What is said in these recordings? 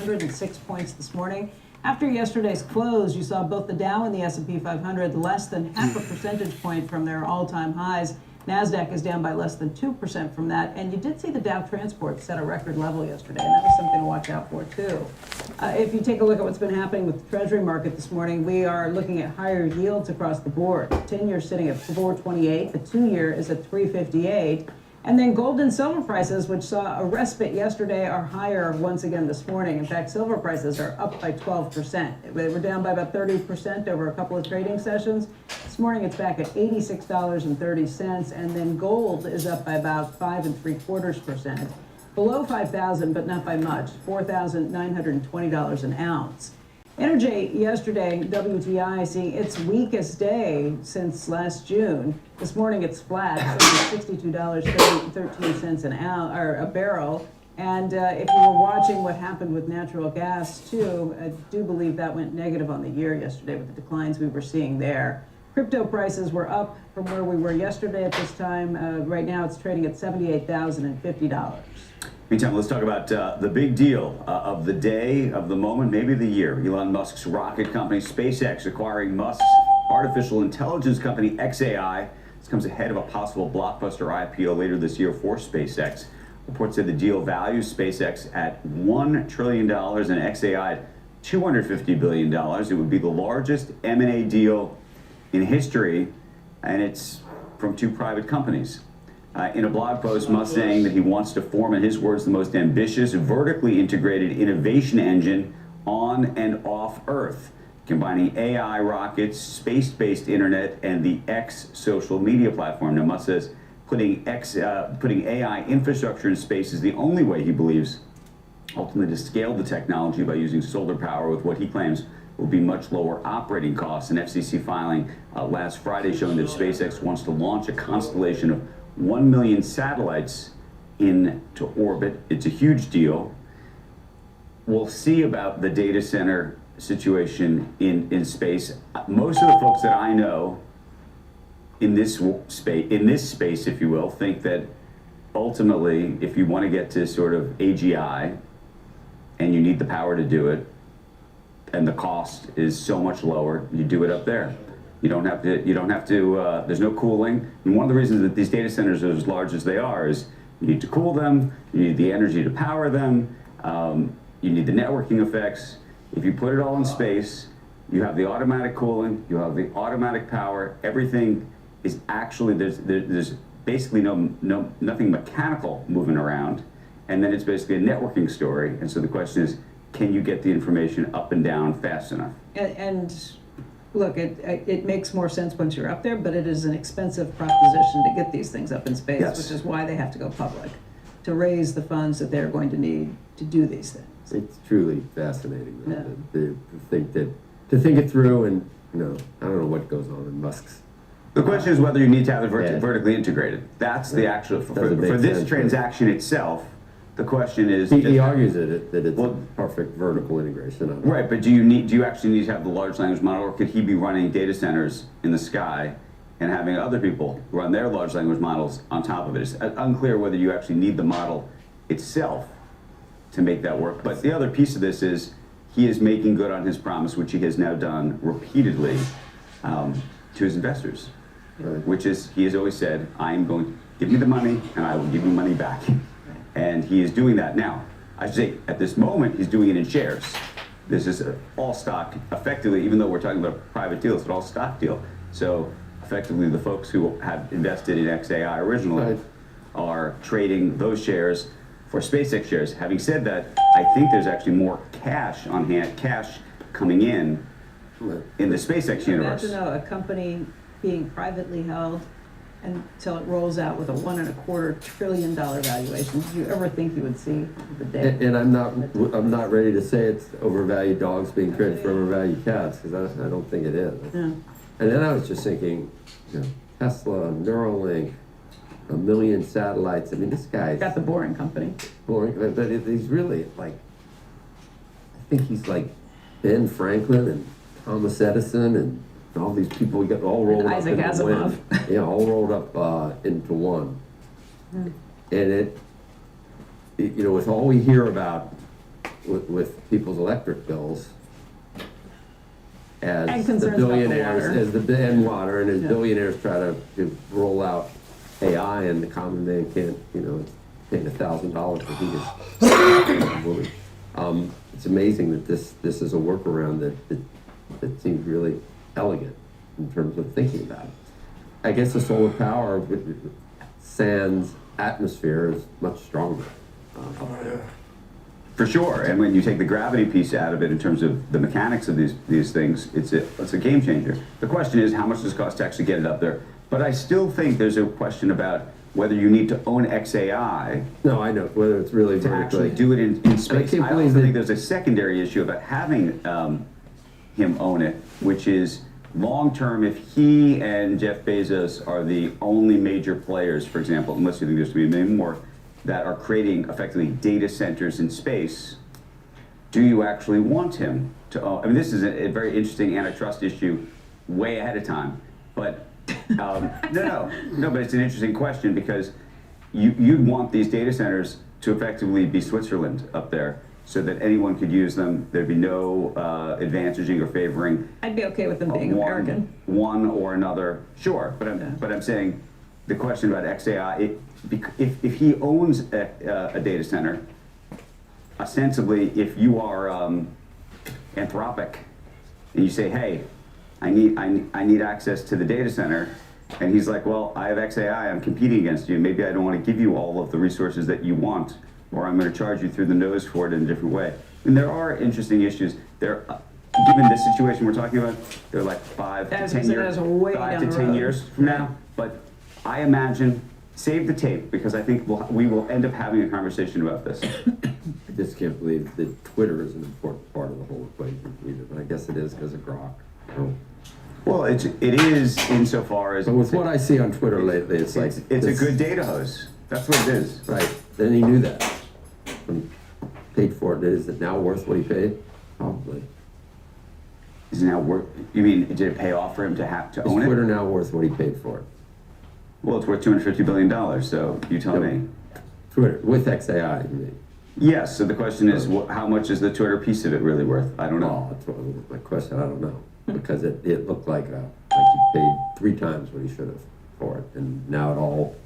106 points this morning. After yesterday's close, you saw both the Dow and the S&P 500 less than half a percentage point from their all-time highs. NASDAQ is down by less than 2% from that. And you did see the Dow Transport set a record level yesterday, and that was something to watch out for, too. If you take a look at what's been happening with the Treasury market this morning, we are looking at higher yields across the board. 10-year sitting at 4.28. The 2-year is at 3.58. And then gold and silver prices, which saw a respite yesterday, are higher once again this morning. In fact, silver prices are up by 12%. They were down by about 30% over a couple of trading sessions. This morning it's back at $86.30, and then gold is up by about 5.75%. Below 5,000, but not by much, $4,920 an ounce. Energy yesterday, WTI seeing its weakest day since last June. This morning it's flat, $62.13 an ounce or a barrel. And if you were watching what happened with natural gas too, I do believe that went negative on the year yesterday with the declines we were seeing there. Crypto prices were up from where we were yesterday at this time. Right now it's trading at $78,050. Meantime, let's talk about the big deal of the day, of the moment, maybe the year. Elon Musk's rocket company, SpaceX, acquiring Musk's artificial intelligence company, xAI. This comes ahead of a possible blockbuster IPO later this year for SpaceX. Reports said the deal values SpaceX at $1 trillion and xAI at $250 billion. It would be the largest M&A deal in history, and it's from two private companies. In a blog post, Musk saying that he wants to form, in his words, the most ambitious, vertically integrated innovation engine on and off Earth, combining AI rockets, space-based internet, and the X social media platform. Now, Musk says putting AI infrastructure in space is the only way, he believes, ultimately to scale the technology by using solar power with what he claims will be much lower operating costs. An FCC filing last Friday showing that SpaceX wants to launch a constellation of 1 million satellites into orbit. It's a huge deal. We'll see about the data center situation in space. Most of the folks that I know in this space, if you will, think that ultimately, if you want to get to sort of AGI and you need the power to do it, and the cost is so much lower, you do it up there. You don't have to, there's no cooling. And one of the reasons that these data centers are as large as they are is you need to cool them, you need the energy to power them, you need the networking effects. If you put it all in space, you have the automatic cooling, you have the automatic power, everything is actually, there's basically nothing mechanical moving around, and then it's basically a networking story. And so the question is, can you get the information up and down fast enough? And look, it makes more sense once you're up there, but it is an expensive proposition to get these things up in space, yes, which is why they have to go public, to raise the funds that they're going to need to do these things. It's truly fascinating, though, to think it through, and I don't know what goes on in Musk's. The question is whether you need to have it vertically integrated. That's the actual, for this transaction itself, the question is... He argues that it's perfect vertical integration. Right, but do you actually need to have the large language model, or could he be running data centers in the sky and having other people run their large language models on top of it? It's unclear whether you actually need the model itself to make that work. But the other piece of this is he is making good on his promise, which he has now done repeatedly to his investors, which is he has always said, I am going to give me the money and I will give you money back. And he is doing that now. I should say, at this moment, he's doing it in shares. This is all stock, effectively, even though we're talking about a private deal, it's an all stock deal. So effectively, the folks who have invested in xAI originally are trading those shares for SpaceX shares. Having said that, I think there's actually more cash on hand, cash coming in the SpaceX universe. Imagine a company being privately held until it rolls out with a $1.25 trillion valuation. Did you ever think you would see the day? And I'm not ready to say it's overvalued dogs being traded for overvalued cats, because I don't think it is. Yeah. And then I was just thinking, Tesla, Neuralink, 1 million satellites. I mean, this guy's got the boring company. Boring, but he's really like, I think he's like Ben Franklin and Thomas Edison and all these people get all rolled up Isaac into Asimov. one. Yeah, all rolled up into one. And it, with all we hear about with people's electric bills And as concerns the about the billionaires, water. as the and water, and as Yeah. billionaires try to roll out AI, and the common man can't, paying $1,000 for heat. It's amazing that this is a workaround that seems really elegant in terms of thinking about it. I guess the solar power sans atmosphere is much stronger. For sure, and when you take the gravity piece out of it in terms of the mechanics of these things, it's a game changer. The question is, how much does it cost to actually get it up there? But I still think there's a question about whether you need to own XAI No, I know, whether it's really to vertically. actually do it in space. can't I believe also that- think there's a secondary issue about having him own it, which is long term, if he and Jeff Bezos are the only major players, for example, unless you think there's to be many more, that are creating effectively data centers in space, do you actually want him to own? I mean, this is a very interesting antitrust issue way ahead of time, but no, but it's an interesting question because you'd want these data centers to effectively be Switzerland up there so that anyone could use them. There'd be no advantaging or favoring I'd be okay with them being American. one or another. Sure, but I'm saying the question about XAI, if he owns a data center, ostensibly, if you are Anthropic and you say, hey, I need access to the data center, and he's like, well, I have XAI, I'm competing against you. Maybe I don't want to give you all of the resources that you want, or I'm going to charge you through the nose for it in a different way. And there are interesting issues. Given this situation we're talking about, they're like 5 to 10 years, way 5 down to the 10 road. years from now. But I imagine, save the tape, because I think we will end up having a conversation about this. I just can't believe that Twitter is an important part of the whole equation either, but I guess it is because of Grok. Well, it is insofar as But with what I see on Twitter lately, it's like. it's a this- good data hose. That's what it is. Right, then he knew that. And paid for it. Is it now worth what he paid? Probably. Is it now worth? You mean did it pay off for him to have to Is own Twitter it? now worth what he paid for it? Well, it's worth $250 billion. So you tell me. Twitter, with XAI, you mean? Yes. So the question is, how much is the Twitter piece of it really worth? I don't know. Oh, that's my question, I don't know. Because it looked like he paid 3 times what he should have for it. And now it all,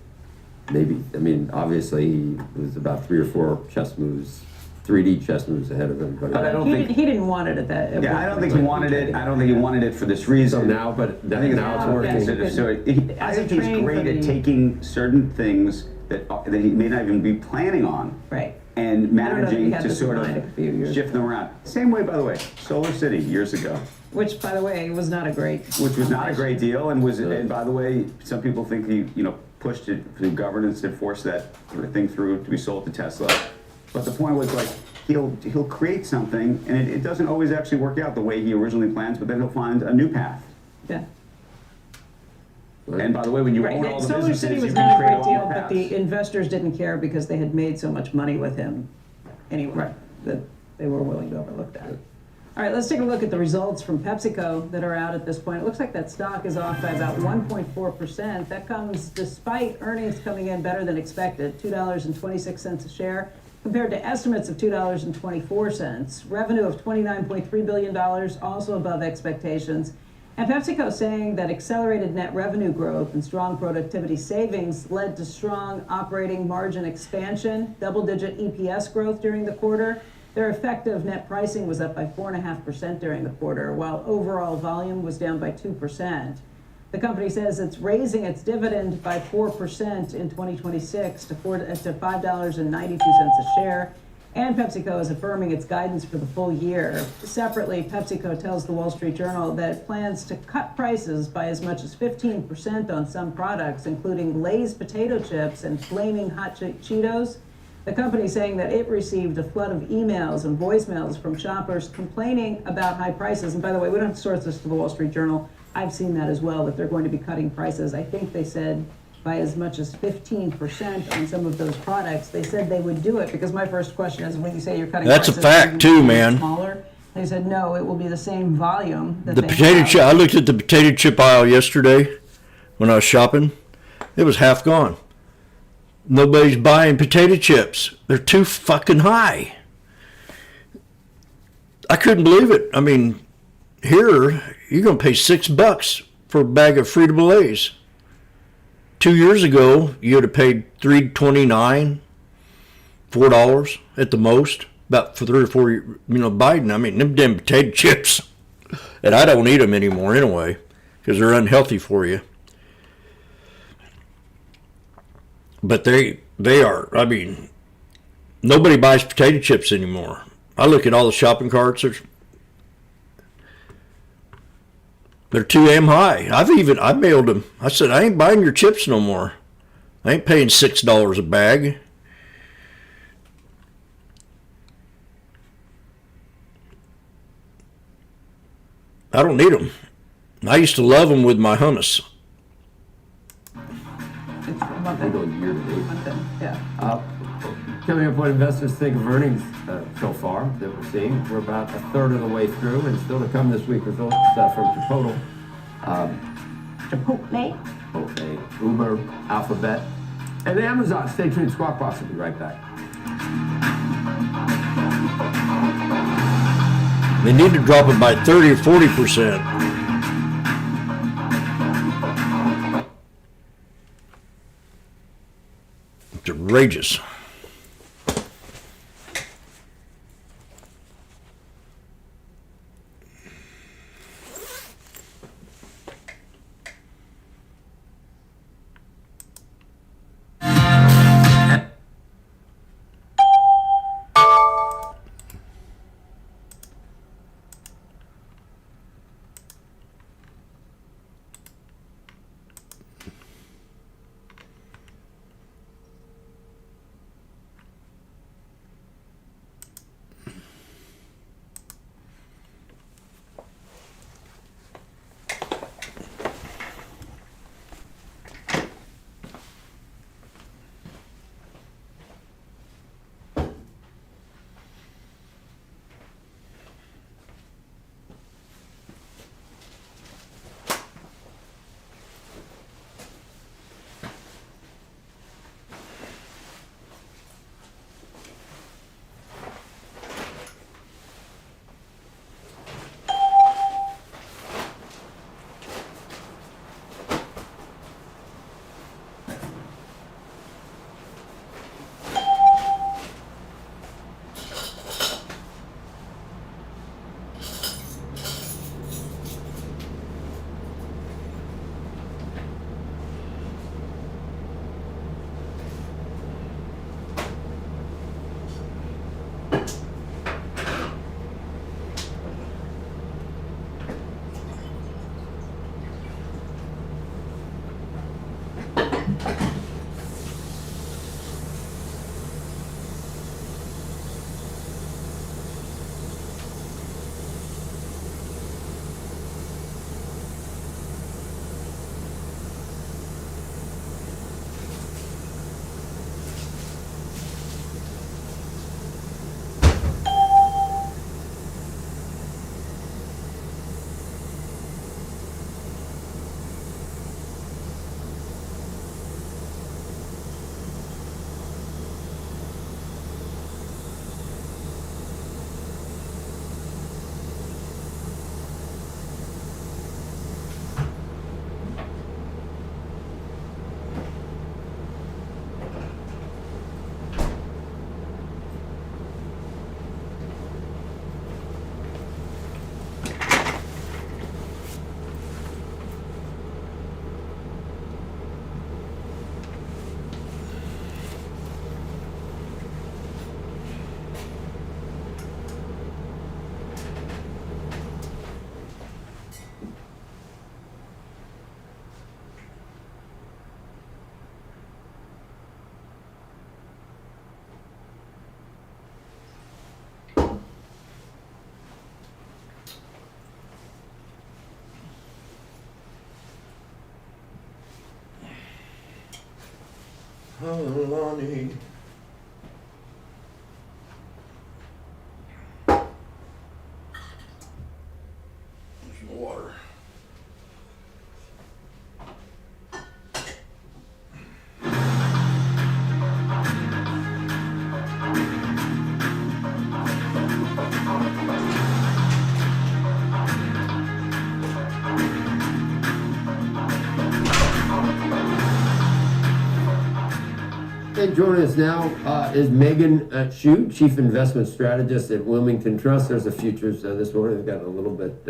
obviously he was about 3 or 4 chess moves, 3D chess moves ahead of him. But I don't think He didn't want it at that. Yeah, I don't think he wanted it. I don't think he wanted it for this reason. So now, but I think now it's Yeah, working. yes. So I As a think he's train great for at the- taking certain things that he may not even be planning on Right. and I don't know that he managing had to this in sort mind a of few years shift ago. them around. Same way, by the way, Solar City years ago, Which, by the way, was not a great. which was not a great deal, and Yeah. by the way, some people think he pushed it through governance and forced that thing through to be sold to Tesla. But the point was like he'll create something, and it doesn't always actually work out the way he originally plans, but then he'll find a new path. Yeah. And by the way, when you Right. own all the Solar businesses, City you was can not a create great all deal, the but the paths. investors didn't care because they had made so much money with him anyway. Right. That they were willing to overlook that. All right, let's take a look at the results from PepsiCo that are out at this point. It looks like that stock is off by about 1.4%. That comes despite earnings coming in better than expected, $2.26 a share, compared to estimates of $2.24. Revenue of $29.3 billion, also above expectations. And PepsiCo saying that accelerated net revenue growth and strong productivity savings led to strong operating margin expansion, double-digit EPS growth during the quarter. Their effective net pricing was up by 4.5% during the quarter, while overall volume was down by 2%. The company says it's raising its dividend by 4% in 2026 to $5.92 a share. And PepsiCo is affirming its guidance for the full year. Separately, PepsiCo tells the Wall Street Journal that it plans to cut prices by as much as 15% on some products, including Lay's potato chips and Flaming Hot Cheetos. The company saying that it received a flood of emails and voicemails from shoppers complaining about high prices. And by the way, we don't have to source this to the Wall Street Journal. I've seen that as well, that they're going to be cutting prices. I think they said by as much as 15% on some of those products. They said they would do it because my first question is, when you say you're cutting That's a prices, fact, are you too, making it man. Smaller? They said no, it will be the same volume that The they potato have. chip. I looked at the potato chip aisle yesterday when I was shopping. It was half gone. Nobody's buying potato chips. They're too fucking high. I couldn't believe it. I mean, here you're gonna pay $6 for a bag of Frito-Lays. 2 years ago, you would have paid $3.29, $4 at the most. About for 3 or 4, Biden. I mean, them damn potato chips, and I don't eat them anymore anyway, because they're unhealthy for you. But they are. I mean, nobody buys potato chips anymore. I look at all the shopping carts. They're too damn high. I mailed them. I said, I ain't buying your chips no more. I ain't paying $6 a bag. I don't need them. I used to love them with my hummus. It's a month I go end. year to date. Month end, yeah. Coming up, what investors think of earnings so far that we're seeing. We're about a third of the way through, and still to come this week, results from Chipotle, Chipotle. Uber, Alphabet, and Amazon. Stay tuned. Squawk Box will be right back. They need to drop it by 30 or 40%. It's outrageous. Oh, Lonnie. Some water. And joining us now is Megan Shu, Chief Investment Strategist at Wilmington Trust. There's the futures this morning. They've got a little bit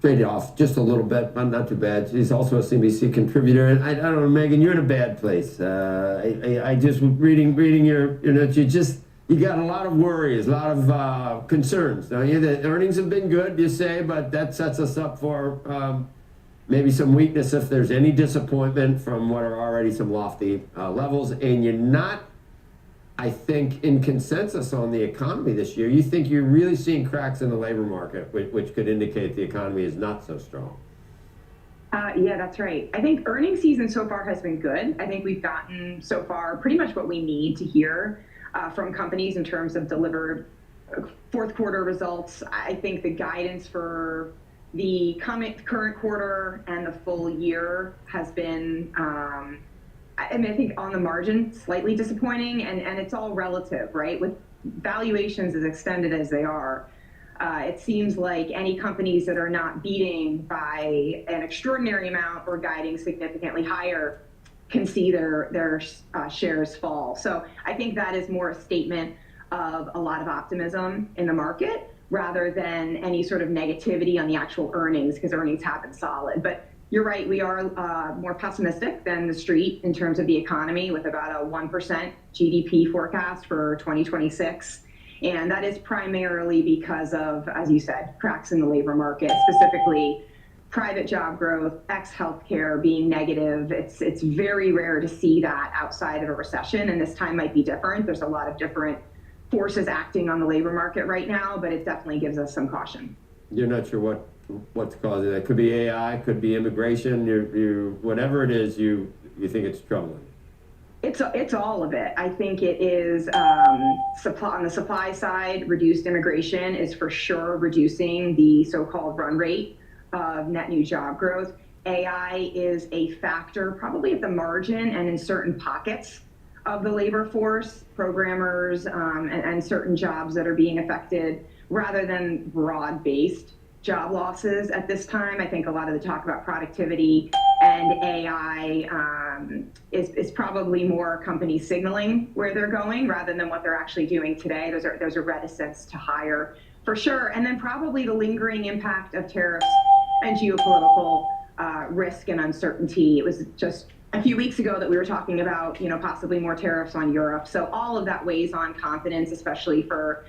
traded off just a little bit, but not too bad. She's also a CNBC contributor. And I don't know, Megan, you're in a bad place. I just reading your notes. You got a lot of worries, a lot of concerns. Now, the earnings have been good, you say, but that sets us up for maybe some weakness if there's any disappointment from what are already some lofty levels. And you're not, I think, in consensus on the economy this year. You think you're really seeing cracks in the labor market, which could indicate the economy is not so strong. Yeah, that's right. I think earnings season so far has been good. I think we've gotten so far pretty much what we need to hear from companies in terms of delivered fourth quarter results. I think the guidance for the current quarter and the full year has been, I think on the margin, slightly disappointing, and it's all relative, right? With valuations as extended as they are, it seems like any companies that are not beating by an extraordinary amount or guiding significantly higher can see their shares fall. So I think that is more a statement of a lot of optimism in the market rather than any sort of negativity on the actual earnings, because earnings have been solid. But you're right, we are more pessimistic than the street in terms of the economy, with about a 1% GDP forecast for 2026. And that is primarily because of, as you said, cracks in the labor market, specifically private job growth, ex-healthcare being negative. It's very rare to see that outside of a recession, and this time might be different. There's a lot of different forces acting on the labor market right now, but it definitely gives us some caution. You're not sure what's causing that. Could be AI, could be immigration. You whatever it is, you think it's troubling. It's all of it. I think it is supply on the supply side. Reduced immigration is for sure reducing the so-called run rate of net new job growth. AI is a factor, probably at the margin and in certain pockets of the labor force, programmers and certain jobs that are being affected, rather than broad-based job losses at this time. I think a lot of the talk about productivity and AI is probably more companies signaling where they're going rather than what they're actually doing today. There's a reticence to hire for sure. And then probably the lingering impact of tariffs and geopolitical risk and uncertainty. It was just a few weeks ago that we were talking about, possibly more tariffs on Europe. So all of that weighs on confidence, especially for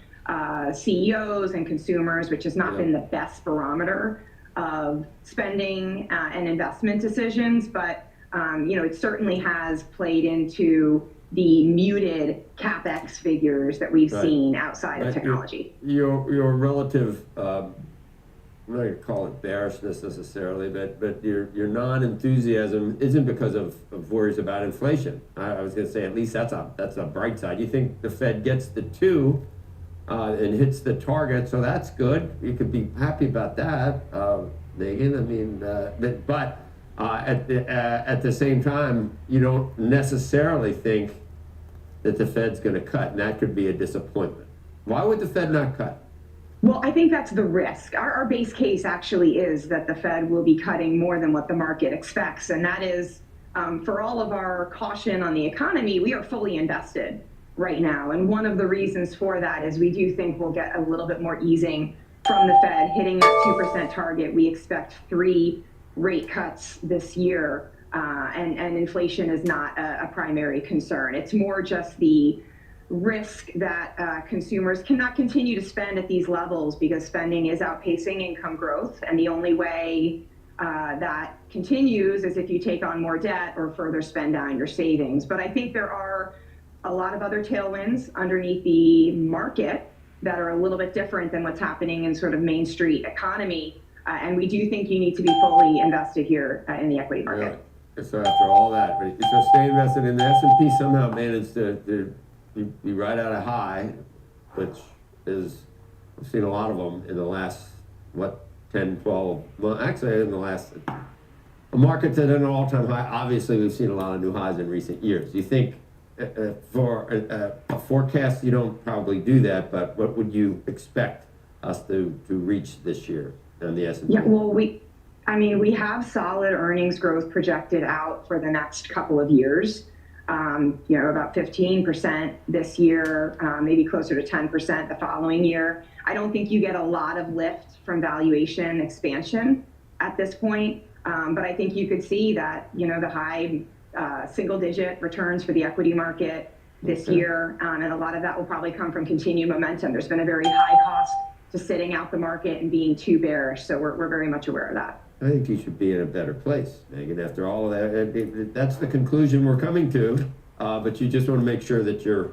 CEOs and consumers, which has not been the best barometer of spending and investment decisions. But, it certainly has played into the muted CapEx figures that we've seen outside of technology. Your relative, I'm not going to call it bearishness necessarily, but your non-enthusiasm isn't because of worries about inflation. I was going to say at least that's a bright side. You think the Fed gets the 2 and hits the target, so that's good. You could be happy about that, Megan. I mean, but at the same time, you don't necessarily think that the Fed's going to cut, and that could be a disappointment. Why would the Fed not cut? Well, I think that's the risk. Our base case actually is that the Fed will be cutting more than what the market expects. And that is, for all of our caution on the economy, we are fully invested right now. And one of the reasons for that is we do think we'll get a little bit more easing from the Fed, hitting that 2% target. We expect 3 rate cuts this year, and inflation is not a primary concern. It's more just the risk that consumers cannot continue to spend at these levels because spending is outpacing income growth. And the only way that continues is if you take on more debt or further spend down your savings. But I think there are a lot of other tailwinds underneath the market that are a little bit different than what's happening in sort of Main Street economy. And we do think you need to be fully invested here in the equity market. Yeah. So after all that, so stay invested in the S&P somehow managed to be right at a high, which is, I've seen a lot of them in the last, 10, 12, well, actually in the last, a market's at an all-time high. Obviously, we've seen a lot of new highs in recent years. You think for a forecast, you don't probably do that, but what would you expect us to reach this year on the S&P? Yeah, well, we have solid earnings growth projected out for the next couple of years. About 15% this year, maybe closer to 10% the following year. I don't think you get a lot of lift from valuation expansion at this point, but I think you could see that, the high single-digit returns for the equity market this year, and a lot of that will probably come from continued momentum. There's been a very high cost to sitting out the market and being too bearish, so we're very much aware of that. I think you should be in a better place, Megan, after all of that. That's the conclusion we're coming to, but you just want to make sure that you're,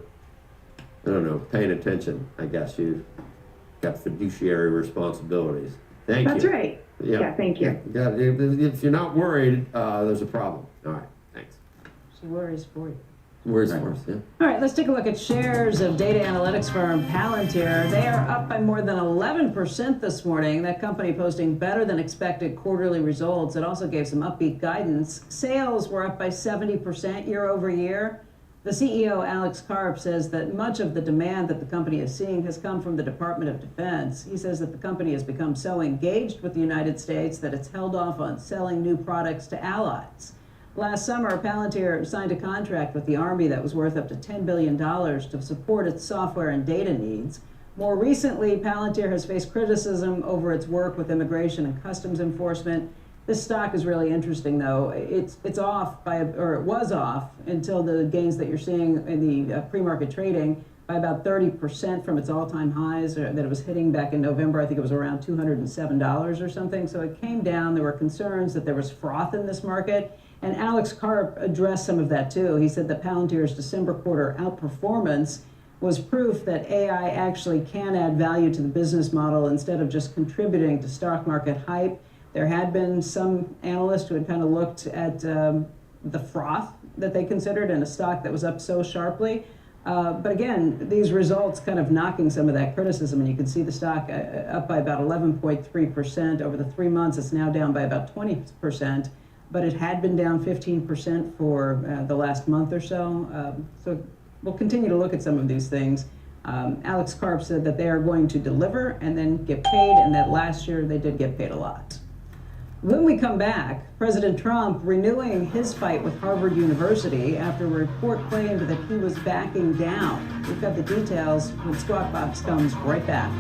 I don't know, paying attention. I guess you've got fiduciary responsibilities. Thank you. That's right. Yeah, thank you. Yeah, if you're not worried, there's a problem. All right, thanks. She worries for you. Where's yours? Yeah. All right, let's take a look at shares of data analytics firm Palantir. They are up by more than 11% this morning. That company posting better than expected quarterly results. It also gave some upbeat guidance. Sales were up by 70% year over year. The CEO, Alex Karp, says that much of the demand that the company is seeing has come from the Department of Defense. He says that the company has become so engaged with the United States that it's held off on selling new products to allies. Last summer, Palantir signed a contract with the Army that was worth up to $10 billion to support its software and data needs. More recently, Palantir has faced criticism over its work with immigration and customs enforcement. This stock is really interesting, though. It's off or it was off until the gains that you're seeing in the pre-market trading by about 30% from its all-time highs that it was hitting back in November. I think it was around $207 or something. So it came down. There were concerns that there was froth in this market. And Alex Karp addressed some of that too. He said that Palantir's December quarter outperformance was proof that AI actually can add value to the business model instead of just contributing to stock market hype. There had been some analysts who had kind of looked at the froth that they considered in a stock that was up so sharply. But again, these results kind of knocking some of that criticism, and you can see the stock up by about 11.3%. Over the 3 months, it's now down by about 20%. But it had been down 15% for the last month or so. So we'll continue to look at some of these things. Alex Karp said that they are going to deliver and then get paid, and that last year they did get paid a lot. When we come back, President Trump renewing his fight with Harvard University after a report claimed that he was backing down. We've got the details when Squawk Box comes right back.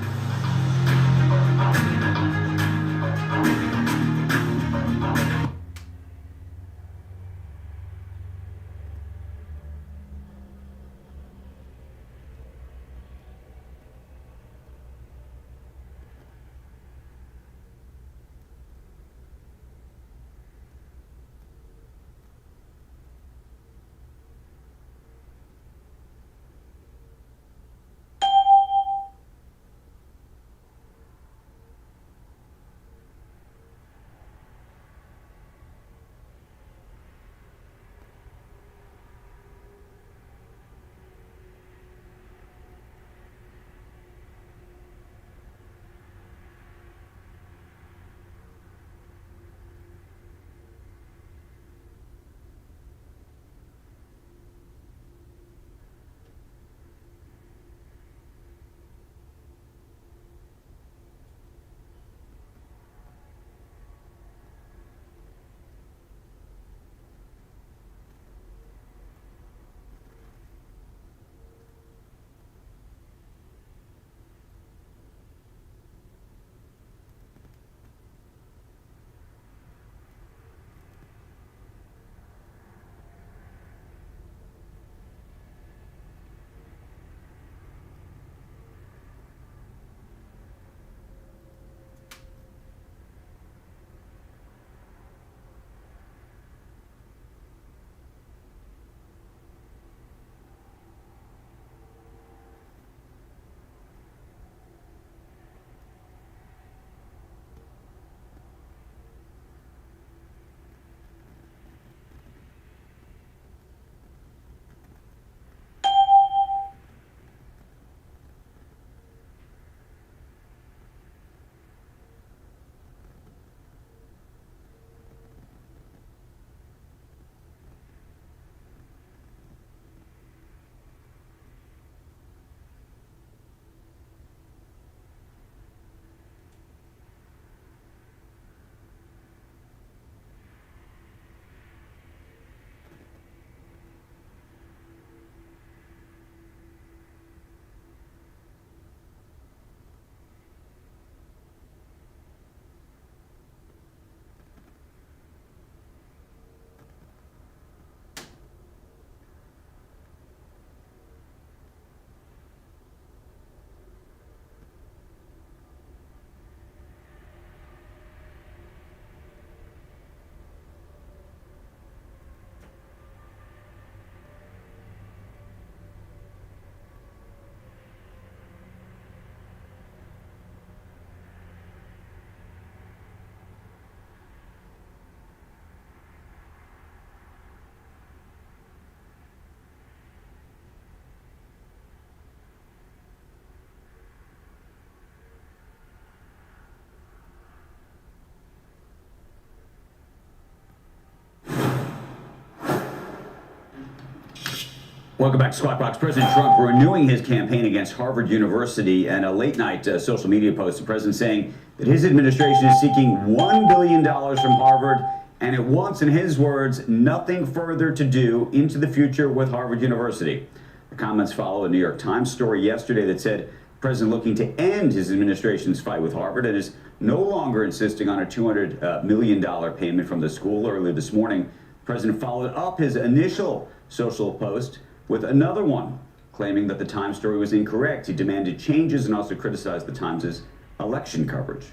Welcome back to Squawk Box. President Trump renewing his campaign against Harvard University, and a late-night social media post, the president saying that his administration is seeking $1 billion from Harvard, and it wants, in his words, nothing further to do into the future with Harvard University. The comments follow a New York Times story yesterday that said the president looking to end his administration's fight with Harvard and is no longer insisting on a $200 million payment from the school. Earlier this morning, the president followed up his initial social post with another one, claiming that the Times story was incorrect. He demanded changes and also criticized the Times' election coverage.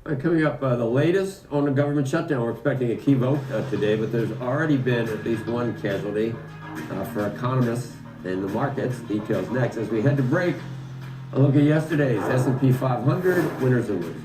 All right, coming up, the latest on the government shutdown. We're expecting a key vote today, but there's already been at least one casualty for economists in the markets. Details next. As we head to break, a look at yesterday's S&P 500 winners and losers.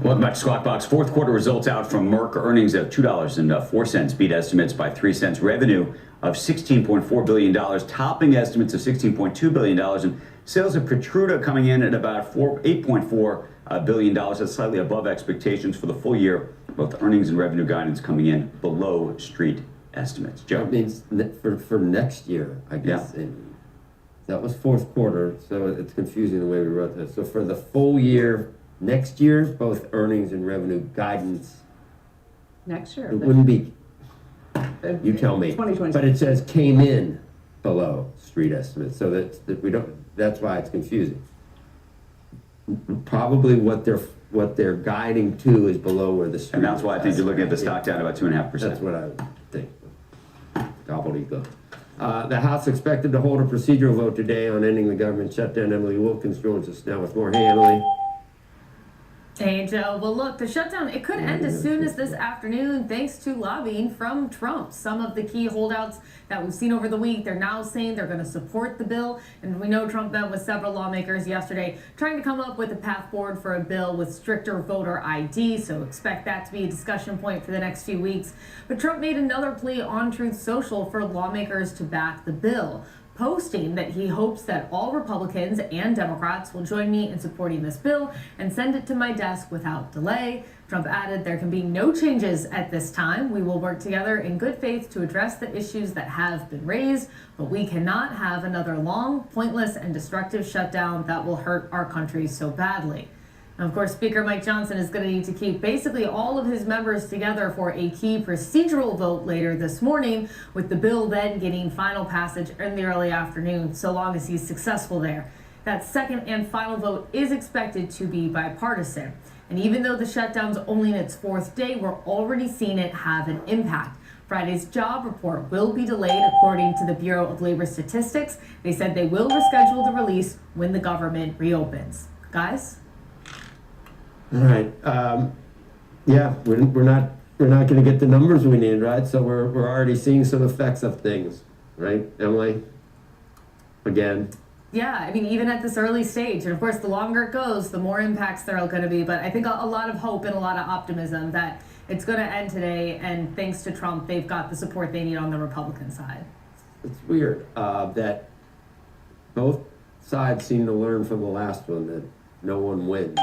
Welcome back to Squawk Box. Fourth quarter results out from Merck. Earnings of $2.04 beat estimates by 3 cents. Revenue of $16.4 billion, topping estimates of $16.2 billion. And sales of Keytruda coming in at about $8.4 billion. That's slightly above expectations for the full year. Both earnings and revenue guidance coming in below street estimates. Joe? That means for next year, I guess. Yeah. That was fourth quarter, so it's confusing the way we wrote this. So for the full year, next year, both earnings and revenue guidance, Next year. it wouldn't be, you tell me. 2026. But it says came in below street estimates. So that we don't. That's why it's confusing. Probably what they're guiding to is below where the street. And that's why I think you're looking at the is. stock down about 2.5%. That's what I would think. Gobbledygook. The House expected to hold a procedural vote today on ending the government shutdown. Emily Wilkins joins us now with more. Hey, Emily. Hey, Joe. Well, look, the shutdown, it could end as soon as this afternoon thanks to lobbying from Trump. Some of the key holdouts that we've seen over the week, they're now saying they're going to support the bill. And we know Trump met with several lawmakers yesterday trying to come up with a path forward for a bill with stricter voter ID. So expect that to be a discussion point for the next few weeks. But Trump made another plea on Truth Social for lawmakers to back the bill, posting that he hopes that all Republicans and Democrats will join me in supporting this bill and send it to my desk without delay. Trump added, there can be no changes at this time. We will work together in good faith to address the issues that have been raised, but we cannot have another long, pointless, and destructive shutdown that will hurt our country so badly. Of course, Speaker Mike Johnson is going to need to keep basically all of his members together for a key procedural vote later this morning, with the bill then getting final passage in the early afternoon, so long as he's successful there. That second and final vote is expected to be bipartisan. And even though the shutdown's only in its fourth day, we're already seeing it have an impact. Friday's job report will be delayed, according to the Bureau of Labor Statistics. They said they will reschedule the release when the government reopens. Guys? All right. Yeah, we're not going to get the numbers we need, right? So we're already seeing some effects of things, right, Emily? Again. Yeah, I mean, even at this early stage, and of course, the longer it goes, the more impacts there are going to be. But I think a lot of hope and a lot of optimism that it's going to end today. And thanks to Trump, they've got the support they need on the Republican side. It's weird that both sides seem to learn from the last one that no one wins,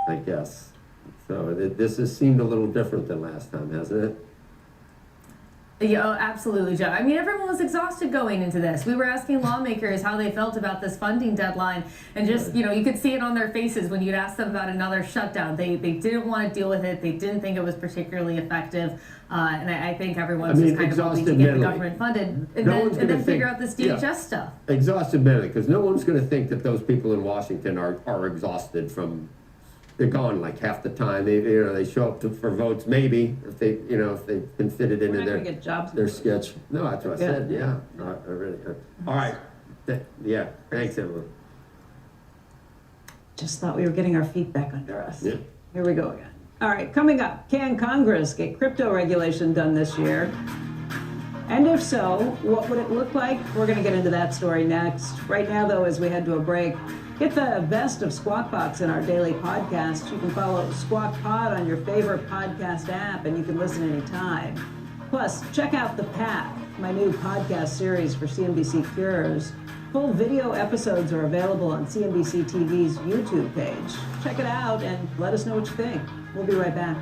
I guess. So this has seemed a little different than last time, hasn't it? Yeah, oh, absolutely, Joe. I mean, everyone was exhausted going into this. We were asking lawmakers how they felt about this funding deadline, and just, you could see it on their faces when you'd ask them about another shutdown. They didn't want to deal with it. They didn't think it was particularly effective. And I think everyone's just kind of hoping to get the government funded and then figure out this DHS stuff. Exhausted mentally, because no one's going to think that those people in Washington are exhausted from. They're gone like half the time. They show up for votes maybe if they can fit it into their sketch. No, that's what I said. Yeah, I really. All right. Yeah. Thanks, Emily. Just thought we were getting our feet back under us. Yeah. Here we go again. All right, coming up, can Congress get crypto regulation done this year? And if so, what would it look like? We're going to get into that story next. Right now, though, as we head to a break, get the best of Squawk Box in our daily podcast. You can follow Squawk Pod on your favorite podcast app, and you can listen anytime. Plus, check out The Path, my new podcast series for CNBC Cures. Full video episodes are available on CNBC TV's YouTube page. Check it out and let us know what you think. We'll be right back.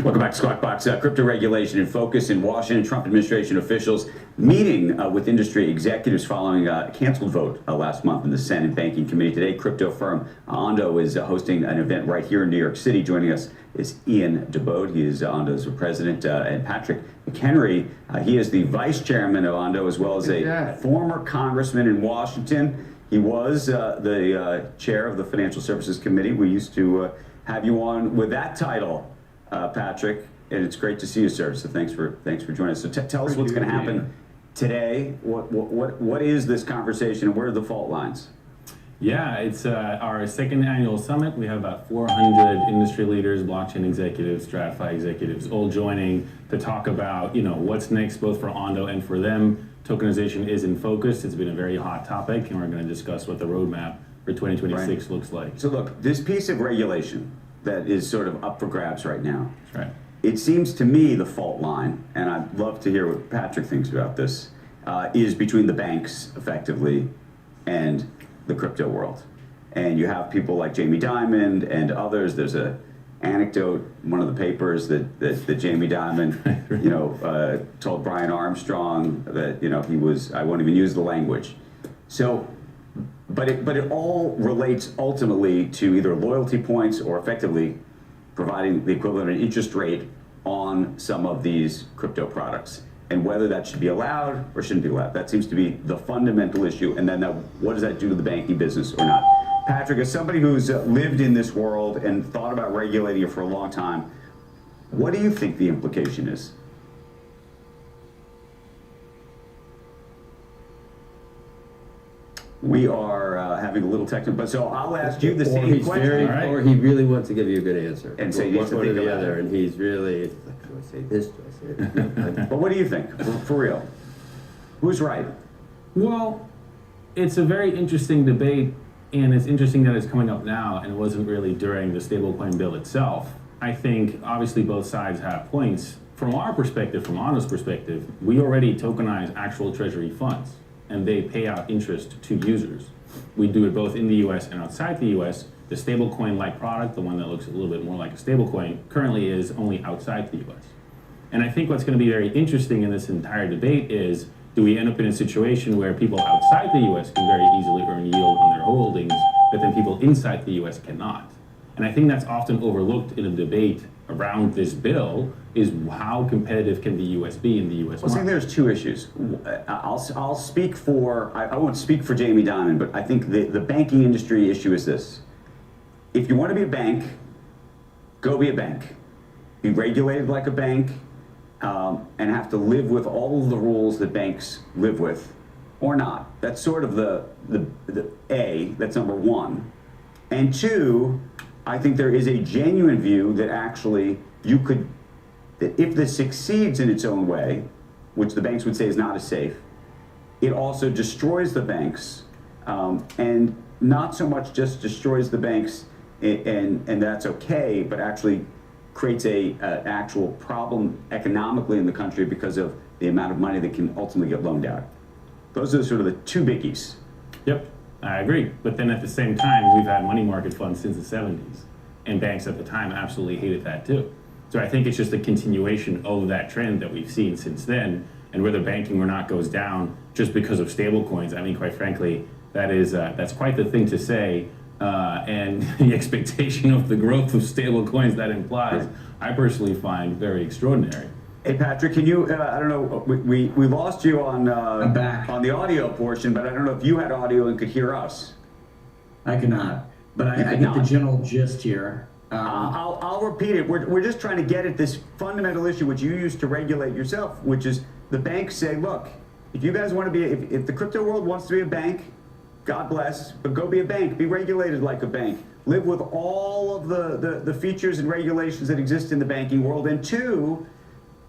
Welcome back to Squawk Box. Crypto regulation in focus in Washington. Trump administration officials meeting with industry executives following a canceled vote last month in the Senate Banking Committee. Today, crypto firm Ondo is hosting an event right here in New York City. Joining us is Ian DeBode. He is Ondo's president, and Patrick McHenry. He is the vice chairman of Ondo, as well as a former congressman in Washington. He was the chair of the Financial Services Committee. We used to have you on with that title. Patrick, and it's great to see you, sir. So thanks for joining us. So tell us what's going to happen today. What is this conversation, and where are the fault lines? Yeah, it's our second annual summit. We have about 400 industry leaders, blockchain executives, TradFi executives, all joining to talk about what's next, both for Ondo and for them. Tokenization is in focus. It's been a very hot topic, and we're going to discuss what the roadmap for 2026 looks like. So look, this piece of regulation that is sort of up for grabs right now. That's right. It seems to me the fault line, and I'd love to hear what Patrick thinks about this, is between the banks, effectively, and the crypto world. And you have people like Jamie Dimon and others. There's a anecdote in one of the papers that Jamie Dimon, told Brian Armstrong that he was. I won't even use the language. So. But it all relates ultimately to either loyalty points or effectively providing the equivalent of an interest rate on some of these crypto products, and whether that should be allowed or shouldn't be allowed. That seems to be the fundamental issue. And then what does that do to the banking business or not? Patrick, as somebody who's lived in this world and thought about regulating it for a long time, what do you think the implication is? We are having a little technical, but so I'll ask you the same question. Or he really wants to give you a good answer. And say one or the other, and he's really, it's like, do I say this, do I say that? But what do you think, for real? Who's right? Well, it's a very interesting debate, and it's interesting that it's coming up now, and it wasn't really during the stablecoin bill itself. I think, obviously, both sides have points. From our perspective, from Ondo's perspective, we already tokenize actual treasury funds, and they pay out interest to users. We do it both in the US and outside the US. The stablecoin-like product, the one that looks a little bit more like a stablecoin, currently is only outside the US. And I think what's going to be very interesting in this entire debate is, do we end up in a situation where people outside the US can very easily earn yield on their holdings, but then people inside the US cannot? And I think that's often overlooked in a debate around this bill, is how competitive can the U.S. be in the U.S. Well, I think there's two issues. I'll speak for, I won't speak for Jamie Dimon, but I think the banking industry issue is this. If you want to be a bank, go be a bank. Be regulated like a bank, and have to live with all of the rules that banks live with, or not. That's sort of the that's number one. And two, I think there is a genuine view that actually that if this succeeds in its own way, which the banks would say is not as safe, it also destroys the banks, and not so much just destroys the banks, and that's okay, but actually creates an actual problem economically in the country because of the amount of money that can ultimately get loaned out. Those are sort of the two biggies. Yep. I agree. But then at the same time, we've had money market funds since the 70s. And banks at the time absolutely hated that too. So I think it's just a continuation of that trend that we've seen since then. And whether banking or not goes down just because of stable coins, I mean, quite frankly, that's quite the thing to say. And the expectation of the growth of stable coins that implies, I personally find very extraordinary. Hey Patrick, can you? I don't know. We lost you on I'm back. on the audio portion, but I don't know if you had audio and could hear us. I cannot, but I could get not. the general gist here. I'll repeat it. We're just trying to get at this fundamental issue which you used to regulate yourself, which is the banks say, look, if you guys want to be, if the crypto world wants to be a bank, God bless, but go be a bank, be regulated like a bank, live with all of the features and regulations that exist in the banking world, and two,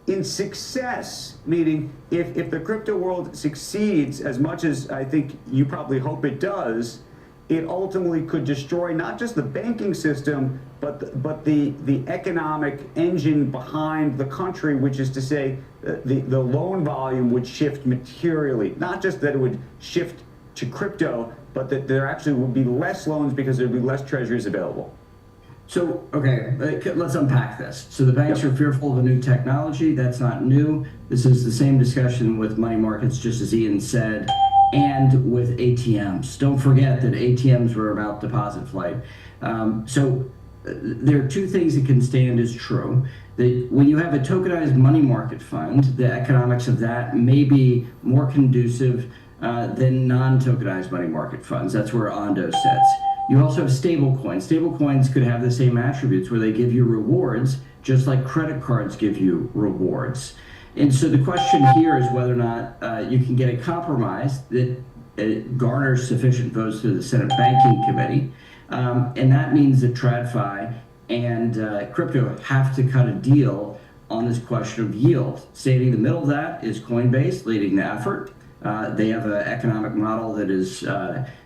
in success, meaning if the crypto world succeeds as much as I think you probably hope it does, it ultimately could destroy not just the banking system, but the economic engine behind the country, which is to say the loan volume would shift materially. Not just that it would shift to crypto, but that there actually would be less loans because there'd be less treasuries available. So, okay, let's unpack this. So the banks are fearful of a new technology. That's not new. This is the same discussion with money markets, just as Ian said, and with ATMs. Don't forget that ATMs were about deposit flight. There are two things that can stand as true. That when you have a tokenized money market fund, the economics of that may be more conducive than non-tokenized money market funds. That's where Ondo sits. You also have stable coins. Stable coins could have the same attributes where they give you rewards, just like credit cards give you rewards. And so the question here is whether or not you can get a compromise that garners sufficient votes through the Senate Banking Committee. And that means that TradFi and crypto have to cut a deal on this question of yield. Standing in the middle of that is Coinbase, leading the effort. They have an economic model that is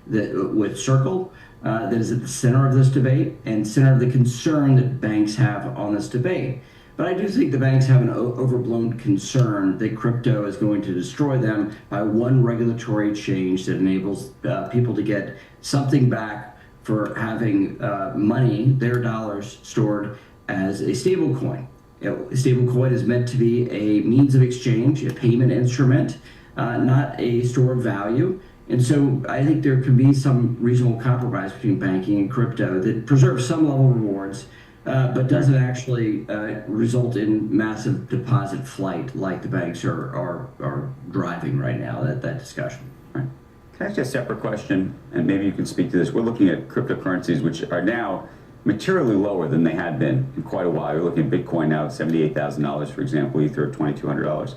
with Circle that is at the center of this debate and center of the concern that banks have on this debate. But I do think the banks have an overblown concern that crypto is going to destroy them by one regulatory change that enables people to get something back for having money, their dollars, stored as a stable coin. A stable coin is meant to be a means of exchange, a payment instrument, not a store of value. And so I think there can be some reasonable compromise between banking and crypto that preserves some level of rewards, but doesn't actually result in massive deposit flight like the banks are driving right now, that discussion. Right? Can I ask you a separate question, and maybe you can speak to this? We're looking at cryptocurrencies, which are now materially lower than they had been in quite a while. You're looking at Bitcoin now at $78,000, for example, Ether at $2,200.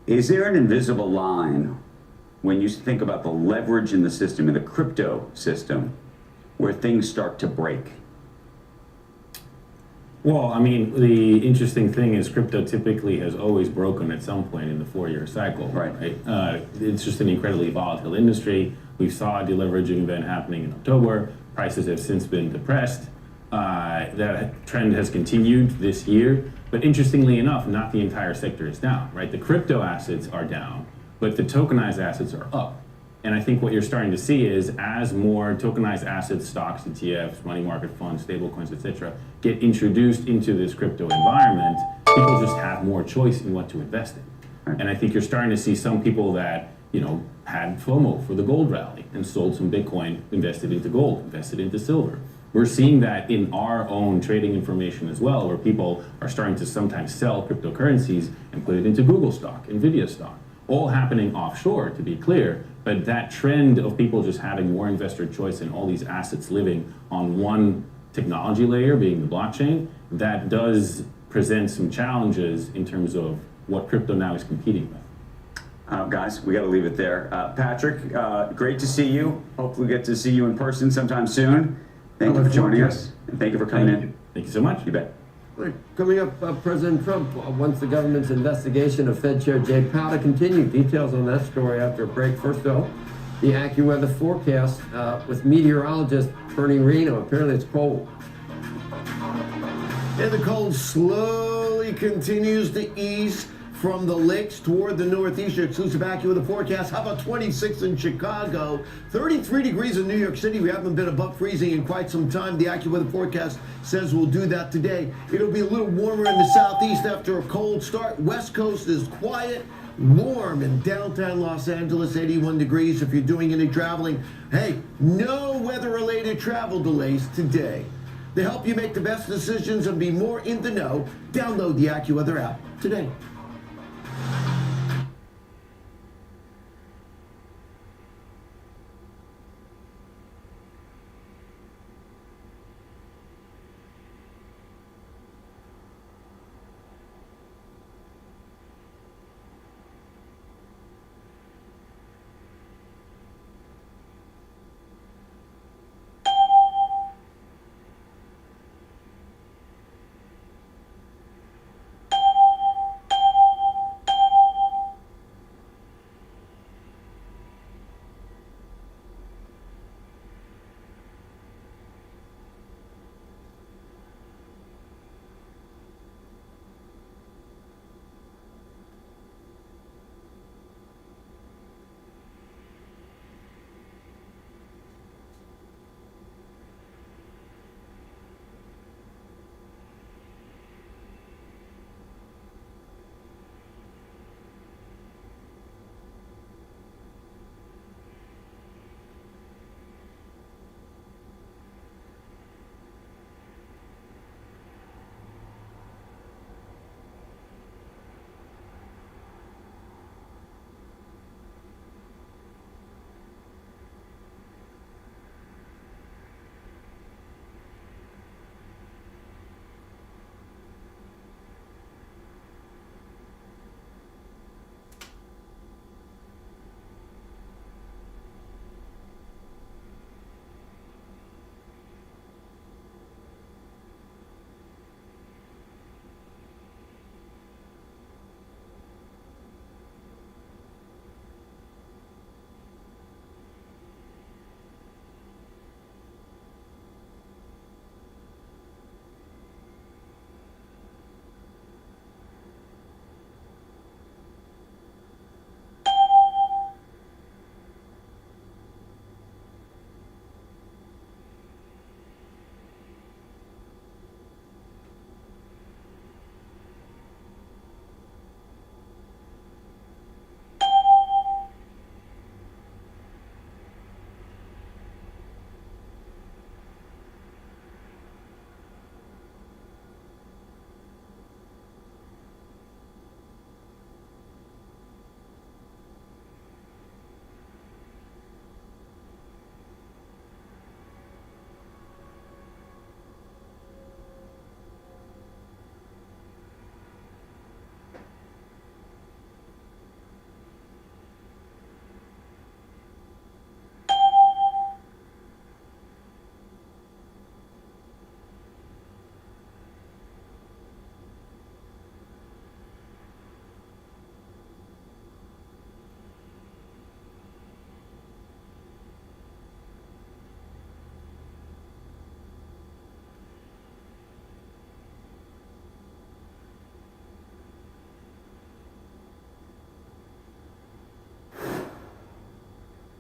Is there an invisible line when you think about the leverage in the system, in the crypto system, where things start to break? Well, I mean, the interesting thing is crypto typically has always broken at some point in the 4-year cycle. Right. It's just an incredibly volatile industry. We saw a deleveraging event happening in October. Prices have since been depressed. That trend has continued this year. But interestingly enough, not the entire sector is down, right? The crypto assets are down, but the tokenized assets are up. And I think what you're starting to see is as more tokenized assets, stocks, ETFs, money market funds, stablecoins, etc., get introduced into this crypto environment, people just have more choice in what to invest in. And I think you're starting to see some people that, had FOMO for the gold rally and sold some Bitcoin, invested into gold, invested into silver. We're seeing that in our own trading information as well, where people are starting to sometimes sell cryptocurrencies and put it into Google stock, Nvidia stock. All happening offshore, to be clear, but that trend of people just having more investor choice and all these assets living on one technology layer, being the blockchain, that does present some challenges in terms of what crypto now is competing with. Guys, we got to leave it there. Patrick, great to see you. Hopefully we get to see you in person sometime soon. Thank you for joining us, and thank you for coming in. Thank you so much. You bet. Coming up, President Trump wants the government's investigation of Fed Chair Jay Powell to continue. Details on that story after a break. First, though, the AccuWeather forecast with meteorologist Bernie Reno. Apparently, it's cold. And the cold slowly continues to ease from the lakes toward the northeast. Your exclusive AccuWeather forecast. How about 26 in Chicago? 33 degrees in New York City. We haven't been above freezing in quite some time. The AccuWeather forecast says we'll do that today. It'll be a little warmer in the southeast after a cold start. West Coast is quiet, warm in downtown Los Angeles, 81 degrees if you're doing any traveling. Hey, no weather-related travel delays today. To help you make the best decisions and be more in the know, download the AccuWeather app today.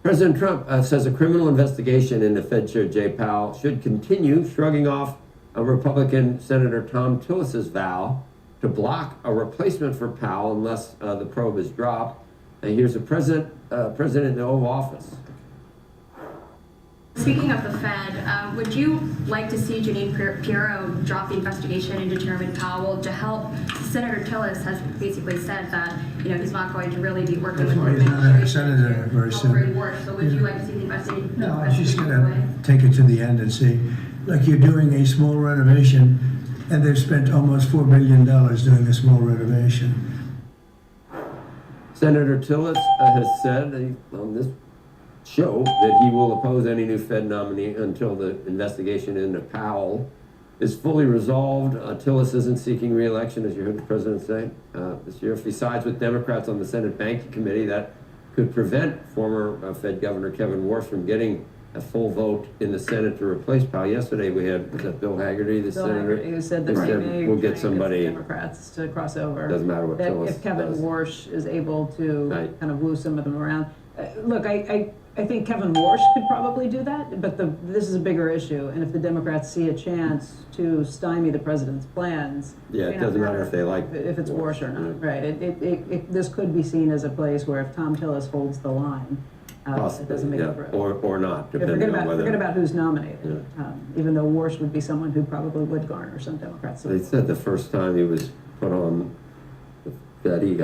President Trump says a criminal investigation into Fed Chair Jay Powell should continue, shrugging off a Republican Senator Tom Tillis's vow to block a replacement for Powell unless the probe is dropped. And here's the president in the Oval Office. Speaking of the Fed, would you like to see Janine Pirro drop the investigation into Chairman Powell to help? Senator Tillis has basically said that he's not going to really be working with the He's not a senator administration very to soon. help work. So would you like to see the investigation? No, I'm just gonna take it to the end and see, like you're doing a small renovation, and they've spent almost $4 billion doing a small renovation. Senator Tillis has said on this show that he will oppose any new Fed nominee until the investigation into Powell is fully resolved. Tillis isn't seeking re-election, as you heard the president say this year. If he sides with Democrats on the Senate Banking Committee, that could prevent former Fed Governor Kevin Warsh from getting a full vote in the Senate to replace Powell. Yesterday we had, was that Bill Haggerty, the Bill senator? Haggerty, who said that Who said, maybe we'll get somebody. Democrats to cross over. Doesn't matter what that Tillis if Kevin does. Warsh is able to Right. kind of woo some of them around. Look, I think Kevin Warsh could probably do that, but this is a bigger issue. And if the Democrats see a chance to stymie the president's plans, Yeah, it doesn't matter if they like if it's Warsh or not, yeah. right? This could be seen as a place where if Tom Tillis holds the line, it doesn't make yeah. it through. Or not, Yeah, depending on whether. forget about who's nominated, even though Warsh would be someone who probably would garner some Democrats. They said the first time he was put on, that it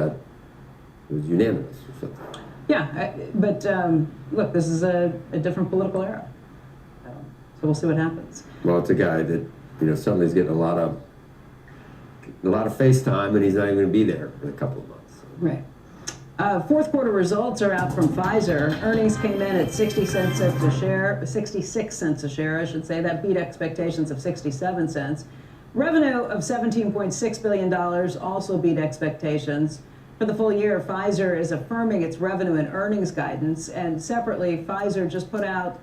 was unanimous or something. Yeah, but look, this is a different political era, so we'll see what happens. Well, it's a guy that suddenly is getting a lot of face time, and he's not even going to be there in a couple of months. Right. Fourth quarter results are out from Pfizer. Earnings came in at 66 cents a share, I should say. That beat expectations of 67 cents. Revenue of $17.6 billion also beat expectations. For the full year, Pfizer is affirming its revenue and earnings guidance, and separately, Pfizer just put out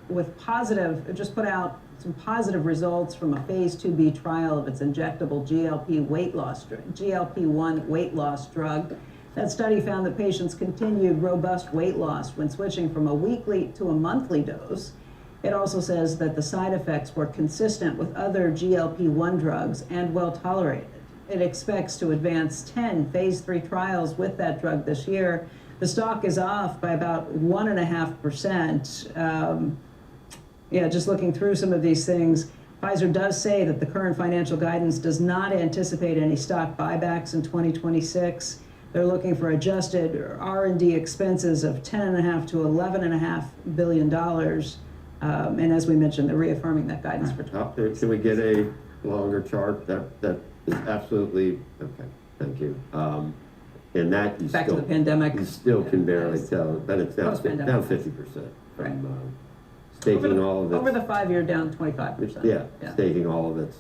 some positive results from a phase 2b trial of its injectable GLP-1 weight loss drug. That study found that patients continued robust weight loss when switching from a weekly to a monthly dose. It also says that the side effects were consistent with other GLP-1 drugs and well tolerated. It expects to advance 10 phase 3 trials with that drug this year. The stock is off by about 1.5%. Just looking through some of these things, Pfizer does say that the current financial guidance does not anticipate any stock buybacks in 2026. They're looking for adjusted R&D expenses of $10.5 to $11.5 billion. And as we mentioned, they're reaffirming that guidance for 2026. Can we get a longer chart? That is absolutely okay. Thank you. And that you Back still, to the pandemic. You still can barely tell, but it's down Post-pandemic. 50%. Right. Staking all of its over the 5 year, down 25%. Yeah, staking all of its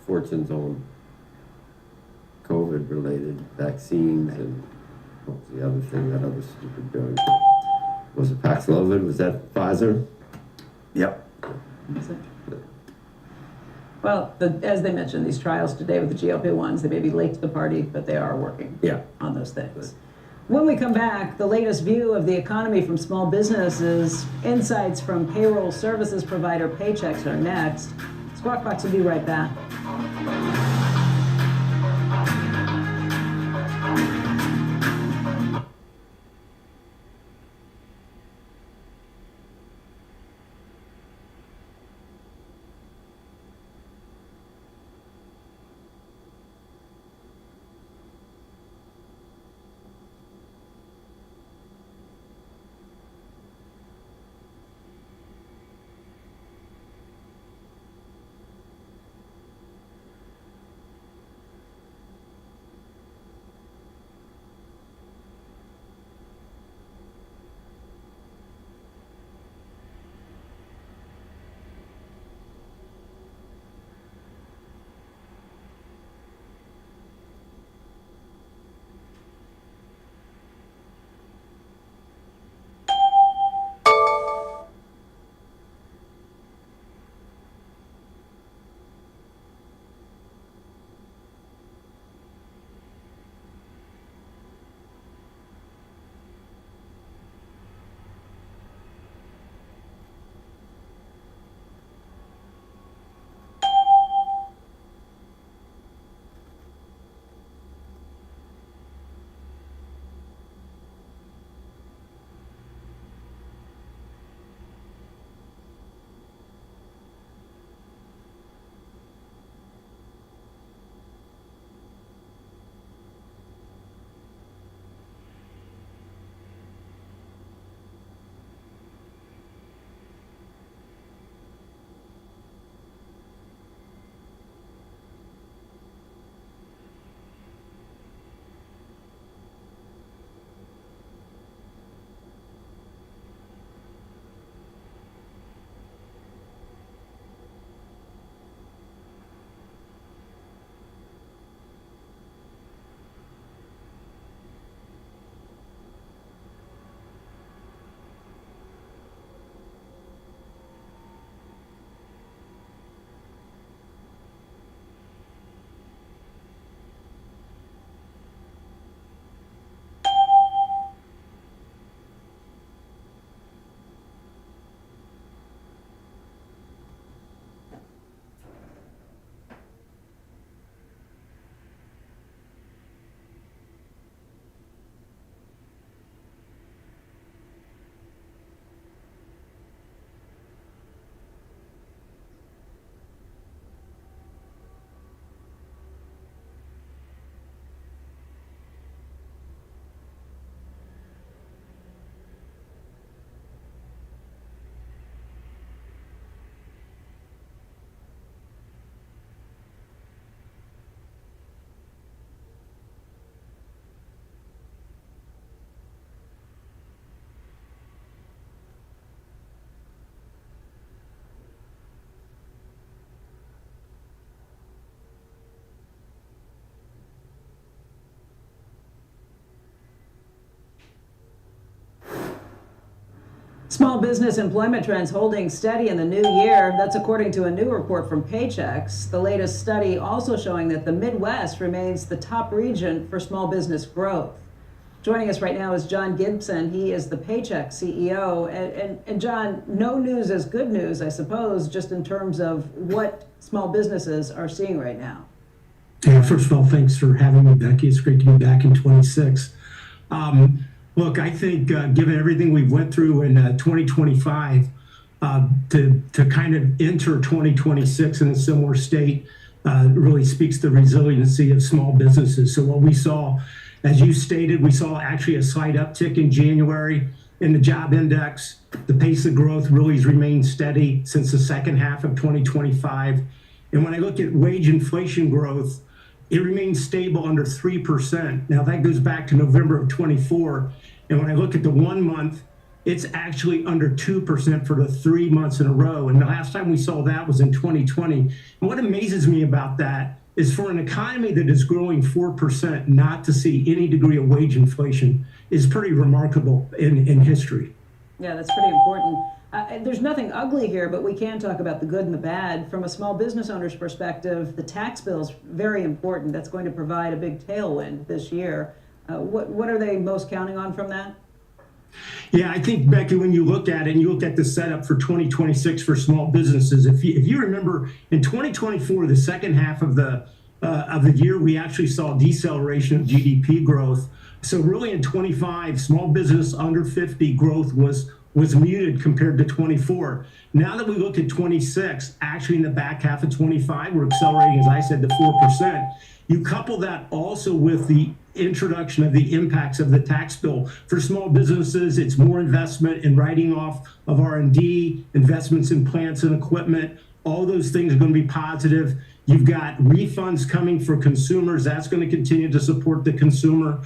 fortunes on COVID-related vaccines and what was the other thing? That other stupid drug was it Paxlovid? Was that Pfizer? Yep. Well, as they mentioned, these trials today with the GLP-1s, they may be late to the party, but they are working on those things. When we come back, the latest view of the economy from small businesses, insights from payroll services provider Paychex are next. Squawk Box will be right back. Small business employment trends holding steady in the new year. That's according to a new report from Paychex. The latest study also showing that the Midwest remains the top region for small business growth. Joining us right now is John Gibson. He is the Paychex CEO. And John, no news is good news, I suppose, just in terms of what small businesses are seeing right now. Yeah, first of all, thanks for having me, Becky. It's great to be back in 26. Look, I think given everything we've went through in 2025, to kind of enter 2026 in a similar state really speaks to the resiliency of small businesses. So what we saw, as you stated, we saw actually a slight uptick in January in the job index. The pace of growth really has remained steady since the second half of 2025. And when I look at wage inflation growth, it remains stable under 3%. Now that goes back to November of 24. And when I look at the 1 month, it's actually under 2% for the 3 months in a row. And the last time we saw that was in 2020. And what amazes me about that is for an economy that is growing 4%, not to see any degree of wage inflation is pretty remarkable in history. Yeah, that's pretty important. There's nothing ugly here, but we can talk about the good and the bad. From a small business owner's perspective, the tax bill is very important. That's going to provide a big tailwind this year. What are they most counting on from that? Yeah, I think, Becky, when you look at it and you look at the setup for 2026 for small businesses, if you remember in 2024, the second half of the year, we actually saw deceleration of GDP growth. So really in 25, small business under 50 growth was muted compared to 24. Now that we look at 26, actually in the back half of 25, we're accelerating, as I said, to 4%. You couple that also with the introduction of the impacts of the tax bill. For small businesses, it's more investment in writing off of R&D, investments in plants and equipment. All those things are going to be positive. You've got refunds coming for consumers. That's going to continue to support the consumer.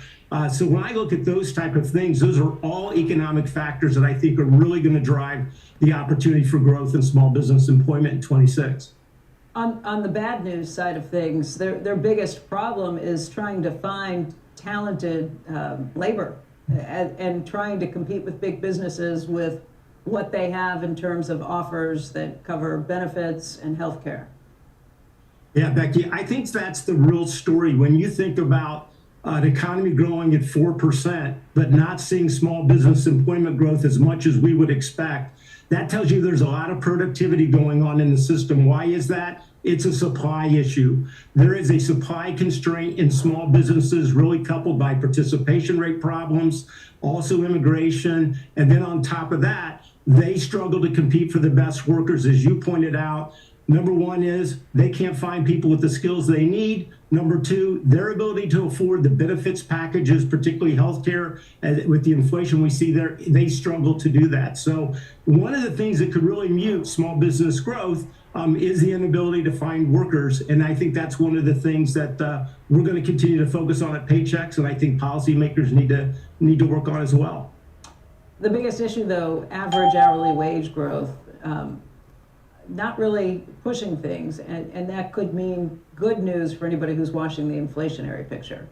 So when I look at those type of things, those are all economic factors that I think are really going to drive the opportunity for growth in small business employment in 26. On the bad news side of things, their biggest problem is trying to find talented labor and trying to compete with big businesses with what they have in terms of offers that cover benefits and health care. Yeah, Becky, I think that's the real story. When you think about an economy growing at 4%, but not seeing small business employment growth as much as we would expect, that tells you there's a lot of productivity going on in the system. Why is that? It's a supply issue. There is a supply constraint in small businesses, really coupled by participation rate problems, also immigration. And then on top of that, they struggle to compete for the best workers, as you pointed out. Number one is they can't find people with the skills they need. Number two, their ability to afford the benefits packages, particularly healthcare, with the inflation we see there, they struggle to do that. So one of the things that could really mute small business growth is the inability to find workers. And I think that's one of the things that we're going to continue to focus on at Paychex, and I think policymakers need to work on as well. The biggest issue, though, average hourly wage growth, not really pushing things, and that could mean good news for anybody who's watching the inflationary picture.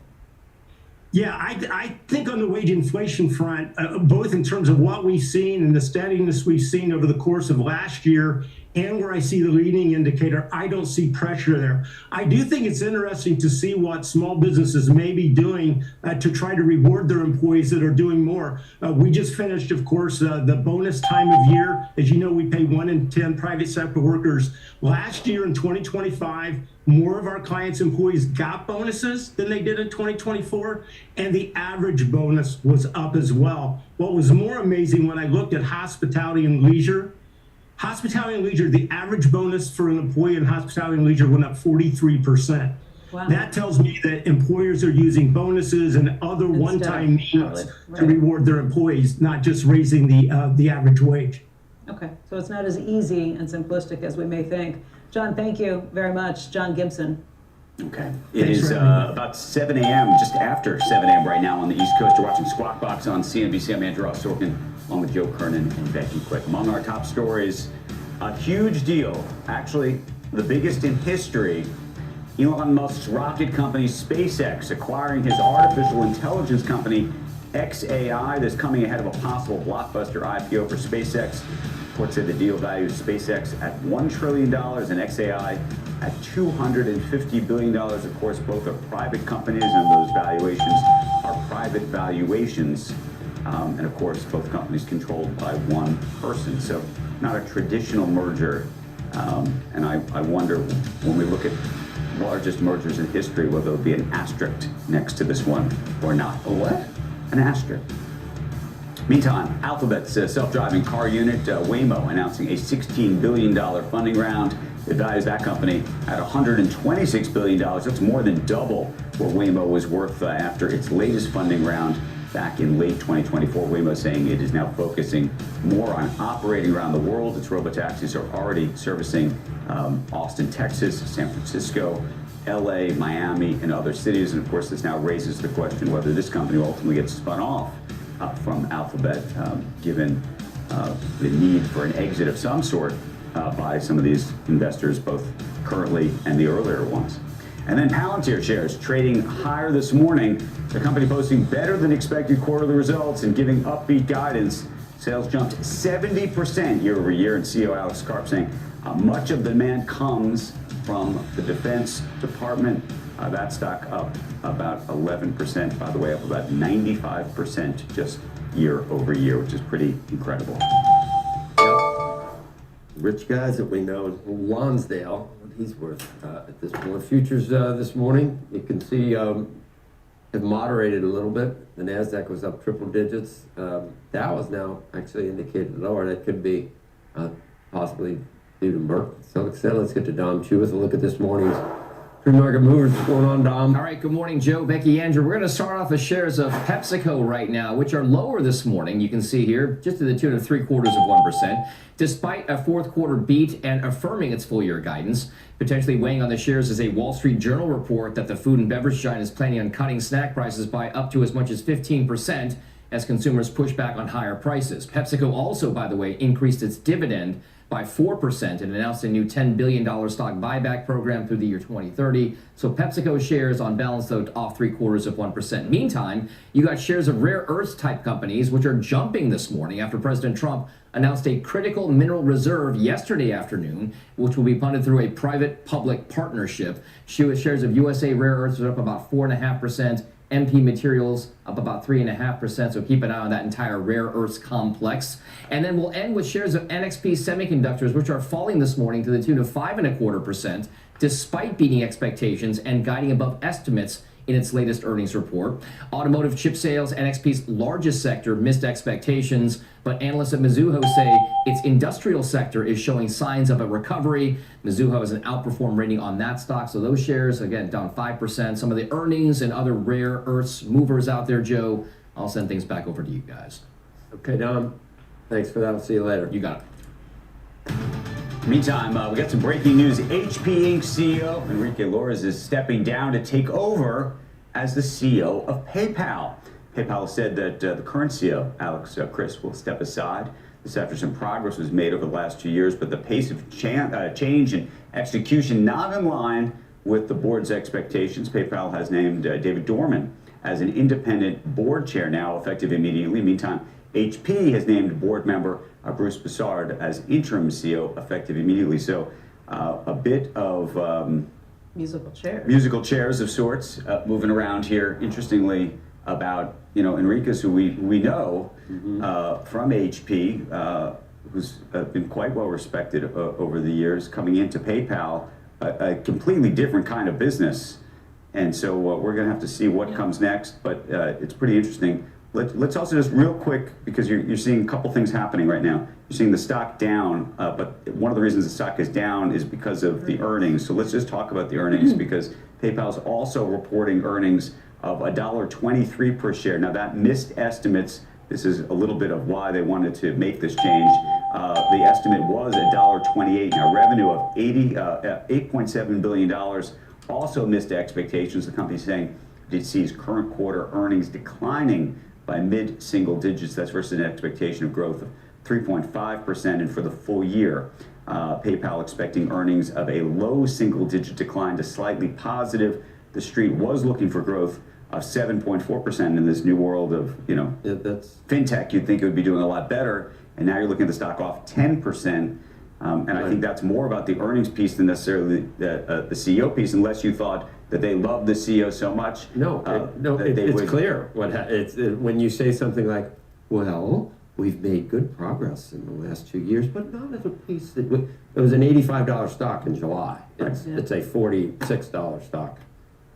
Yeah, I think on the wage inflation front, both in terms of what we've seen and the steadiness we've seen over the course of last year and where I see the leading indicator, I don't see pressure there. I do think it's interesting to see what small businesses may be doing to try to reward their employees that are doing more. We just finished, of course, the bonus time of year. As you know, we pay 1 in 10 private sector workers. Last year in 2025, more of our clients' employees got bonuses than they did in 2024, and the average bonus was up as well. What was more amazing when I looked at hospitality and leisure, the average bonus for an employee in hospitality and leisure went up 43%. Wow. That tells me that employers are using bonuses and other one-time means to reward their employees, not just raising the average wage. Okay, so it's not as easy and simplistic as we may think. John, thank you very much. John Gibson. Okay. It is about 7 a.m., just after 7 a.m. right now on the East Coast. You're watching Squawk Box on CNBC. I'm Andrew Ross Sorkin, along with Joe Kernan and Becky Quick. Among our top stories, a huge deal, actually the biggest in history. Elon Musk's rocket company SpaceX acquiring his artificial intelligence company xAI. This coming ahead of a possible blockbuster IPO for SpaceX. Reports say the deal values SpaceX at $1 trillion and xAI at $250 billion. Of course, both are private companies, and those valuations are private valuations. And of course, both companies controlled by one person. So not a traditional merger. And I wonder, when we look at largest mergers in history, whether there'll be an asterisk next to this one or not. A what? An asterisk. Meantime, Alphabet's self-driving car unit, Waymo, announcing a $16 billion funding round. It values that company at $126 billion. That's more than double what Waymo was worth after its latest funding round back in late 2024. Waymo saying it is now focusing more on operating around the world. Its robotaxis are already servicing Austin, Texas, San Francisco, LA, Miami, and other cities. And of course, this now raises the question whether this company will ultimately get spun off from Alphabet, given the need for an exit of some sort by some of these investors, both currently and the earlier ones. And then Palantir shares trading higher this morning. The company posting better than expected quarterly results and giving upbeat guidance. Sales jumped 70% year over year, and CEO Alex Karp saying much of the demand comes from the Defense Department. That stock up about 11%, by the way, up about 95% just year over year, which is pretty incredible. Rich guys that we know in Lonsdale, what he's worth at this point. Futures this morning, you can see have moderated a little bit. The NASDAQ was up triple digits. Dow is now actually indicated lower. That could be possibly due to Merck. So let's get to Dom Chu with a look at this morning's pre-market movers. What's going on, Dom? All right, good morning, Joe, Becky, Andrew. We're going to start off with shares of PepsiCo right now, which are lower this morning. You can see here, just to the tune of 0.75%, despite a fourth quarter beat and affirming its full year guidance. Potentially weighing on the shares is a Wall Street Journal report that the food and beverage giant is planning on cutting snack prices by up to as much as 15% as consumers push back on higher prices. PepsiCo also, by the way, increased its dividend by 4% and announced a new $10 billion stock buyback program through the year 2030. So PepsiCo shares on balance, though, off 0.75%. Meantime, you got shares of rare earths type companies, which are jumping this morning after President Trump announced a critical mineral reserve yesterday afternoon, which will be funded through a private-public partnership. Shares of USA Rare Earths are up about 4.5%. MP Materials up about 3.5%, so keep an eye on that entire rare earths complex. And then we'll end with shares of NXP Semiconductors, which are falling this morning to the tune of 5.25%, despite beating expectations and guiding above estimates in its latest earnings report. Automotive chip sales, NXP's largest sector, missed expectations, but analysts at Mizuho say its industrial sector is showing signs of a recovery. Mizuho has an outperform rating on that stock, so those shares, again, down 5%. Some of the earnings and other rare earths movers out there, Joe, I'll send things back over to you guys. Okay, Dom. Thanks for that. I'll see you later. You got it. Meantime, we got some breaking news. HP Inc. CEO Enrique Lores is stepping down to take over as the CEO of PayPal. PayPal said that the current CEO, Alex Chriss, will step aside. This after some progress was made over the last 2 years, but the pace of change and execution not in line with the board's expectations. PayPal has named David Dorman as an independent board chair now, effective immediately. Meantime, HP has named board member Bruce Broussard as interim CEO, effective immediately. So a bit of musical chairs of sorts moving around here. Interestingly, about Enriquez, who we know from HP, who's been quite well respected over the years, coming into PayPal, a completely different kind of business. And so we're going to have to see what comes next, but it's pretty interesting. Let's also just real quick, because you're seeing a couple things happening right now. You're seeing the stock down, but one of the reasons the stock is down is because of the earnings. So let's just talk about the earnings, because PayPal's also reporting earnings of $1.23 per share. Now that missed estimates. This is a little bit of why they wanted to make this change. The estimate was $1.28. Now revenue of $8.7 billion also missed expectations. The company saying it sees current quarter earnings declining by mid-single digits. That's versus an expectation of growth of 3.5%, and for the full year, PayPal expecting earnings of a low single-digit decline to slightly positive. The street was looking for growth of 7.4% in this new world of, That's fintech. You'd think it would be doing a lot better, and now you're looking at the stock off 10%. And I think that's more about the earnings piece than necessarily the CEO piece, unless you thought that they loved the CEO so much. It's clear. When you say something like, well, we've made good progress in the last 2 years, but not at a pace that it was an $85 stock in July. It's a $46 stock.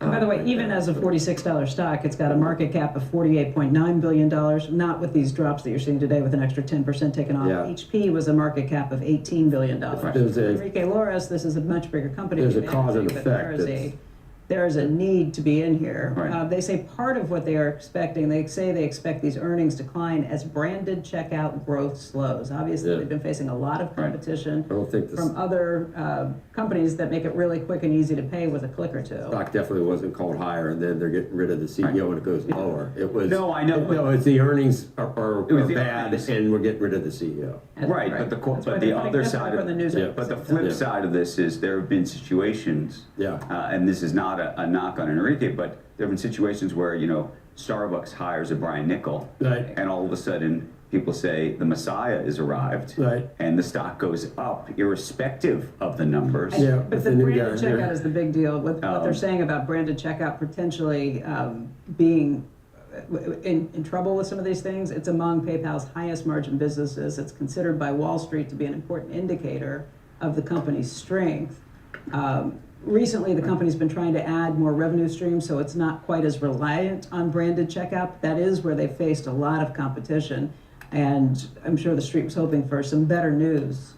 And by the way, even as a $46 stock, it's got a market cap of $48.9 billion, not with these drops that you're seeing today with an extra 10% taken off. Yeah. HP was a market cap of $18 billion. Enrique Lores, this is a much bigger company. There's a cause and but effect. There is a need to be in here. Right. They say part of what they are expecting, they say they expect these earnings decline as branded checkout growth slows. Obviously, they've been facing a lot of competition from other companies that make it really quick and easy to pay with a click or two. Stock definitely wasn't called higher, and then they're getting rid of the CEO and it goes lower. It was No, I know. No, it's the earnings are the bad, earnings. and we're getting rid of the CEO. Right, but the other side of but the flip side of this is there have been situations, and this is not a knock on Enrique, but there have been situations where Starbucks hires a Brian Nickel, and all of a sudden people say the Messiah is arrived, and the stock goes up irrespective of the numbers. But the branded checkout is the big deal. What they're saying about branded checkout potentially being in trouble with some of these things, it's among PayPal's highest margin businesses. It's considered by Wall Street to be an important indicator of the company's strength. Recently, the company's been trying to add more revenue streams, so it's not quite as reliant on branded checkout. That is where they faced a lot of competition, and I'm sure the street was hoping for some better news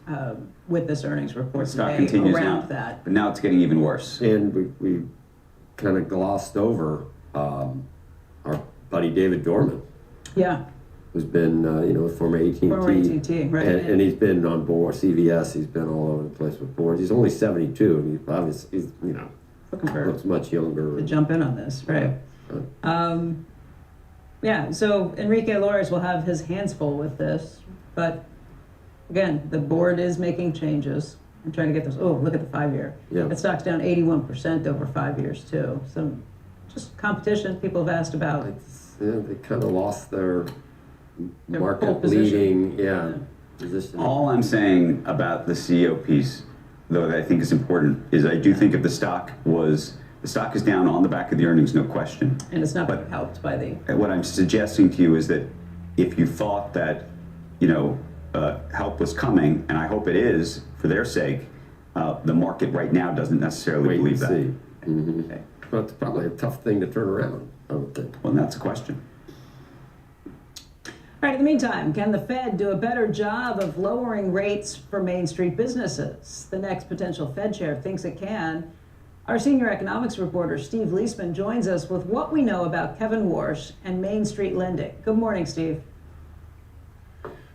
with this earnings report Stock today continues around now, that. but now it's getting even worse. And we kind of glossed over our buddy David Dorman. Yeah. Who's been, former AT&T. Former AT&T, right. And he's been on board, CVS, he's been all over the place with boards. He's only 72, and he's obviously, looks much younger. To jump in on this, right. So Enrique Lores will have his hands full with this, but again, the board is making changes. I'm trying to get this, look at the 5-year. Yeah. The stock's down 81% over 5 years too. So just competition people have asked about. They kind of lost their market pole position. leading position. All I'm saying about the CEO piece, though, that I think is important, is I do think if the stock is down on the back of the earnings, no question. And it's not being helped by the. What I'm suggesting to you is that if you thought that, help was coming, and I hope it is for their sake, the market right now doesn't necessarily believe that. Okay. Well, it's probably a tough thing to turn around, I would think. Well, that's a question. All right, in the meantime, can the Fed do a better job of lowering rates for Main Street businesses? The next potential Fed chair thinks it can. Our senior economics reporter, Steve Leisman, joins us with what we know about Kevin Warsh and Main Street lending. Good morning, Steve.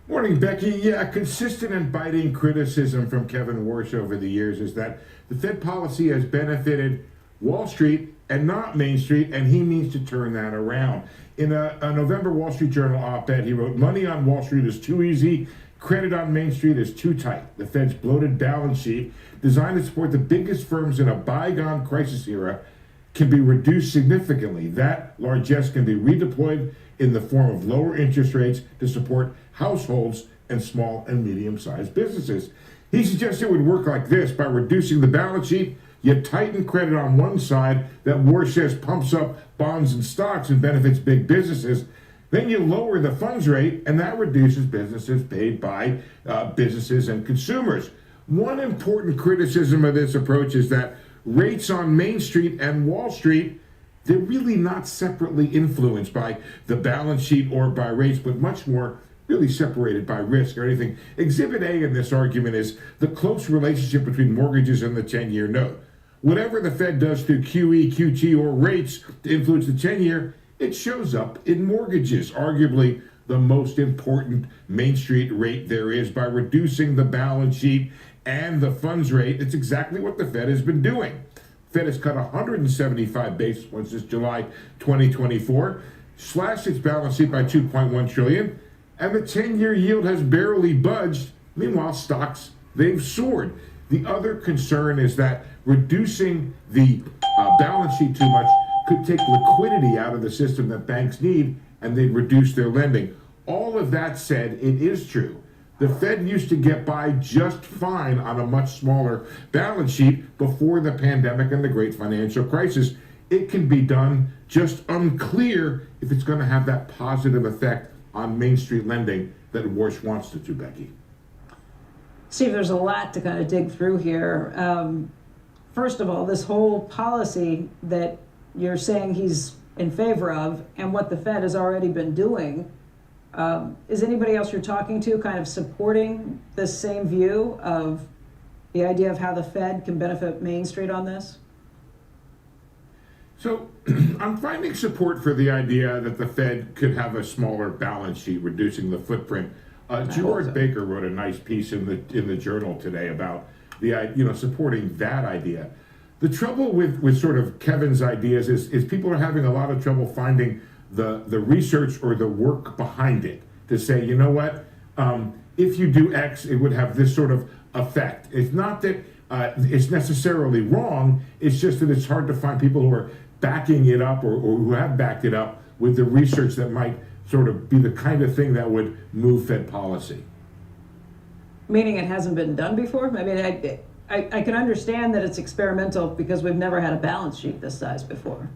Morning, Becky. Yeah, consistent and biting criticism from Kevin Warsh over the years is that the Fed policy has benefited Wall Street and not Main Street, and he means to turn that around. In a November Wall Street Journal op-ed, he wrote, "Money on Wall Street is too easy. Credit on Main Street is too tight. The Fed's bloated balance sheet, designed to support the biggest firms in a bygone crisis era, can be reduced significantly. That largesse can be redeployed in the form of lower interest rates to support households and small and medium-sized businesses." He suggests it would work like this: by reducing the balance sheet, you tighten credit on one side that Warsh says pumps up bonds and stocks and benefits big businesses. Then you lower the funds rate, and that reduces businesses paid by businesses and consumers. One important criticism of this approach is that rates on Main Street and Wall Street, they're really not separately influenced by the balance sheet or by rates, but much more really separated by risk or anything. Exhibit A in this argument is the close relationship between mortgages and the 10-year note. Whatever the Fed does through QE, QT, or rates to influence the 10-year, it shows up in mortgages, arguably the most important Main Street rate there is. By reducing the balance sheet and the funds rate, it's exactly what the Fed has been doing. Fed has cut 175 basis points since July 2024, slashed its balance sheet by $2.1 trillion, and the 10-year yield has barely budged. Meanwhile, stocks, they've soared. The other concern is that reducing the balance sheet too much could take liquidity out of the system that banks need, and they'd reduce their lending. All of that said, it is true. The Fed used to get by just fine on a much smaller balance sheet before the pandemic and the great financial crisis. It can be done, just unclear if it's going to have that positive effect on Main Street lending that Warsh wants it to, Becky. Steve, there's a lot to kind of dig through here. First of all, this whole policy that you're saying he's in favor of and what the Fed has already been doing, is anybody else you're talking to kind of supporting this same view of the idea of how the Fed can benefit Main Street on this? So I'm finding support for the idea that the Fed could have a smaller balance sheet, reducing the footprint. George Baker wrote a nice piece in the Journal today about supporting that idea. The trouble with sort of Kevin's ideas is people are having a lot of trouble finding the research or the work behind it to say, you know what, if you do X, it would have this sort of effect. It's not that it's necessarily wrong. It's just that it's hard to find people who are backing it up or who have backed it up with the research that might sort of be the kind of thing that would move Fed policy. Meaning it hasn't been done before? I mean, I can understand that it's experimental because we've never had a balance sheet this size before.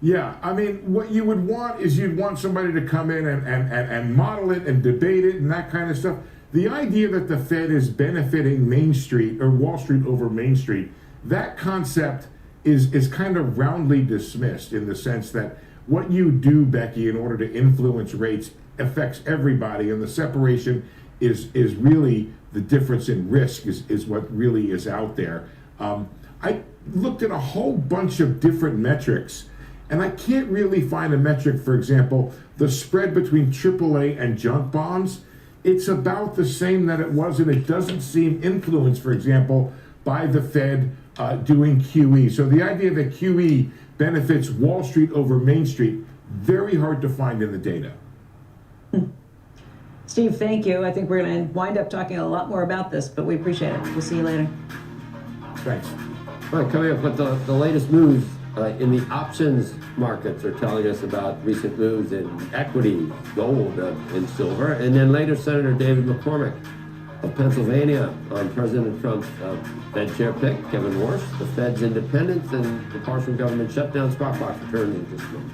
Yeah, I mean, what you would want is you'd want somebody to come in and model it and debate it and that kind of stuff. The idea that the Fed is benefiting Main Street or Wall Street over Main Street, that concept is kind of roundly dismissed in the sense that what you do, Becky, in order to influence rates affects everybody, and the separation is really the difference in risk is what really is out there. I looked at a whole bunch of different metrics, and I can't really find a metric, for example, the spread between AAA and junk bonds. It's about the same that it was, and it doesn't seem influenced, for example, by the Fed doing QE. So the idea that QE benefits Wall Street over Main Street, very hard to find in the data. Steve, thank you. I think we're going to wind up talking a lot more about this, but we appreciate it. We'll see you later. Thanks. All right, coming up with the latest moves in the options markets are telling us about recent moves in equity, gold, and silver. And then later, Senator David McCormick of Pennsylvania on President Trump's Fed chair pick, Kevin Warsh, the Fed's independence, and the partial government shutdown. Squawk Box returns in just a moment.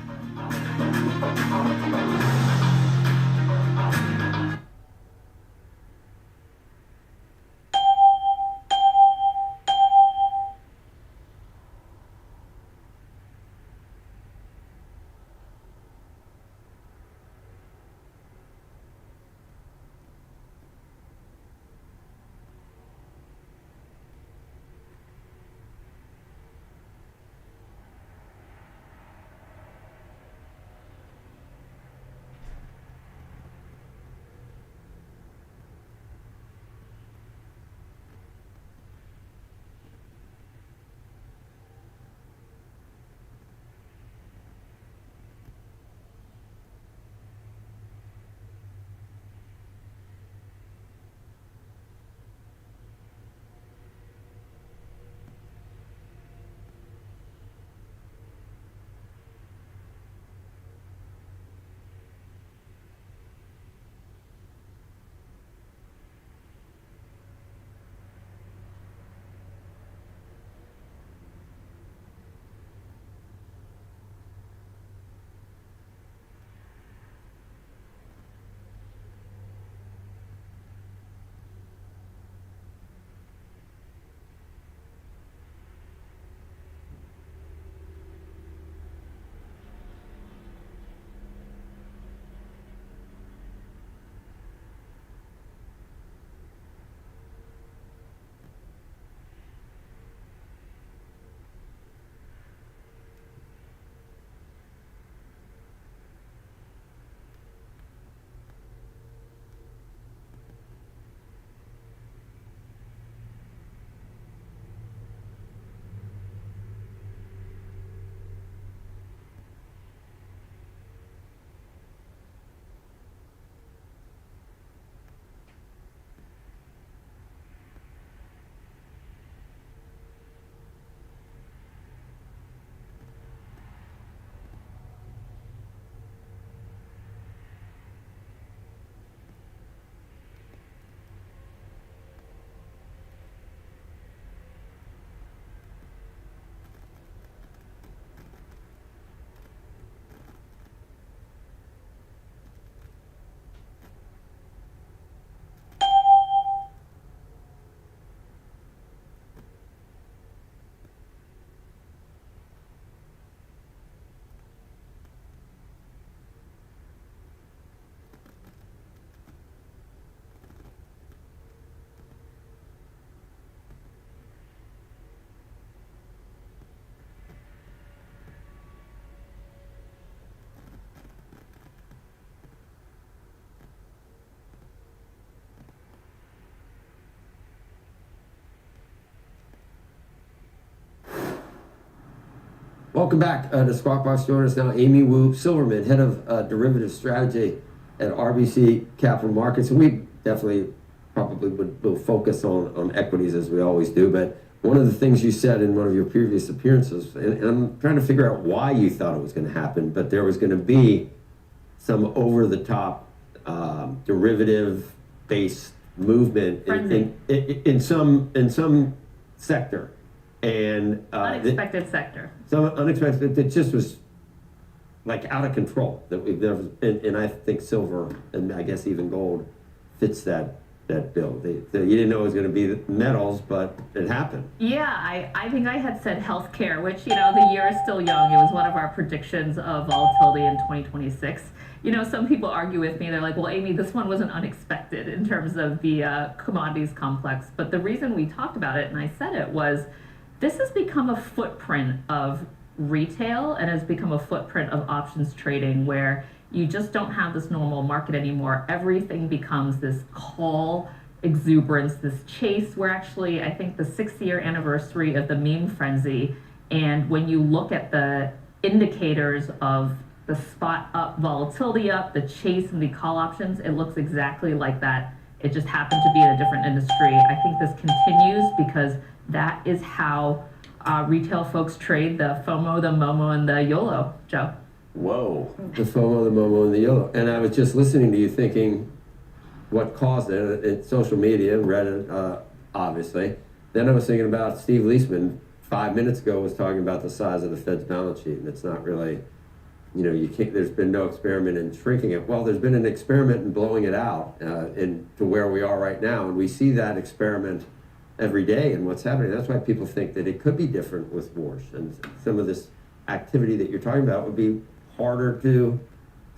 Welcome back to Squawk Box. Joining us now, Amy Wu Silverman, head of derivative strategy at RBC Capital Markets. And we definitely probably will focus on equities as we always do. But one of the things you said in one of your previous appearances, and I'm trying to figure out why you thought it was going to happen, but there was going to be some over-the-top derivative-based movement in some sector. And Unexpected sector. So unexpected. It just was like out of control. That we've never, and I think silver and I guess even gold fits that bill. You didn't know it was going to be metals, but it happened. Yeah, I think I had said healthcare, which, the year is still young. It was one of our predictions of volatility in 2026. Some people argue with me. They're like, well, Amy, this one wasn't unexpected in terms of the commodities complex. But the reason we talked about it, and I said it, was this has become a footprint of retail and has become a footprint of options trading where you just don't have this normal market anymore. Everything becomes this call exuberance, this chase. We're actually, I think, the 6th-year anniversary of the meme frenzy. And when you look at the indicators of the spot up, volatility up, the chase and the call options, it looks exactly like that. It just happened to be in a different industry. I think this continues because that is how retail folks trade the FOMO, the MOMO, and the YOLO, Joe. Whoa. The FOMO, the MOMO, and the YOLO. And I was just listening to you thinking what caused it. It's social media, Reddit, obviously. Then I was thinking about Steve Leisman 5 minutes ago was talking about the size of the Fed's balance sheet. And it's not really, you can't, there's been no experiment in shrinking it. Well, there's been an experiment in blowing it out to where we are right now. And we see that experiment every day and what's happening. That's why people think that it could be different with wars. And some of this activity that you're talking about would be harder to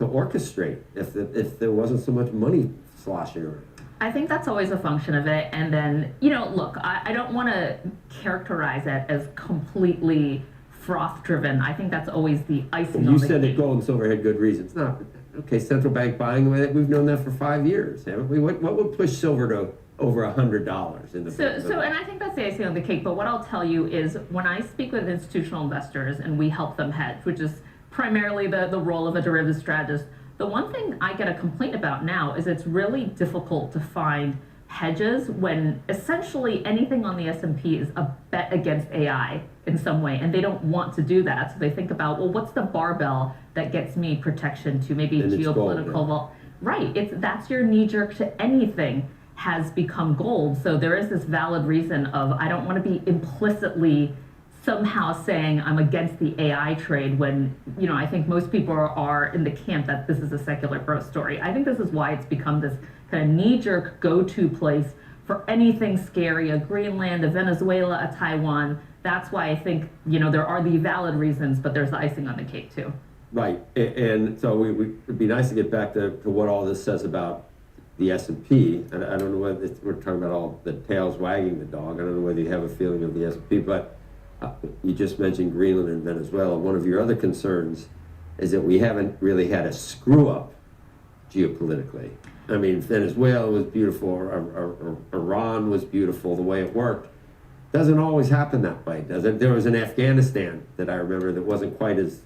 orchestrate if there wasn't so much money sloshing around. I think that's always a function of it. And then, look, I don't want to characterize it as completely froth driven. I think that's always the icing on the cake. You said that gold and silver had good reasons. No, okay, central bank buying, we've known that for 5 years, haven't we? What would push silver to over $100 in the So and I think that's the icing on the cake. But what I'll tell you is when I speak with institutional investors and we help them hedge, which is primarily the role of a derivative strategist, the one thing I get a complaint about now is it's really difficult to find hedges when essentially anything on the S&P is a bet against AI in some way, and they don't want to do that. So they think about, well, what's the barbell that gets me protection to maybe geopolitical right? That's your knee jerk to anything has become gold. So there is this valid reason of I don't want to be implicitly somehow saying I'm against the AI trade when, I think most people are in the camp that this is a secular growth story. I think this is why it's become this kind of knee-jerk go-to place for anything scary, a Greenland, a Venezuela, a Taiwan. That's why I think, there are the valid reasons, but there's the icing on the cake too. Right, and so it'd be nice to get back to what all this says about the S&P. I don't know whether we're talking about all the tails wagging the dog. I don't know whether you have a feeling of the S&P, but you just mentioned Greenland and Venezuela. One of your other concerns is that we haven't really had a screw up geopolitically. I mean, Venezuela was beautiful, Iran was beautiful, the way it worked. Doesn't always happen that way, does it? There was an Afghanistan that I remember that wasn't quite as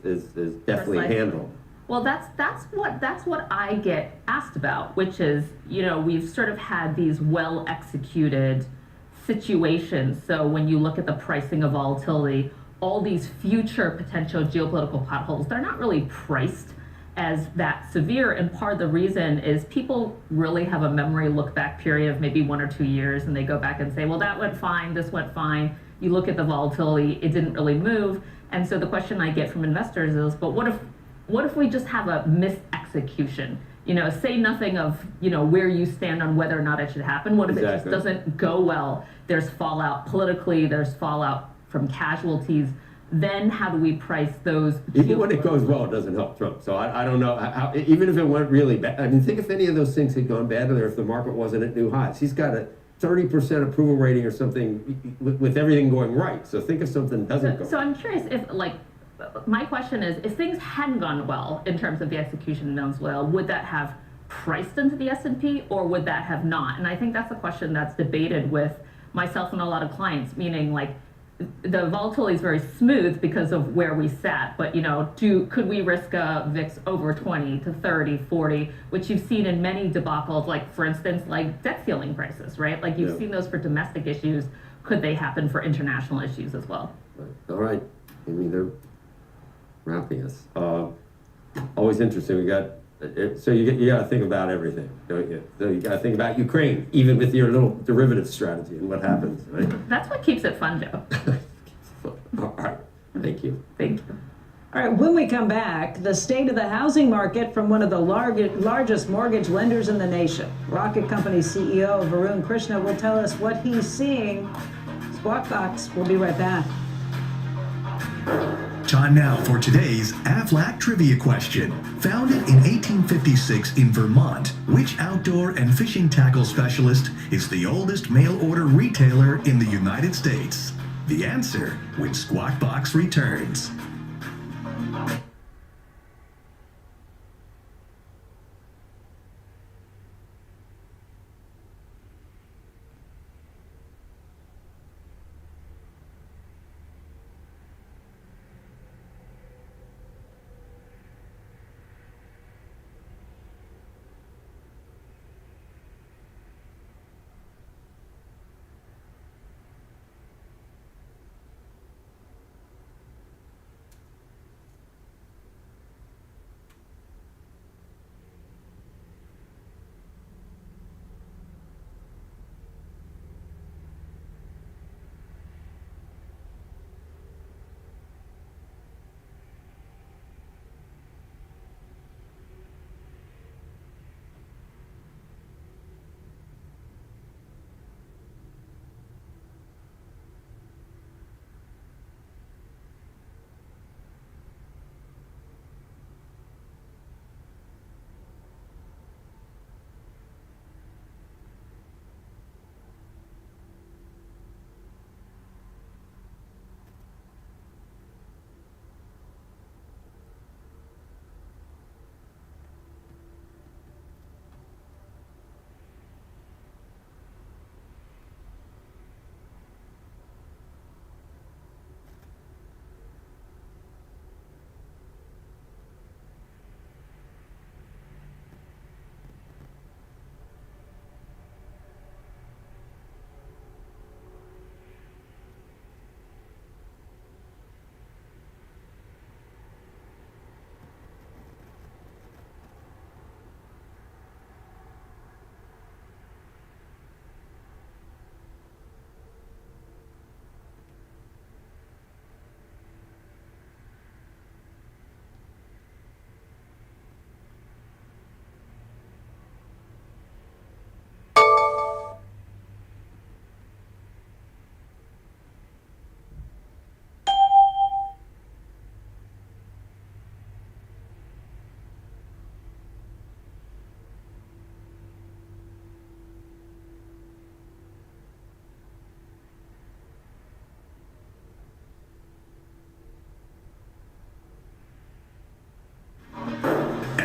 deftly handled. Well, that's what I get asked about, which is, we've sort of had these well executed situations. So when you look at the pricing of volatility, all these future potential geopolitical potholes, they're not really priced as that severe. And part of the reason is people really have a memory look back period of maybe 1 or 2 years, and they go back and say, well, that went fine, this went fine. You look at the volatility, it didn't really move. And so the question I get from investors is, but what if we just have a misexecution? Say nothing of, where you stand on whether or not it should happen. What if it just doesn't go well? There's fallout politically, there's fallout from casualties. Then how do we price those? Even when it goes well, it doesn't help Trump. So I don't know how, even if it went really bad. I mean, think if any of those things had gone badly or if the market wasn't at new highs. He's got a 30% approval rating or something with everything going right. So think if something doesn't go. So I'm curious if, my question is, if things hadn't gone well in terms of the execution in Venezuela, would that have priced into the S&P or would that have not? And I think that's a question that's debated with myself and a lot of clients, meaning the volatility is very smooth because of where we sat, but could we risk a VIX over 20 to 30, 40, which you've seen in many debacles, like for instance, like debt ceiling crisis, right? Like you've seen those for domestic issues. Could they happen for international issues as well? All right, Amy, they're wrapping us. Always interesting. We got so you got to think about everything, don't you? So you got to think about Ukraine, even with your little derivative strategy and what happens, right? That's what keeps it fun, Joe. All right, thank you. Thank you. All right, when we come back, the state of the housing market from one of the largest mortgage lenders in the nation. Rocket Company CEO Varun Krishna will tell us what he's seeing. Squawk Box, we'll be right back. Time now for today's Aflac trivia question. Founded in 1856 in Vermont, which outdoor and fishing tackle specialist is the oldest mail order retailer in the United States? The answer when Squawk Box returns.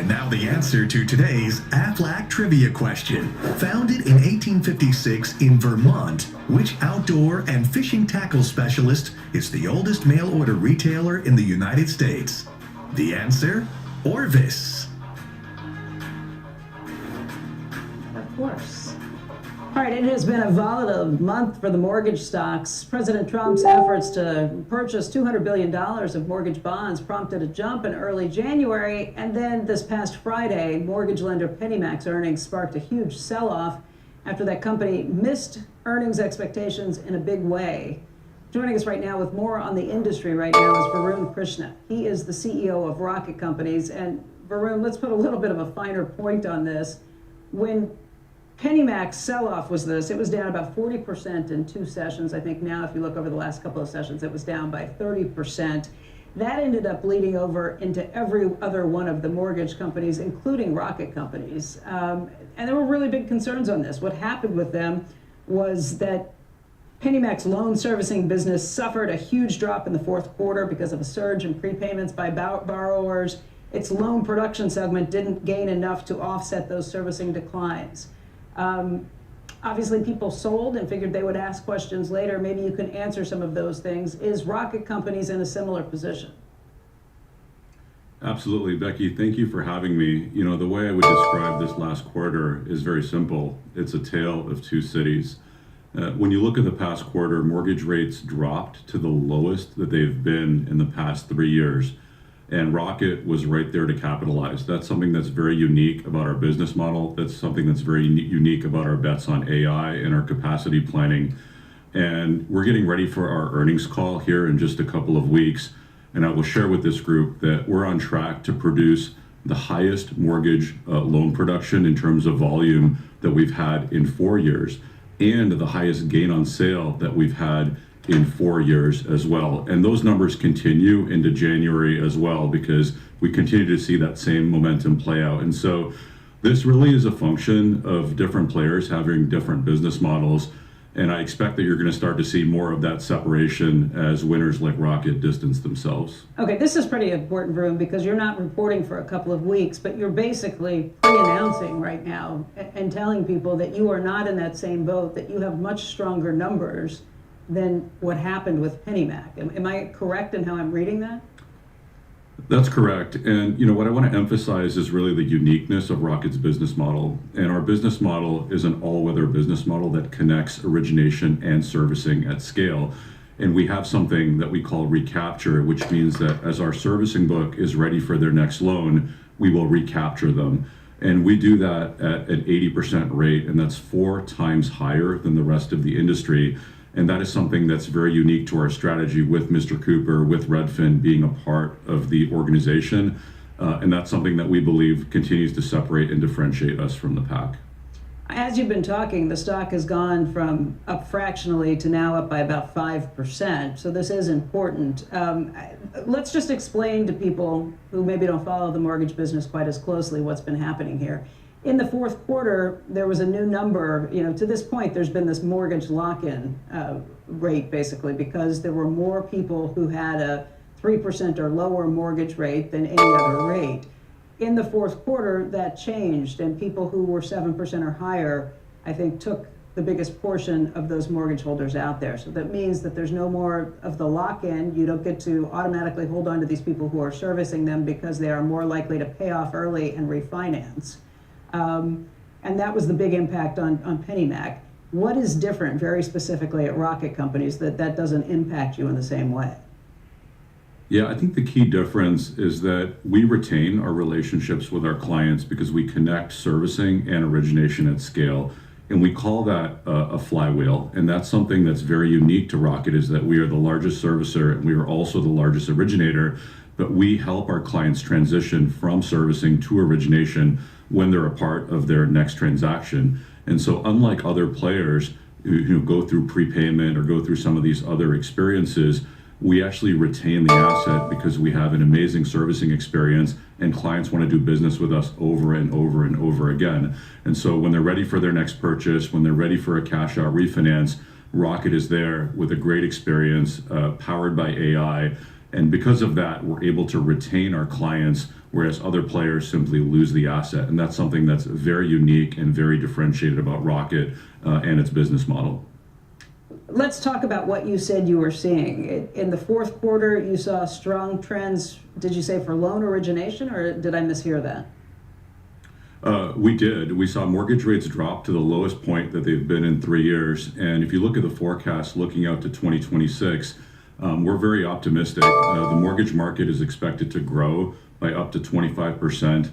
Now the answer to today's Aflac trivia question. Founded in 1856 in Vermont, which outdoor and fishing tackle specialist is the oldest mail order retailer in the United States? The answer, Orvis. Of course. All right, it has been a volatile month for the mortgage stocks. President Trump's efforts to purchase $200 billion of mortgage bonds prompted a jump in early January, and then this past Friday, mortgage lender PennyMac's earnings sparked a huge sell-off after that company missed earnings expectations in a big way. Joining us right now with more on the industry right now is Varun Krishna. He is the CEO of Rocket Companies. And Varun, let's put a little bit of a finer point on this. When PennyMac's sell-off was this. It was down about 40% in 2 sessions. I think now, if you look over the last couple of sessions, it was down by 30%. That ended up bleeding over into every other one of the mortgage companies, including Rocket Companies. And there were really big concerns on this. What happened with them was that PennyMac's loan servicing business suffered a huge drop in the fourth quarter because of a surge in prepayments by borrowers. Its loan production segment didn't gain enough to offset those servicing declines. Obviously, people sold and figured they would ask questions later. Maybe you can answer some of those things. Is Rocket Companies in a similar position? Absolutely, Becky. Thank you for having me. You know, the way I would describe this last quarter is very simple. It's a tale of two cities. When you look at the past quarter, mortgage rates dropped to the lowest that they've been in the past 3 years. And Rocket was right there to capitalize. That's something that's very unique about our business model. That's something that's very unique about our bets on AI and our capacity planning. And we're getting ready for our earnings call here in just a couple of weeks. And I will share with this group that we're on track to produce the highest mortgage loan production in terms of volume that we've had in 4 years, and the highest gain on sale that we've had in 4 years as well. And those numbers continue into January as well, because we continue to see that same momentum play out. And so this really is a function of different players having different business models. And I expect that you're going to start to see more of that separation as winners like Rocket distance themselves. Okay, this is pretty important, Varun, because you're not reporting for a couple of weeks, but you're basically pre-announcing right now and telling people that you are not in that same boat, that you have much stronger numbers than what happened with PennyMac. Am I correct in how I'm reading that? That's correct. And you know what I want to emphasize is really the uniqueness of Rocket's business model. And our business model is an all-weather business model that connects origination and servicing at scale. And we have something that we call recapture, which means that as our servicing book is ready for their next loan, we will recapture them. And we do that at an 80% rate, and that's 4 times higher than the rest of the industry. And that is something that's very unique to our strategy with Mr. Cooper, with Redfin being a part of the organization. And that's something that we believe continues to separate and differentiate us from the pack. As you've been talking, the stock has gone from up fractionally to now up by about 5%. So this is important. Let's just explain to people who maybe don't follow the mortgage business quite as closely what's been happening here. In the fourth quarter, there was a new number. You know, to this point, there's been this mortgage lock-in rate, basically, because there were more people who had a 3% or lower mortgage rate than any other rate. In the fourth quarter, that changed, and people who were 7% or higher, I think, took the biggest portion of those mortgage holders out there. So that means that there's no more of the lock-in. You don't get to automatically hold on to these people who are servicing them because they are more likely to pay off early and refinance. And that was the big impact on PennyMac. What is different, very specifically at Rocket Companies, that doesn't impact you in the same way? Yeah, I think the key difference is that we retain our relationships with our clients because we connect servicing and origination at scale. And we call that a flywheel. And that's something that's very unique to Rocket, is that we are the largest servicer and we are also the largest originator, but we help our clients transition from servicing to origination when they're a part of their next transaction. And so unlike other players who go through prepayment or go through some of these other experiences, we actually retain the asset because we have an amazing servicing experience and clients want to do business with us over and over and over again. And so when they're ready for their next purchase, when they're ready for a cash out refinance, Rocket is there with a great experience, powered by AI. And because of that, we're able to retain our clients, whereas other players simply lose the asset. And that's something that's very unique and very differentiated about Rocket and its business model. Let's talk about what you said you were seeing. In the fourth quarter, you saw strong trends, did you say for loan origination, or did I mishear that? We did. We saw mortgage rates drop to the lowest point that they've been in 3 years. And if you look at the forecast looking out to 2026, we're very optimistic. The mortgage market is expected to grow by up to 25%.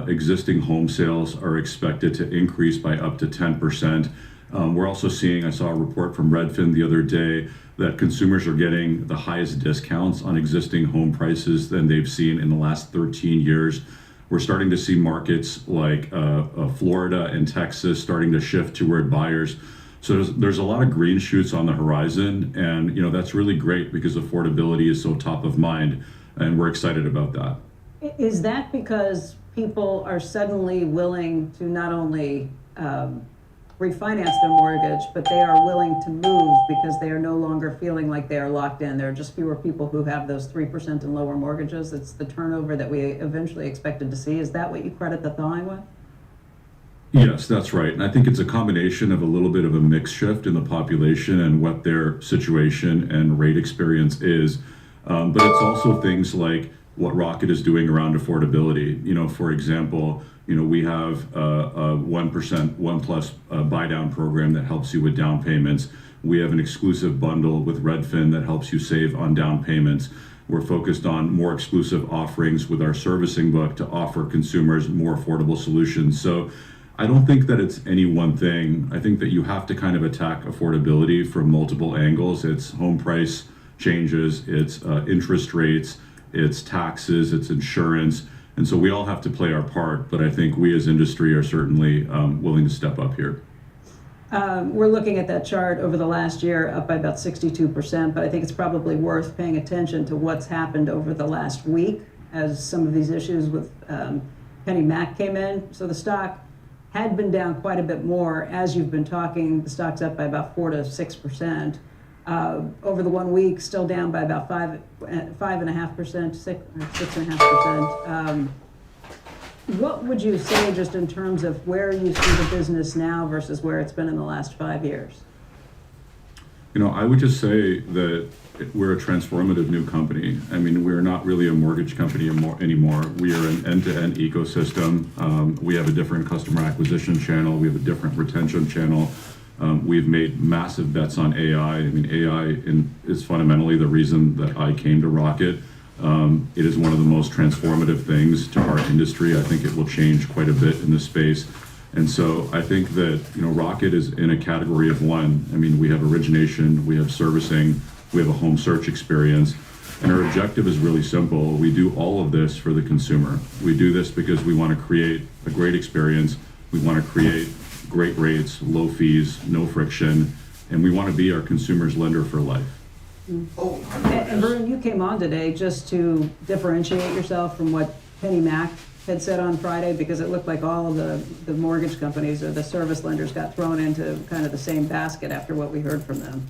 Existing home sales are expected to increase by up to 10%. We're also seeing, I saw a report from Redfin the other day, that consumers are getting the highest discounts on existing home prices than they've seen in the last 13 years. We're starting to see markets like Florida and Texas starting to shift toward buyers. So there's a lot of green shoots on the horizon, and you know that's really great because affordability is so top of mind, and we're excited about that. Is that because people are suddenly willing to not only refinance their mortgage, but they are willing to move because they are no longer feeling like they are locked in? There are just fewer people who have those 3% and lower mortgages. It's the turnover that we eventually expected to see. Is that what you credit the thawing with? Yes, that's right. And I think it's a combination of a little bit of a mix shift in the population and what their situation and rate experience is. But it's also things like what Rocket is doing around affordability. For example, we have a 1%, 1+ buy down program that helps you with down payments. We have an exclusive bundle with Redfin that helps you save on down payments. We're focused on more exclusive offerings with our servicing book to offer consumers more affordable solutions. So I don't think that it's any one thing. I think that you have to kind of attack affordability from multiple angles. It's home price changes, it's interest rates, it's taxes, it's insurance. And so we all have to play our part, but I think we as industry are certainly willing to step up here. We're looking at that chart over the last year, up by about 62%, but I think it's probably worth paying attention to what's happened over the last week as some of these issues with Penny Mac came in. So the stock had been down quite a bit more. As you've been talking, the stock's up by about 4 to 6%. Over the 1 week, still down by about 5.5%, 6.5%. What would you say just in terms of where you see the business now versus where it's been in the last 5 years? I would just say that we're a transformative new company. I mean, we're not really a mortgage company anymore. We are an end-to-end ecosystem. We have a different customer acquisition channel. We have a different retention channel. We've made massive bets on AI. I mean, AI is fundamentally the reason that I came to Rocket. It is one of the most transformative things to our industry. I think it will change quite a bit in this space. And so I think that, Rocket is in a category of one. I mean, we have origination, we have servicing, we have a home search experience, and our objective is really simple. We do all of this for the consumer. We do this because we want to create a great experience. We want to create great rates, low fees, no friction, and we want to be our consumer's lender for life. And Varun, you came on today just to differentiate yourself from what Penny Mac had said on Friday, because it looked like all of the mortgage companies or the service lenders got thrown into kind of the same basket after what we heard from them.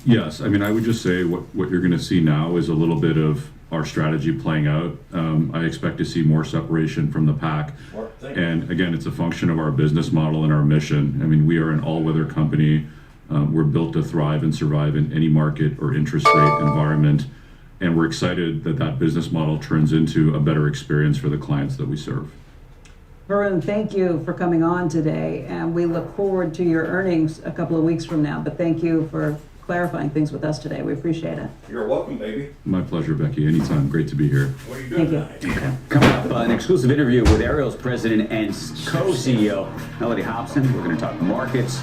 Yes, I mean, I would just say what you're going to see now is a little bit of our strategy playing out. I expect to see more separation from the pack. And again, it's a function of our business model and our mission. I mean, we are an all-weather company. We're built to thrive and survive in any market or interest rate environment. And we're excited that that business model turns into a better experience for the clients that we serve. Varun, thank you for coming on today, and we look forward to your earnings a couple of weeks from now. But thank you for clarifying things with us today. We appreciate it. You're welcome, baby. My pleasure, Becky. Anytime. Great to be here. What are you doing Thank you. tonight? Coming up, an exclusive interview with Ariel's president and co-CEO, Melody Hobson. We're going to talk markets,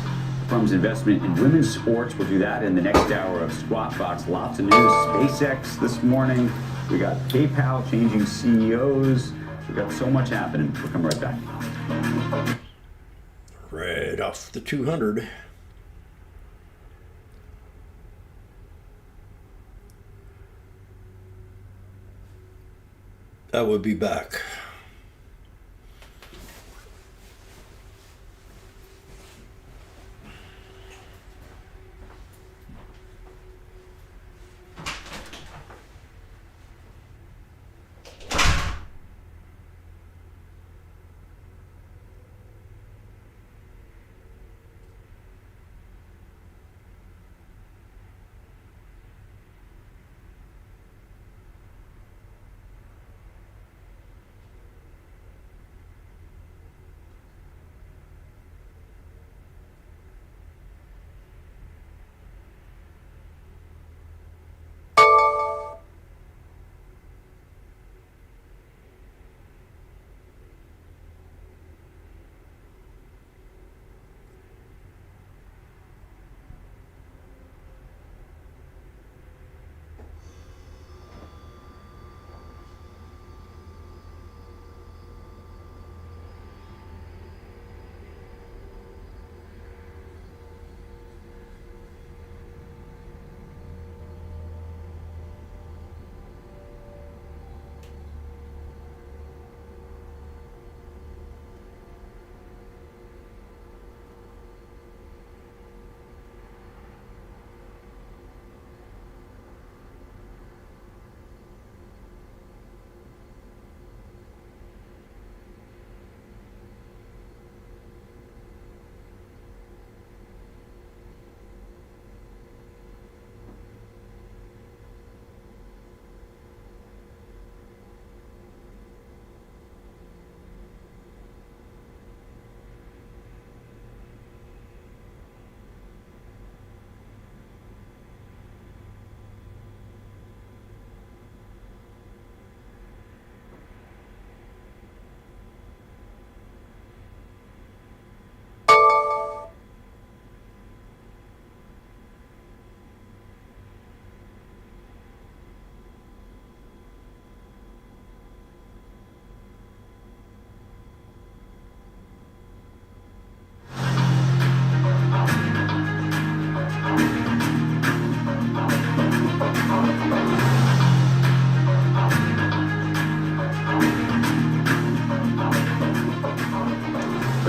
firm's investment in women's sports. We'll do that in the next hour of Squawk Box. Lots of news. SpaceX this morning. We got PayPal changing CEOs. We've got so much happening. We'll come right back. Right off the 200. I will be back.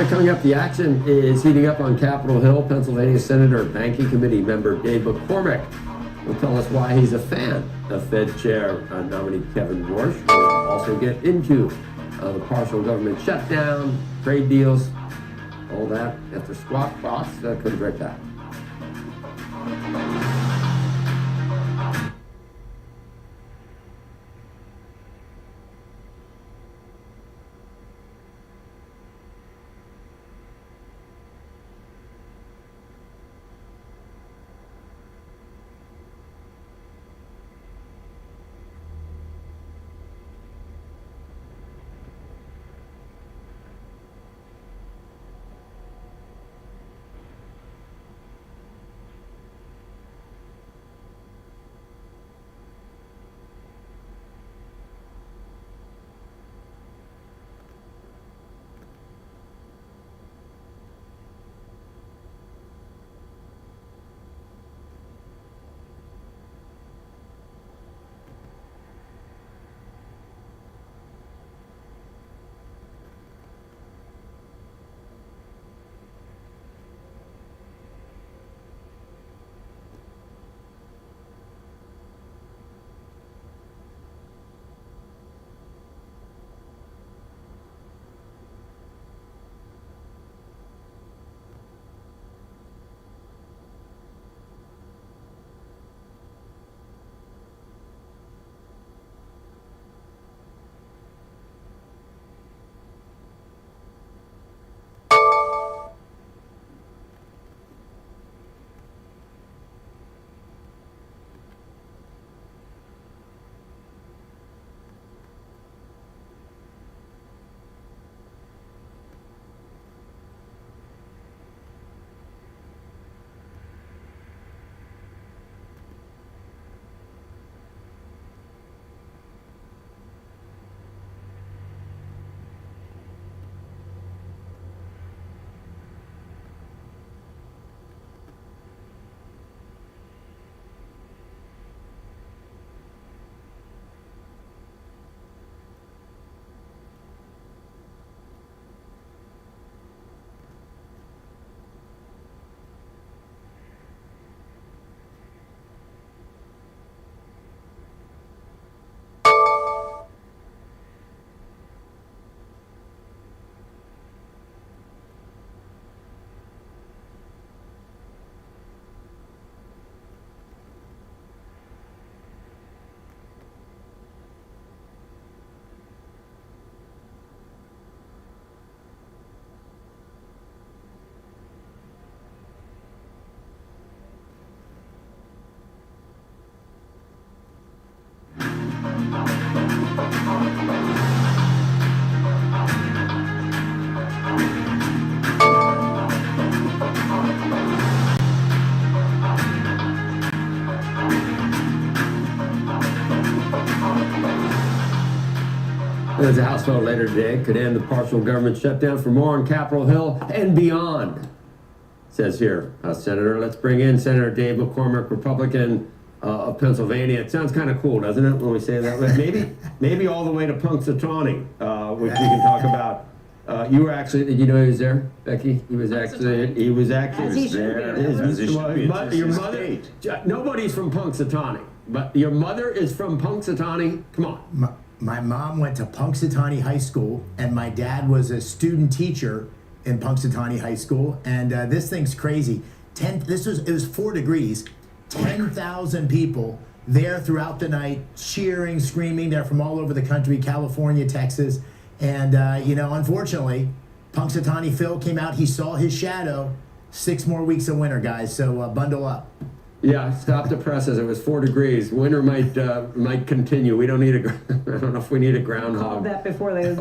Right, coming up, the action is heating up on Capitol Hill. Pennsylvania Senator Banking Committee member Dave McCormick will tell us why he's a fan of Fed Chair nominee Kevin Warsh. We'll also get into the partial government shutdown, trade deals, all that after Squawk Box. Comes right back. There's a House vote later today could end the partial government shutdown. For more on Capitol Hill and beyond, says here, Senator. Let's bring in Senator Dave McCormick, Republican of Pennsylvania. It sounds kind of cool, doesn't it, when we say that? Maybe all the way to Punxsutawney, which we can talk about. You were actually, did you know he was there, Becky? He was there. Your mother, nobody's from Punxsutawney, but your mother is from Punxsutawney. Come on. My mom went to Punxsutawney High School, and my dad was a student teacher in Punxsutawney High School. And this thing's crazy. It was 4 degrees. 10,000 people there throughout the night, cheering, screaming. They're from all over the country, California, Texas. And, unfortunately, Punxsutawney Phil came out. He saw his shadow. 6 more weeks of winter, guys. So bundle up. Yeah, stop the presses. It was 4 degrees. Winter might continue. We don't need I don't know if we need a groundhog. Called that before they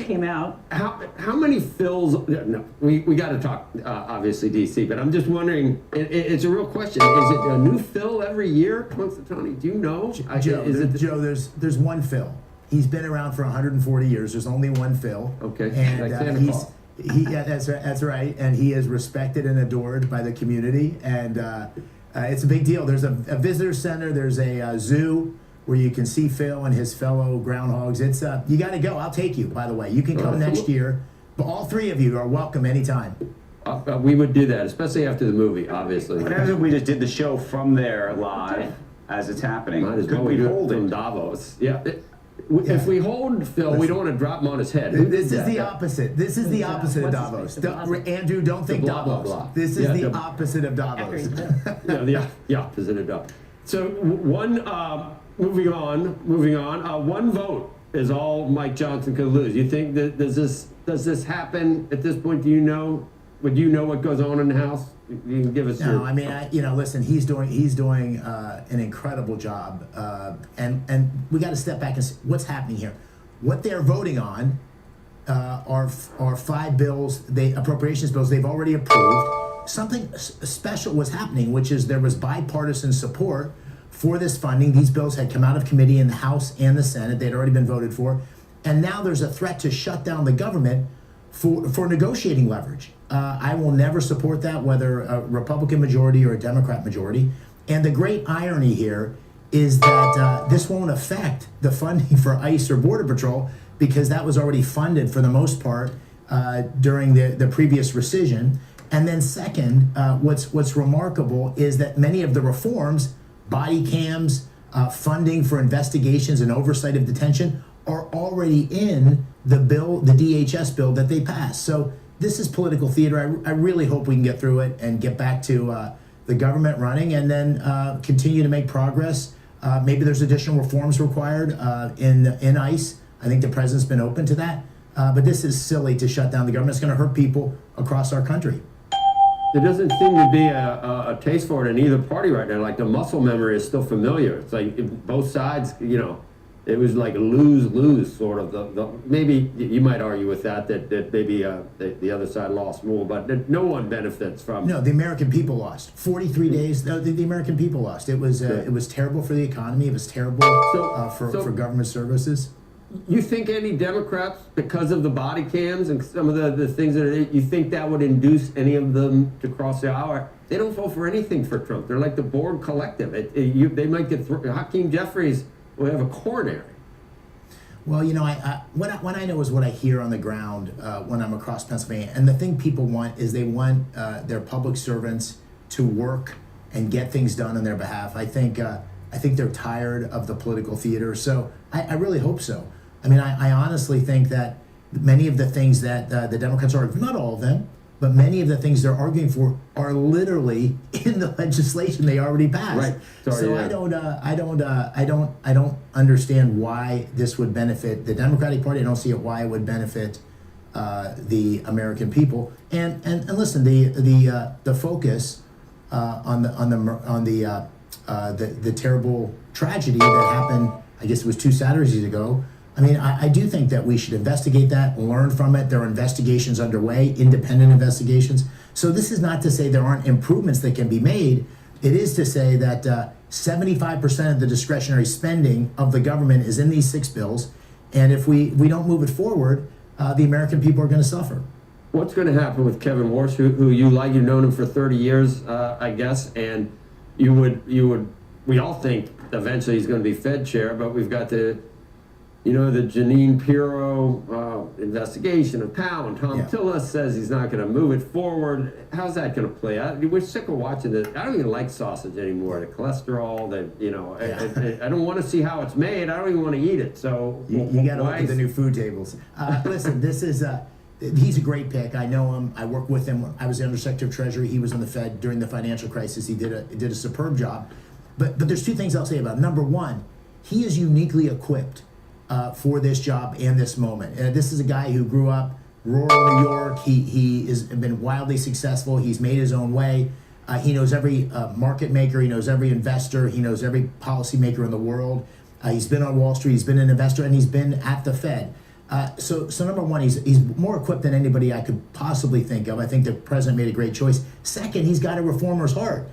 came out. How many fills? No, we got to talk, obviously, DC, but I'm just wondering, it's a real question. Is it a new fill every year, Punxsutawney? Do you know? Joe, there's one Phil. He's been around for 140 years. There's only one Phil. Okay, and like Santa Claus. That's right. And he is respected and adored by the community. And it's a big deal. There's a visitor center. There's a zoo where you can see Phil and his fellow groundhogs. It's you got to go. I'll take you. By the way, you can come next year. But all three of you are welcome anytime. We would do that, especially after the movie, obviously. What happens if we just did the show from there live as it's happening? Might as Could well we do hold it from it? Davos. Yeah. If we hold Phil, we don't want to drop him on his head. This is the opposite. This is the opposite of Davos. Andrew, don't think blah, blah, Davos. blah. This is the opposite of Davos. The opposite of Davos. So moving on. One vote is all Mike Johnson could lose. You think that does this happen at this point? Would you know what goes on in the House? You can give us No, I mean, listen, he's doing an incredible job, and we got to step back and see what's happening here. What they're voting on are 5 bills, appropriations bills they've already approved. Something special was happening, which is there was bipartisan support for this funding. These bills had come out of committee in the House and the Senate. They'd already been voted for, and now there's a threat to shut down the government for negotiating leverage. I will never support that, whether a Republican majority or a Democrat majority. And the great irony here is that this won't affect the funding for ICE or Border Patrol because that was already funded for the most part during the previous rescission. And then second, what's remarkable is that many of the reforms, body cams, funding for investigations and oversight of detention, are already in the bill, the DHS bill that they passed. So this is political theater. I really hope we can get through it and get back to the government running and then continue to make progress. Maybe there's additional reforms required in ICE. I think the president's been open to that. But this is silly to shut down the government. It's going to hurt people across our country. There doesn't seem to be a taste for it in either party right now. Like the muscle memory is still familiar. It's like both sides, it was like a lose-lose sort of. Maybe you might argue with that maybe the other side lost more, but no one benefits from. No, the American people lost. 43 days. The American people lost. It was terrible for the economy. It was terrible for government services. You think any Democrats, because of the body cams and some of the things you think that would induce any of them to cross the aisle? They don't vote for anything for Trump. They're like the Borg Collective. They might get Hakeem Jeffries will have a coronary. Well, what I know is what I hear on the ground when I'm across Pennsylvania. And the thing people want is they want their public servants to work and get things done on their behalf. I think they're tired of the political theater. So I really hope so. I mean, I honestly think that many of the things that the Democrats are, not all of them, but many of the things they're arguing for are literally in the legislation they already passed. Right. So I don't understand why this would benefit the Democratic Party. I don't see why it would benefit the American people. And listen, the focus on the terrible tragedy that happened, I guess it was 2 Saturdays ago. I mean, I do think that we should investigate that, learn from it. There are investigations underway, independent investigations. So this is not to say there aren't improvements that can be made. It is to say that 75% of the discretionary spending of the government is in these 6 bills. And if we don't move it forward, the American people are going to suffer. What's going to happen with Kevin Warsh, who you like? You've known him for 30 years, I guess, and we all think eventually he's going to be Fed chair, but we've got the Jeanine Pirro investigation of Powell, and Tom Tillis says he's not going to move it forward. How's that going to play out? We're sick of watching this. I don't even like sausage anymore. The cholesterol, I don't want to see how it's made. I don't even want to eat it. So you got to look at the new food tables. Listen, this is he's a great pick. I know him. I work with him. I was the Undersecretary of Treasury. He was in the Fed during the financial crisis. He did a superb job. But there's 2 things I'll say about him. Number one, he is uniquely equipped for this job and this moment. This is a guy who grew up rural New York. He has been wildly successful. He's made his own way. He knows every market maker. He knows every investor. He knows every policymaker in the world. He's been on Wall Street. He's been an investor, and he's been at the Fed. So number one, he's more equipped than anybody I could possibly think of. I think the president made a great choice. Second, he's got a reformer's heart,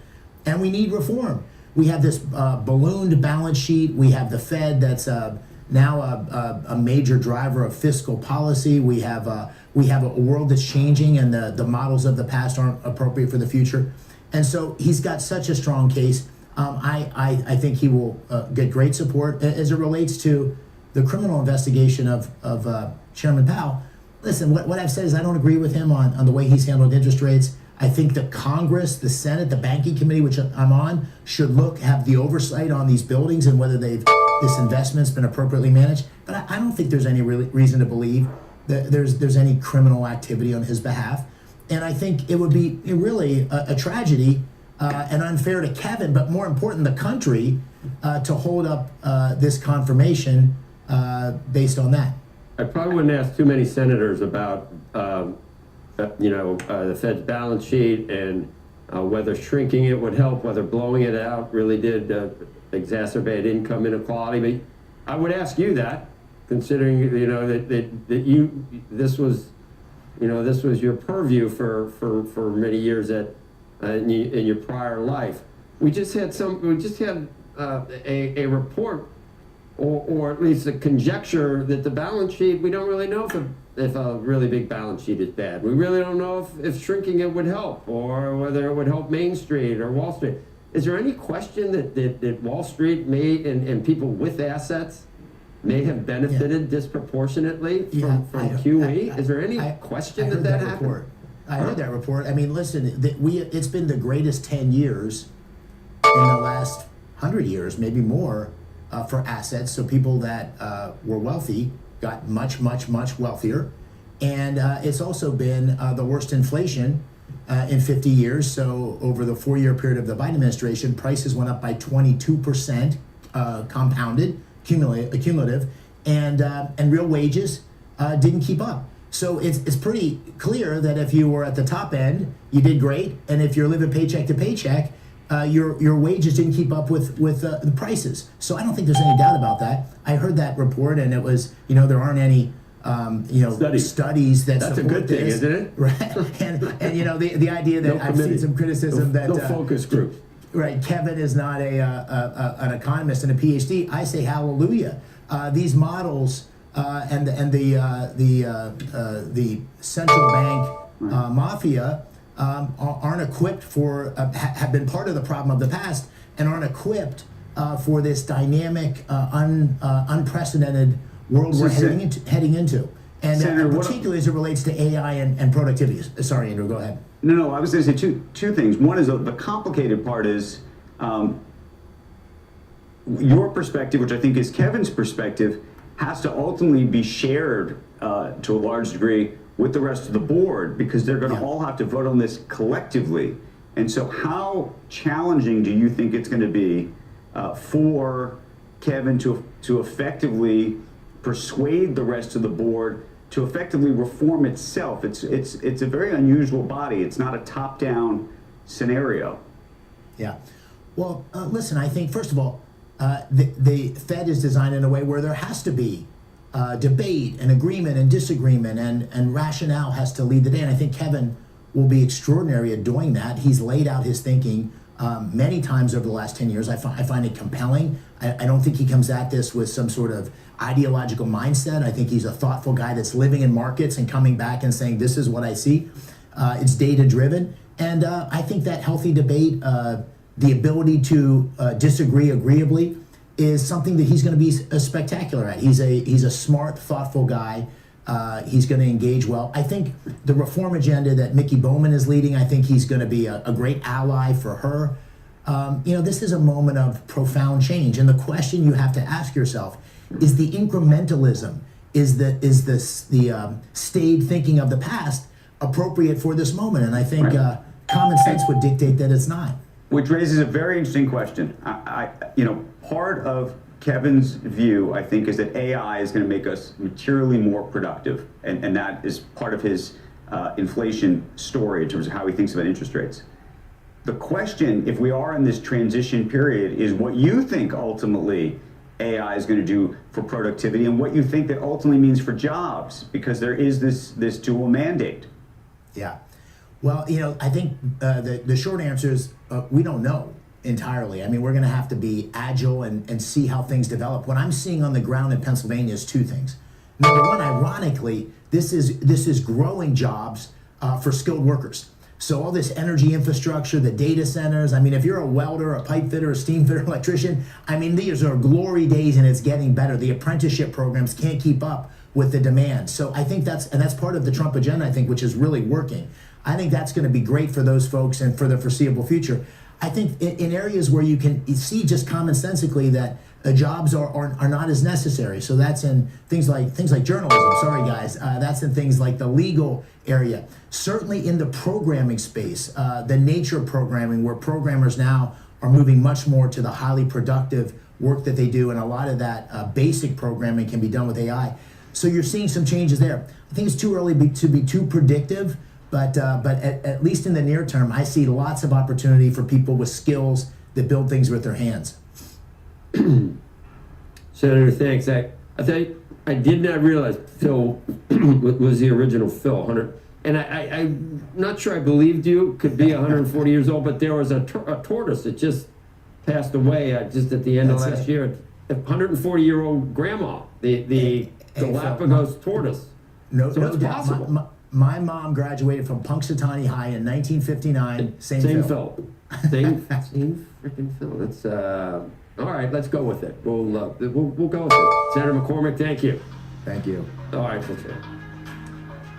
and we need reform. We have this ballooned balance sheet. We have the Fed that's now a major driver of fiscal policy. We have a world that's changing, and the models of the past aren't appropriate for the future. And so he's got such a strong case. I think he will get great support as it relates to the criminal investigation of Chairman Powell. listen, what I've said is I don't agree with him on the way he's handled interest rates. I think the Congress, the Senate, the banking committee, which I'm on, should have the oversight on these buildings and whether this investment's been appropriately managed. But I don't think there's any reason to believe that there's any criminal activity on his behalf. And I think it would be really a tragedy and unfair to Kevin, but more important, the country, to hold up this confirmation based on that. I probably wouldn't ask too many senators about, the Fed's balance sheet and whether shrinking it would help, whether blowing it out really did exacerbate income inequality. But I would ask you that, considering this was your purview for many years in your prior life. We just had a report. Or at least a conjecture that the balance sheet, we don't really know if a really big balance sheet is bad. We really don't know if shrinking it would help, or whether it would help Main Street or Wall Street. Is there any question that Wall Street may, and people with assets may have benefited disproportionately from QE? Is there any question that happened? I heard that report. I mean, listen, it's been the greatest 10 years in the last 100 years, maybe more, for assets. So people that were wealthy got much, much, much wealthier. And it's also been the worst inflation in 50 years. So over the 4-year period of the Biden administration, prices went up by 22%, compounded, cumulative, and real wages didn't keep up. So it's pretty clear that if you were at the top end, you did great. And if you're living paycheck to paycheck, your wages didn't keep up with the prices. So I don't think there's any doubt about that. I heard that report, and it was, there aren't any studies that That's support a good thing, this. isn't it? Right. And the idea that I've seen some criticism that focus groups. Right, Kevin is not an economist and a PhD. I say hallelujah. These models and the central bank mafia aren't equipped for, have been part of the problem of the past, and aren't equipped for this dynamic, unprecedented world we're heading into. And Senator, particularly as it relates to AI and productivity. Sorry, Andrew, go ahead. No, I was going to say two things. One is the complicated part is your perspective, which I think is Kevin's perspective, has to ultimately be shared to a large degree with the rest of the board, because they're going to all have to vote on this collectively. And so how challenging do you think it's going to be for Kevin to effectively persuade the rest of the board to effectively reform itself? It's a very unusual body. It's not a top-down scenario. Yeah. Well, listen, I think, first of all, the Fed is designed in a way where there has to be debate and agreement and disagreement, and rationale has to lead the day. And I think Kevin will be extraordinary at doing that. He's laid out his thinking many times over the last 10 years. I find it compelling. I don't think he comes at this with some sort of ideological mindset. I think he's a thoughtful guy that's living in markets and coming back and saying, this is what I see. It's data driven. And I think that healthy debate, the ability to disagree agreeably, is something that he's going to be spectacular at. He's a smart, thoughtful guy. He's going to engage well. I think the reform agenda that Mickey Bowman is leading, I think he's going to be a great ally for her. This is a moment of profound change, and the question you have to ask yourself is the incrementalism, is the staid thinking of the past appropriate for this moment? And I think common sense would dictate that it's not. Which raises a very interesting question. Part of Kevin's view, I think, is that AI is going to make us materially more productive, and that is part of his inflation story in terms of how he thinks about interest rates. The question, if we are in this transition period, is what you think ultimately AI is going to do for productivity, and what you think that ultimately means for jobs, because there is this dual mandate. Yeah. Well, I think the short answer is we don't know entirely. I mean, we're going to have to be agile and see how things develop. What I'm seeing on the ground in Pennsylvania is two things. Number one, ironically, this is growing jobs for skilled workers. So all this energy infrastructure, the data centers, I mean, if you're a welder, a pipe fitter, a steam fitter, electrician, I mean, these are glory days, and it's getting better. The apprenticeship programs can't keep up with the demand. So I think that's part of the Trump agenda, I think, which is really working. I think that's going to be great for those folks and for the foreseeable future. I think in areas where you can see just commonsensically that jobs are not as necessary. So that's in things like journalism. Sorry, guys. That's in things like the legal area. Certainly in the programming space, the nature of programming, where programmers now are moving much more to the highly productive work that they do, and a lot of that basic programming can be done with AI. So you're seeing some changes there. I think it's too early to be too predictive, but at least in the near term, I see lots of opportunity for people with skills that build things with their hands. Senator, thanks. I did not realize Phil was the original Phil. 100, and I'm not sure I believed you. Could be 140 years old, but there was a tortoise that just passed away just at the end of last year. 140-year-old grandma, the Galapagos tortoise. No, so no it's doubt. possible. My mom graduated from Punxsutawney High in 1959. Same Phil. Same freaking Phil. That's all right. Let's go with it. We'll go with it. Senator McCormick, thank you. Thank you. All right, that's it.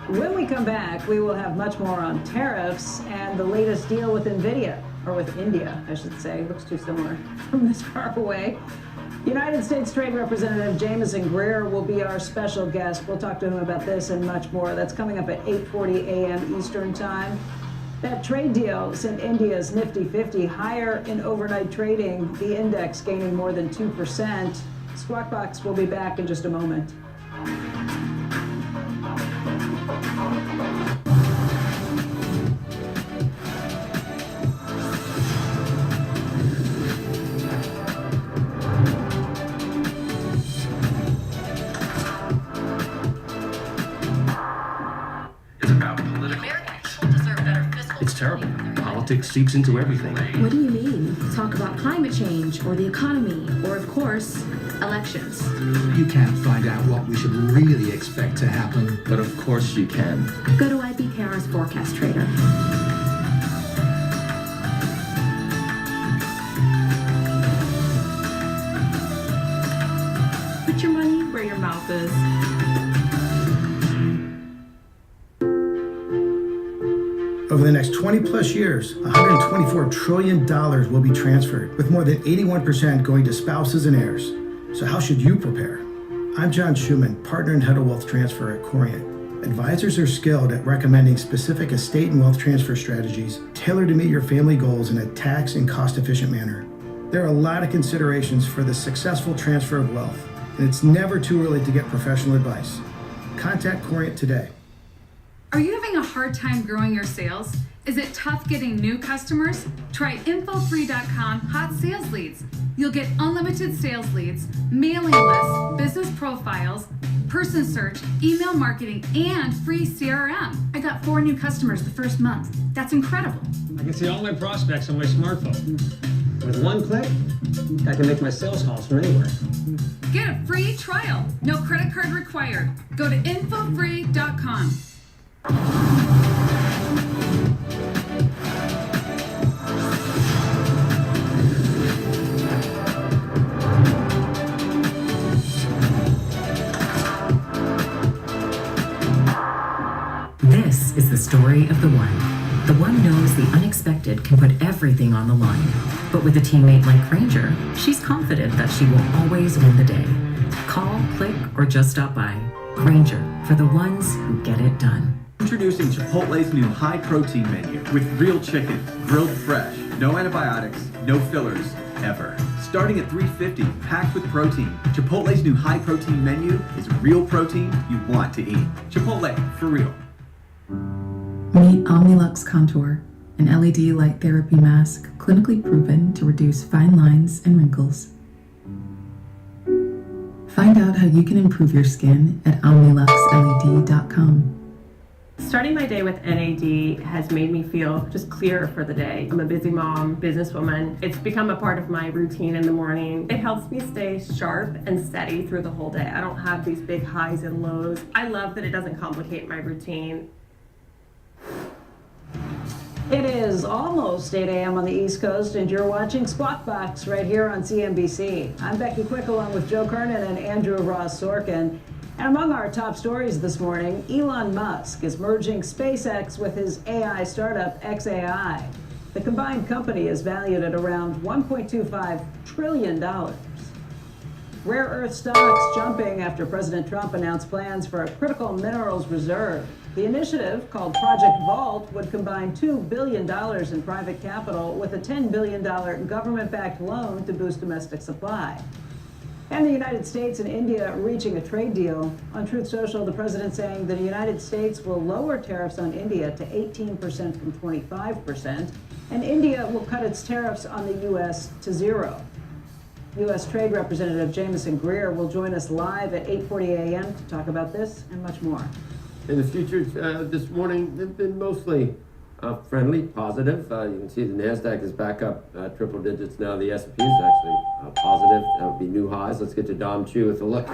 When we come back, we will have much more on tariffs and the latest deal with NVIDIA, or with India, I should say. Looks too similar from this far away. United States Trade Representative Jameson Greer will be our special guest. We'll talk to him about this and much more. That's coming up at 8:40 a.m. Eastern Time. That trade deal sent India's Nifty 50 higher in overnight trading, the index gaining more than 2%. Squawk Box will be back in just a moment. It's terrible. Politics seeps into everything. What do you mean? Talk about climate change, or the economy, or of course, elections. You can't find out what we should really expect to happen. But of course you can. Go to IBKR's Forecast Trader. Put your money where your mouth is. Over the next 20 plus years, $124 trillion will be transferred, with more than 81% going to spouses and heirs. So how should you prepare? I'm John Schuman, partner and head of wealth transfer at Corient. Advisors are skilled at recommending specific estate and wealth transfer strategies tailored to meet your family goals in a tax and cost-efficient manner. There are a lot of considerations for the successful transfer of wealth, and it's never too early to get professional advice. Contact Corient today. Are you having a hard time growing your sales? Is it tough getting new customers? Try infofree.com hot sales leads. You'll get unlimited sales leads, mailing lists, business profiles, person search, email marketing, and free CRM. I got 4 new customers the first month. That's incredible. I can see all my prospects on my smartphone. With one click, I can make my sales calls from anywhere. Get a free trial. No credit card required. Go to infofree.com. This is the story of the one. The one knows the unexpected can put everything on the line. But with a teammate like Granger, she's confident that she will always win the day. Call, click, or just stop by. Granger, for the ones who get it done. Introducing Chipotle's new high-protein menu with real chicken, grilled fresh, no antibiotics, no fillers, ever. Starting at $3.50, packed with protein, Chipotle's new high-protein menu is real protein you want to eat. Chipotle, for real. Meet Omnilux Contour, an LED light therapy mask clinically proven to reduce fine lines and wrinkles. Find out how you can improve your skin at OmniluxLED.com. Starting my day with NAD has made me feel just clearer for the day. I'm a busy mom, businesswoman. It's become a part of my routine in the morning. It helps me stay sharp and steady through the whole day. I don't have these big highs and lows. I love that it doesn't complicate my routine. It is almost 8 a.m. on the East Coast, and you're watching Squawk Box right here on CNBC. I'm Becky Quick, along with Joe Kernan and Andrew Ross Sorkin. And among our top stories this morning, Elon Musk is merging SpaceX with his AI startup xAI. The combined company is valued at around $1.25 trillion. Rare earth stocks jumping after President Trump announced plans for a critical minerals reserve. The initiative, called Project Vault, would combine $2 billion in private capital with a $10 billion government-backed loan to boost domestic supply. And the United States and India reaching a trade deal. On Truth Social, the president saying the United States will lower tariffs on India to 18% from 25%, and India will cut its tariffs on the U.S. to 0. U.S. Trade Representative Jameson Greer will join us live at 8:40 a.m. to talk about this and much more. And the futures this morning have been mostly friendly, positive. You can see the NASDAQ is back up triple digits now. The S&P is actually positive. That would be new highs. Let's get to Dom Chu with a look.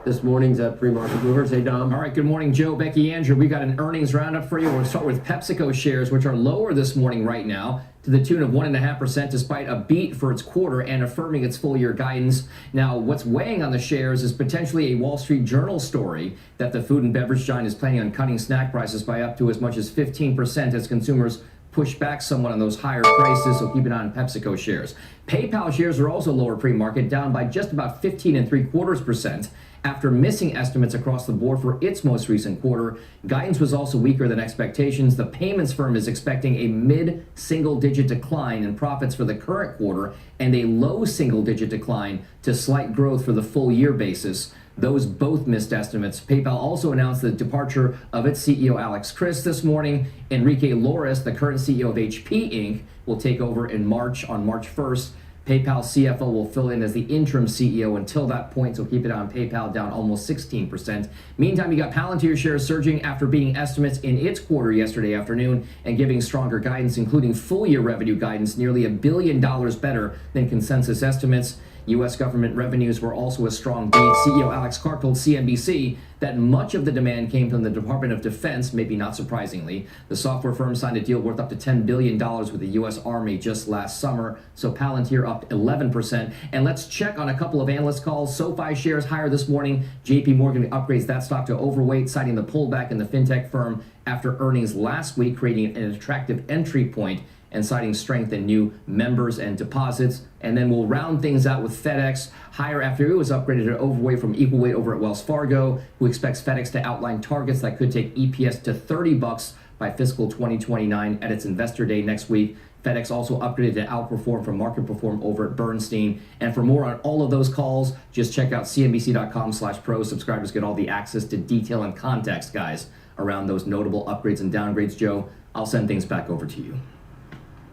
This morning's pre-market movers. Hey, Dom. All right, good morning, Joe, Becky, Andrew. We got an earnings roundup for you. We'll start with PepsiCo shares, which are lower this morning right now, to the tune of 1.5%, despite a beat for its quarter and affirming its full-year guidance. Now, what's weighing on the shares is potentially a Wall Street Journal story that the food and beverage giant is planning on cutting snack prices by up to as much as 15% as consumers push back somewhat on those higher prices, so keep an eye on PepsiCo shares. PayPal shares are also lower pre-market, down by just about 15.75%. After missing estimates across the board for its most recent quarter. Guidance was also weaker than expectations. The payments firm is expecting a mid-single-digit decline in profits for the current quarter and a low single-digit decline to slight growth for the full-year basis. Those both missed estimates. PayPal also announced the departure of its CEO Alex Chriss this morning. Enrique Lores, the current CEO of HP Inc., will take over in March on March 1st. PayPal CFO will fill in as the interim CEO until that point, so keep it on PayPal, down almost 16%. Meantime, you got Palantir shares surging after beating estimates in its quarter yesterday afternoon and giving stronger guidance, including full-year revenue guidance nearly $1 billion better than consensus estimates. U.S. government revenues were also a strong beat. CEO Alex Clark told CNBC that much of the demand came from the Department of Defense, maybe not surprisingly. The software firm signed a deal worth up to $10 billion with the U.S. Army just last summer, so Palantir up 11%. And let's check on a couple of analyst calls. SoFi shares higher this morning. JP Morgan upgrades that stock to overweight, citing the pullback in the fintech firm after earnings last week, creating an attractive entry point and citing strength in new members and deposits. And then we'll round things out with FedEx, higher after it was upgraded to overweight from equal weight over at Wells Fargo, who expects FedEx to outline targets that could take EPS to $30 by fiscal 2029 at its investor day next week. FedEx also upgraded to outperform from market perform over at Bernstein. And for more on all of those calls, just check out cnbc.com/pro. Subscribers get all the access to detail and context, guys, around those notable upgrades and downgrades. Joe, I'll send things back over to you.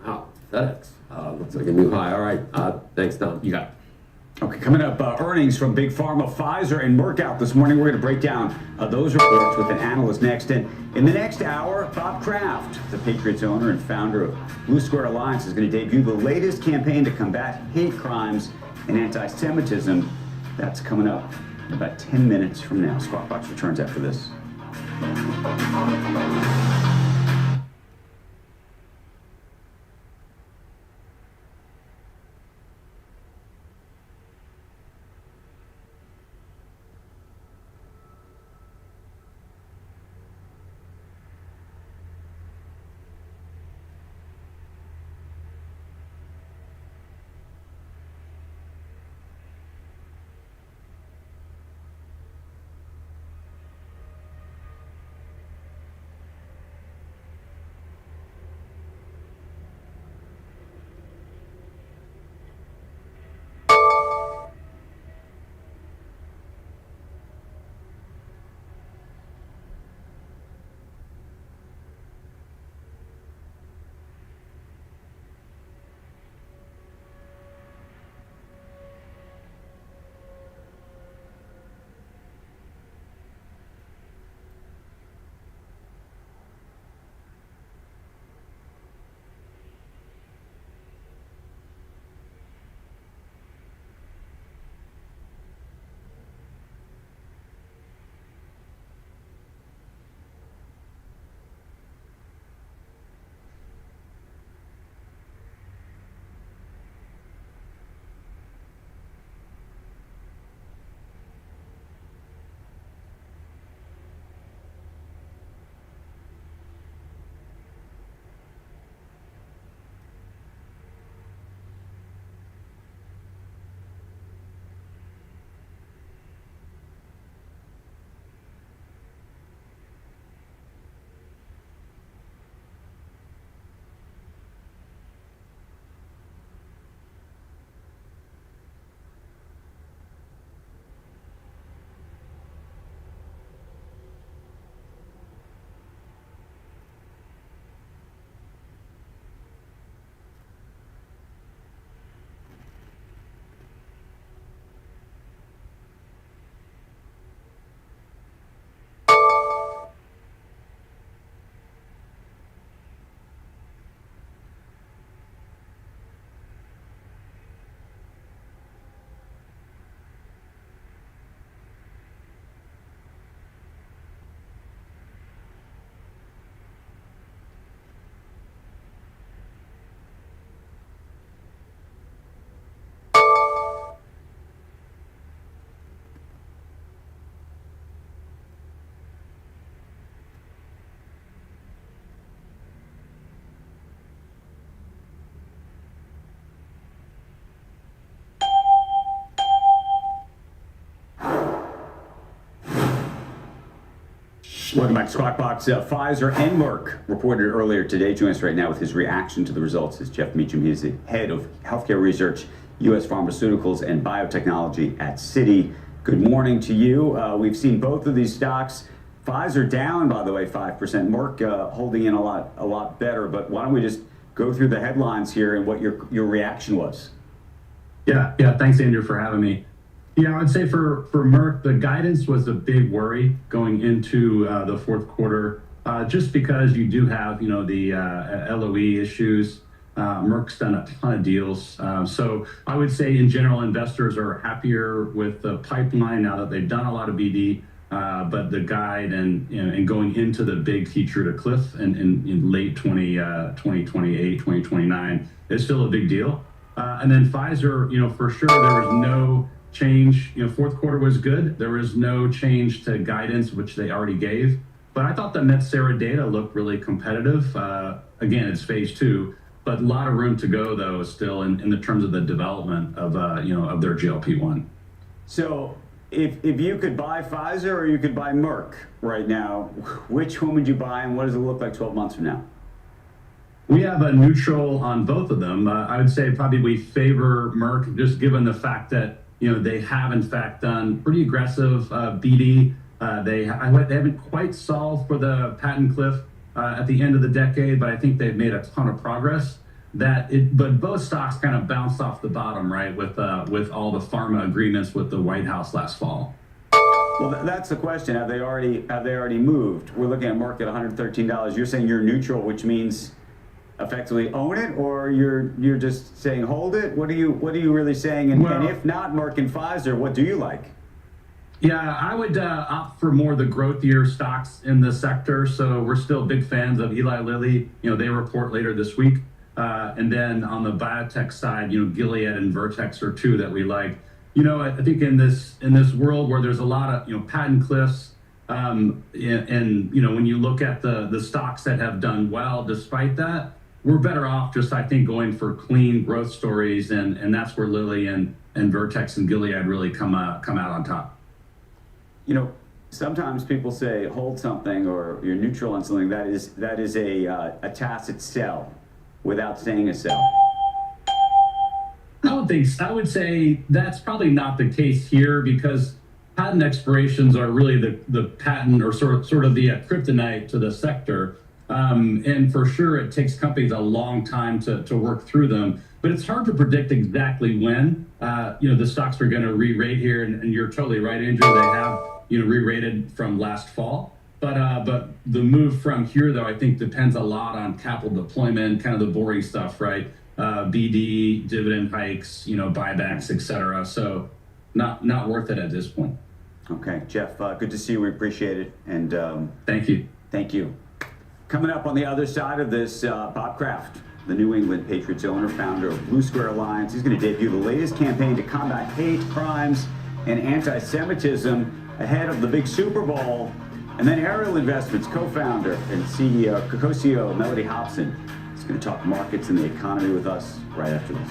Wow, FedEx looks like a new high. All right, thanks, Tom. You got it. Okay, coming up, earnings from Big Pharma, Pfizer, and Merck out this morning. We're going to break down those reports with an analyst next. And in the next hour, Bob Kraft, the Patriots owner and founder of Blue Square Alliance, is going to debut the latest campaign to combat hate crimes and anti-Semitism. That's coming up in about 10 minutes from now. Squawk Box returns after this. Welcome back to Squawk Box. Pfizer and Merck reported earlier today. Joining us right now with his reaction to the results is Jeff Meacham. He's the head of healthcare research, U.S. Pharmaceuticals and Biotechnology at Citi. Good morning to you. We've seen both of these stocks. Pfizer down, by the way, 5%. Merck holding in a lot better. But why don't we just go through the headlines here and what your reaction was? Yeah. Thanks, Andrew, for having me. Yeah, I would say for Merck, the guidance was a big worry going into the fourth quarter, just because you do have, the LOE issues. Merck's done a ton of deals. So I would say in general, investors are happier with the pipeline now that they've done a lot of BD, but the guide and going into the big teacher to cliff in late 2028, 2029 is still a big deal. And then Pfizer, for sure, there was no change. Fourth quarter was good. There was no change to guidance, which they already gave. But I thought the Metsera data looked really competitive. Again, it's phase 2, but a lot of room to go, though, still in the terms of the development of their GLP-1. So if you could buy Pfizer or you could buy Merck right now, which one would you buy, and what does it look like 12 months from now? We have a neutral on both of them. I would say probably we favor Merck, just given the fact that they have in fact done pretty aggressive BD. They haven't quite solved for the patent cliff at the end of the decade, but I think they've made a ton of progress. But both stocks kind of bounced off the bottom, right, with all the pharma agreements with the White House last fall. Well, that's the question. Have they already moved? We're looking at Merck at $113. You're saying you're neutral, which means effectively own it, or you're just saying hold it? What are you really saying? And if not Merck and Pfizer, what do you like? Yeah, I would opt for more the growthier stocks in the sector. So we're still big fans of Eli Lilly. They report later this week. And then on the biotech side, Gilead and Vertex are two that we like. I think in this world where there's a lot of patent cliffs, and when you look at the stocks that have done well despite that, we're better off just, I think, going for clean growth stories, and that's where Lilly and Vertex and Gilead really come out on top. Sometimes people say hold something or you're neutral on something. That is a tacit sell without saying a sell. I don't think so. I would say that's probably not the case here, because patent expirations are really the patent or sort of the kryptonite to the sector. And for sure, it takes companies a long time to work through them. But it's hard to predict exactly when the stocks are going to re-rate here. And you're totally right, Andrew. They have re-rated from last fall. But the move from here, though, I think depends a lot on capital deployment, kind of the boring stuff, right? BD, dividend hikes, buybacks, et cetera. So not worth it at this point. Okay, Jeff, good to see you. We appreciate it. And thank you. Thank you. Coming up on the other side of this, Bob Kraft, the New England Patriots owner, founder of Blue Square Alliance. He's going to debut the latest campaign to combat hate crimes and anti-Semitism ahead of the big Super Bowl. And then Ariel Investments co-founder and co-CEO Melody Hobson is going to talk markets and the economy with us right after this.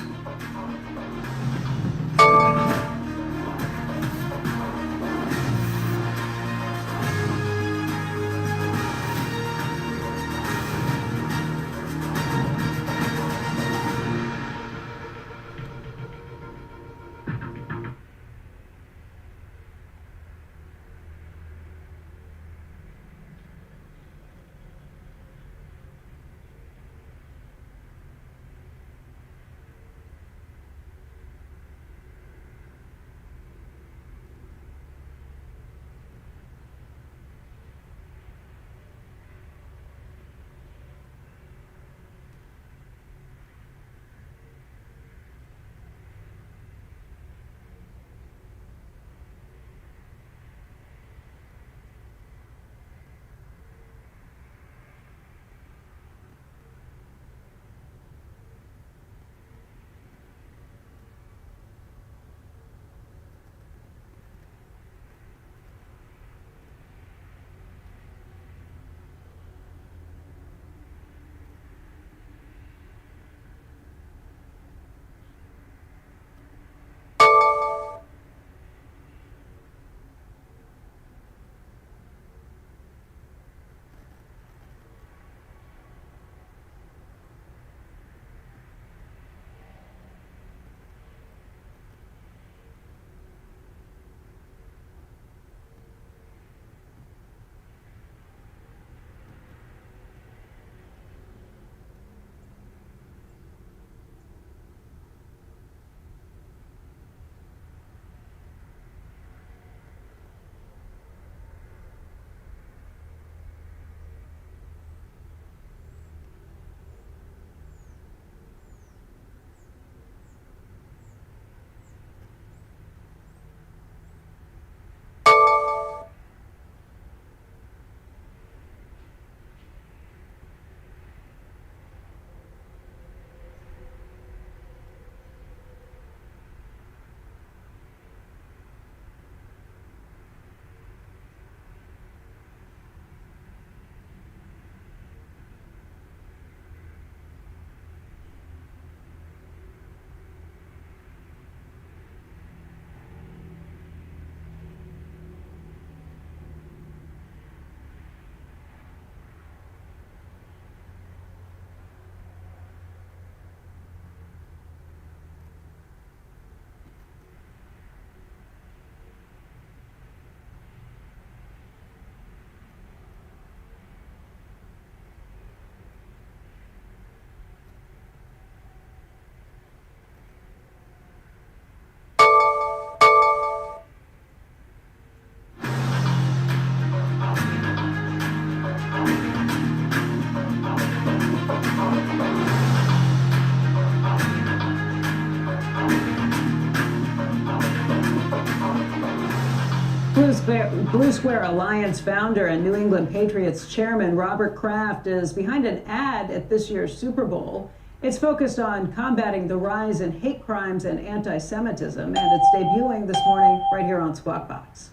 Blue Square Alliance founder and New England Patriots chairman Robert Kraft is behind an ad at this year's Super Bowl. It's focused on combating the rise in hate crimes and anti-Semitism, and it's debuting this morning right here on Squawk Box.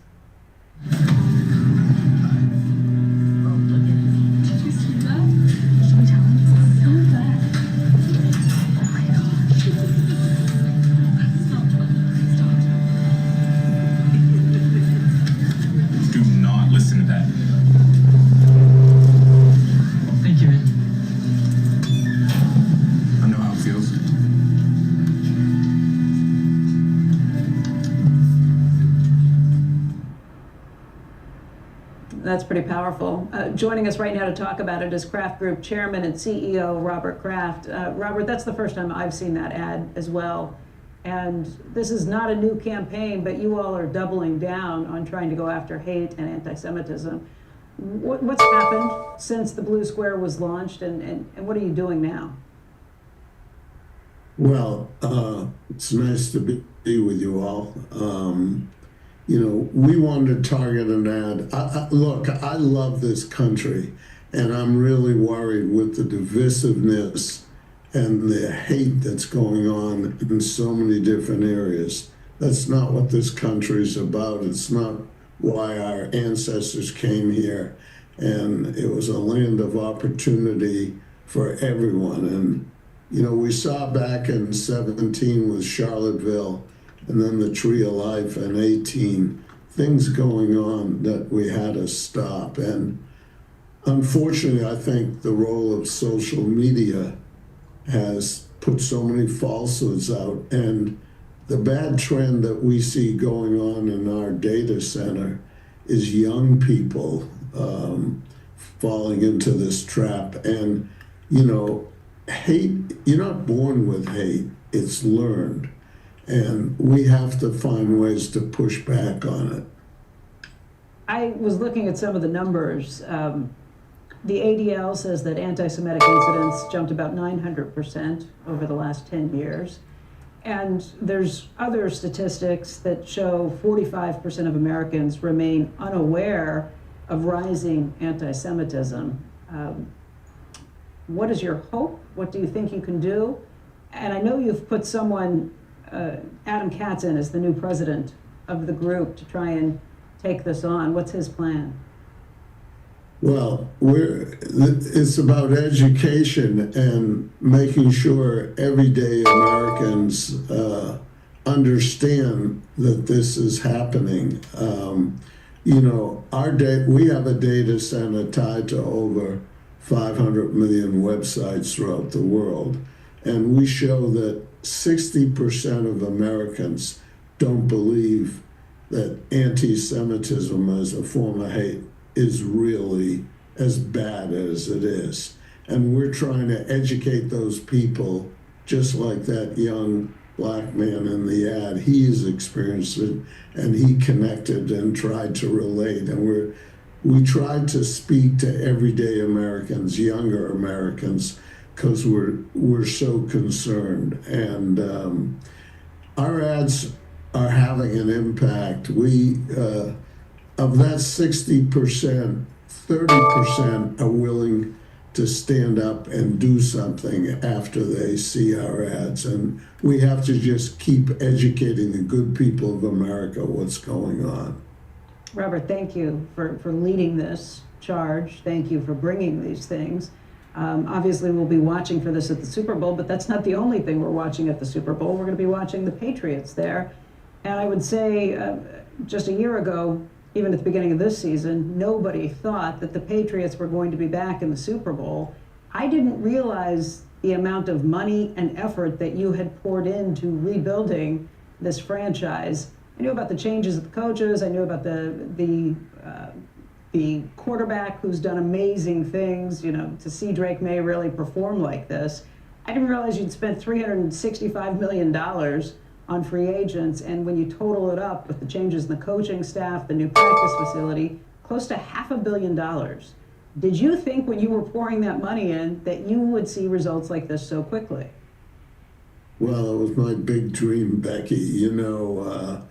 Do not listen to that. Thank you, man. I know how it feels. That's pretty powerful. Joining us right now to talk about it is Kraft Group Chairman and CEO Robert Kraft. Robert, that's the first time I've seen that ad as well. And this is not a new campaign, but you all are doubling down on trying to go after hate and anti-Semitism. What's happened since the Blue Square was launched, and what are you doing now? Well, it's nice to be with you all. You know, we wanted to target an ad. Look, I love this country, and I'm really worried with the divisiveness and the hate that's going on in so many different areas. That's not what this country is about. It's not why our ancestors came here. And it was a land of opportunity for everyone. And, you know, we saw back in 17 with Charlottesville, and then the Tree of Life in 18, things going on that we had to stop. And unfortunately, I think the role of social media has put so many falsehoods out, and the bad trend that we see going on in our data center is young people falling into this trap. And, you know, hate, you're not born with hate, it's learned. And we have to find ways to push back on it. I was looking at some of the numbers. The ADL says that anti-Semitic incidents jumped about 900% over the last 10 years. And there's other statistics that show 45% of Americans remain unaware of rising anti-Semitism. What is your hope? What do you think you can do? And I know you've put someone, Adam Katz, in as the new president of the group to try and take this on. What's his plan? Well, it's about education and making sure everyday Americans understand that this is happening. You know, we have a data center tied to over 500 million websites throughout the world, and we show that 60% of Americans don't believe that anti-Semitism as a form of hate is really as bad as it is. And we're trying to educate those people, just like that young black man in the ad. He's experienced it, and he connected and tried to relate. And we tried to speak to everyday Americans, younger Americans, because we're so concerned. And our ads are having an impact. Of that 60%, 30% are willing to stand up and do something after they see our ads. And we have to just keep educating the good people of America what's going on. Robert, thank you for leading this charge. Thank you for bringing these things. Obviously, we'll be watching for this at the Super Bowl, but that's not the only thing we're watching at the Super Bowl. We're going to be watching the Patriots there. And I would say just a year ago, even at the beginning of this season, nobody thought that the Patriots were going to be back in the Super Bowl. I didn't realize the amount of money and effort that you had poured into rebuilding this franchise. I knew about the changes of the coaches. I knew about the quarterback who's done amazing things. You know, to see Drake May really perform like this. I didn't realize you'd spent $365 million on free agents, and when you total it up with the changes in the coaching staff, the new practice facility, close to $500 million. Did you think when you were pouring that money in that you would see results like this so quickly? Well, it was my big dream, Becky. You know,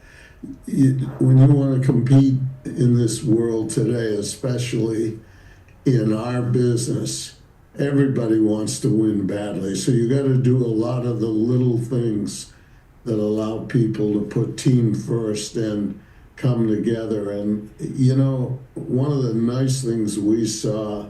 when you want to compete in this world today, especially in our business, everybody wants to win badly. So you got to do a lot of the little things that allow people to put team first and come together. And, you know, one of the nice things we saw,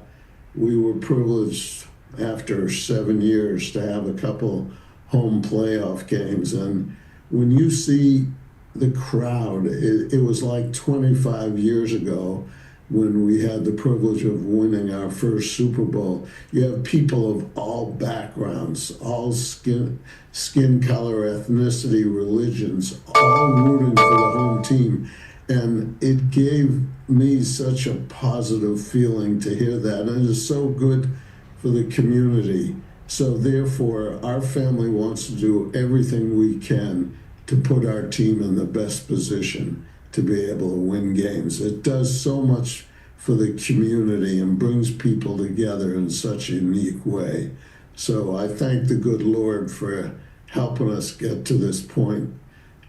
we were privileged after 7 years to have a couple home playoff games. And when you see the crowd, it was like 25 years ago when we had the privilege of winning our first Super Bowl. You have people of all backgrounds, all skin color, ethnicity, religions, all rooting for the home team. And it gave me such a positive feeling to hear that. And it is so good for the community. So therefore, our family wants to do everything we can to put our team in the best position to be able to win games. It does so much for the community and brings people together in such a unique way. So I thank the good Lord for helping us get to this point,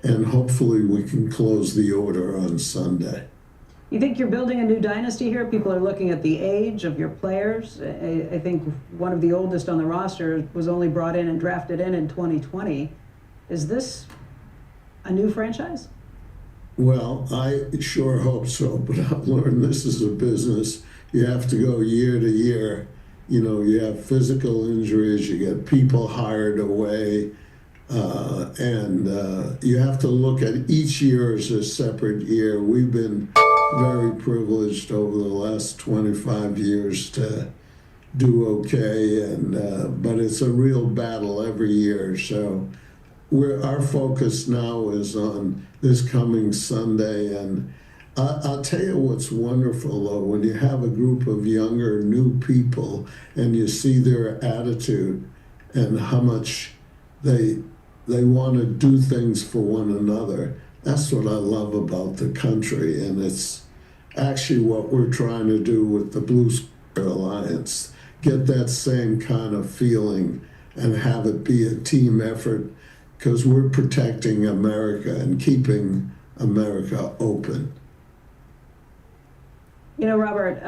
and hopefully we can close the order on Sunday. You think you're building a new dynasty here? People are looking at the age of your players. I think one of the oldest on the roster was only brought in and drafted in 2020. Is this a new franchise? Well, I sure hope so, but I've learned this is a business. You have to go year to year. You know, you have physical injuries, you get people hired away, and you have to look at each year as a separate year. We've been very privileged over the last 25 years to do okay, and but it's a real battle every year. So our focus now is on this coming Sunday, and I'll tell you what's wonderful though, when you have a group of younger, new people and you see their attitude and how much they want to do things for one another. That's what I love about the country, and it's actually what we're trying to do with the Blue Square Alliance. Get that same kind of feeling and have it be a team effort, because we're protecting America and keeping America open. You know, Robert,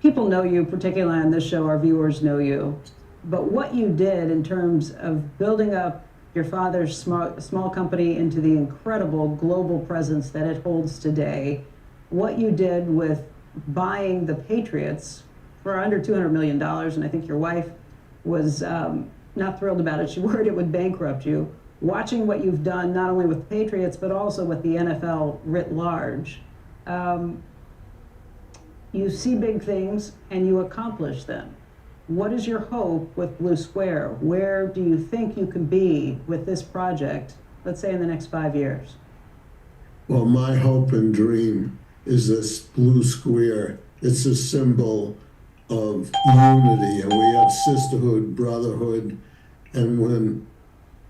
people know you, particularly on this show, our viewers know you. But what you did in terms of building up your father's small company into the incredible global presence that it holds today, what you did with buying the Patriots for under $200 million, and I think your wife was not thrilled about it. She worried it would bankrupt you. Watching what you've done, not only with the Patriots, but also with the NFL writ large. You see big things and you accomplish them. What is your hope with Blue Square? Where do you think you can be with this project, let's say in the next 5 years? Well, my hope and dream is this Blue Square. It's a symbol of unity, and we have sisterhood, brotherhood, and when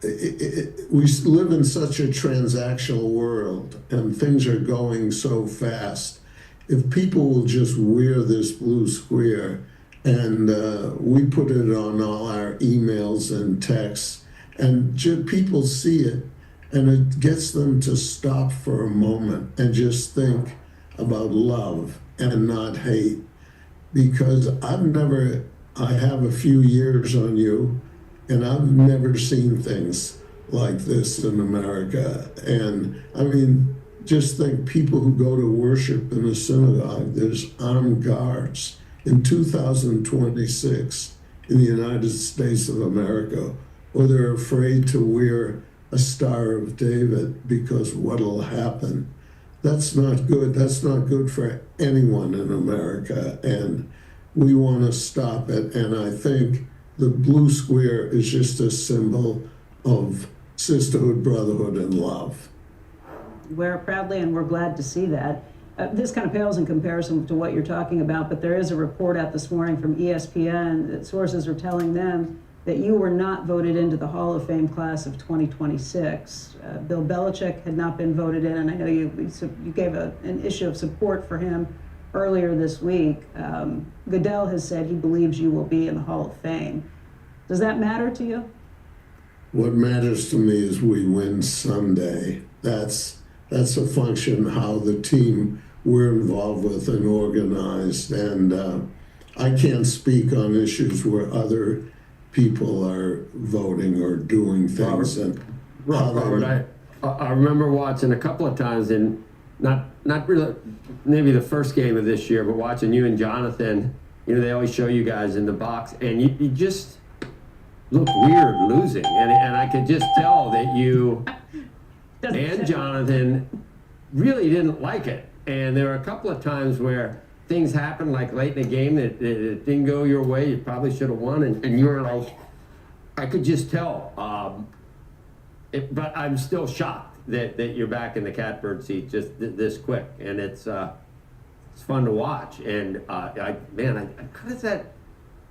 we live in such a transactional world and things are going so fast, if people will just wear this Blue Square, and we put it on all our emails and texts, and people see it, and it gets them to stop for a moment and just think about love and not hate. Because I have a few years on you, and I've never seen things like this in America. And I mean, just think, people who go to worship in a synagogue, there's armed guards. In 2026 in the United States of America, or they're afraid to wear a Star of David because what'll happen. That's not good. That's not good for anyone in America, and we want to stop it. And I think the Blue Square is just a symbol of sisterhood, brotherhood, and love. Wear it proudly, and we're glad to see that. This kind of pales in comparison to what you're talking about, but there is a report out this morning from ESPN that sources are telling them that you were not voted into the Hall of Fame class of 2026. Bill Belichick had not been voted in, and I know you gave an issue of support for him earlier this week. Goodell has said he believes you will be in the Hall of Fame. Does that matter to you? What matters to me is we win Sunday. That's that's a function of how the team we're involved with and organized. And I can't speak on issues where other people are voting or doing things. Robert, I remember watching a couple of times, and not really, maybe the first game of this year, but watching you and Jonathan. You know, they always show you guys in the box, and you just look weird losing, and I could just tell that you and Jonathan really didn't like it. And there were a couple of times where things happened, like late in the game, that it didn't go your way. You probably should have won, and you were like, I could just tell. But I'm still shocked that you're back in the catbird seat just this quick, and it's fun to watch. And I could have said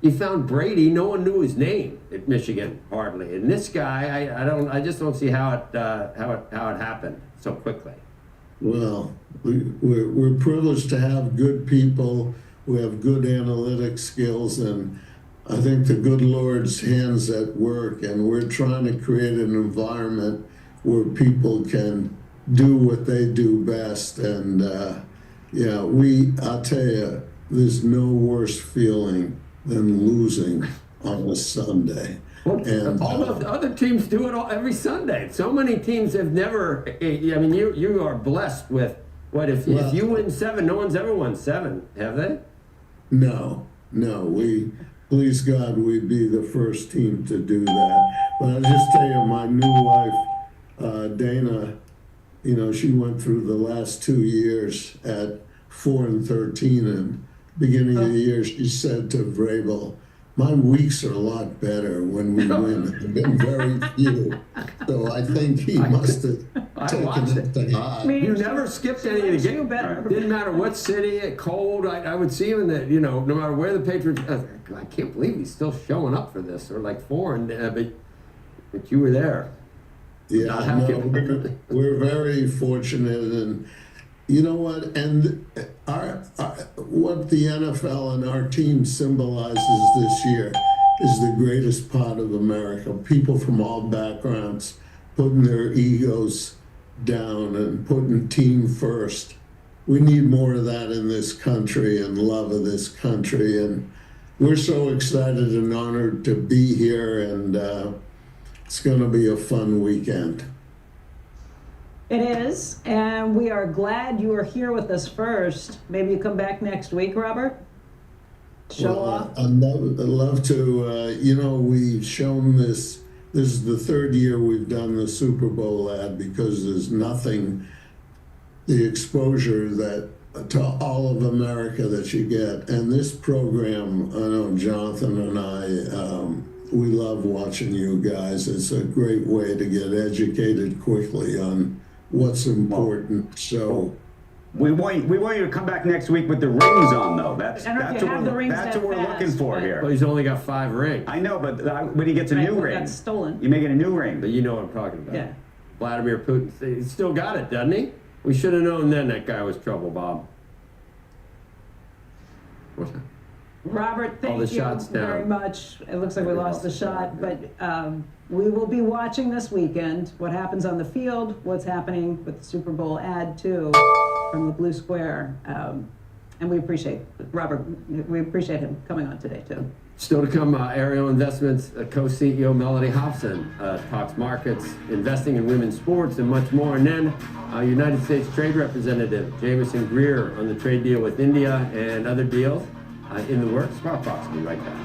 you found Brady. No one knew his name at Michigan hardly, and this guy, I just don't see how it happened so quickly. Well, we're privileged to have good people who have good analytic skills, and I think the good Lord's hands at work, and we're trying to create an environment where people can do what they do best. And I'll tell you, there's no worse feeling than losing on a Sunday. And all the other teams do it every Sunday. So many teams have never. I mean, you are blessed with what if you win 7, no one's ever won 7, have they? No. We please God we'd be the first team to do that. But I'll just tell you, my new wife, Dana, you know, she went through the last 2 years at 4-13, and beginning of the year she said to Vrabel, my weeks are a lot better when we win. They've been very few. So I think he must have taken it to heart. You never skipped any of the games. Didn't matter what city, cold. I would see him in the, no matter where the Patriots. I can't believe he's still showing up for this, or like foreign. But you were there. Yeah, no, we're very fortunate, and you know what? And what the NFL and our team symbolizes this year is the greatest part of America. People from all backgrounds putting their egos down and putting team first. We need more of that in this country and love of this country. And we're so excited and honored to be here, and it's going to be a fun weekend. It is, and we are glad you are here with us first. Maybe you come back next week, Robert? Show off? I'd love to. We've shown this. This is the 3rd year we've done the Super Bowl ad, because there's nothing, the exposure that to all of America that you get. And this program, I know Jonathan and I, we love watching you guys. It's a great way to get educated quickly on what's important. So we want you to come back next week with the rings on, though. That's what we're looking for here. Well, he's only got 5 rings. I know, but when he gets a new ring, that's stolen. You make it a new ring. But you know what I'm talking about. Yeah. Vladimir Putin, he's still got it, doesn't he? We should have known then that guy was trouble, Bob. What's that? Robert, thank you very much. It looks like we lost the shot, but we will be watching this weekend what happens on the field, what's happening with the Super Bowl ad, too, from the Blue Square. And we appreciate Robert. We appreciate him coming on today, too. Still to come, Ariel Investments co-CEO Melody Hobson talks markets, investing in women's sports, and much more. And then United States Trade Representative Jameson Greer on the trade deal with India and other deals in the works. Spark Fox will be right back.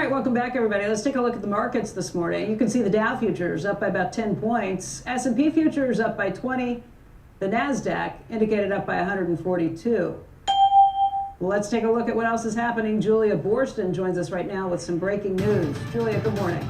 right, welcome back, everybody. Let's take a look at the markets this morning. You can see the Dow futures up by about 10 points. S&P futures up by 20. The NASDAQ indicated up by 142. Let's take a look at what else is happening. Julia Borston joins us right now with some breaking news. Julia, good morning.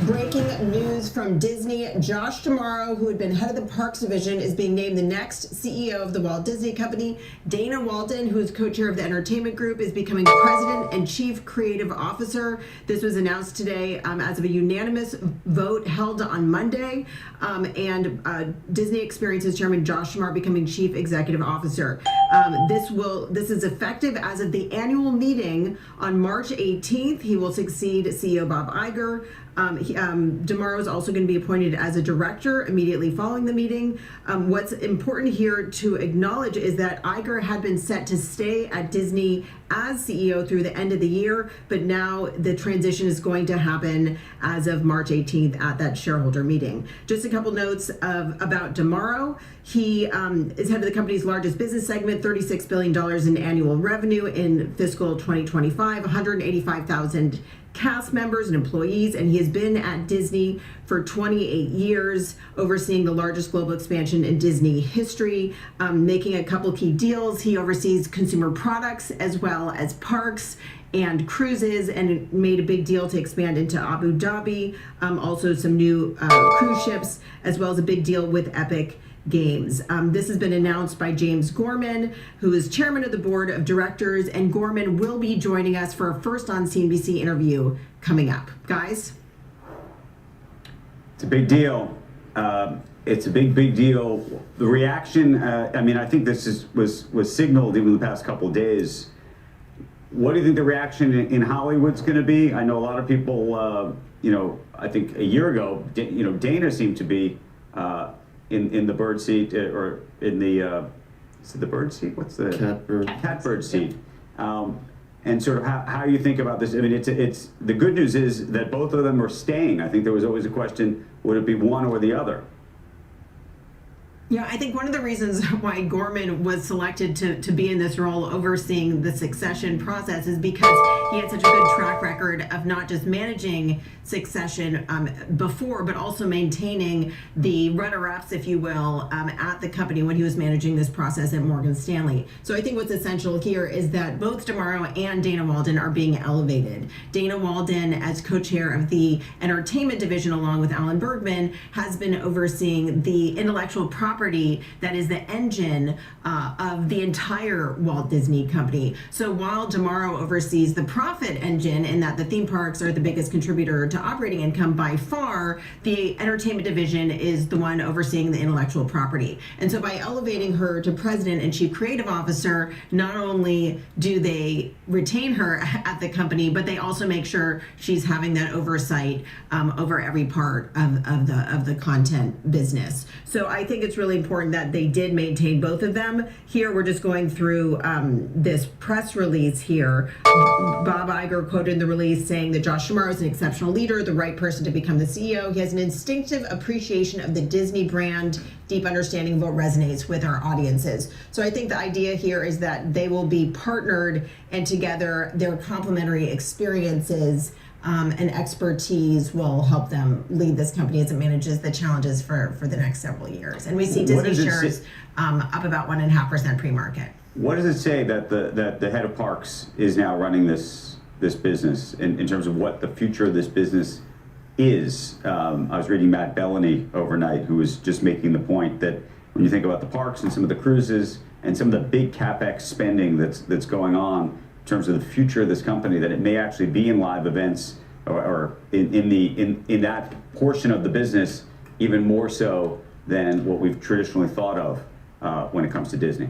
Breaking news from Disney. Josh D'Amaro, who had been head of the Parks Division, is being named the next CEO of the Walt Disney Company. Dana Walden, who is co-chair of the Entertainment Group, is becoming President and Chief Creative Officer. This was announced today as of a unanimous vote held on Monday. Disney Experiences Chairman Josh D'Amaro becoming Chief Executive Officer. This is effective as of the annual meeting on March 18th. He will succeed CEO Bob Iger. D'Amaro is also going to be appointed as a director immediately following the meeting. What's important here to acknowledge is that Iger had been set to stay at Disney as CEO through the end of the year, but now the transition is going to happen as of March 18th at that shareholder meeting. Just a couple notes about D'Amaro. He is head of the company's largest business segment, $36 billion in annual revenue in fiscal 2025, 185,000 cast members and employees, and he has been at Disney for 28 years, overseeing the largest global expansion in Disney history, making a couple key deals. He oversees consumer products as well as parks and cruises, and made a big deal to expand into Abu Dhabi, also some new cruise ships, as well as a big deal with Epic Games. This has been announced by James Gorman, who is chairman of the board of directors, and Gorman will be joining us for our first on CNBC interview coming up. Guys? It's a big deal. It's a big deal. The reaction, I think this was signaled even the past couple of days. What do you think the reaction in Hollywood's going to be? I know a lot of people, I think a year ago, Dana seemed to be in the bird seat, or in the, is it the bird seat? What's the? Catbird seat. And sort of how you think about this. I mean, it's the good news is that both of them are staying. I think there was always a question, would it be one or the other? Yeah, I think one of the reasons why Gorman was selected to be in this role overseeing the succession process is because he had such a good track record of not just managing succession before, but also maintaining the runner-ups, if you will, at the company when he was managing this process at Morgan Stanley. So I think what's essential here is that both D'Amaro and Dana Walden are being elevated. Dana Walden, as co-chair of the Entertainment Division along with Alan Bergman, has been overseeing the intellectual property that is the engine of the entire Walt Disney Company. So while D'Amaro oversees the profit engine in that the theme parks are the biggest contributor to operating income by far, the Entertainment Division is the one overseeing the intellectual property. And so by elevating her to President and Chief Creative Officer, not only do they retain her at the company, but they also make sure she's having that oversight over every part of the content business. So I think it's really important that they did maintain both of them. Here we're just going through this press release here. Bob Iger quoted in the release saying that Josh D'Amaro is an exceptional leader, the right person to become the CEO. He has an instinctive appreciation of the Disney brand, deep understanding of what resonates with our audiences. So I think the idea here is that they will be partnered, and together their complementary experiences and expertise will help them lead this company as it manages the challenges for the next several years. And we see Disney shares up about 1.5% pre-market. What does it say that the head of parks is now running this business in terms of what the future of this business is? I was reading Matt Bellany overnight, who was just making the point that when you think about the parks and some of the cruises and some of the big CapEx spending that's going on in terms of the future of this company, that it may actually be in live events or in that portion of the business even more so than what we've traditionally thought of when it comes to Disney.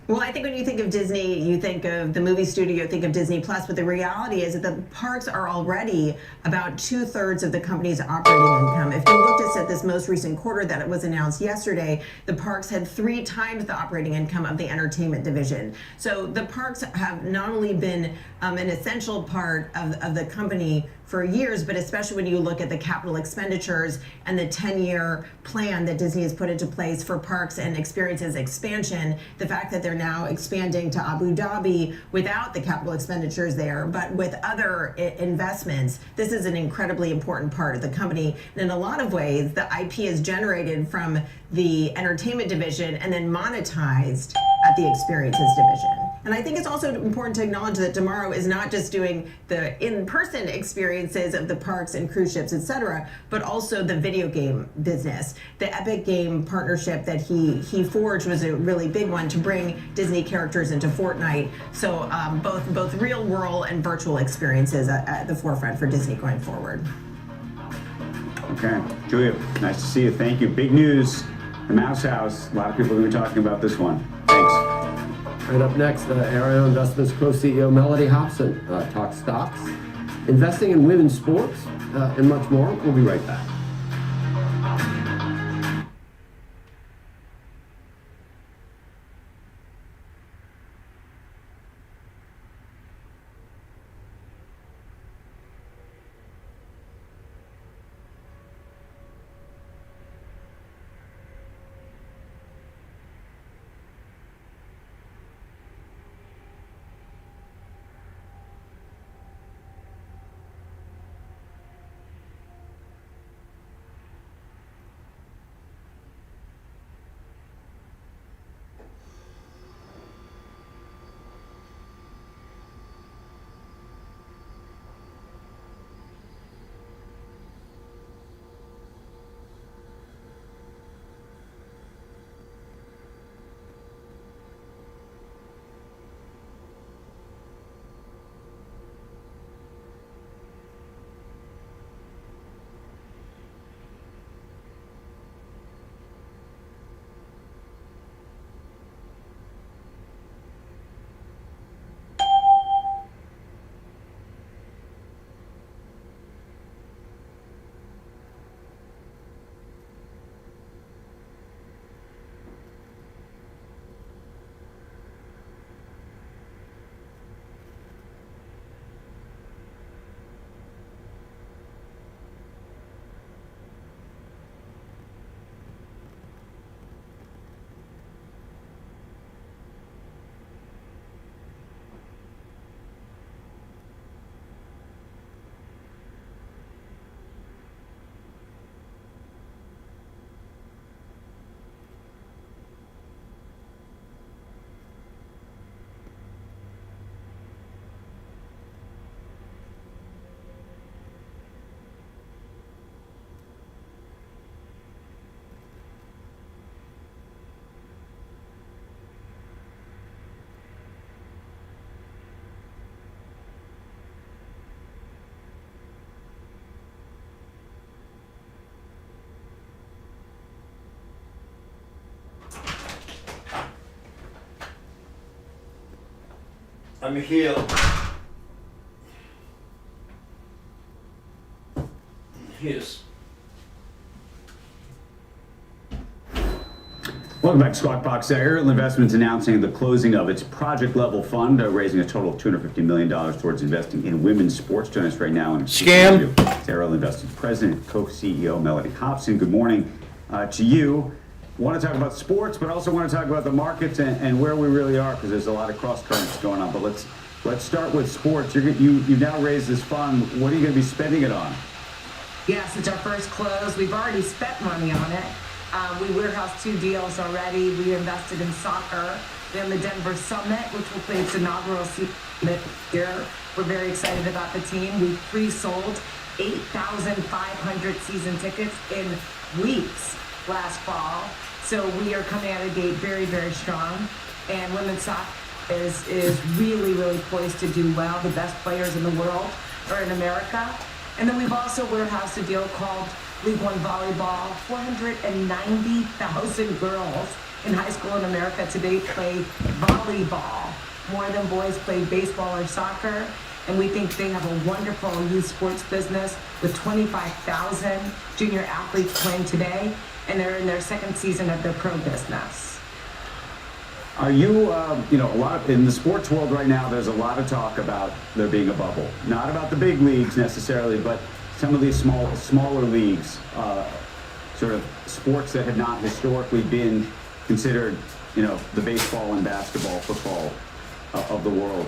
Well, I think when you think of Disney, you think of the movie studio, think of Disney Plus, but the reality is that the parks are already about 2/3 of the company's operating income. If you looked at this most recent quarter that it was announced yesterday, the parks had 3 times the operating income of the Entertainment Division. So the parks have not only been an essential part of the company for years, but especially when you look at the capital expenditures and the 10-year plan that Disney has put into place for parks and experiences expansion, the fact that they're now expanding to Abu Dhabi without the capital expenditures there, but with other investments, this is an incredibly important part of the company. And in a lot of ways, the IP is generated from the entertainment division and then monetized at the experiences division. And I think it's also important to acknowledge that Tomorrow is not just doing the in-person experiences of the parks and cruise ships, etc., but also the video game business. The Epic Game partnership that he forged was a really big one to bring Disney characters into Fortnite. So both real world and virtual experiences at the forefront for Disney going forward. Okay, Julia, nice to see you. Thank you. Big news, the Mouse House. A lot of people have been talking about this one. Thanks. Right up next, Ariel Investments co-CEO Melody Hobson talks stocks, investing in women's sports, and much more. We'll be right back. I'm here. Here's. Welcome back to Squawk Box. Ariel Investments announcing the closing of its project level fund, raising a total of $250 million towards investing in women's sports. Join us right now. And Scam. It's Ariel Investments President, co-CEO Melody Hobson. Good morning to you. Want to talk about sports, but also want to talk about the markets and where we really are, because there's a lot of cross currents going on. But let's start with sports. You've now raised this fund. What are you going to be spending it on? Yes, it's our first close. We've already spent money on it. We warehoused 2 deals already. We invested in soccer. We have the Denver Summit, which will play its inaugural season this year. We're very excited about the team. We pre-sold 8,500 season tickets in weeks last fall. So we are coming out of the gate very, very strong. And women's soccer is really, really poised to do well. The best players in the world are in America. And then we've also warehoused a deal called League One Volleyball. 490,000 girls in high school in America today play volleyball. More than boys play baseball or soccer. And we think they have a wonderful youth sports business with 25,000 junior athletes playing today. And they're in their second season of their pro business. Are you, a lot of, in the sports world right now, there's a lot of talk about there being a bubble. Not about the big leagues necessarily, but some of these smaller leagues, sort of sports that have not historically been considered, the baseball and basketball, football of the world.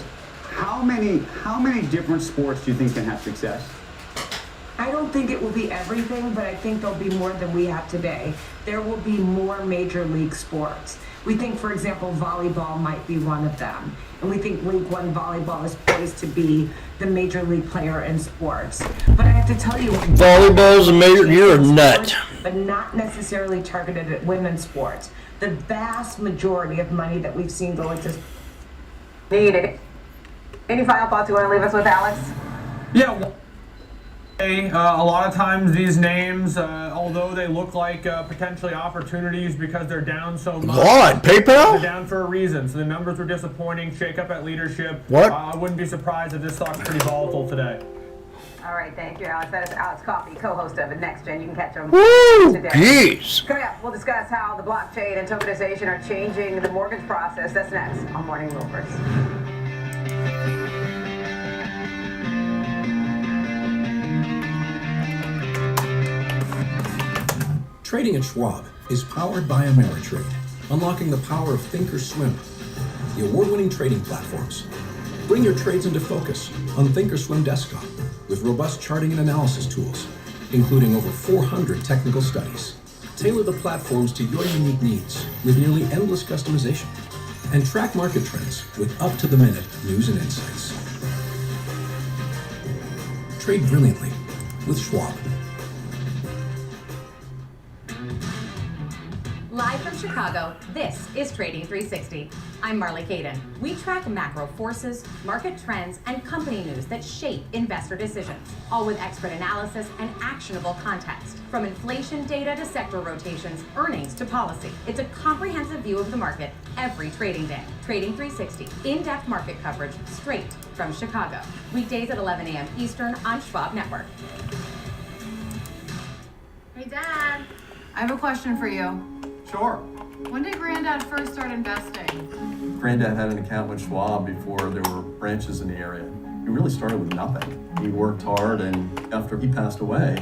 How many different sports do you think can have success? I don't think it will be everything, but I think there'll be more than we have today. There will be more major league sports. We think, for example, volleyball might be one of them. And we think League One volleyball is poised to be the major league player in sports. But I have to tell you, volleyball's a major, you're a nut. But not necessarily targeted at women's sports. The vast majority of money that we've seen go into needed. Any final thoughts you want to leave us with, Alex? Yeah. A lot of times these names, although they look like potentially opportunities because they're down so much. What? PayPal? They're down for a reason. So the numbers were disappointing. Shake up at leadership. What? I wouldn't be surprised if this stock's pretty volatile today. All right, thank you, Alex. That is Alex Coffey, co-host of Next Gen. You can catch him Woo! today. Jeez. Coming up, we'll discuss how the blockchain and tokenization are changing the mortgage process. That's next on Morning Movers. Trading at Schwab is powered by Ameritrade, unlocking the power of Thinkorswim, the award-winning trading platforms. Bring your trades into focus on Thinkorswim Desktop with robust charting and analysis tools, including over 400 technical studies. Tailor the platforms to your unique needs with nearly endless customization, and track market trends with up-to-the-minute news and insights. Trade brilliantly with Schwab. Live from Chicago, this is Trading 360. I'm Marley Caden. We track macro forces, market trends, and company news that shape investor decisions, all with expert analysis and actionable context. From inflation data to sector rotations, earnings to policy, it's a comprehensive view of the market every trading day. Trading 360, in-depth market coverage straight from Chicago. Weekdays at 11 a.m. Eastern on Schwab Network. Hey, Dad. I have a question for you. Sure. When did Granddad first start investing? Granddad had an account with Schwab before there were branches in the area. He really started with nothing. He worked hard, and after he passed away,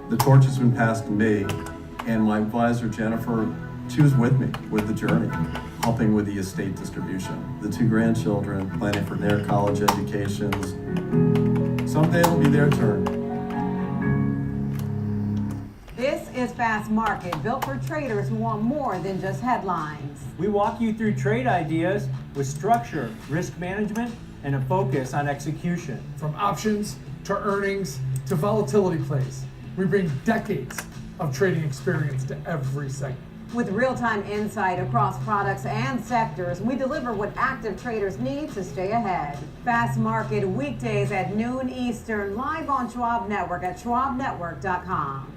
the torch has been passed to me, and my advisor, Jennifer, she was with me with the journey, helping with the estate distribution. The two grandchildren planning for their college educations. Someday it'll be their turn. This is Fast Market, built for traders who want more than just headlines. We walk you through trade ideas with structure, risk management, and a focus on execution. From options to earnings to volatility plays, we bring decades of trading experience to every segment. With real-time insight across products and sectors, we deliver what active traders need to stay ahead. Fast Market, weekdays at noon Eastern, live on Schwab Network at schwabnetwork.com.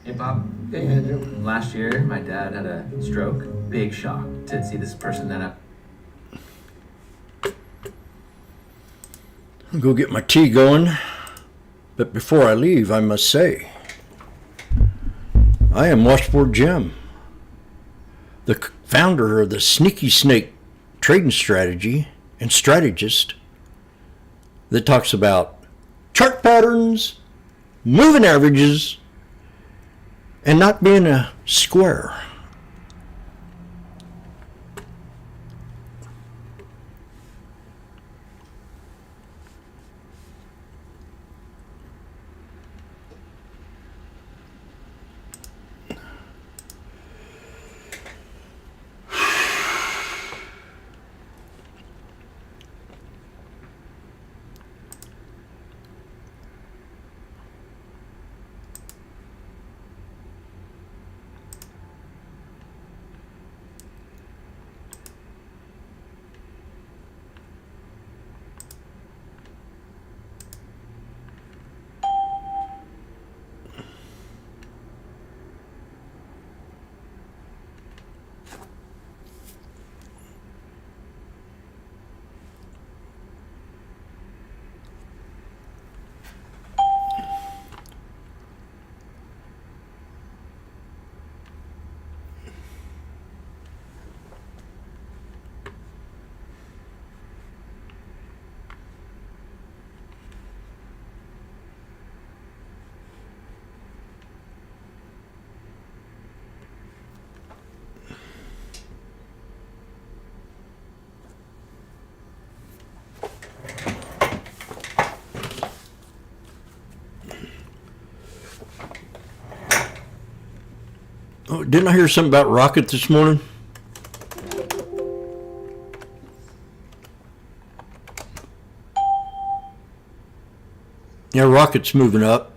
Hey, Bob. Hey, Andrew. Last year, my dad had a stroke. Big shock to see this person that I'll go get my tea going. But before I leave, I must say, I am Washboardjim, the founder of the Sneaky Snake trading strategy and strategist that talks about chart patterns, moving averages, and not being a square. Oh, didn't I hear something about Rocket this morning? Yeah, Rocket's moving up.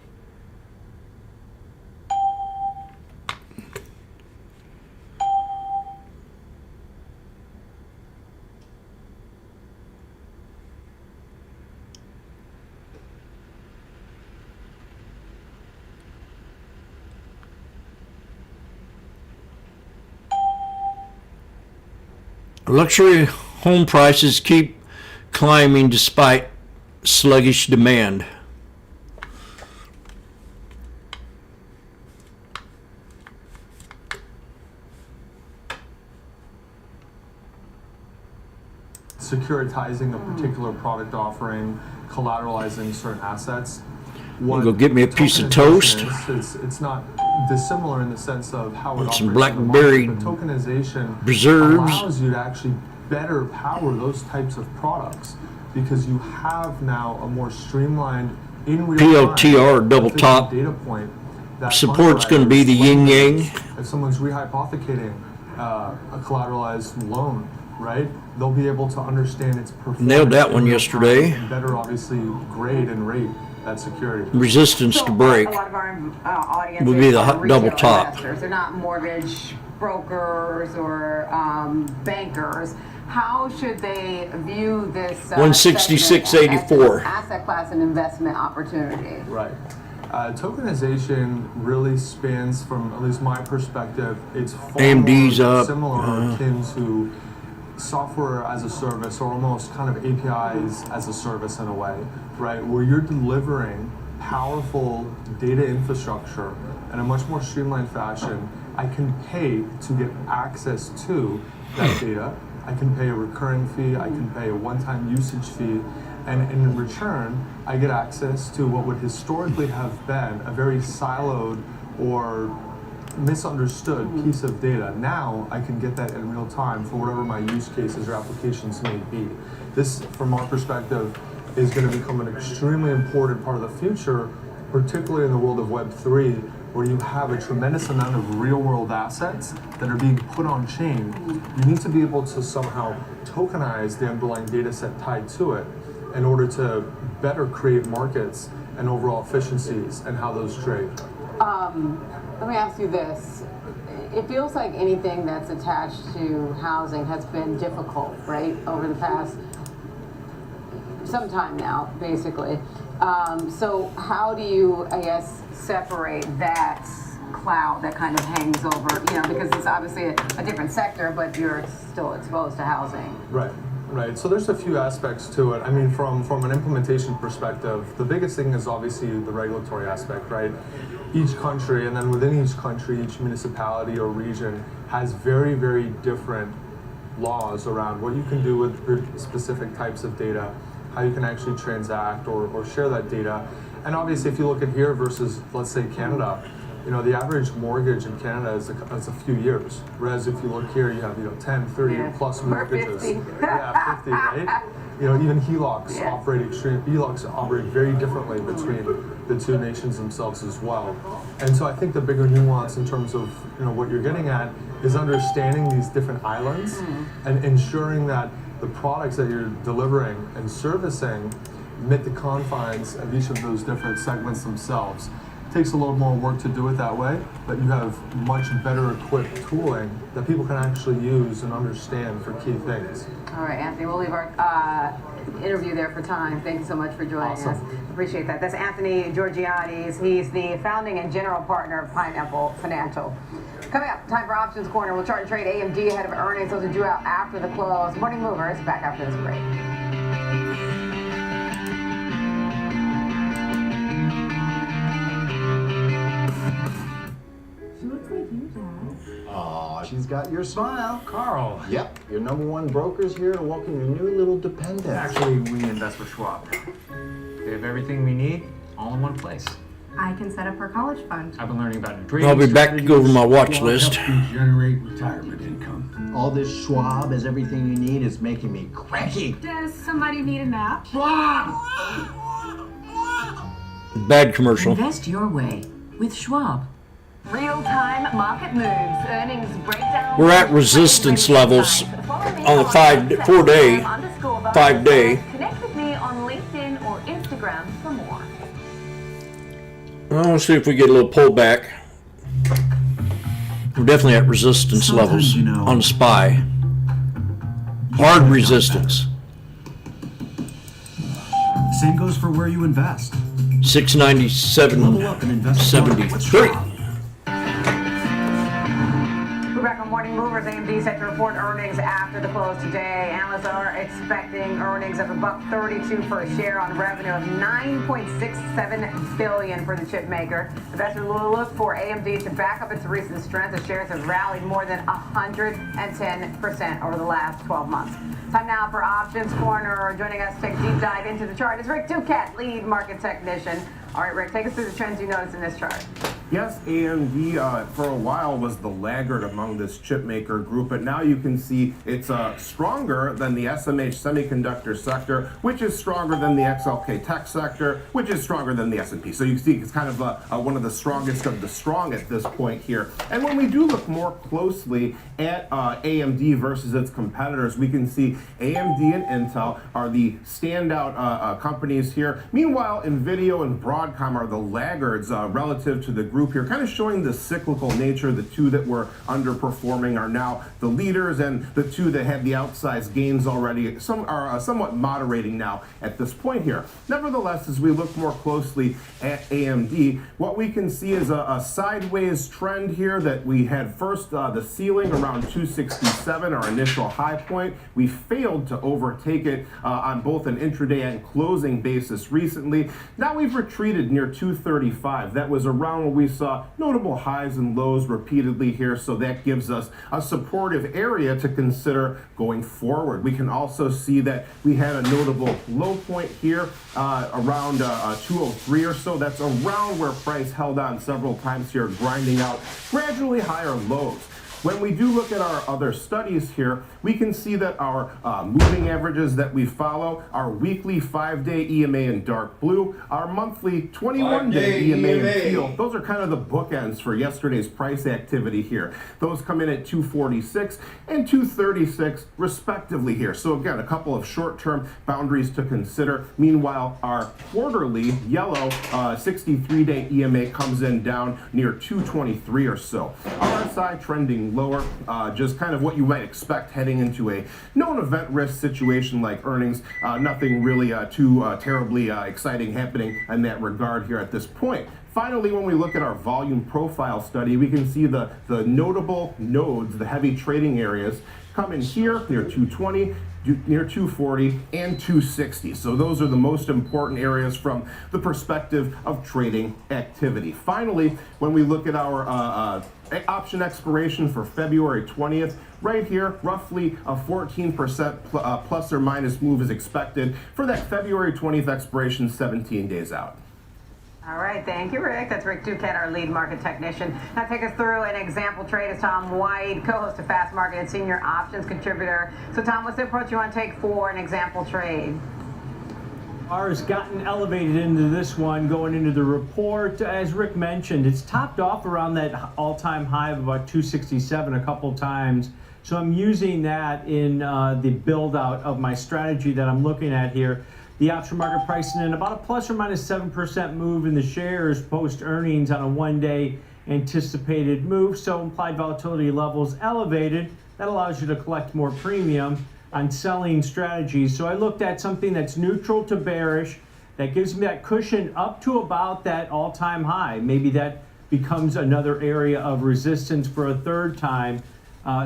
Luxury home prices keep climbing despite sluggish demand. Securitizing a particular product offering, collateralizing certain assets. You go get me a piece of toast. It's not dissimilar in the sense of how it some operates in the blackberry market, but tokenization preserves. allows you to actually better power those types of products because you have now a more streamlined in real PLTR time, double efficient top. data point that Support's going to be the yin yang. if someone's rehypothecating a collateralized loan, right? They'll be able to understand its performance. Nailed that one in real yesterday. time and better, obviously, grade and rate that security. Resistance to break A lot of our audience would be the are double retail top. investors. They're not mortgage brokers or bankers. How should they view this 166.84 asset class and investment opportunity? Right. Tokenization really spans, from at least my perspective, it's far AMD's more up. similar or akin to software as a service, or almost kind of APIs as a service in a way, right? Where you're delivering powerful data infrastructure in a much more streamlined fashion. I can pay to get access to that data. I can pay a recurring fee, I can pay a one-time usage fee, and in return, I get access to what would historically have been a very siloed or misunderstood piece of data. Now I can get that in real time for whatever my use cases or applications may be. This, from our perspective, is going to become an extremely important part of the future, particularly in the world of Web3, where you have a tremendous amount of real-world assets that are being put on chain. You need to be able to somehow tokenize the underlying data set tied to it in order to better create markets and overall efficiencies and how those trade. Let me ask you this. It feels like anything that's attached to housing has been difficult, right, over the past some time now, basically. So how do you, I guess, separate that cloud that kind of hangs over, because it's obviously a different sector, but you're still exposed to housing? Right. Right, so there's a few aspects to it. I mean, from an implementation perspective, the biggest thing is obviously the regulatory aspect, right? Each country, and then within each country, each municipality or region has very, very different laws around what you can do with specific types of data, how you can actually transact or share that data. And obviously, if you look at here versus, let's say, Canada, the average mortgage in Canada is a few years. Whereas if you look here, you have 10, 30 plus mortgages. 50. Yeah, 50, right? Even HELOCs operate very differently between the two nations themselves as well. And so I think the bigger nuance in terms of what you're getting at is understanding these different islands and ensuring that the products that you're delivering and servicing meet the confines of each of those different segments themselves. Takes a little more work to do it that way, but you have much better equipped tooling that people can actually use and understand for key things. All right, Anthony, we'll leave our interview there for time. Thank you so much for joining us. Appreciate that. That's Anthony Georgiades. He's the founding and general partner of Pineapple Financial. Coming up, time for Options Corner. We'll chart and trade AMD ahead of earnings. Those are due out after the close. Morning Movers back after this break. Aw, she's got your smile. Carl. Yep, your #1 broker's here to welcome your new little dependent. Actually, we invest with Schwab now. They have everything we need, all in one place. I can set up her college fund. I've been learning about trading. I'll be back to go over my watch list. Generate retirement income. All this Schwab is everything you need is making me cranky. Does somebody need a nap? Bad commercial. Invest your way with Schwab. Real-time market moves, earnings breakdown. We're at resistance levels on the 4-day, 5-day. Connect with me on LinkedIn or Instagram for more. Well, let's see if we get a little pullback. We're definitely at resistance levels on SPY. Hard resistance. Same goes for where you invest. 697.73. We're back on Morning Movers. AMD set to report earnings after the close today. Analysts are expecting earnings of $1.32 per share on revenue of $9.67 billion for the chip maker. Investors will look for AMD to back up its recent strength. The shares have rallied more than 110% over the last 12 months. Time now for Options Corner. Joining us to take a deep dive into the chart is Rick Ducat, lead market technician. All right, Rick, take us through the trends you noticed in this chart. Yes, AMD for a while was the laggard among this chip maker group, but now you can see it's stronger than the SMH semiconductor sector, which is stronger than the XLK tech sector, which is stronger than the S&P. So you can see it's kind of one of the strongest of the strong at this point here. And when we do look more closely at AMD versus its competitors, we can see AMD and Intel are the standout companies here. Meanwhile, NVIDIA and Broadcom are the laggards relative to the group here, kind of showing the cyclical nature. The two that were underperforming are now the leaders, and the two that had the outsized gains already are somewhat moderating now at this point here. Nevertheless, as we look more closely at AMD, what we can see is a sideways trend here that we had first the ceiling around 267, our initial high point. We failed to overtake it on both an intraday and closing basis recently. Now we've retreated near 235. That was around where we saw notable highs and lows repeatedly here, so that gives us a supportive area to consider going forward. We can also see that we had a notable low point here around 203 or so. That's around where price held on several times here, grinding out gradually higher lows. When we do look at our other studies here, we can see that our moving averages that we follow, our weekly 5-day EMA in dark blue, our monthly 21-day EMA in teal, those are kind of the bookends for yesterday's price activity here. Those come in at 246 and 236 respectively here. So again, a couple of short-term boundaries to consider. Meanwhile, our quarterly yellow 63-day EMA comes in down near 223 or so. RSI trending lower, just kind of what you might expect heading into a known event risk situation like earnings. Nothing really too terribly exciting happening in that regard here at this point. Finally, when we look at our volume profile study, we can see the notable nodes, the heavy trading areas, come in here near 220, near 240, and 260. So those are the most important areas from the perspective of trading activity. Finally, when we look at our option expiration for February 20th, right here, roughly a 14% plus or minus move is expected for that February 20th expiration 17 days out. All right, thank you, Rick. That's Rick Ducat, our lead market technician. Now take us through an example trade is Tom White, co-host of Fast Market and senior options contributor. So Tom, what's the approach you want to take for an example trade? Has gotten elevated into this one going into the report. As Rick mentioned, it's topped off around that all-time high of about 267 a couple times. So I'm using that in the build-out of my strategy that I'm looking at here. The option market pricing in about a plus or minus 7% move in the shares post earnings on a one-day anticipated move. So implied volatility levels elevated. That allows you to collect more premium on selling strategies. So I looked at something that's neutral to bearish, that gives me that cushion up to about that all-time high. Maybe that becomes another area of resistance for a third time.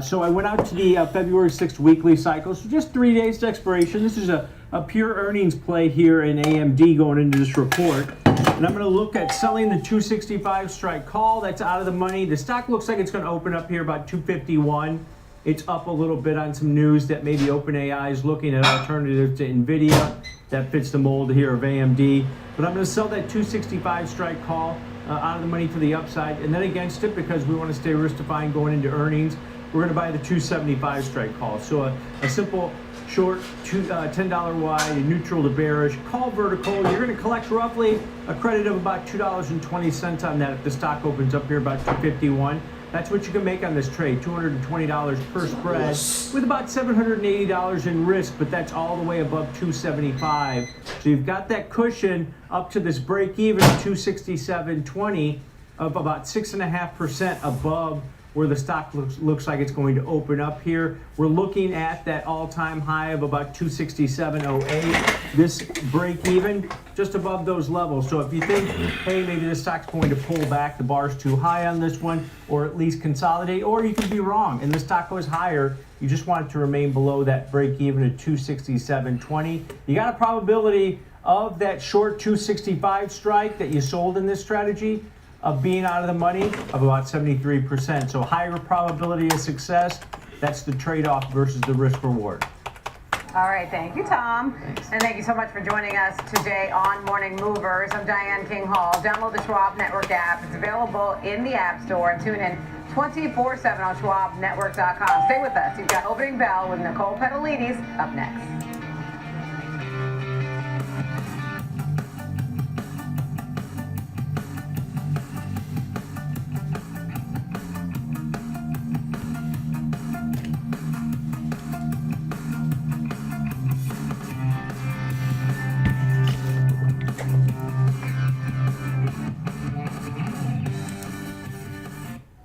So I went out to the February 6th weekly cycle, so just 3 days to expiration. This is a pure earnings play here in AMD going into this report. And I'm going to look at selling the 265 strike call. That's out of the money. The stock looks like it's going to open up here about 251. It's up a little bit on some news that maybe OpenAI is looking at alternative to NVIDIA. That fits the mold here of AMD. But I'm going to sell that 265 strike call out of the money to the upside, and then against it, because we want to stay risk-defying going into earnings, we're going to buy the 275 strike call. So a simple short, $10 wide, and neutral to bearish. Call vertical. You're going to collect roughly a credit of about $2.20 on that if the stock opens up here about 251. That's what you can make on this trade, $220 per spread with about $780 in risk, but that's all the way above 275. So you've got that cushion up to this break even at 267.20 of about 6.5% above where the stock looks like it's going to open up here. We're looking at that all-time high of about 267.08. This break even just above those levels. So if you think, hey, maybe this stock's going to pull back, the bar's too high on this one, or at least consolidate, or you can be wrong and the stock goes higher, you just want it to remain below that break even at 267.20. You got a probability of that short 265 strike that you sold in this strategy of being out of the money of about 73%. So higher probability of success. That's the trade-off versus the risk reward. All right, thank you, Tom. And thank you so much for joining us today on Morning Movers. I'm Diane King Hall. Download the Schwab Network app. It's available in the App Store and tune in 24/7 on schwabnetwork.com. Stay with us. You've got Opening Bell with Nicole Petalides up next.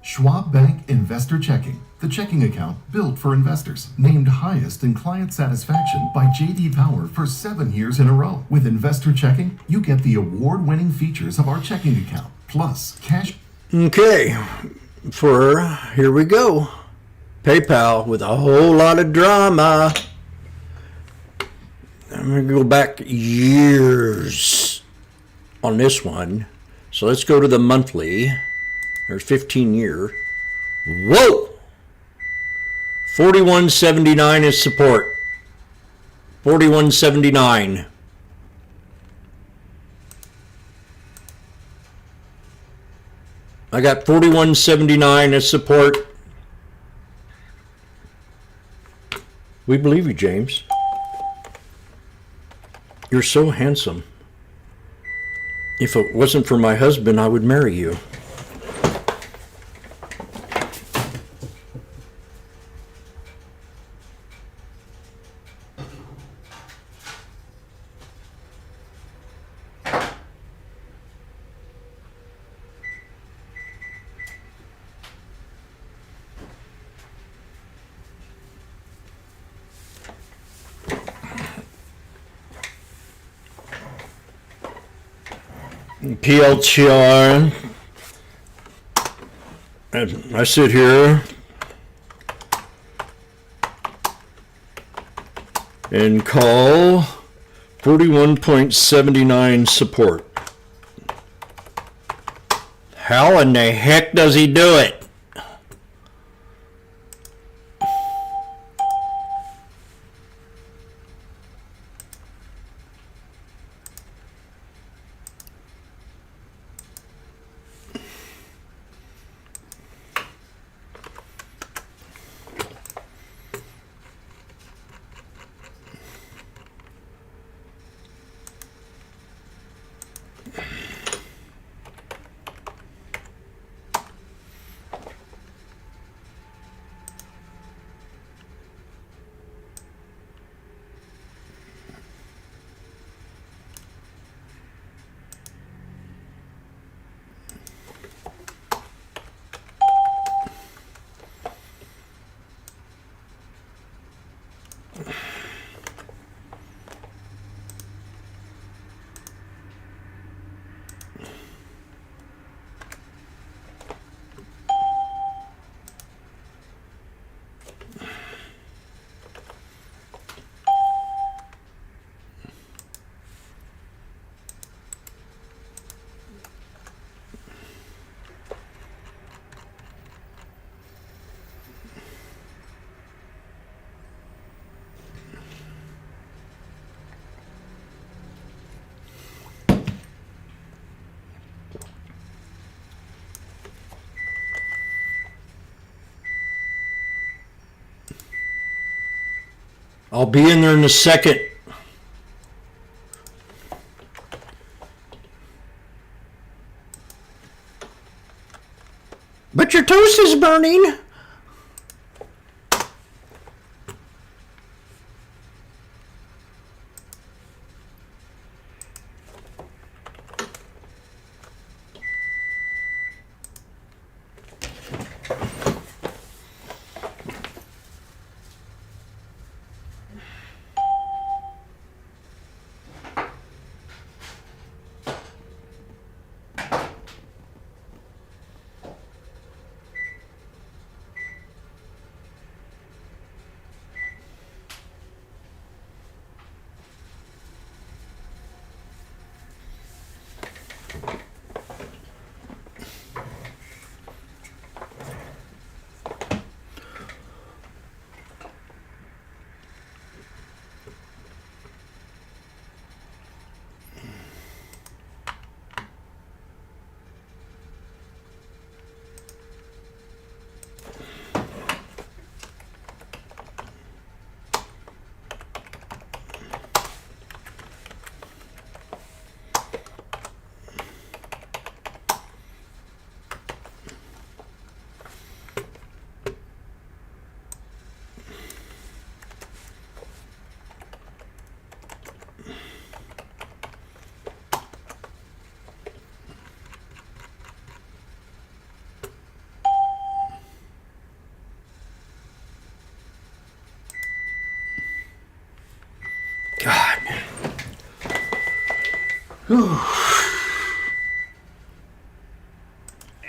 Schwab Bank Investor Checking, the checking account built for investors. Named highest in client satisfaction by J.D. Power for 7 years in a row. With Investor Checking, you get the award-winning features of our checking account, plus cash. Okay, here we go. PayPal with a whole lot of drama. I'm going to go back years on this one. So let's go to the monthly. There's 15-year. Whoa! 41.79 is support. 41.79. I got 41.79 as support. We believe you, James. You're so handsome. If it wasn't for my husband, I would marry you. PLTR, and I sit here and call 41.79 support. How in the heck does he do it? I'll be in there in a second. But your toast is burning. God.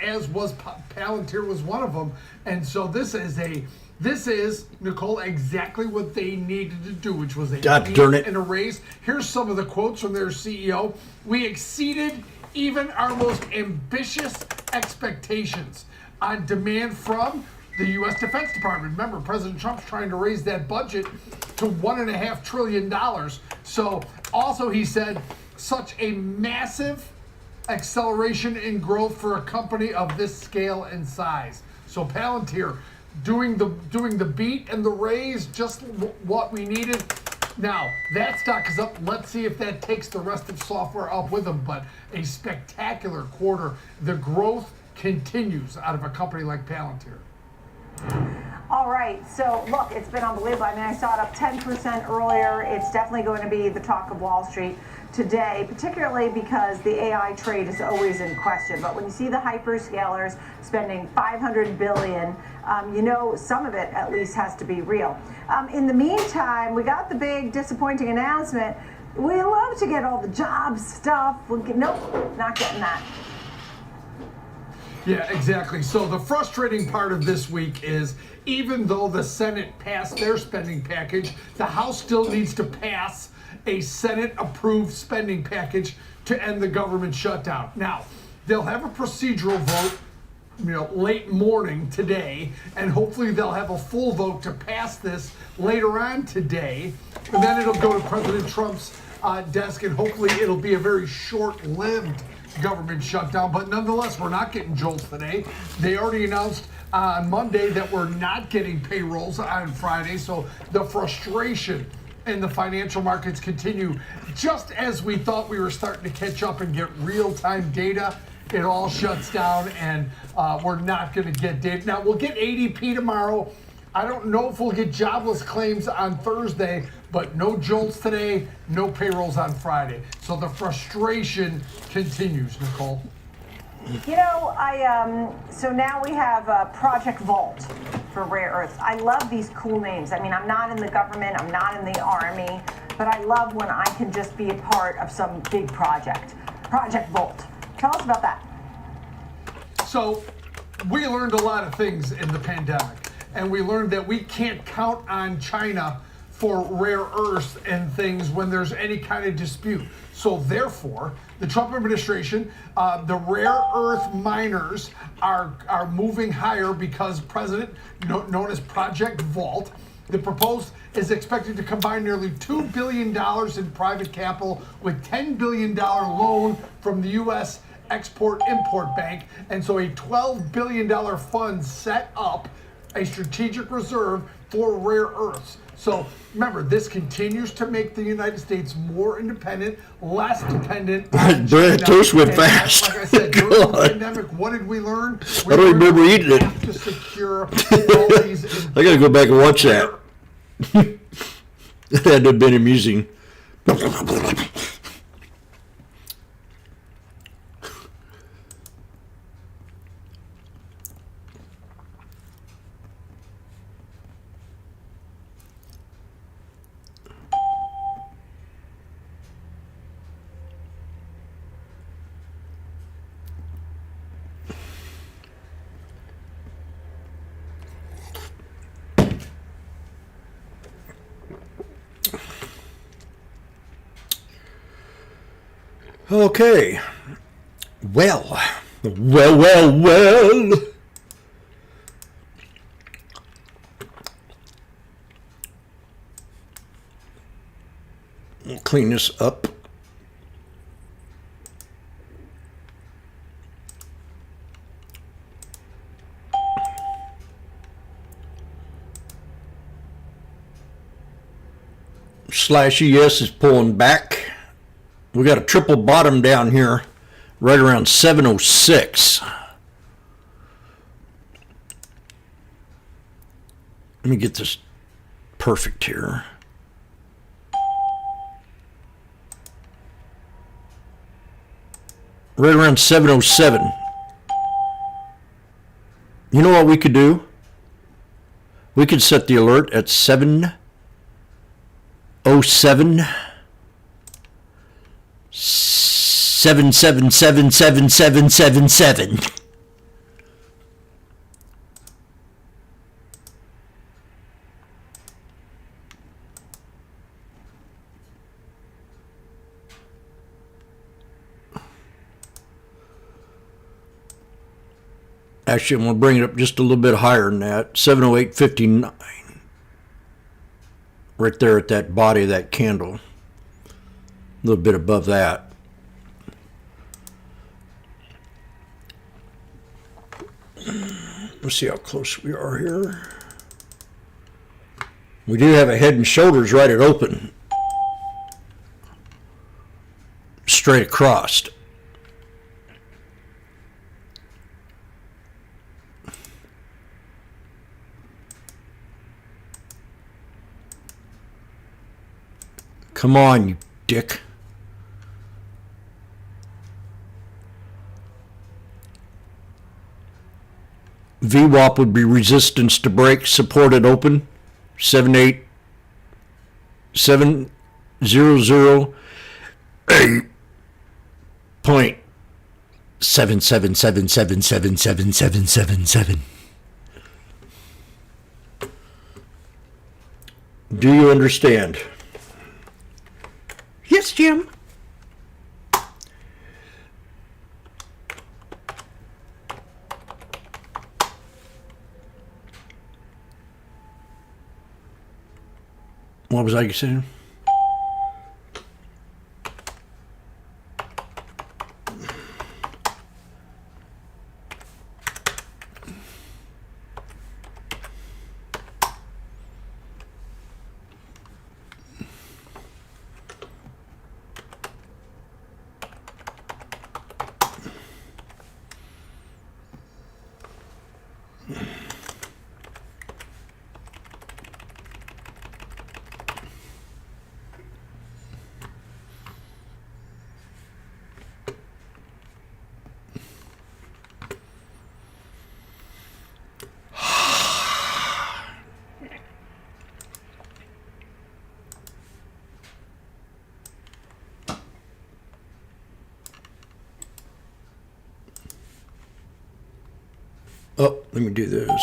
As was Palantir was one of them, and so this is Nicole exactly what they needed to do, which was a God darn it. and a raise. Here's some of the quotes from their CEO. We exceeded even our most ambitious expectations on demand from the U.S. Defense Department. Remember, President Trump's trying to raise that budget to $1.5 trillion. So also he said, such a massive acceleration in growth for a company of this scale and size. So Palantir doing the beat and the raise, just what we needed. Now that stock is up. Let's see if that takes the rest of software up with them. But a spectacular quarter. The growth continues out of a company like Palantir. All right, so look, it's been unbelievable. I mean, I saw it up 10% earlier. It's definitely going to be the talk of Wall Street today, particularly because the AI trade is always in question. But when you see the hyperscalers spending $500 billion, you know some of it at least has to be real. In the meantime, we got the big disappointing announcement. We love to get all the jobs stuff. Nope, not getting that. Yeah, exactly. So the frustrating part of this week is even though the Senate passed their spending package, the House still needs to pass a Senate-approved spending package to end the government shutdown. Now, they'll have a procedural vote, late morning today, and hopefully they'll have a full vote to pass this later on today, and then it'll go to President Trump's desk, and hopefully it'll be a very short-lived government shutdown. But nonetheless, we're not getting jolts today. They already announced on Monday that we're not getting payrolls on Friday, so the frustration in the financial markets continue. Just as we thought we were starting to catch up and get real-time data, it all shuts down, and we're not going to get data. Now, we'll get ADP tomorrow. I don't know if we'll get jobless claims on Thursday, but no jolts today, no payrolls on Friday. So the frustration continues, Nicole. You know, so now we have Project Vault for rare earths. I love these cool names. I mean, I'm not in the government, I'm not in the army, but I love when I can just be a part of some big project. Project Vault. Tell us about that. So we learned a lot of things in the pandemic, and we learned that we can't count on China for rare earths and things when there's any kind of dispute. So therefore, the Trump administration, the rare earth miners are moving higher because President, known as Project Vault, the proposed is expected to combine nearly $2 billion in private capital with $10 billion loan from the U.S. Export-Import Bank. And so a $12 billion fund set up a strategic reserve for rare earths. So remember, this continues to make the United States more independent, less dependent on China. Toast went And fast. Like I said, during the pandemic, what did we learn? I don't remember eating it. To secure all these. I gotta go back and watch that. That had to have been amusing. Okay. Well. We'll clean this up. /ES is pulling back. We got a triple bottom down here right around 706. Let me get this perfect here. Right around 707. You know what we could do? We could set the alert at 707. 7777777. Actually, I'm going to bring it up just a little bit higher than that. 708.59. Right there at that body of that candle. A little bit above that. Let's see how close we are here. We do have a head and shoulders right at open. Straight across. Come on, you dick. VWAP would be resistance to break, supported open, 78708.777777777. Do you understand? Yes, Jim. What was I saying? Oh, let me do this.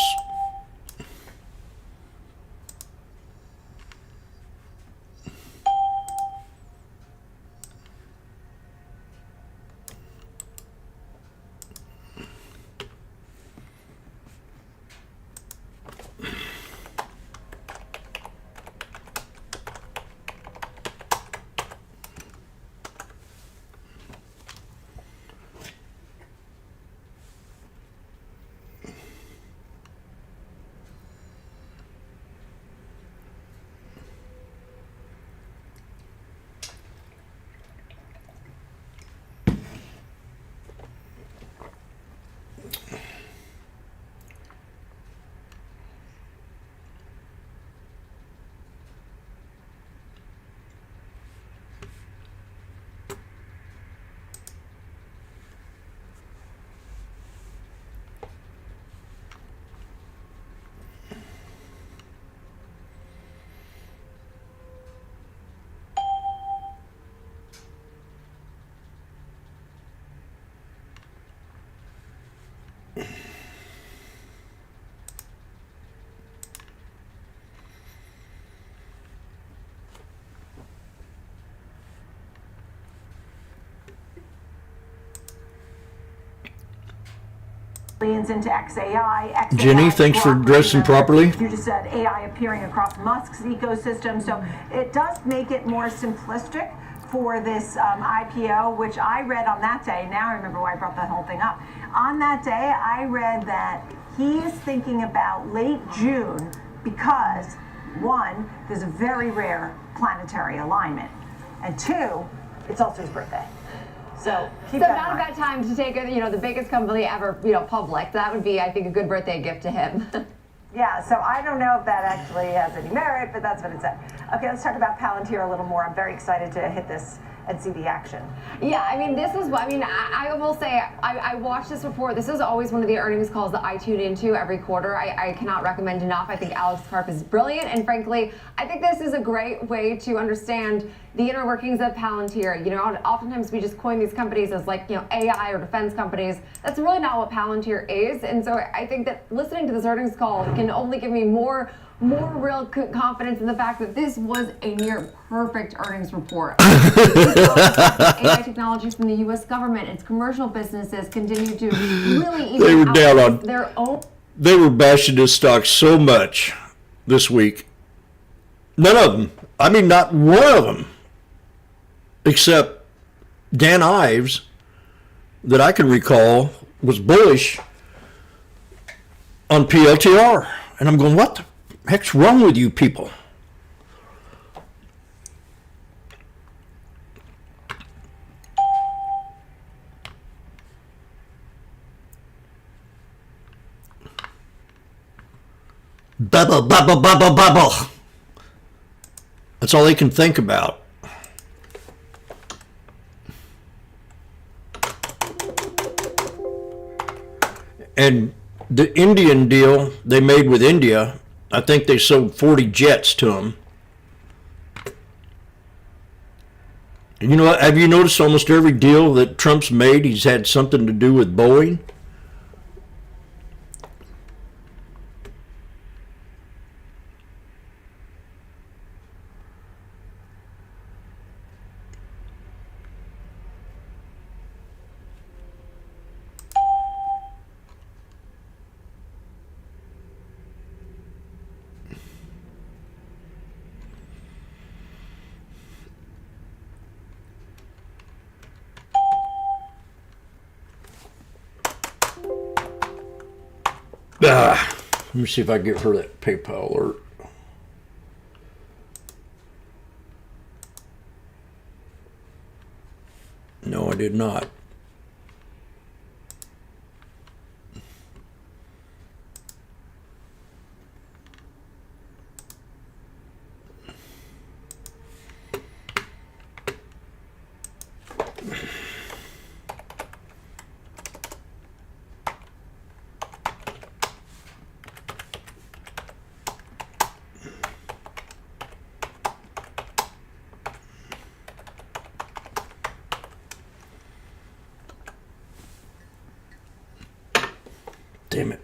into XAI. Jenny, thanks for dressing properly. You just said AI appearing across Musk's ecosystem. So it does make it more simplistic for this IPO, which I read on that day. Now I remember why I brought that whole thing up. On that day, I read that he is thinking about late June because, one, there's a very rare planetary alignment, and two, it's also his birthday. So keep that in not a mind. bad time to take the biggest company ever, public. That would be, I think, a good birthday gift to him. Yeah, so I don't know if that actually has any merit, but that's what it said. Okay, let's talk about Palantir a little more. I'm very excited to hit this and see the action. Yeah, I mean, I will say, I watched this report. This is always one of the earnings calls that I tune into every quarter. I cannot recommend enough. I think Alex Karp is brilliant, and frankly, I think this is a great way to understand the inner workings of Palantir. Oftentimes we just coin these companies as AI or defense companies. That's really not what Palantir is, and so I think that listening to this earnings call can only give me more real confidence in the fact that this was a near perfect earnings report. AI technologies from the U.S. government, its commercial businesses continue to really They were down on their own. They were bashing this stock so much this week. None of them. I mean, not one of them, except Dan Ives, that I can recall, was bullish on PLTR. And I'm going, what the heck's wrong with you people? Bubble, bubble, bubble, bubble. That's all they can think about. And the Indian deal they made with India, I think they sold 40 jets to them. And you know what? Have you noticed almost every deal that Trump's made, he's had something to do with Boeing? Let me see if I get her that PayPal alert. No, I did not. Damn it.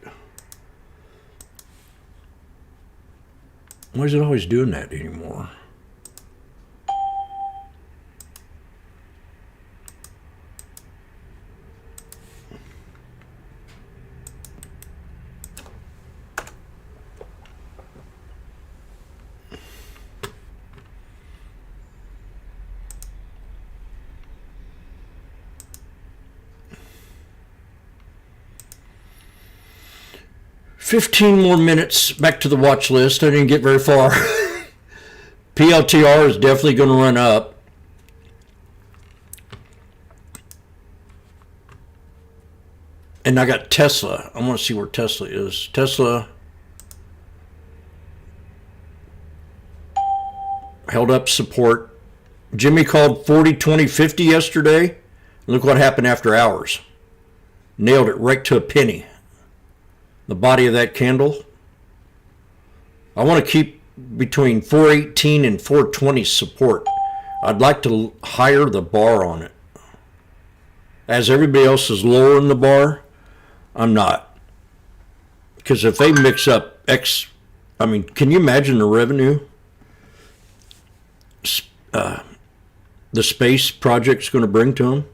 Why is it always doing that anymore? $15 more minutes back to the watch list. I didn't get very far. PLTR is definitely going to run up. And I got Tesla. I want to see where Tesla is. Tesla held up support. Jimmy called 40, 20, 50 yesterday. Look what happened after hours. Nailed it right to a penny. The body of that candle. I want to keep between 418 and 420 support. I'd like to higher the bar on it. As everybody else is lowering the bar, I'm not. Because if they mix up can you imagine the revenue the space project's going to bring to them?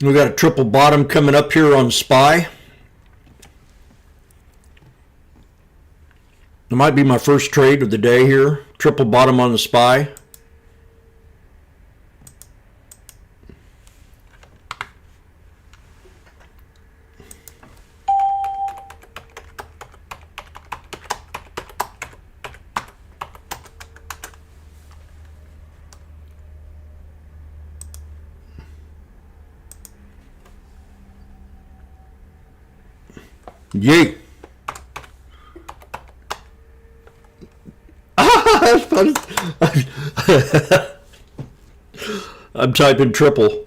We got a triple bottom coming up here on SPY. It might be my first trade of the day here. Triple bottom on the SPY. Yay! That's funny. I'm typing triple,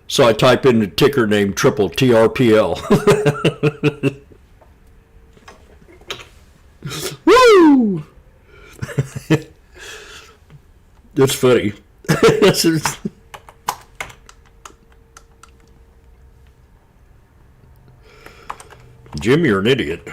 so I type in the ticker name triple, TRPL. Woo! That's funny. Jim, you're an idiot.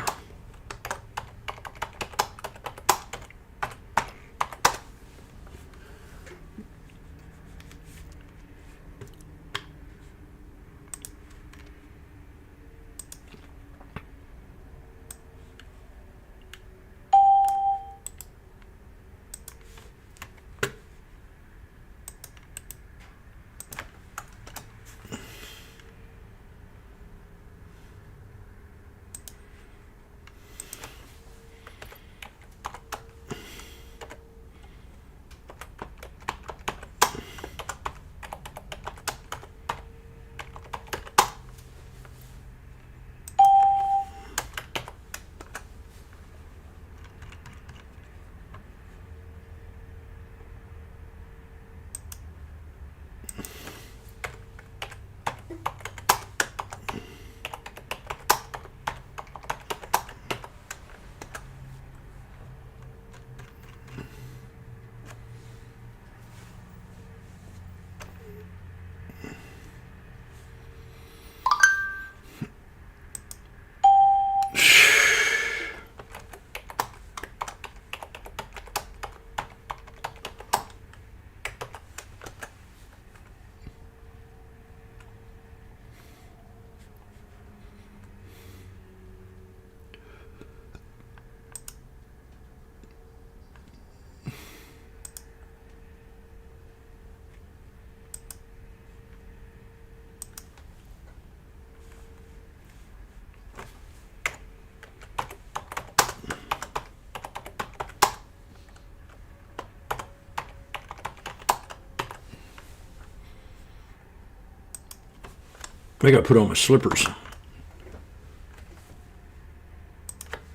I gotta put on my slippers.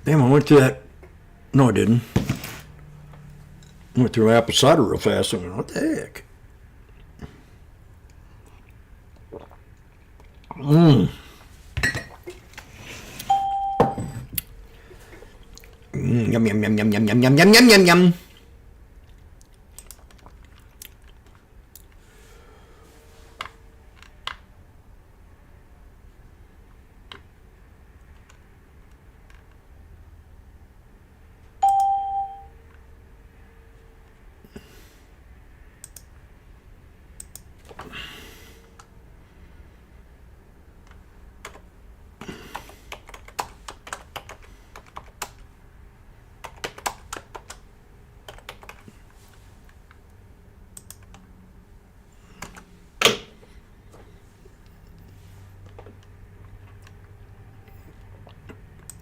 Damn, I went through that. No, I didn't. I went through apple cider real fast. I went, what the heck? Yum, yum, yum, yum, yum, yum, yum, yum, yum, yum, yum.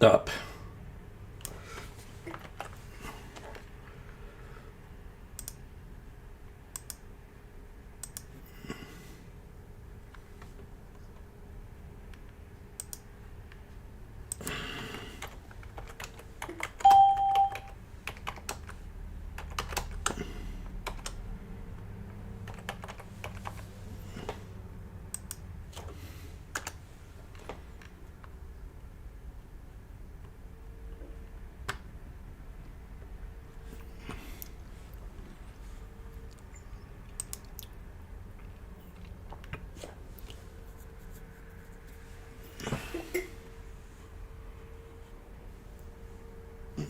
Up.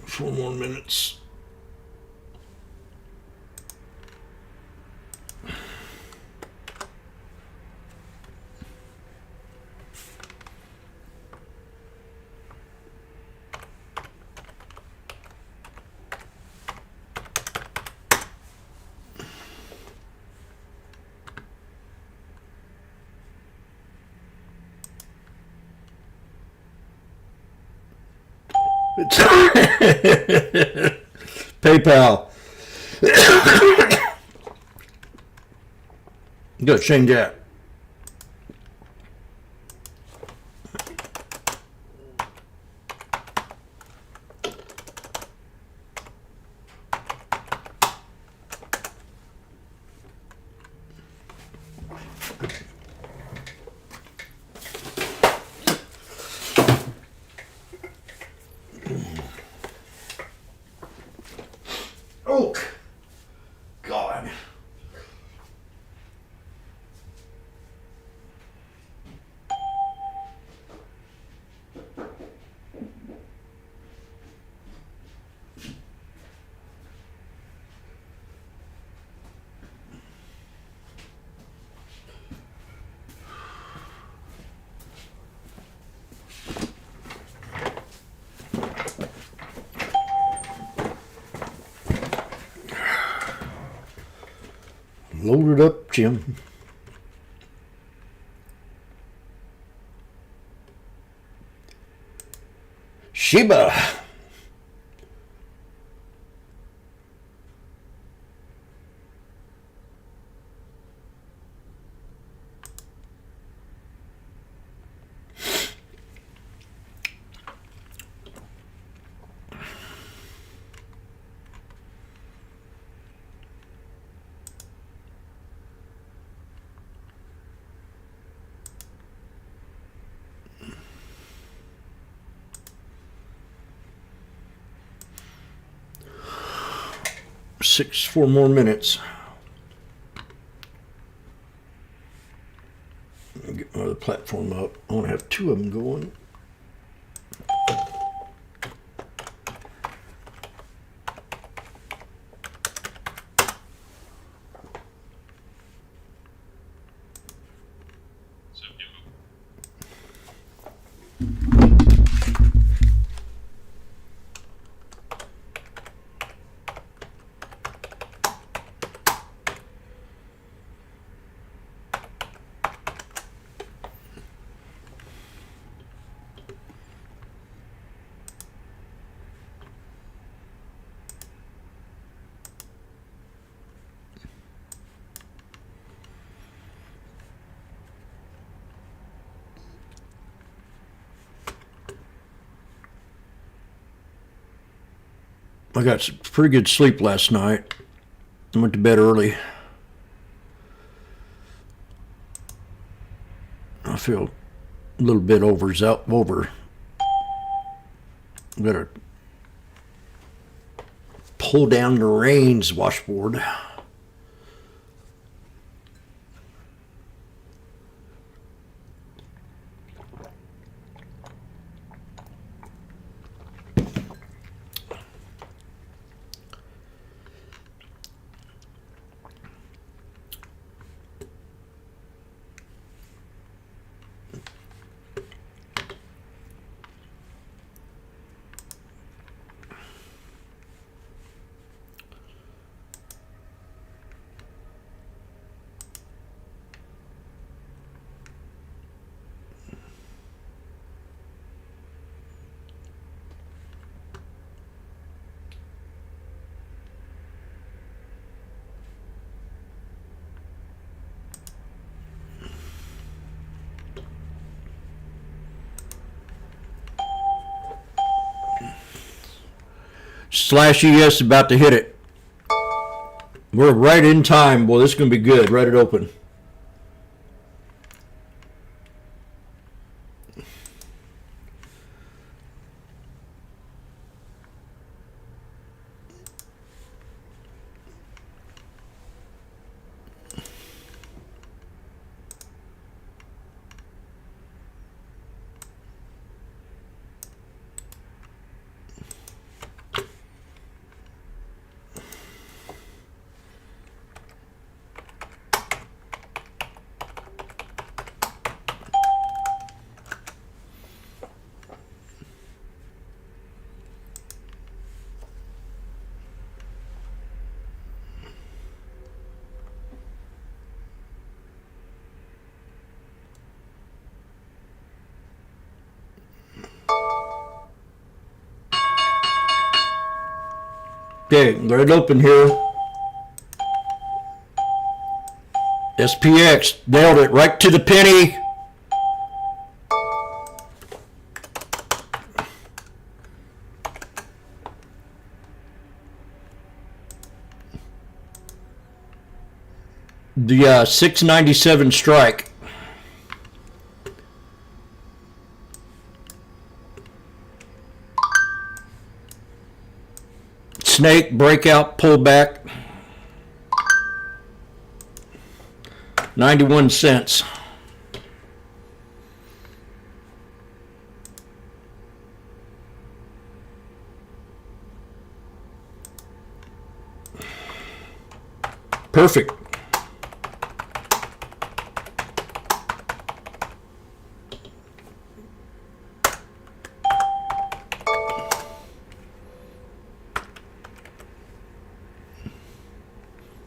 Four more minutes. PayPal. Go change that. Oh, God. Load it up, Jim. Sheba. Four more minutes. Get my other platform up. I want to have two of them going. I got some pretty good sleep last night. I went to bed early. I feel a little bit over. Better pull down the reins, washboard. Slash ES about to hit it. We're right in time. Boy, this is going to be good. Right it open. Okay, let it open here. SPX, nailed it right to the penny. The 697 strike. Snake, breakout, pullback. 91 cents. Perfect.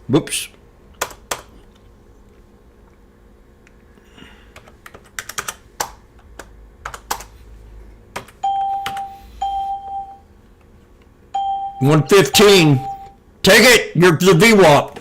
Whoops. $115. Take it. You're the VWAP.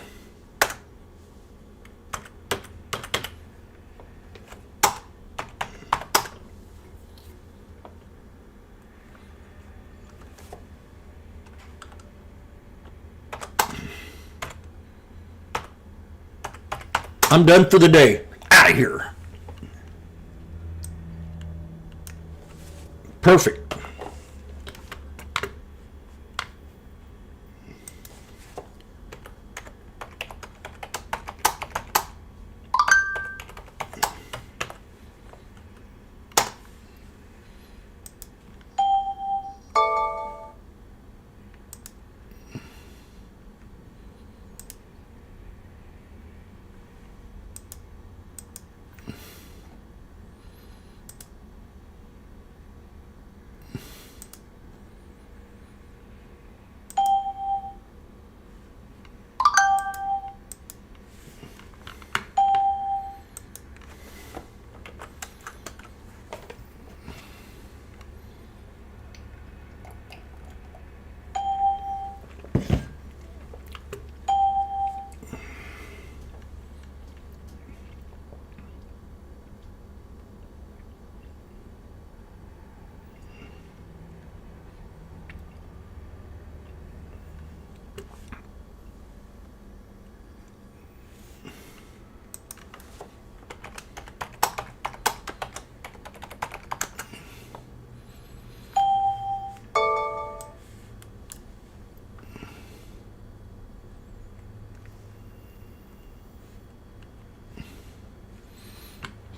I'm done for the day. Out of here. Perfect.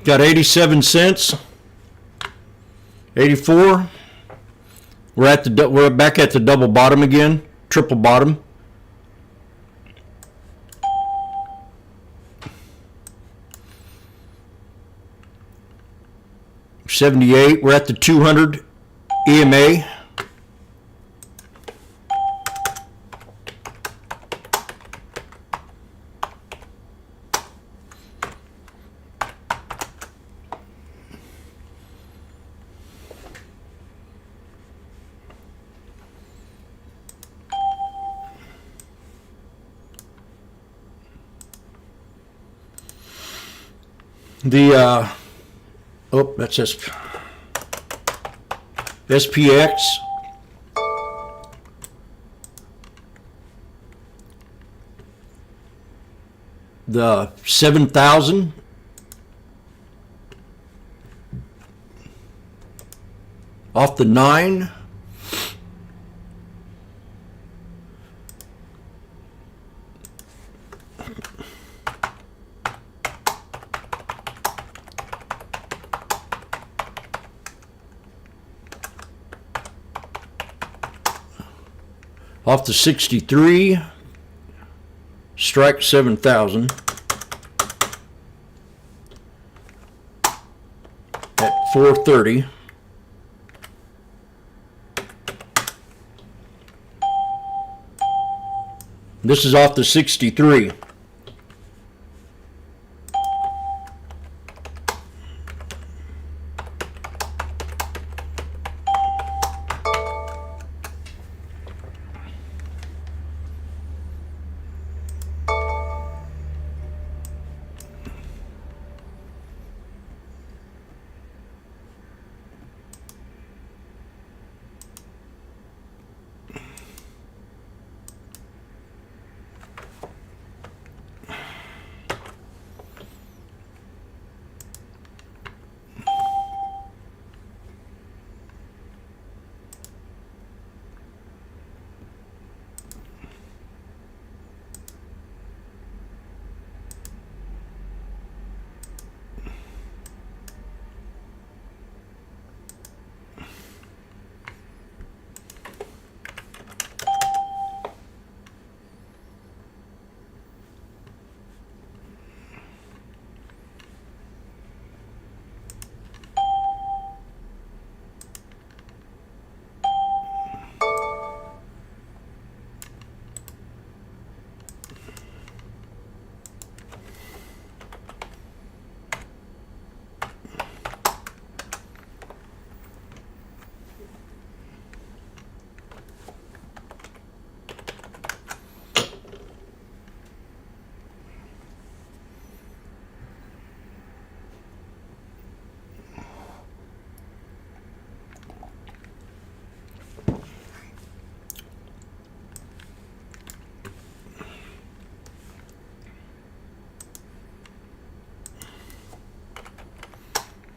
Got 87 cents. 84. We're back at the double bottom again, triple bottom. $78. We're at the 200 EMA. That's SPX. The 7,000. Off the 9. Off the 63, strike 7,000 at 430. This is off the 63.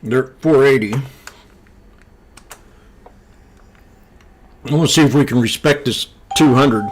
They're at 480. I want to see if we can respect this 200.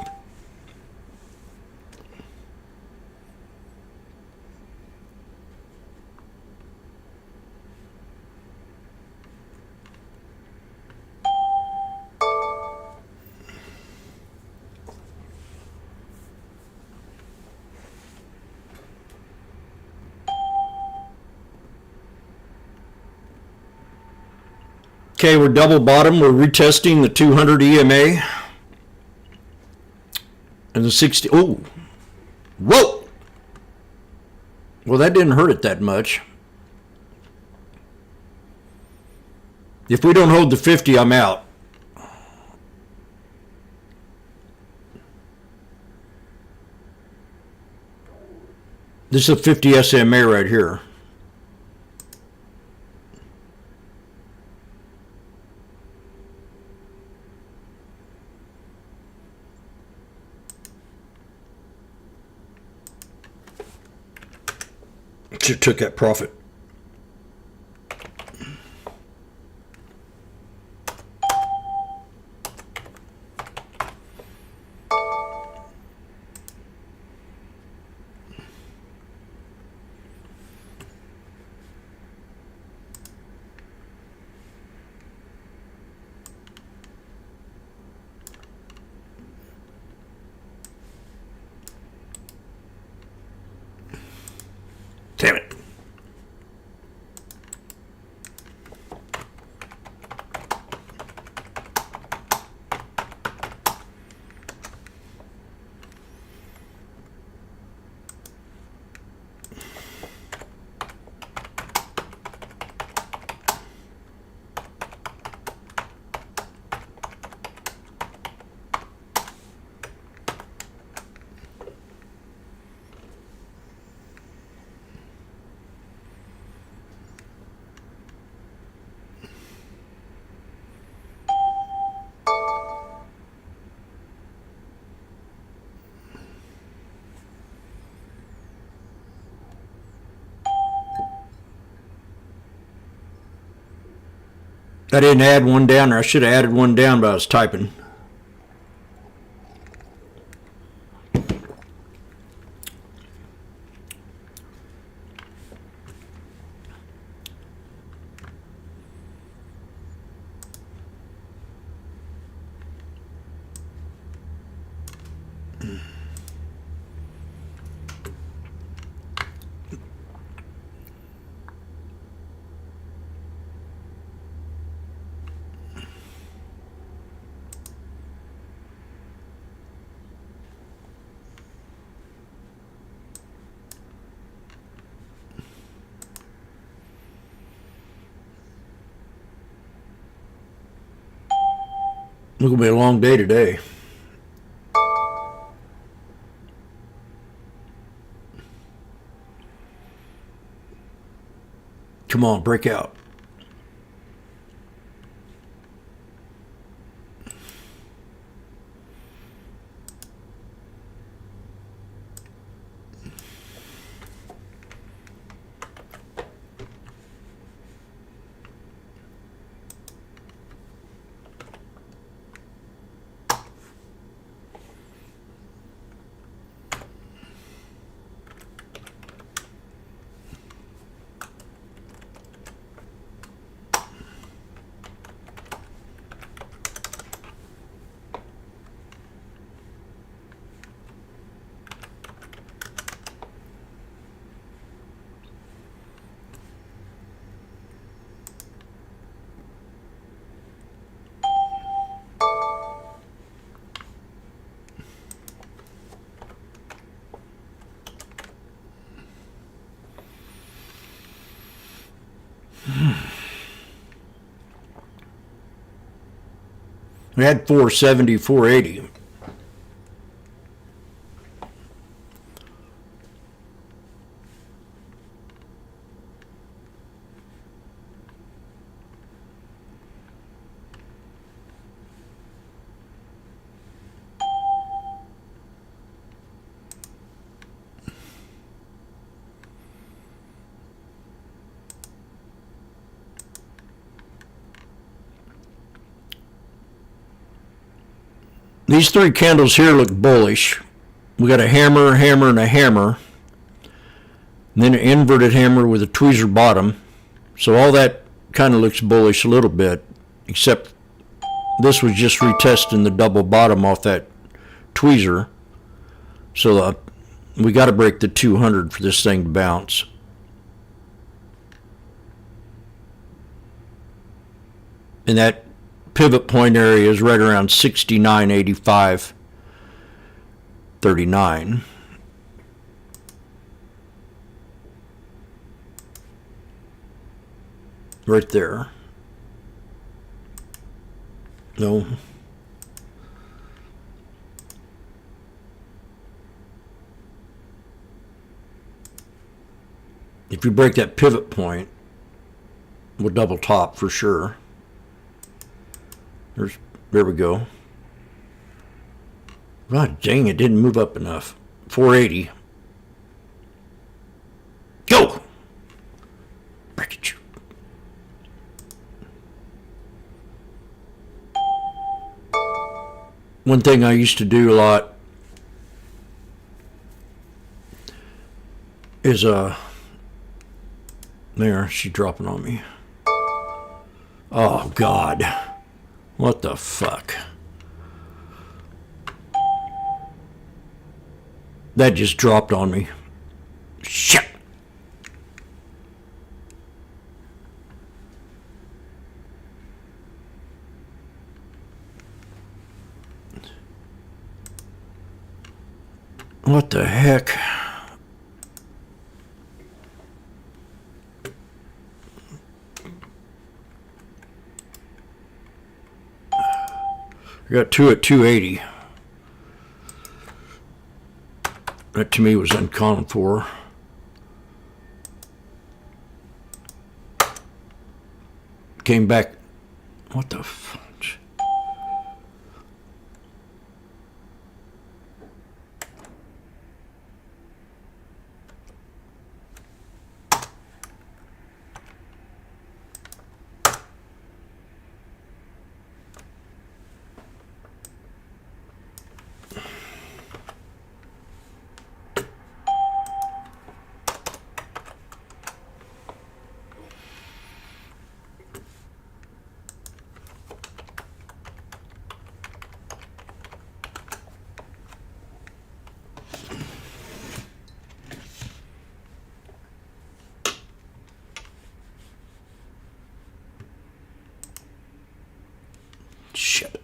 Okay, we're double bottom. We're retesting the 200 EMA. And the 60. Oh, whoa. Well, that didn't hurt it that much. If we don't hold the 50, I'm out. This is a 50 SMA right here. Should took that profit. Damn it. I didn't add one down, or I should have added one down, but I was typing. It's going to be a long day today. Come on, break out. We had 470, 480. These three candles here look bullish. We got a hammer, hammer, and a hammer. And then an inverted hammer with a tweezer bottom. So all that kind of looks bullish a little bit, except this was just retesting the double bottom off that tweezer. So we got to break the 200 for this thing to bounce. And that pivot point area is right around 69.85.39. Right there. No. If you break that pivot point, we'll double top for sure. There we go. God dang, it didn't move up enough. 480. Go! Break it. One thing I used to do a lot is there, she's dropping on me. Oh God. What the fuck? That just dropped on me. Shit. What the heck? I got two at 280. That to me was uncalled for. Came back. What the fudge? Shit.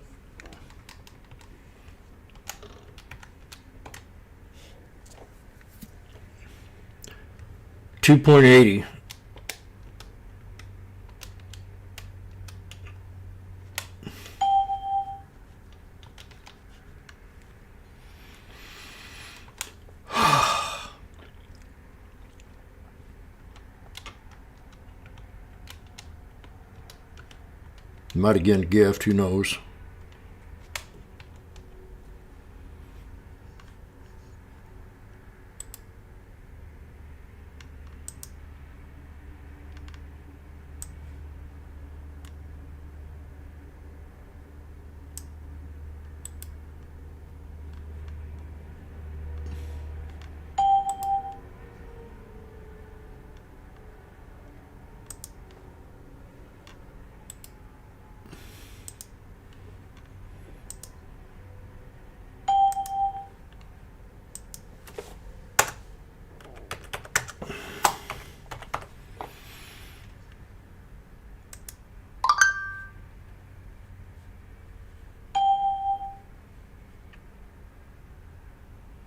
$2.80. Might have gotten a gift, who knows?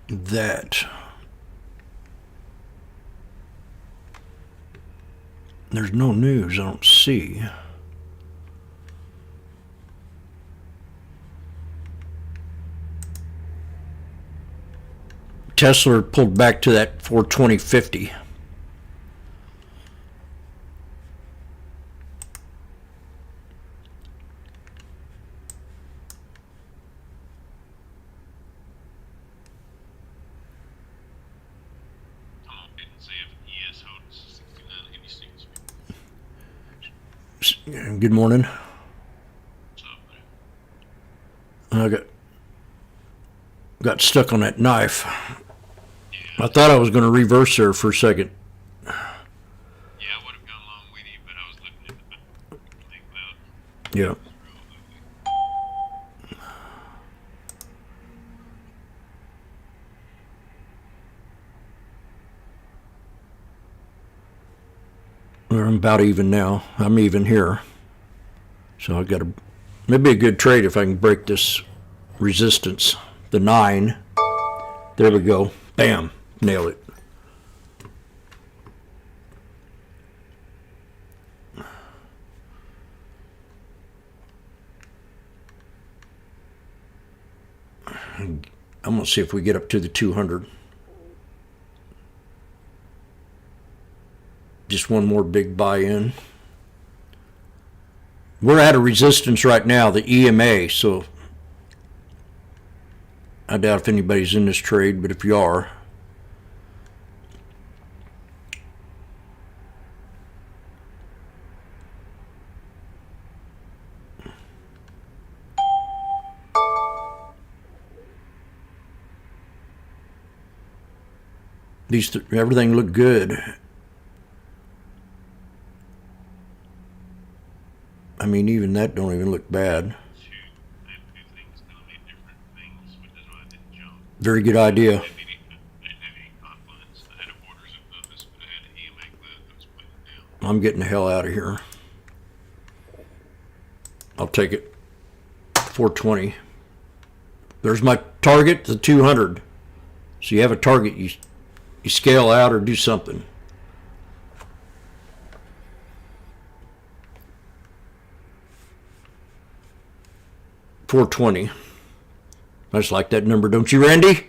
That there's no news I don't see. Tesla pulled back to that 420.50. Good morning. Okay. got stuck on that knife. I thought I was going to reverse there for a second. Yeah. I'm about even now. I'm even here. So I got to, maybe a good trade if I can break this resistance. The 9. There we go. Bam. Nailed it. I'm going to see if we get up to the 200. Just one more big buy-in. We're at a resistance right now, the EMA, so I doubt if anybody's in this trade, but if you are, everything looked good. I mean, even that don't even look bad. Very good idea. I'm getting the hell out of here. I'll take it. 420. There's my target, the 200. So you have a target, you scale out or do something. $420. I just like that number, don't you, Randy?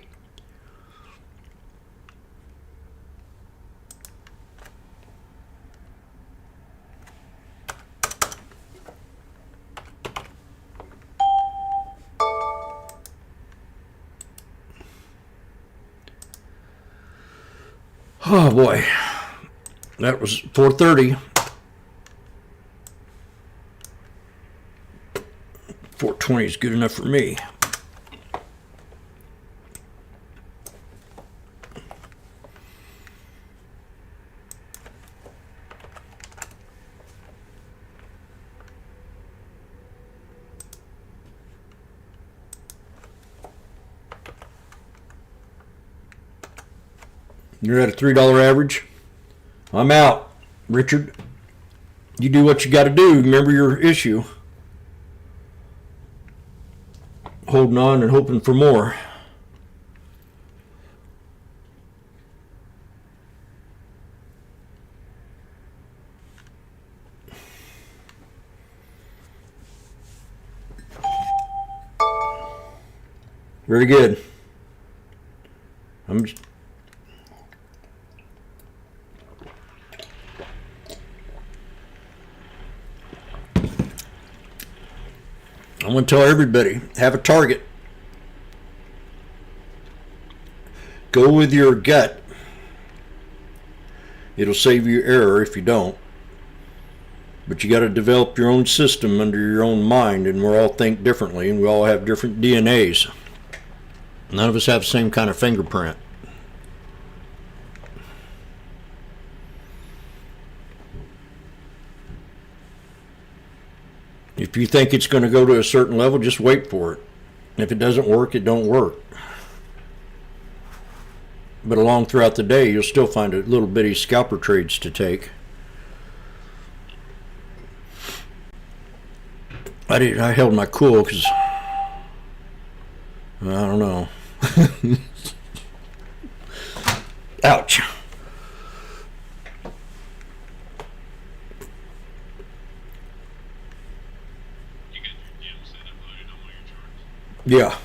Oh boy, that was 430. 420 is good enough for me. You're at a $3 average. I'm out, Richard. You do what you got to do. Remember your issue. Holding on and hoping for more. Very good. I'm going to tell everybody, have a target. Go with your gut. It'll save you error if you don't. But you got to develop your own system under your own mind, and we all think differently, and we all have different DNAs. None of us have the same kind of fingerprint. If you think it's going to go to a certain level, just wait for it. If it doesn't work, it don't work. But along throughout the day, you'll still find a little bitty scalper trades to take. I held my cool because I don't know. Ouch. Yeah.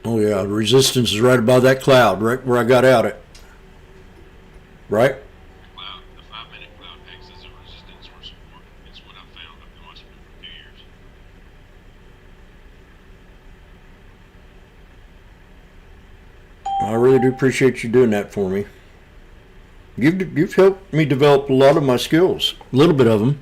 Oh yeah, the resistance is right above that cloud, right where I got out it. right? The 5-minute cloud acts as a resistance or support. It's what I've found. I've been watching it for 2 years. I really do appreciate you doing that for me. You've helped me develop a lot of my skills, a little bit of them.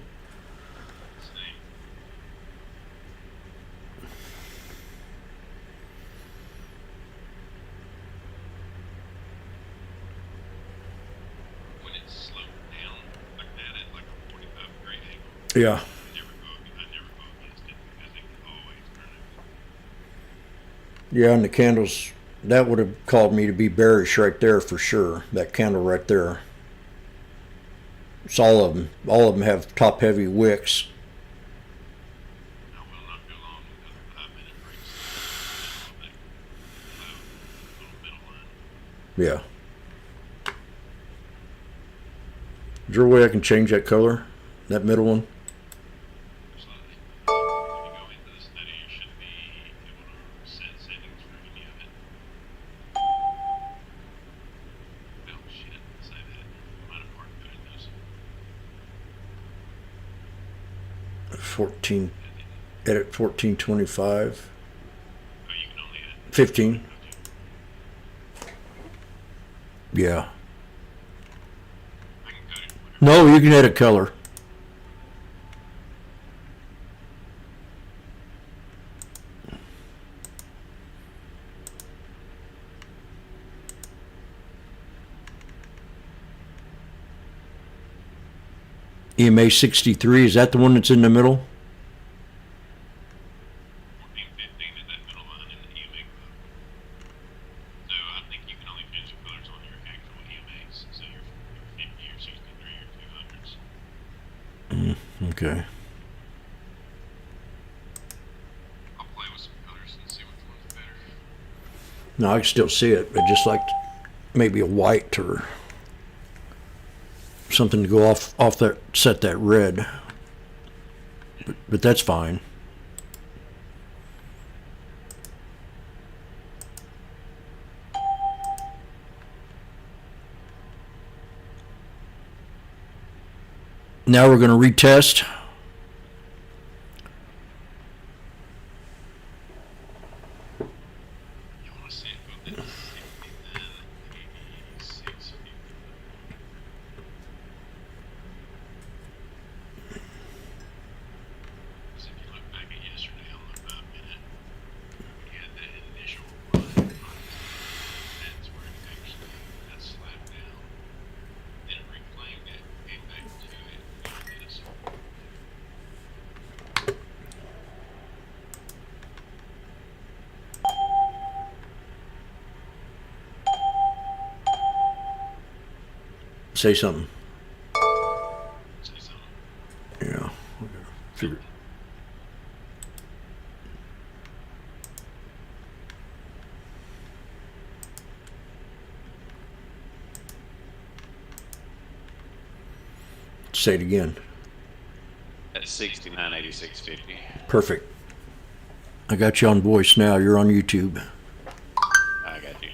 When it's slowed down like that at like a 45-degree angle, Yeah. I never go against it because it can always turn it. Yeah, and the candles, that would have called me to be bearish right there for sure. That candle right there. It's all of them. All of them have top heavy wicks. I will not go long because the 5-minute breaks that little middle line. Yeah. Is there a way I can change that color? That middle one? If you go into the study, you should be able to set settings for any of it. No, she didn't say that. I might have hard coded those. 14, edit 1425. 15. Yeah. No, you can edit color. EMA 63, is that the one that's in the middle? 1415 is that middle line in the EMA code. So I think you can only change the colors on your actual EMAs. So your 50 or 63 or 200s. Okay. I'll play with some colors and see which one's better. No, I can still see it, but just like maybe a white or something to go off that, set that red. But that's fine. Now we're going to retest. You want to see it go to 69, 86, 50. Because if you look back at yesterday on the 5-minute, we had that initial run. That's where it actually got slapped down. Then it reclaimed it, came back to it, and did a support. Say something. Say something. Yeah. Figure. Say it again. At 69, 86, 50. Perfect. I got you on voice now. You're on YouTube. I got you.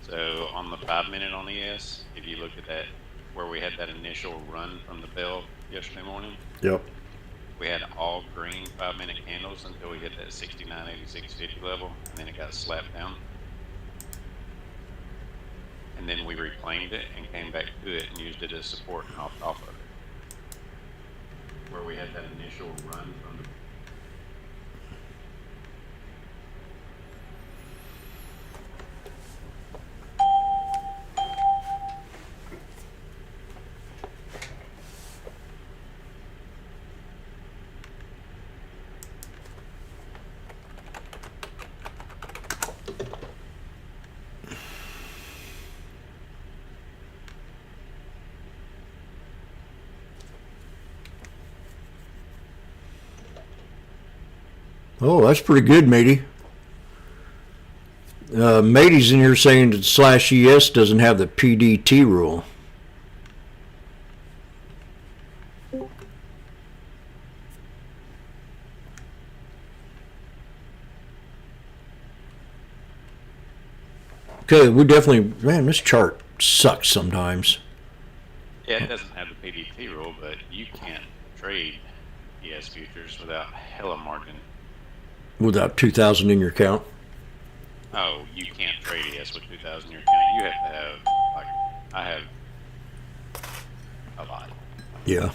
So on the 5-minute on ES, if you look at that, where we had that initial run from the bell yesterday morning, Yep. we had all green 5-minute candles until we hit that 69, 86, 50 level, and then it got slapped down. And then we reclaimed it and came back to it and used it as support and hopped off of it. Where we had that initial run from the Oh, that's pretty good, matey. Matey's in here saying that /ES doesn't have the PDT rule. Okay, we definitely, man, this chart sucks sometimes. Yeah, it doesn't have the PDT rule, but you can't trade ES futures without hella margin. Without 2,000 in your account? Oh, you can't trade ES with 2,000 in your account. You have to have, like, I have a lot. Yeah.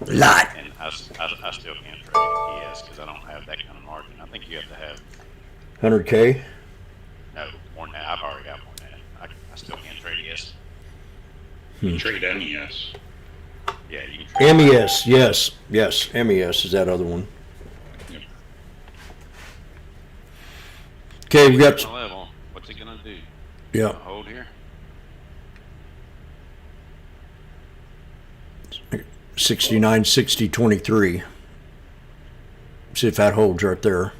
A lot. And I still can't trade ES because I don't have that kind of margin. I think you have to have 100K? no more than that. I've already got more than that. I still can't trade ES. You trade MES. Yeah, you can trade MES, yes. Yes, MES is that other one. Yep. Okay, we got. Level. What's it gonna do? Yeah. Hold here. 69, 60, 23. See if that holds right there.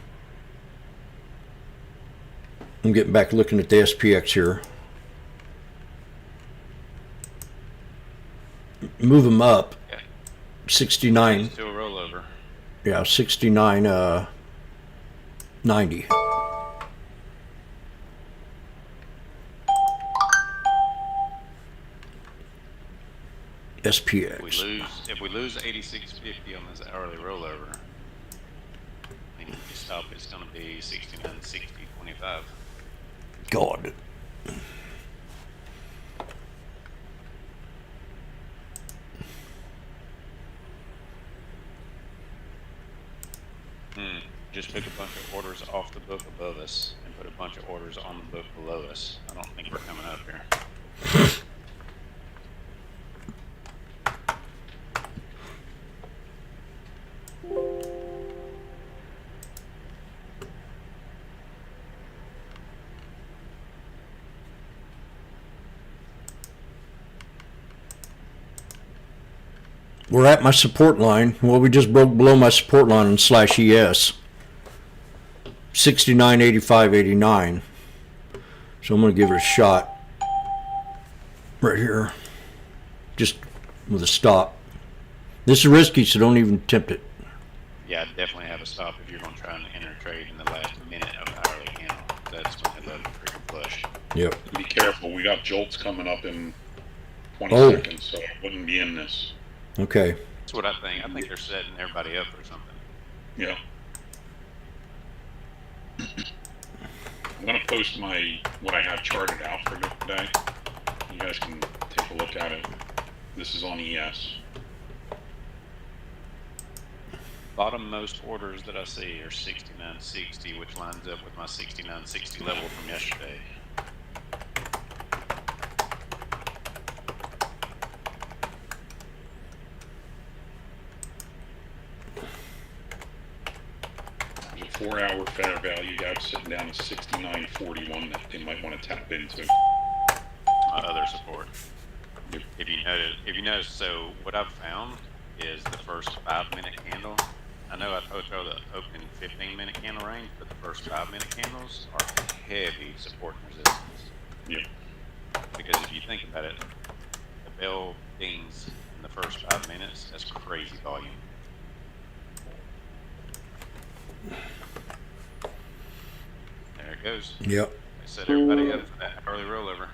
I'm getting back looking at the SPX here. Move them up. Yeah. 69. Still rollover. Yeah, 69, 90. SPX. If we lose 86.50 on this hourly rollover, I mean, if you stop, it's going to be 69.60.25. God. Just took a bunch of orders off the book above us and put a bunch of orders on the book below us. I don't think we're coming up here. We're at my support line. Well, we just broke below my support line on /ES. 69.85.89. So I'm going to give it a shot right here. Just with a stop. This is risky, so don't even attempt it. Yeah, I'd definitely have a stop if you're going to try and enter a trade in the last minute of the hourly candle. That's when they love to freaking flush. Yep. Be careful. We got jolts coming up in 20 Oh. seconds, so I wouldn't be in this. Okay. That's what I think. I think they're setting everybody up for something. Yeah. I'm gonna post what I have charted out for today. You guys can take a look at it. This is on ES. Bottom most orders that I see are 69.60, which lines up with my 69.60 level from yesterday. There's a 4-hour fair value gap sitting down at 69.41 that they might want to tap into. My other support. If you notice, so what I've found is the first 5-minute candle. I know I told you the opening 15-minute candle range, but the first 5-minute candles are heavy support and resistance. Yeah. Because if you think about it, the bell dings in the first 5 minutes. That's crazy volume. There it goes. Yep. They set everybody up for that early rollover.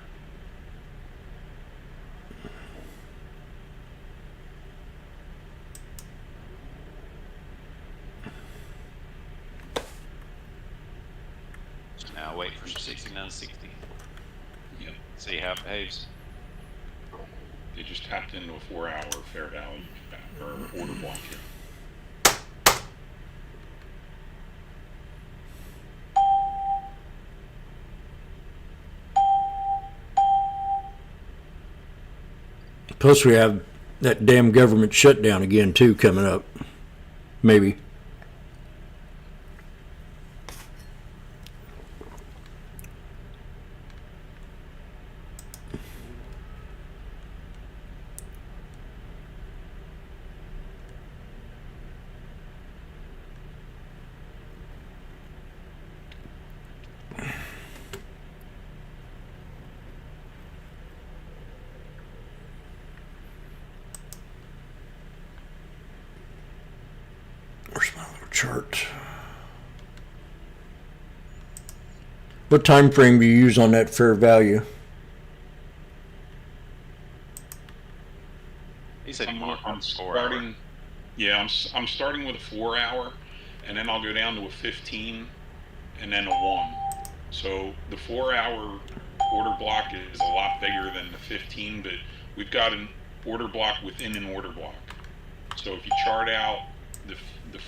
So now wait for 69.60. Yep. See how it behaves. They just tapped into a 4-hour fair value or order block here. Plus we have that damn government shutdown again too coming up. Maybe. Where's my little chart? What time frame do you use on that fair value? I'm starting. Yeah, I'm starting with a 4 hour, and then I'll go down to a 15, and then a 1. So the 4 hour order block is a lot bigger than the 15, but we've got an order block within an order block. So if you chart out the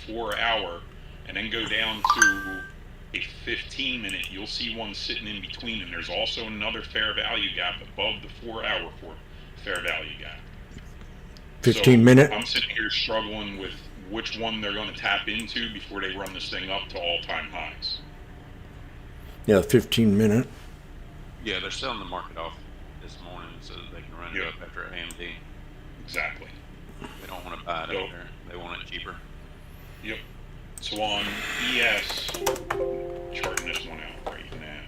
4 hour and then go down to a 15-minute, you'll see one sitting in between, and there's also another fair value gap above the 4 hour for fair value gap. 15-minute. I'm sitting here struggling with which one they're going to tap into before they run this thing up to all-time highs. Yeah, 15-minute. Yeah, they're selling the market off this morning so that they can run it up after AMD. Exactly. They don't want to buy it up there. They want it cheaper. Yep. So on ES, charting this one out right now.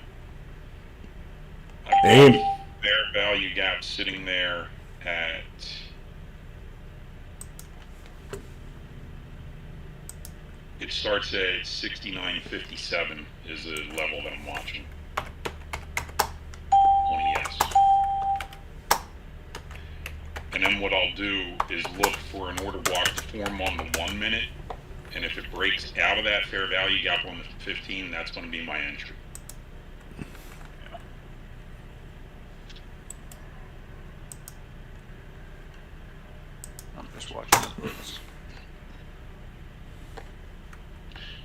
I've got fair value gap sitting there at it starts at 69.57 is the level that I'm watching on ES. And then what I'll do is look for an order block to form on the 1 minute, and if it breaks out of that fair value gap on the 15, that's going to be my entry. I'm just watching this.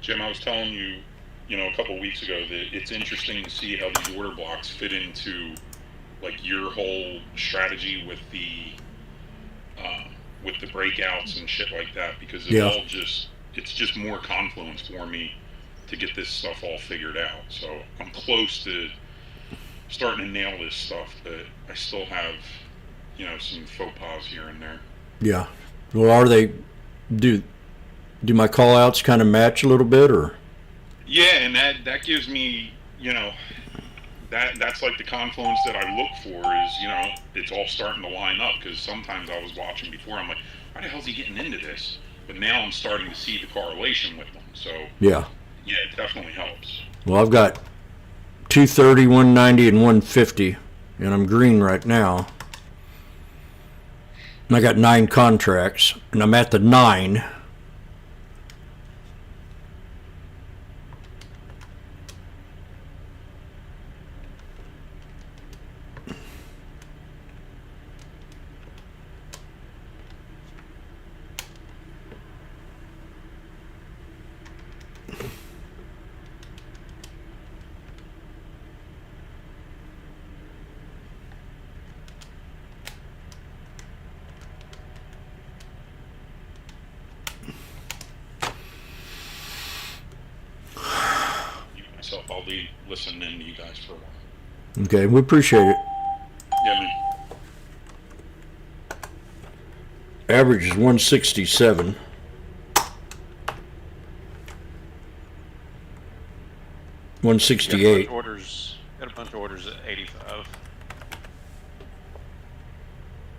Jim, I was telling you, a couple weeks ago that it's interesting to see how these order blocks fit into like your whole strategy with the breakouts and shit like that, because it's just more confluence for me to get this stuff all figured out. So I'm close to starting to nail this stuff, but I still have, some faux pas here and there. Yeah. Well, do my call outs kind of match a little bit, or? Yeah, and that gives me, that's like the confluence that I look for is, it's all starting to line up, because sometimes I was watching before, I'm like, why the hell's he getting into this? But now I'm starting to see the correlation with them. So yeah, it definitely helps. Well, I've got 230, 190, and 150, and I'm green right now. And I got 9 contracts, and I'm at the 9. I'll be listening to you guys for a while. Okay, we appreciate it. Yeah, man. Average is 167. $168. Got a bunch of orders at 85.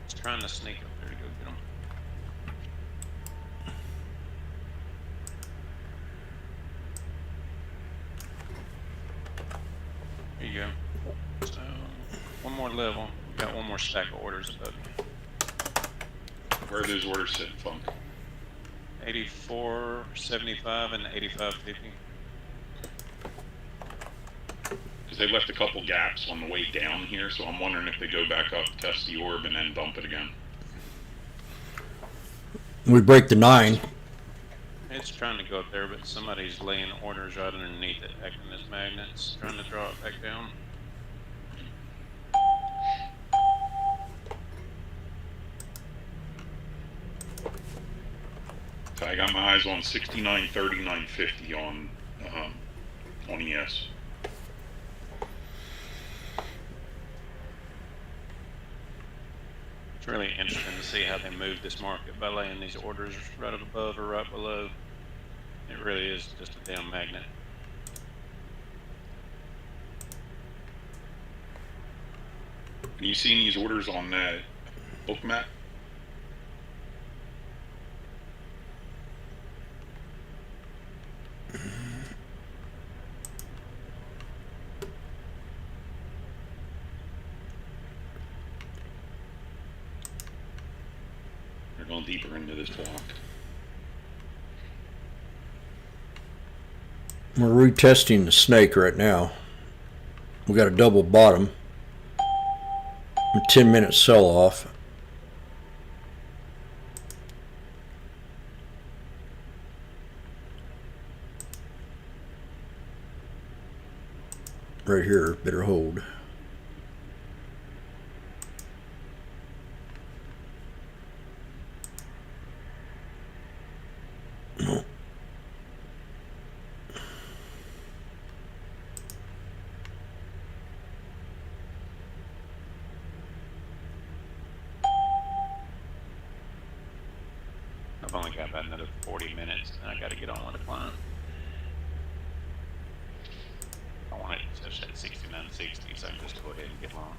Just trying to sneak up there to go get them. There you go. So, one more level. We got one more stack of orders above you. Where are those orders sitting, Funk? 84.75 and 85.50. Because they left a couple gaps on the way down here, so I'm wondering if they go back up, test the orb, and then dump it again. We break the 9. It's trying to go up there, but somebody's laying orders right underneath it, acting as magnets, trying to draw it back down. So I got my eyes on 69.30, 950 on ES. It's really interesting to see how they move this market by laying these orders right up above or right below. It really is just a damn magnet. Have you seen these orders on that book map? They're going to deeper into this block. We're retesting the snake right now. We got a double bottom, a 10-minute sell-off. Right here, better hold. No. I've only got about another 40 minutes, and I got to get on with the climb. I want it to touch that 69.60, so I can just go ahead and get long.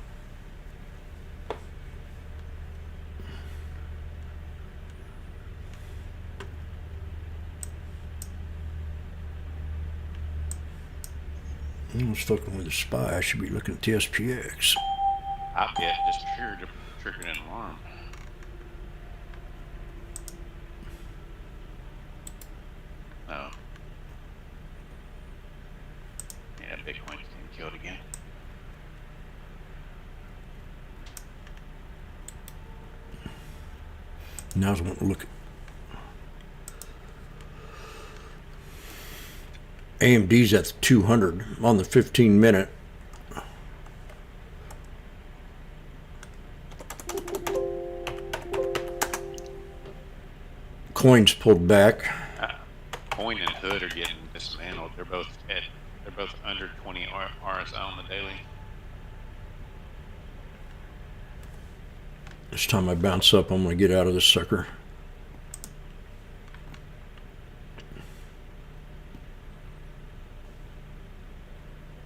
I was fucking with the SPY. I should be looking at the SPX. I bet just triggered an alarm. Oh. Yeah, Bitcoin's getting killed again. Now I want to look at AMD's at 200 on the 15-minute. Coins pulled back. Coin and Hood are getting dismantled. They're both under 20 RSI on the daily. This time I bounce up, I'm going to get out of this sucker.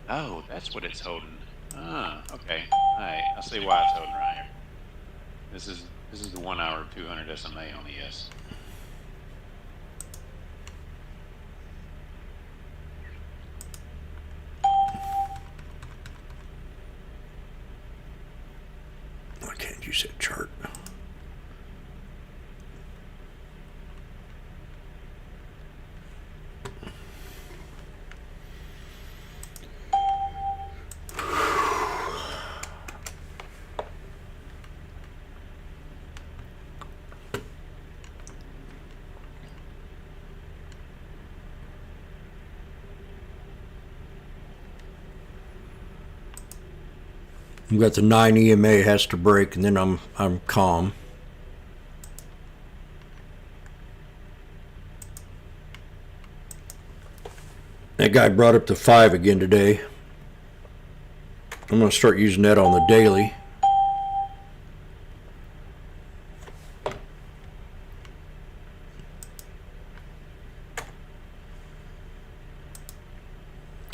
Oh, that's what it's holding. Ah, okay. Alright, I see why it's holding right here. This is the 1 hour 200 SMA on the S. I can't use that chart. We've got the 9 EMA has to break, and then I'm calm. That guy brought up the 5 again today. I'm going to start using that on the daily.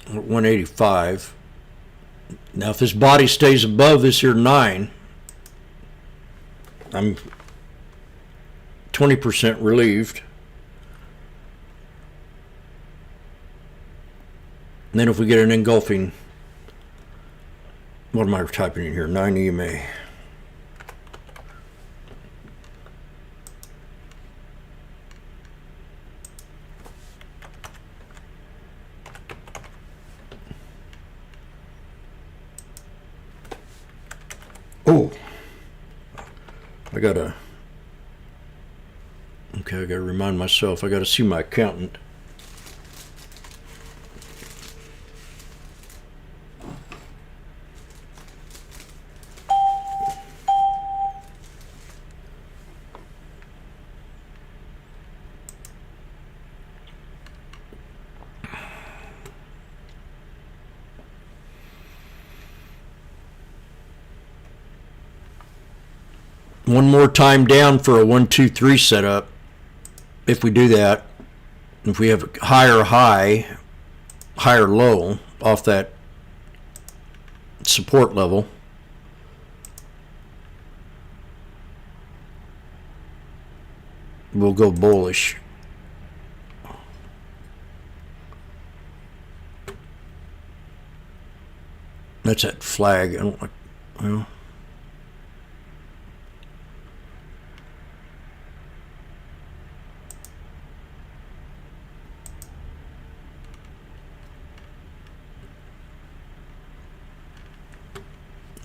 At 185. Now, if this body stays above this here 9, I'm 20% relieved. And then if we get an engulfing, what am I typing in here? 9 EMA. Oh, I gotta remind myself, I gotta see my accountant. One more time down for a 1, 2, 3 setup. If we do that, if we have a higher high, higher low off that support level, we'll go bullish. That's that flag. I don't like, well.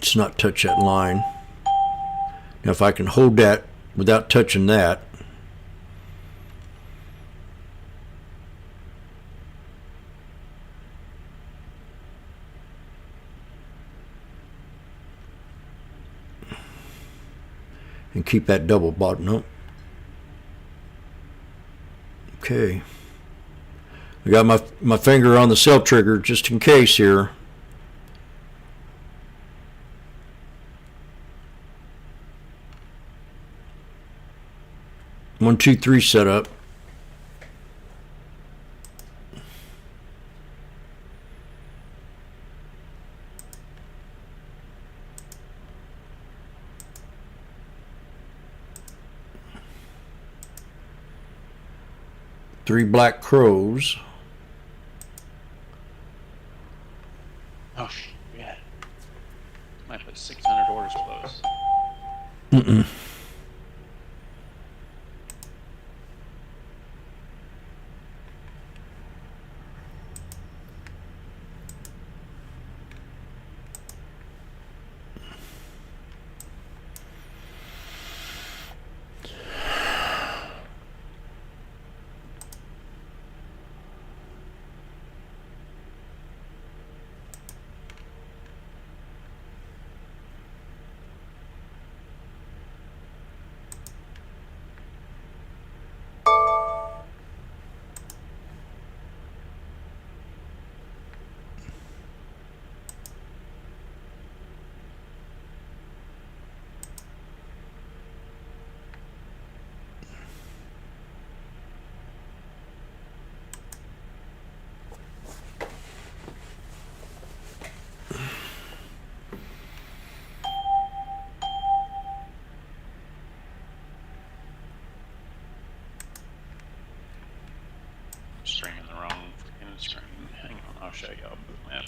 Let's not touch that line. Now if I can hold that without touching that, and keep that double bottom up. Okay. I got my finger on the sell trigger just in case here. One, two, three setup. Three black crows. Oh shit. Might put 600 orders close. Mm-mm. Streaming the wrong freaking screen. Hang on, I'll show you a boot map.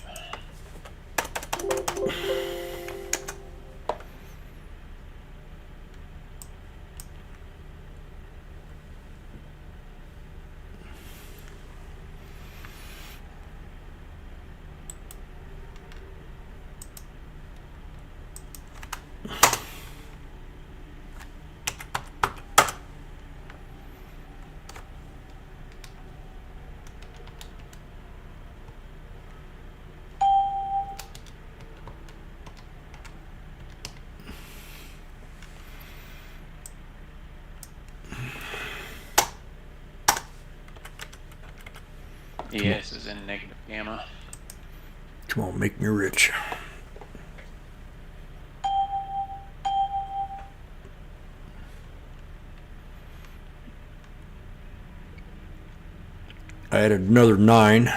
ES is in negative gamma. Come on, make me rich. I added another 9.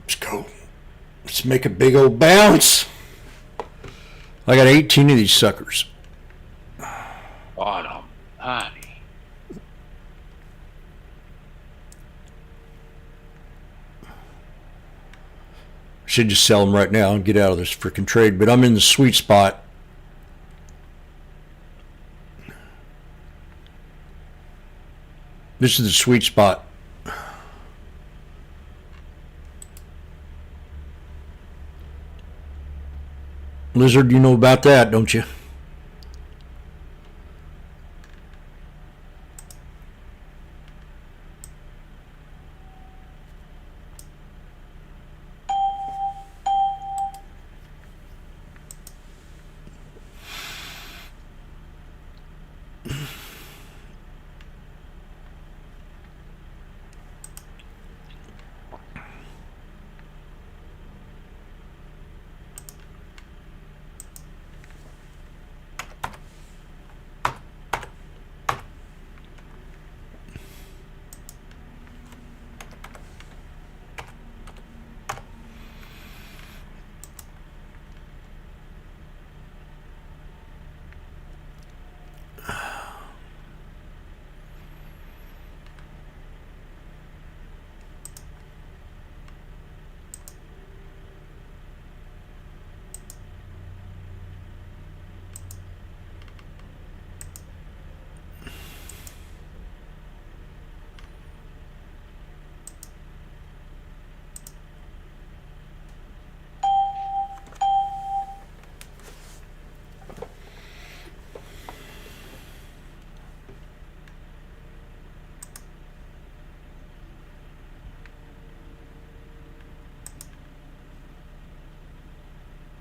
Let's go. Let's make a big old bounce. I got 18 of these suckers. Bottom, honey. Should just sell them right now and get out of this freaking trade, but I'm in the sweet spot. This is the sweet spot. Lizard, you know about that, don't you?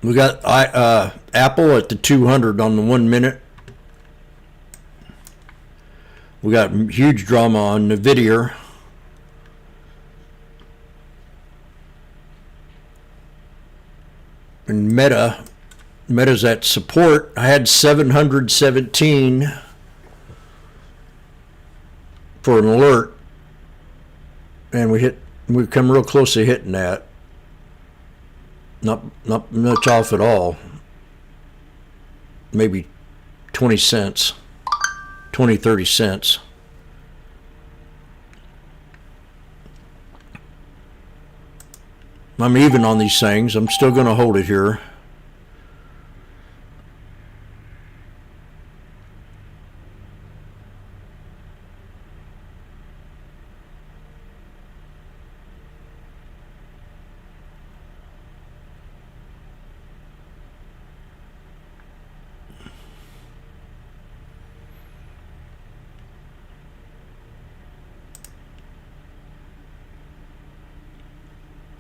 We got Apple at the 200 on the 1 minute. We got huge drama on Nvidia. And Meta's at support. I had 717 for an alert, and we've come real close to hitting that. Not much off at all. Maybe 20 cents, 20, 30 cents. I'm even on these things. I'm still going to hold it here.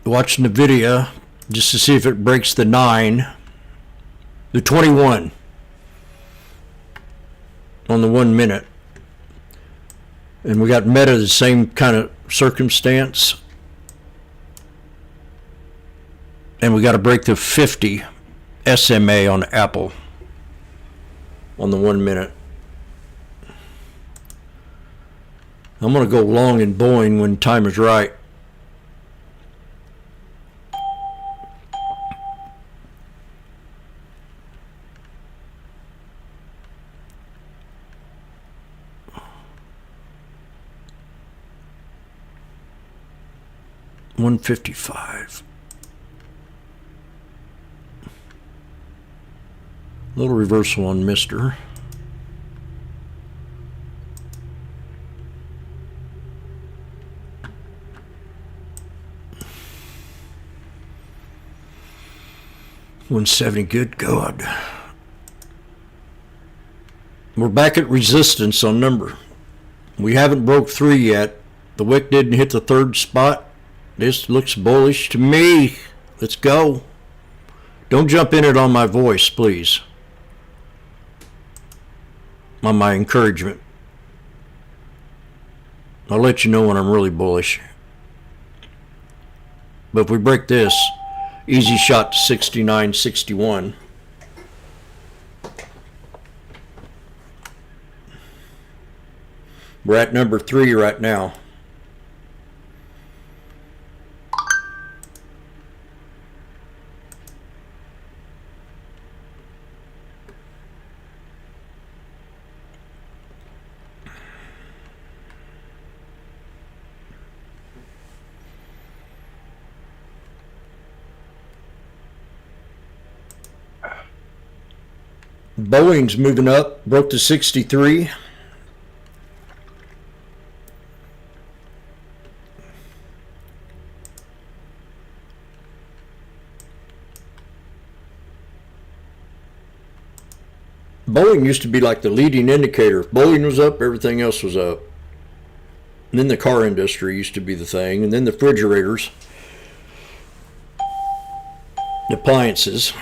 Watching the video just to see if it breaks the 9, the 21 on the 1 minute. And we got Meta the same kind of circumstance. And we got to break the 50 SMA on Apple on the 1 minute. I'm going to go long in Boeing when time is right. $155. Little reversal on Mister. $170. Good God. We're back at resistance on number. We haven't broke 3 yet. The wick didn't hit the 3rd spot. This looks bullish to me. Let's go. Don't jump in it on my voice, please. On my encouragement. I'll let you know when I'm really bullish. But if we break this, easy shot to 69.61. We're at number 3 right now. Boeing's moving up, broke to 63. Boeing used to be like the leading indicator. If Boeing was up, everything else was up. And then the car industry used to be the thing, and then the refrigerators, the appliances.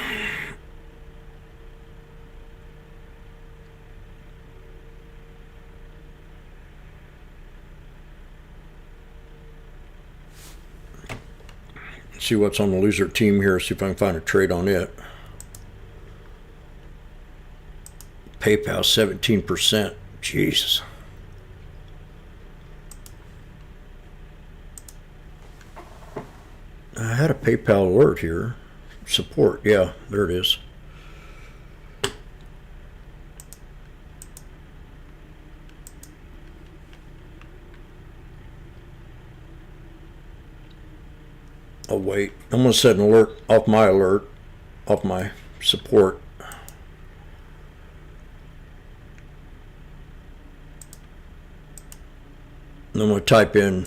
See what's on the loser team here, see if I can find a trade on it. PayPal 17%. Jesus. I had a PayPal alert here. Support. Yeah, there it is. Oh wait, I'm going to set an alert off my support. And I'm going to type in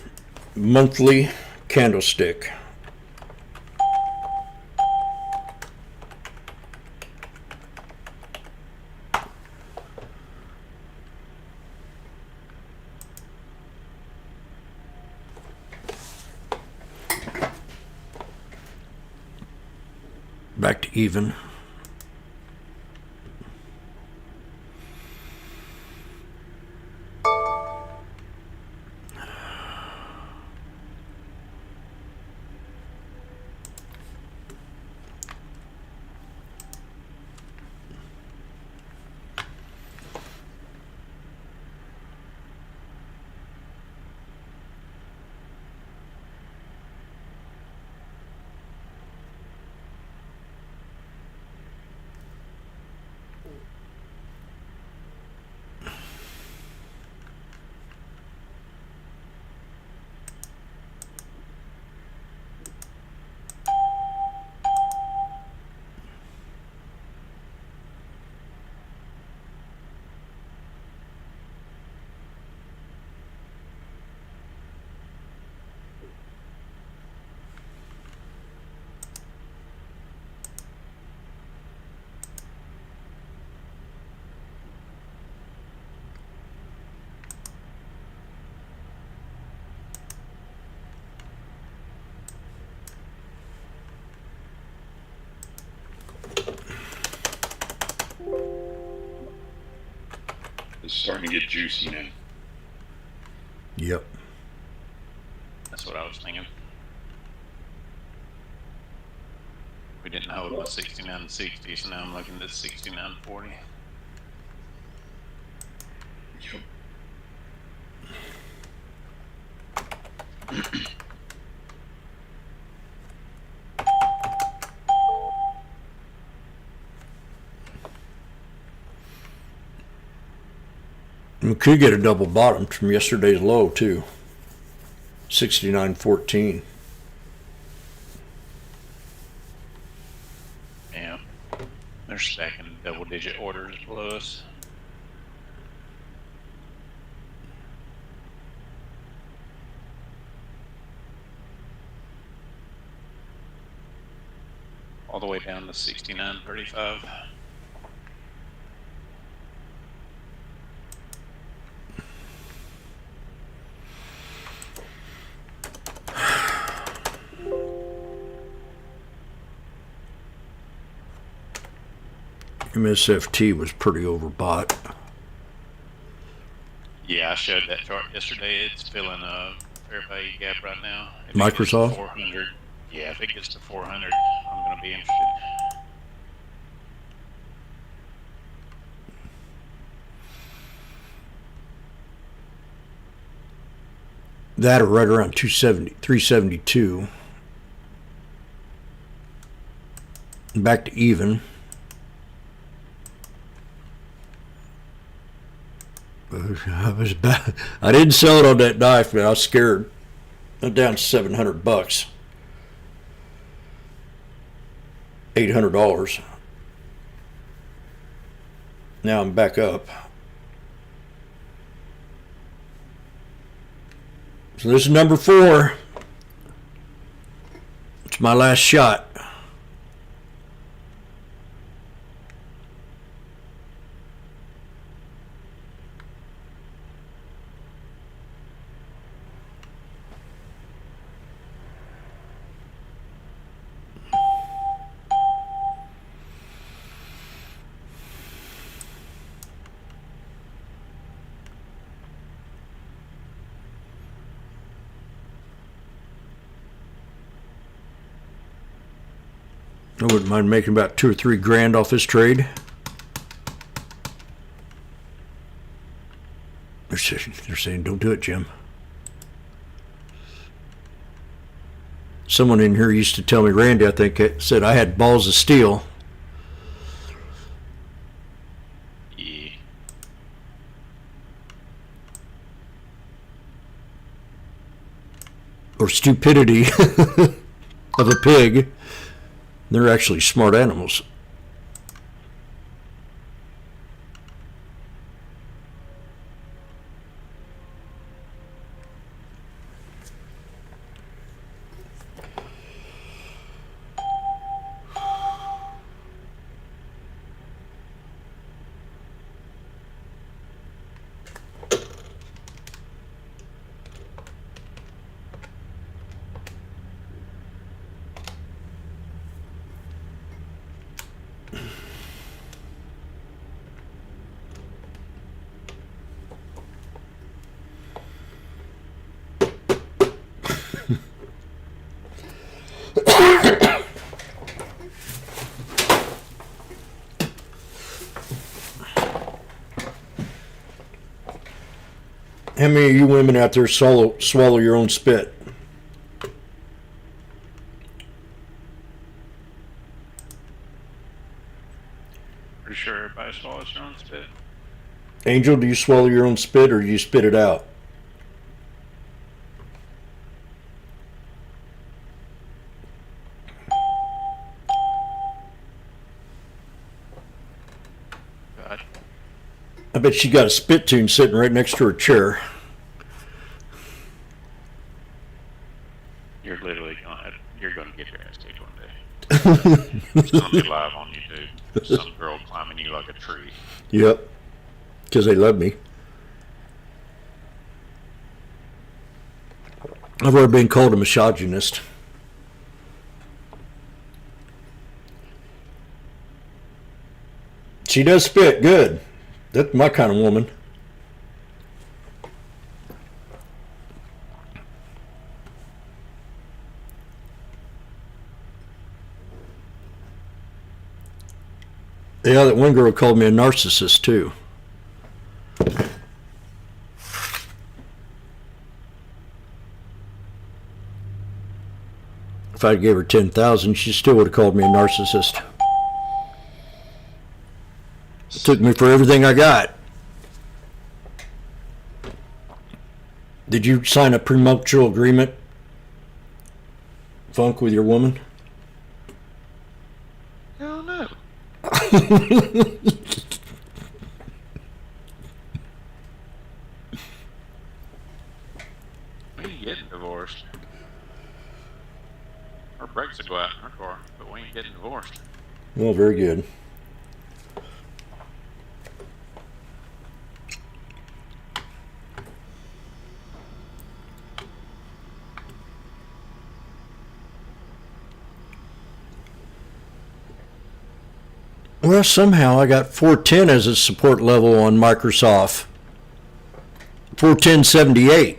monthly candlestick. Back to even. It's starting to get juicy now. Yep. That's what I was thinking. We didn't know it was 69.60, so now I'm looking at 69.40. Yep. We could get a double bottom from yesterday's low too. 69.14. Yeah. They're stacking double-digit orders below us. All the way down to 69.35. MSFT was pretty overbought. Yeah, I showed that chart yesterday. It's filling a fair value gap right now. If Microsoft? It gets to 400. Yeah, if it gets to 400, I'm going to be interested. That or right around 270, 372. Back to even. I was bad. I didn't sell it on that knife, but I was scared. Went down $700. $800. Now I'm back up. So this is number 4. It's my last shot. I wouldn't mind making about 2 or 3 grand off this trade. They're saying, don't do it, Jim. Someone in here used to tell me, Randy, I think, said I had balls of steel. Yeah. Or stupidity of a pig. They're actually smart animals. How many of you women out there swallow your own spit? Pretty sure everybody swallows their own spit. Angel, do you swallow your own spit or do you spit it out? God. I bet she got a spit tune sitting right next to her chair. You're literally gonna get your ass kicked one day. It's gonna be live on YouTube. Some girl climbing you like a tree. Yep. Because they love me. I've already been called a misogynist. She does spit good. That's my kind of woman. Yeah, that one girl called me a narcissist too. If I gave her 10,000, she still would have called me a narcissist. Took me for everything I got. Did you sign a prenuptial agreement, Funk, with your woman? Hell no. We ain't getting divorced. Our brakes will go out in our car, but we ain't getting divorced. Well, very good. Well, somehow I got 410 as a support level on Microsoft. 410.78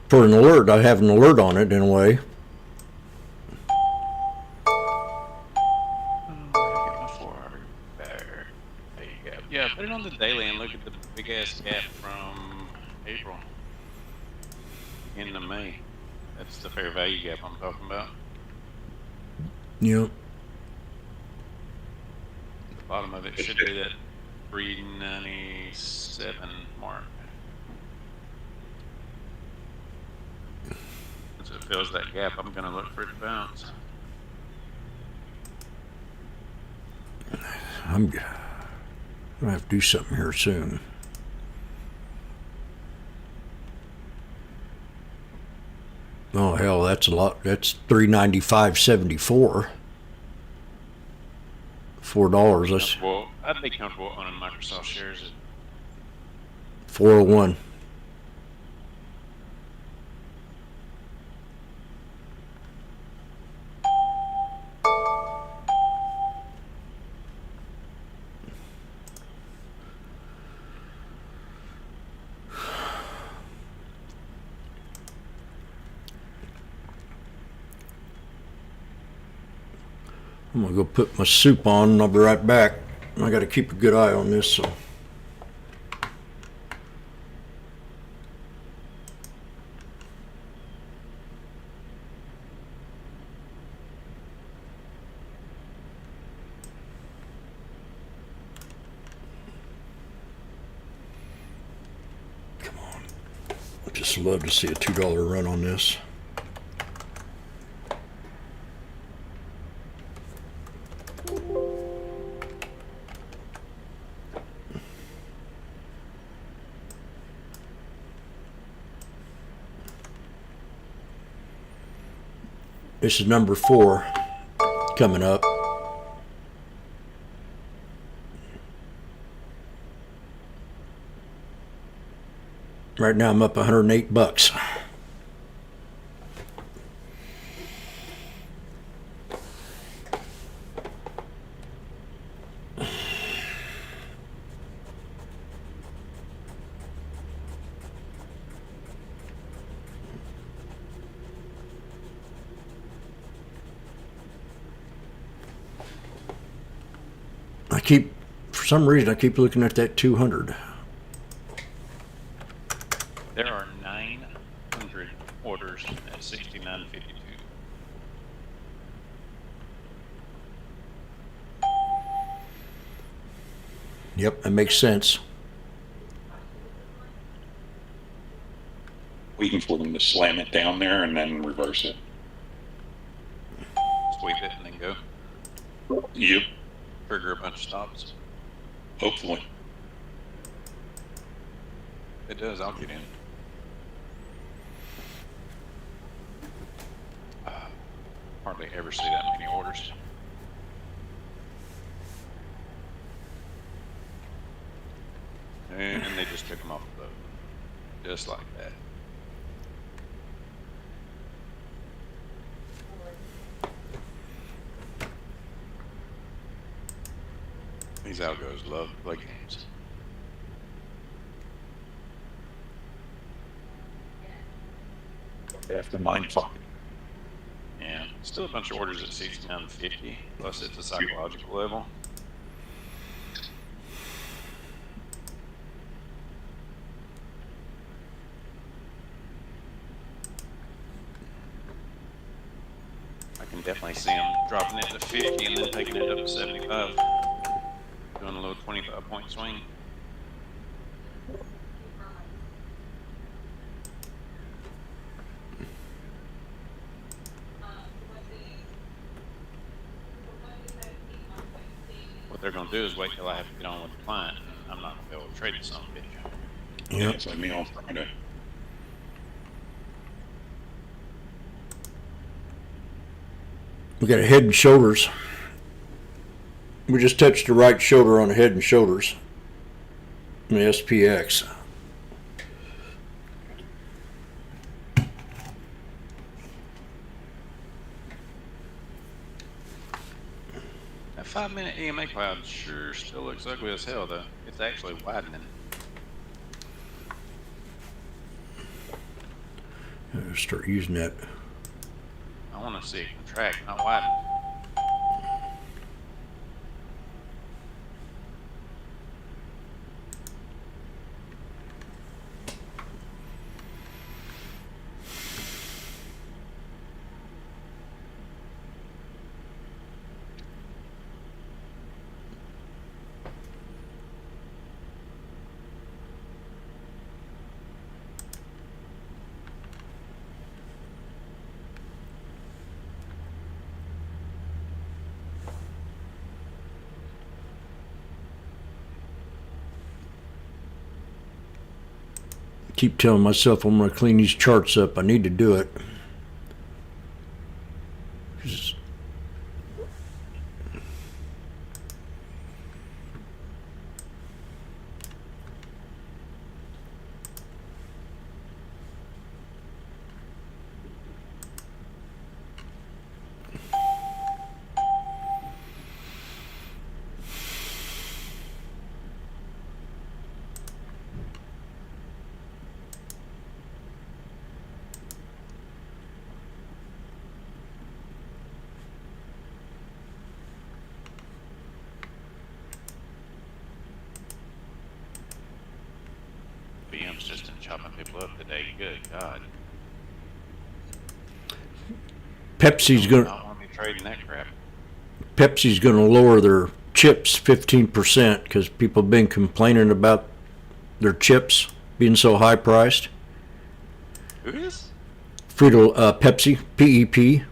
for an alert. I have an alert on it in a way. There you go. Yeah, put it on the daily and look at the big ass gap from April into May. That's the fair value gap I'm talking about. Yep. The bottom of it should be that 397 mark. Once it fills that gap, I'm gonna look for it to bounce. I'm gonna have to do something here soon. Oh hell, that's a lot. That's $395.74. $4. That's Well, I'd be comfortable owning Microsoft shares at 401. I'm gonna go put my soup on and I'll be right back. I gotta keep a good eye on this, so. Come on. I'd just love to see a $2 run on this. This is number 4 coming up. Right now I'm up $108. For some reason, I keep looking at that 200. orders at 69.52. Yep, that makes sense. Waiting for them to slam it down there and then reverse it. Sweep it and then go. Yep. Trigger a bunch of stops. Hopefully. If it does, I'll get in. Hardly ever see that many orders. And they just took them off the boat. Just like that. These algos love to play games. After mind fuck. Yeah, still a bunch of orders at 69.50, plus it's a psychological level. I can definitely see them dropping it to 50 and then taking it up to 75. Doing a little 25-point swing. What they're going to do is wait till I have to get on with the client, and I'm not going to be able to trade it some bitch. Yeah, it's like me on Friday. We got a head and shoulders. We just touched the right shoulder on the head and shoulders in the SPX. That 5-minute EMA cloud sure still looks ugly as hell, though. It's actually widening. I'll start using that. I want to see it contract, not widen. Keep telling myself I'm going to clean these charts up. I need to do it. Just BM's just in chopping people up today. Good God. Pepsi's going I don't want to be trading that crap. Pepsi's going to lower their chips 15% because people have been complaining about their chips being so high priced. Who is? Pepsi, PEP,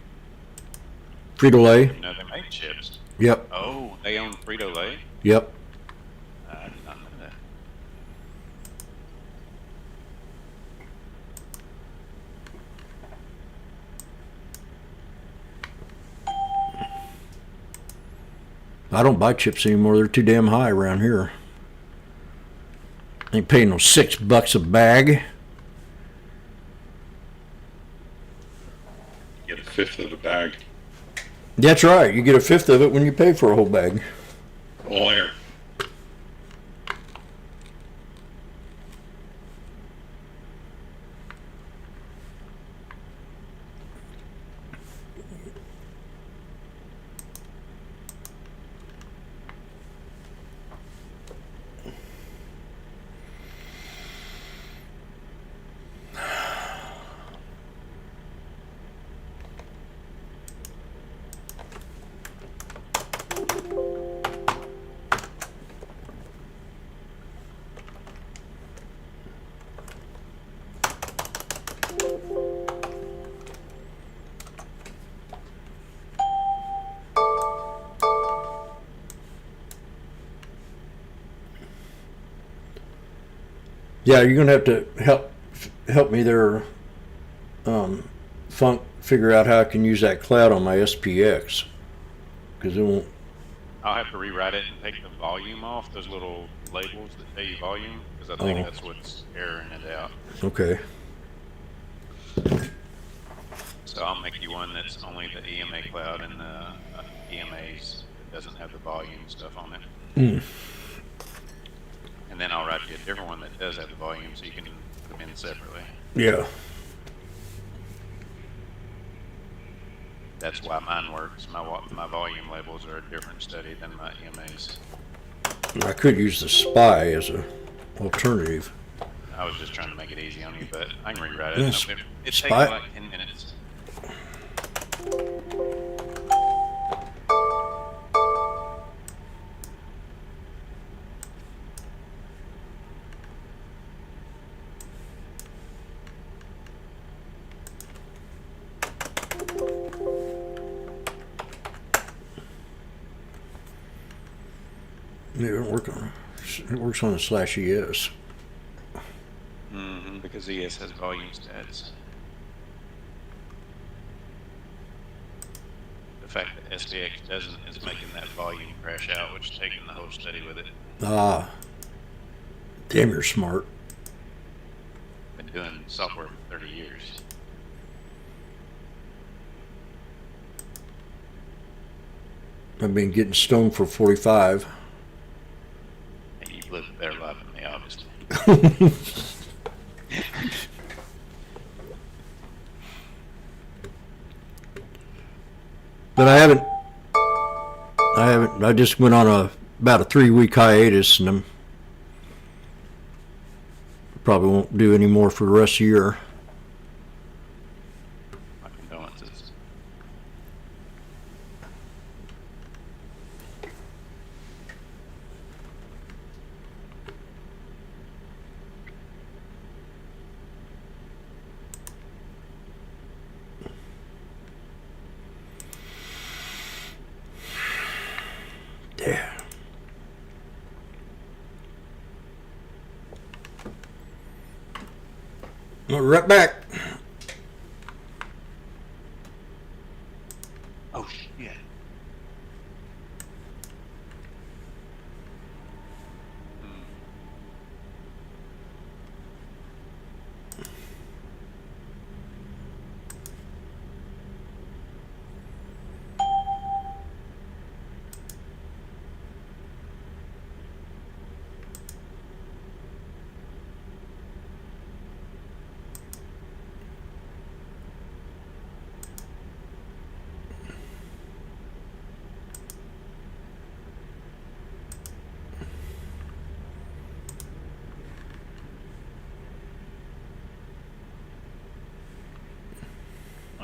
Frito-Lay. You know they make chips. Yep. Oh, they own Frito-Lay? Yep. I did not know that. I don't buy chips anymore. They're too damn high around here. Ain't paying no $6 a bag. Get a fifth of the bag. That's right. You get a fifth of it when you pay for a whole bag. All air. Yeah, you're gonna have to help me there, Funk, figure out how I can use that cloud on my SPX, because it won't. I'll have to rewrite it and take the volume off, those little labels that tell you volume, because I think that's what's erroring it out. Okay. So I'll make you one that's only the EMA cloud and the EMAs. It doesn't have the volume stuff on it. And then I'll write you a different one that does have the volume, so you can put them in separately. Yeah. That's why mine works. My volume labels are a different study than my EMAs. I could use the SPY as a alternative. I was just trying to make it easy on you, but I can rewrite Yeah, it. It takes SPY. like 10 minutes. It don't work on. It works on the /ES. Because ES has volume stats. The fact that SPX doesn't is making that volume crash out, which is taking the whole study with it. Ah. Damn, you're smart. Been doing software for 30 years. I've been getting stoned for 45. And you've lived a better life than me, obviously. But I haven't. I just went on about a 3-week hiatus, and I'm probably won't do any more for the rest of the year. My condolences. Yeah. I'll be right back. Oh, shit.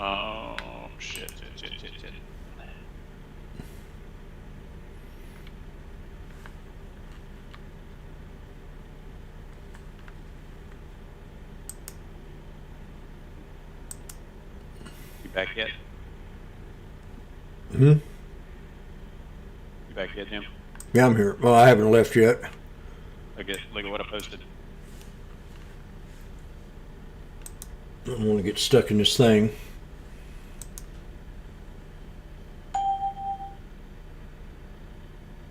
Oh, shit. You back yet? Hmm? You back yet, Jim? Yeah, I'm here. Well, I haven't left yet. Look at what I posted. I don't want to get stuck in this thing.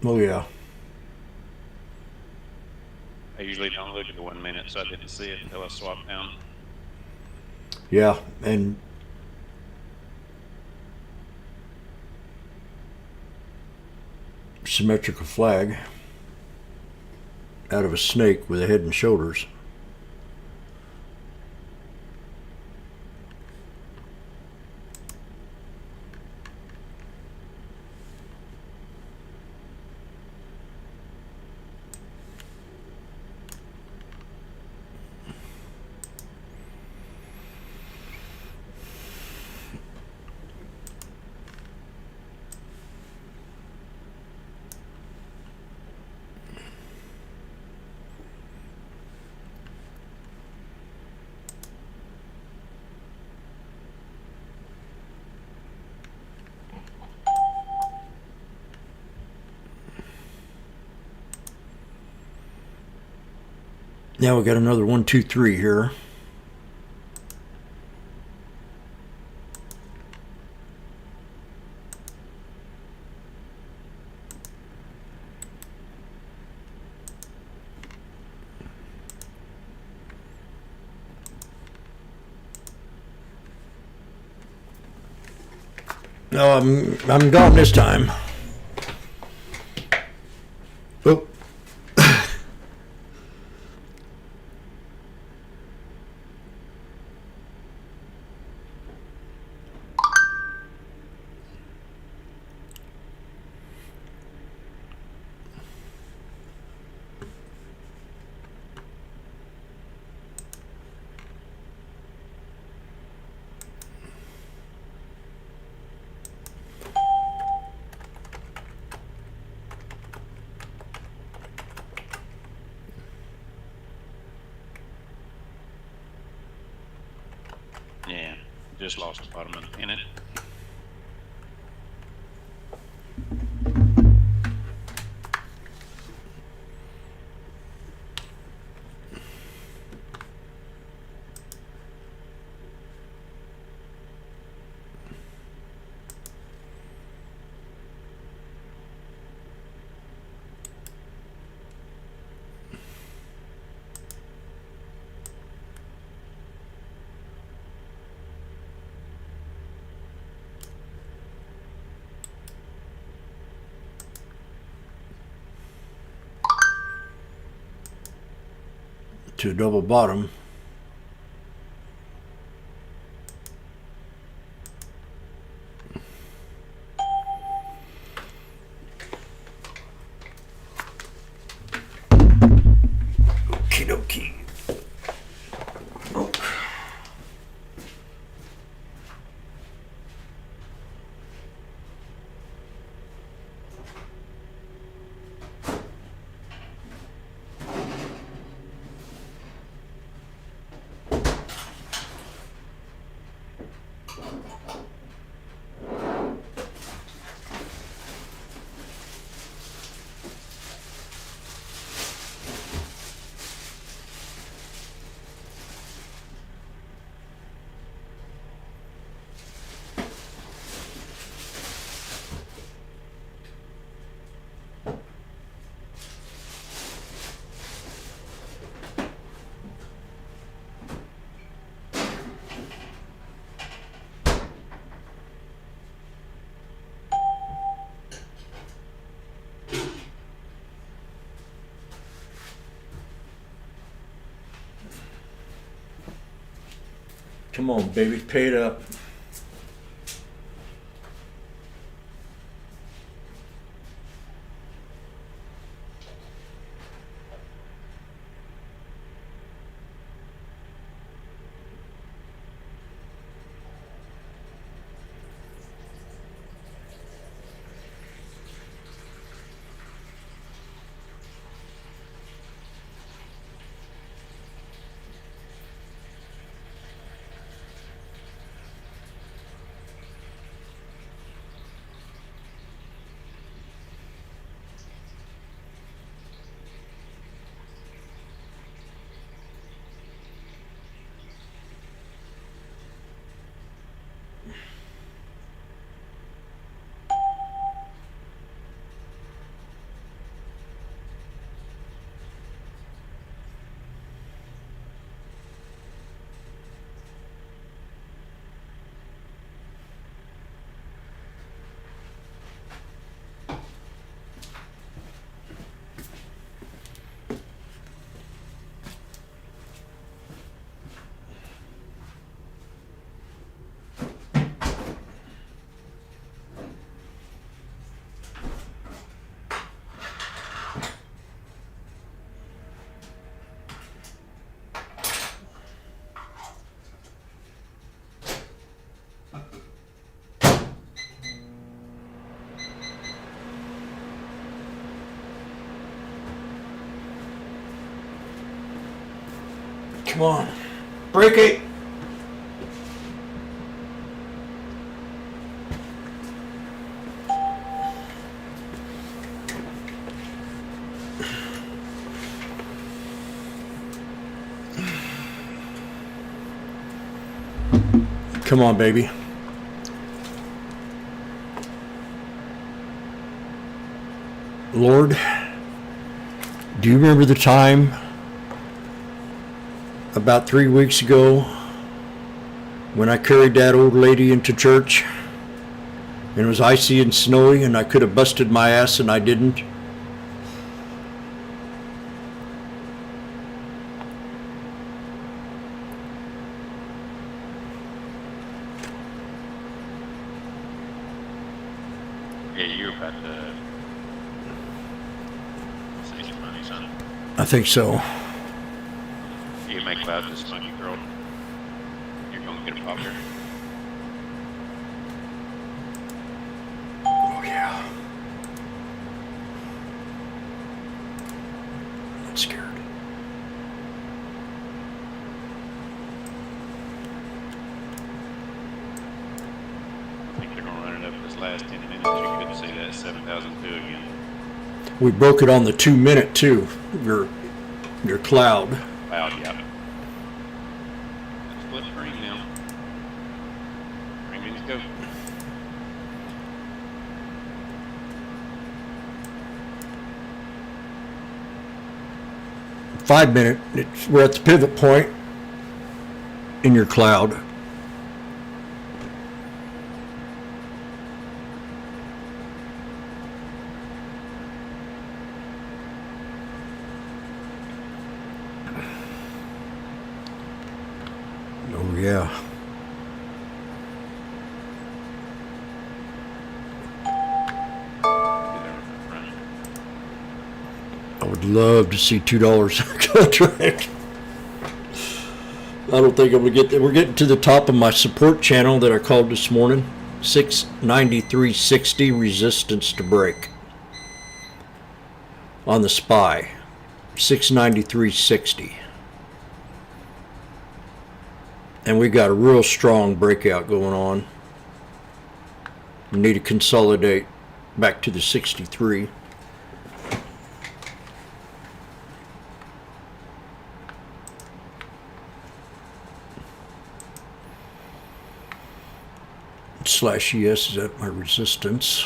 Oh, yeah. I usually don't look at the 1 minute, so I didn't see it until I swapped down. Yeah, and symmetrical flag out of a snake with a head and shoulders. Now we got another 1, 2, 3 here. No, I'm gone this time. Oh. Yeah, just lost the bottom of the pennant. To a double bottom. Okie dokie. Oh. Come on, baby, pay it up. Come on, break it. Come on, baby. Lord, do you remember the time about 3 weeks ago when I carried that old lady into church and it was icy and snowy and I could have busted my ass and I didn't? Yeah, you're about to say some money, son. I think so. You make clouds this smoky girl. You're gonna get a pop here. Oh, yeah. I'm scared. I think they're gonna run it up this last 10 minutes. You could see that 7,002 again. We broke it on the 2 minute too. Your cloud. Cloud, yeah. Split screen now. Green beans go. Five minute. We're at the pivot point in your cloud. Oh yeah. I would love to see $2 a contract. I don't think I'm gonna get there. We're getting to the top of my support channel that I called this morning. 693.60 resistance to break on the SPY. 693.60. And we got a real strong breakout going on. We need to consolidate back to the 63. Slash ES is at my resistance.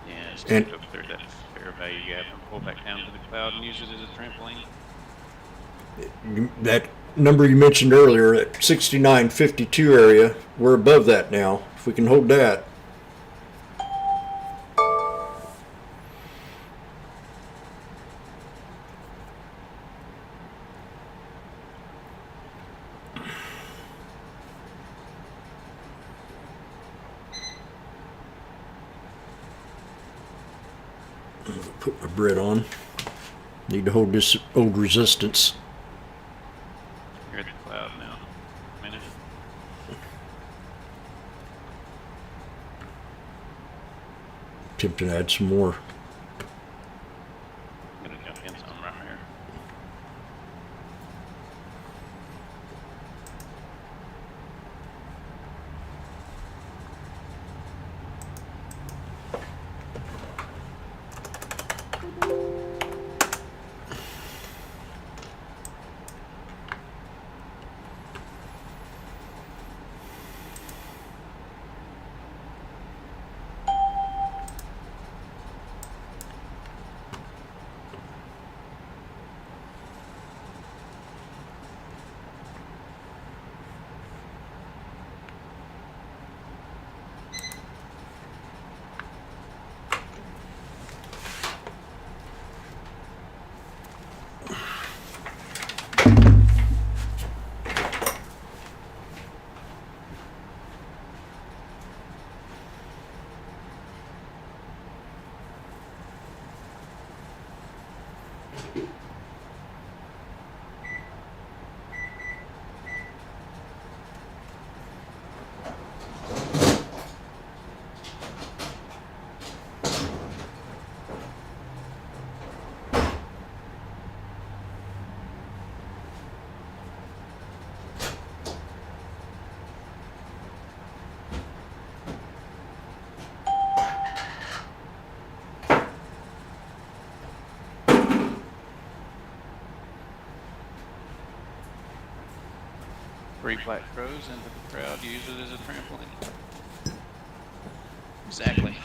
Yeah, it's And just up there, that fair value gap, and pull back down to the cloud and use it as a trampoline. that number you mentioned earlier at 69.52 area, we're above that now. If we can hold that. Put my bread on. Need to hold this old resistance. You're at the cloud now. Minute. Tempted to add some more. I'm gonna jump in some right here. 3 black crows into the crowd, use it as a trampoline. Exactly.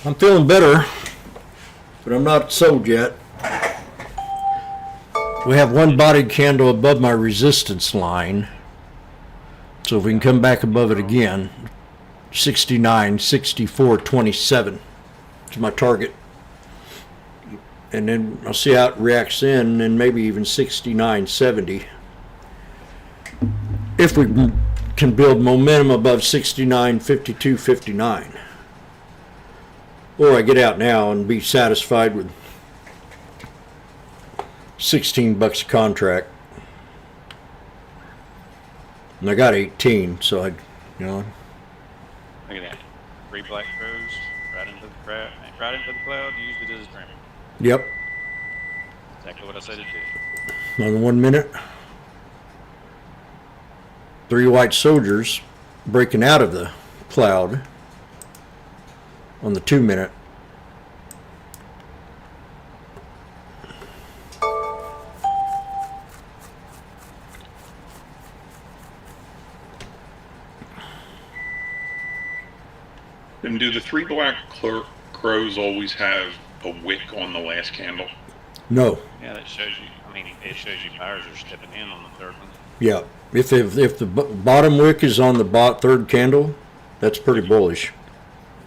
I'm feeling better, but I'm not sold yet. We have one bodied candle above my resistance line, so if we can come back above it again, 69, 64, 27 is my target. And then I'll see how it reacts in, and maybe even 69, 70. If we can build momentum above 69, 52, 59. Or I get out now and be satisfied with $16 a contract. And I got 18, so Look at that. 3 black crows right into the crowd, right into the cloud, used it as a trampoline. Yep. Exactly what I said it did. Another 1 minute. 3 white soldiers breaking out of the cloud on the 2 minute. And do the 3 black crows always have a wick on the last candle? No. Yeah, that shows you. I mean, it shows you buyers are stepping in on the third one. Yeah. If the bottom wick is on the third candle, that's pretty bullish.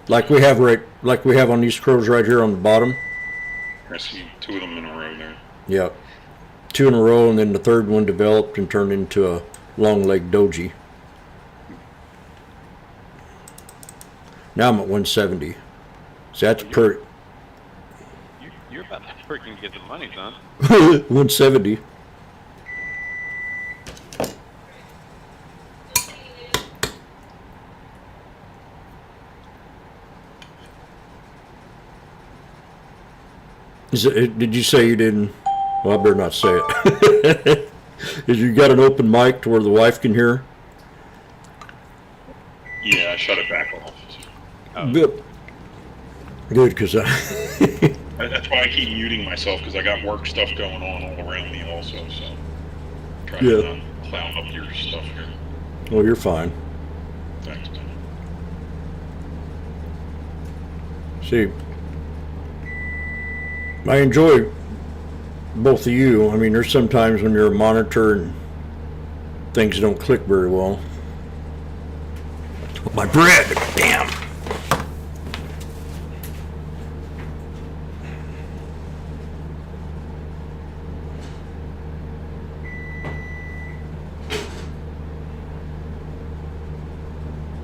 Like we have on these crows right here on the bottom. I see 2 of them in a row there. Yeah. 2 in a row, and then the third one developed and turned into a long leg doji. Now I'm at 170. So that's pretty. You're about to freaking get the money done. 170. Did you say you didn't? Well, I better not say it. Is you got an open mic to where the wife can hear? Yeah, I shut it back off. Oh. Good. Good, because that's why I keep muting myself, because I got work stuff going on all around me also. So try to not cloud up your stuff here. Oh, you're fine. Thanks, man. See, I enjoy both of you. I mean, there's sometimes when you're a monitor and things don't click very well. My bread, damn.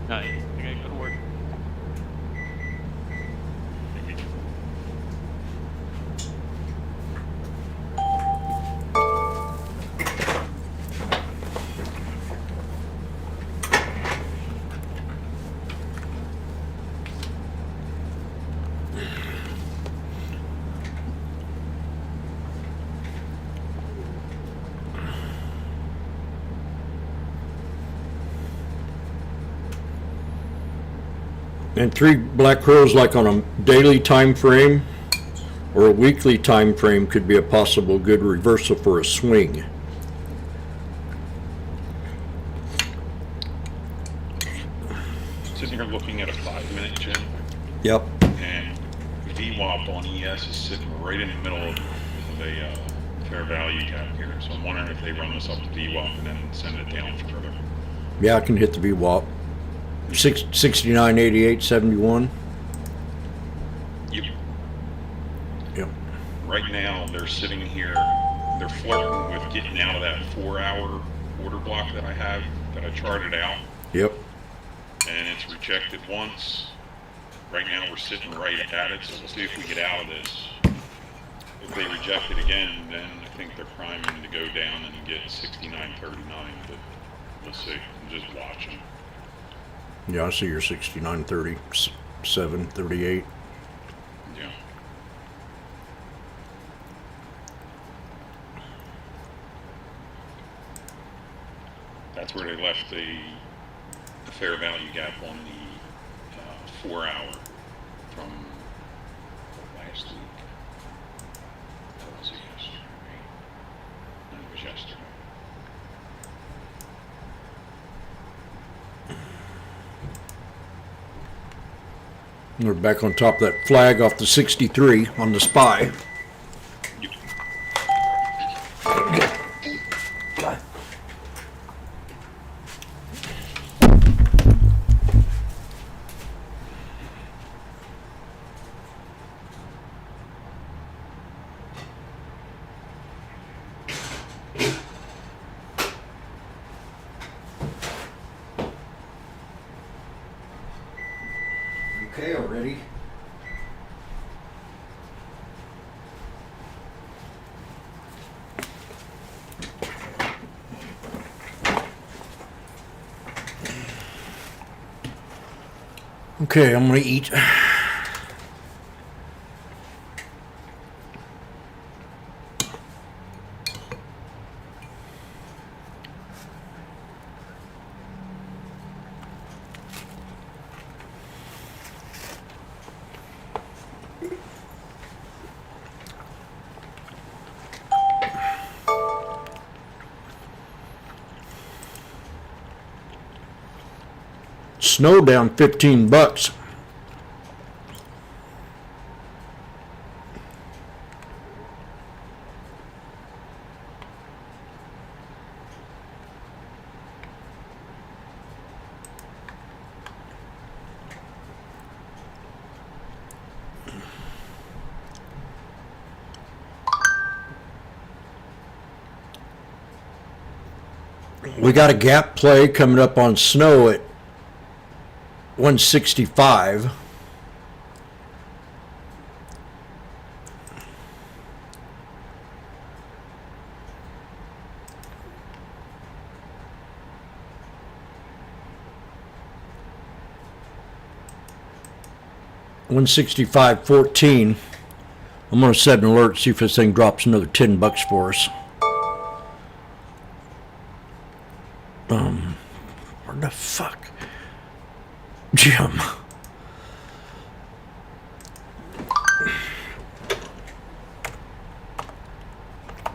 Nice. Okay, go to work. And 3 black crows, like on a daily time frame or a weekly time frame, could be a possible good reversal for a swing. Sitting here looking at a 5-minute Jim. Yep. And VWAP on ES is sitting right in the middle of a fair value gap here. So I'm wondering if they run this up to VWAP and then send it down further. Yeah, I can hit the VWAP. 69, 88, 71. Yep. Yep. Right now, they're sitting here. They're flirting with getting out of that 4-hour order block that I have, that I charted out. Yep. And it's rejected once. right now we're sitting right at it, so we'll see if we get out of this. If they reject it again, then I think they're priming to go down and get 69.39, but we'll see. I'm just watching. Yeah, I see your 69.30, 7.38. Yeah. That's where they left the fair value gap on the 4 hour from last week. That was it yesterday. No, it was yesterday. We're back on top of that flag off the 63 on the SPY. Okay, already. Okay, I'm gonna eat. Snow down $15. We got a gap play coming up on snow at 165. $165.14. I'm gonna set an alert, see if this thing drops another $10 for us. Where the fuck? Jim.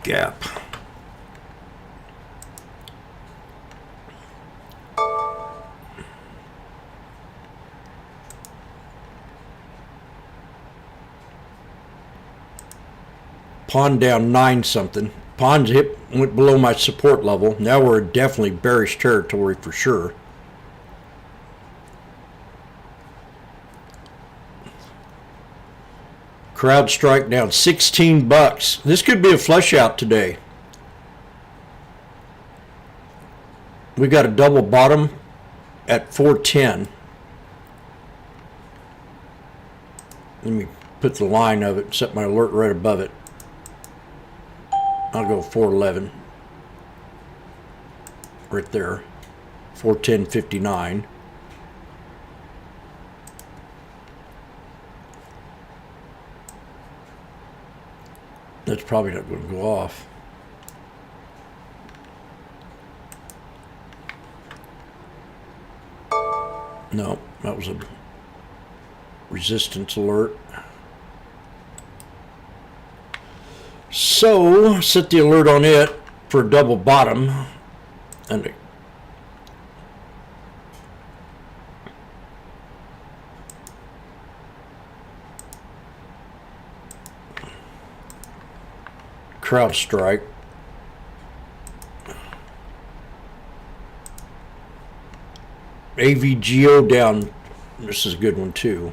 Gap. Pawn down 9 something. Pawn's went below my support level. Now we're definitely bearish territory for sure. Crowd strike down $16. This could be a flush out today. We got a double bottom at 410. Let me put the line of it, set my alert right above it. I'll go 411. Right there. 410.59. That's probably not going to go off. No, that was a resistance alert. So, set the alert on it for a double bottom. And crowd strike. AVGO down. This is a good one too.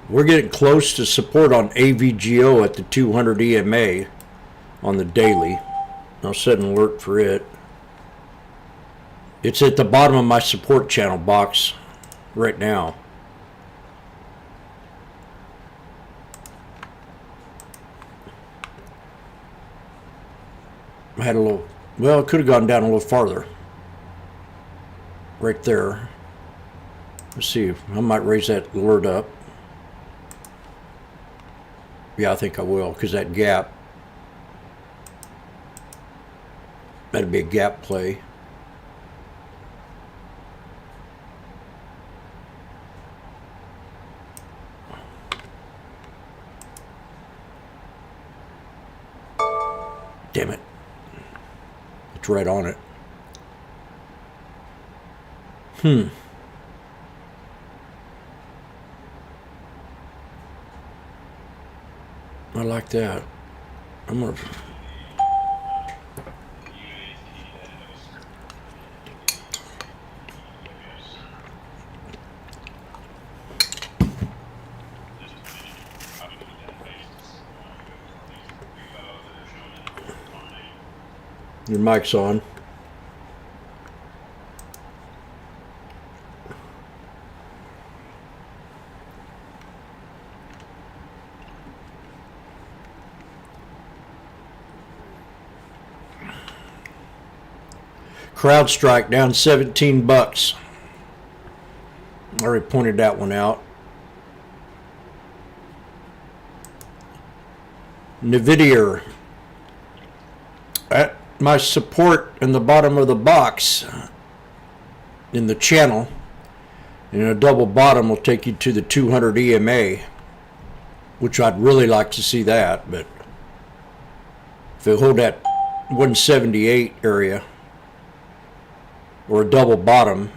We're getting close to support on AVGO at the 200 EMA on the daily. I'll set an alert for it. It's at the bottom of my support channel box right now. I had a little, well, it could have gone down a little farther. Right there. Let's see, I might raise that alert up. Yeah, I think I will, because that gap, that'd be a gap play. Damn it. It's right on it. I like that. I'm gonna... Your mic's on. CrowdStrike down 17 bucks. I already pointed that one out. Nvidia at my support in the bottom of the box in the channel, and a double bottom will take you to the 200 EMA, which I'd really like to see that, but if they hold that 178 area or a double bottom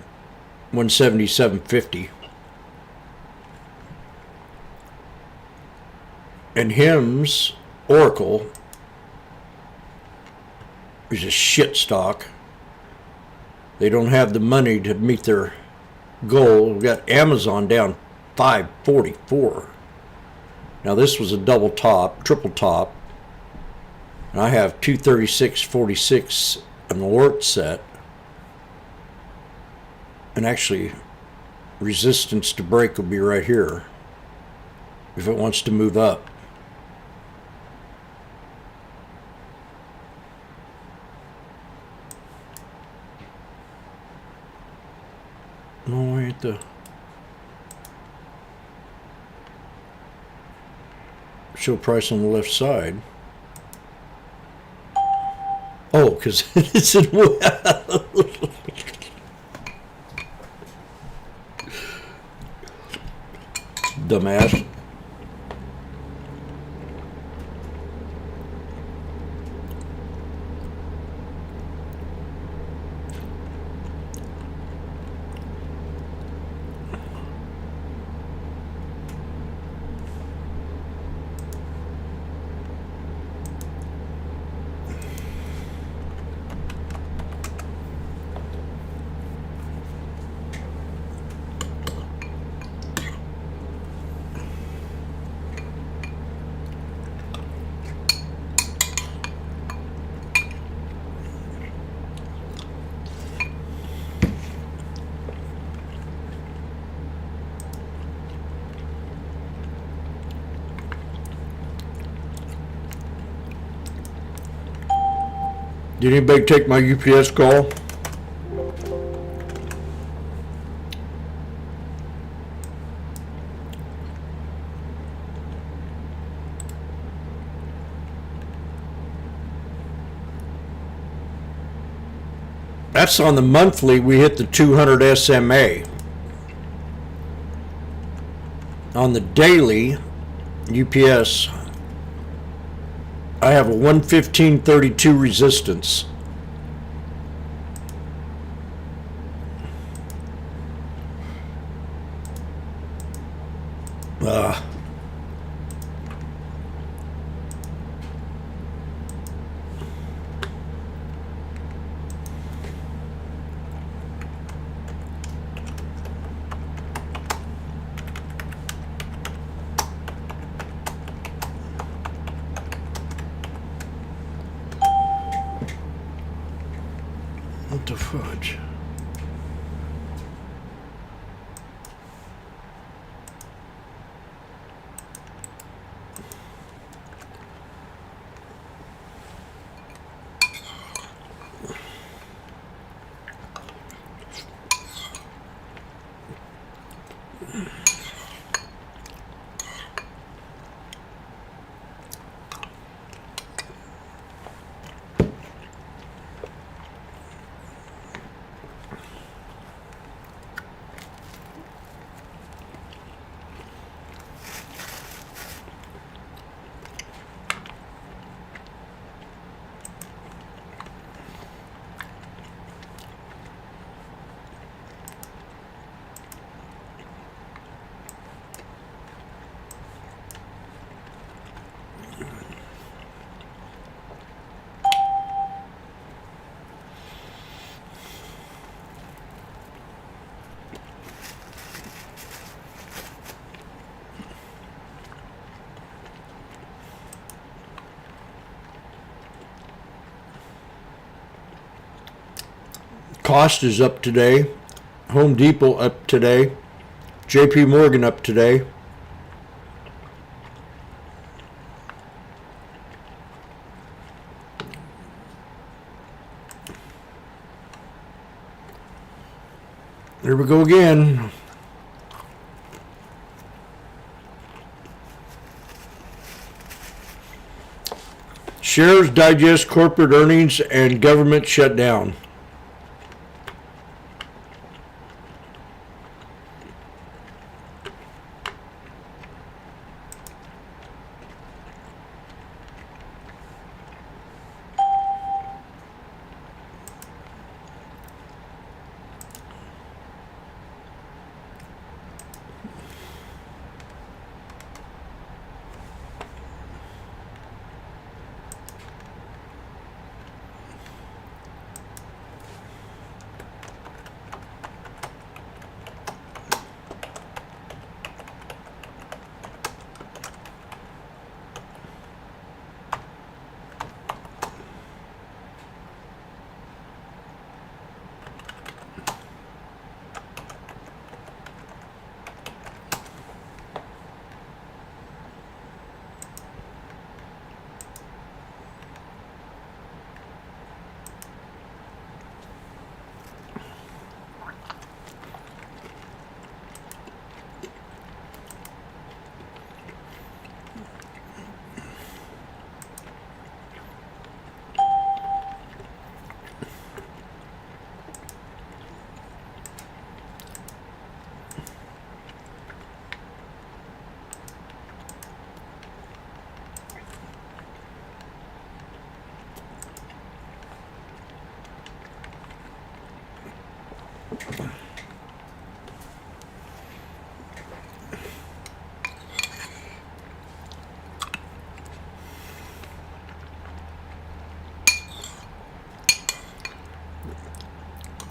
177.50, and HIMS Oracle is a shit stock. They don't have the money to meet their goal. We've got Amazon down 544. Now this was a double top, triple top, and I have 236.46 an alert set, and actually resistance to break will be right here if it wants to move up. No, ain't the show price on the left side. Oh, because it's in dumbass. Did anybody take my UPS call? That's on the monthly. We hit the 200 SMA. On the daily UPS, I have a 115.32 resistance. What the fudge? Cost is up today. Home Depot up today. JP Morgan up today. There we go again. Shares digest corporate earnings and government shutdown.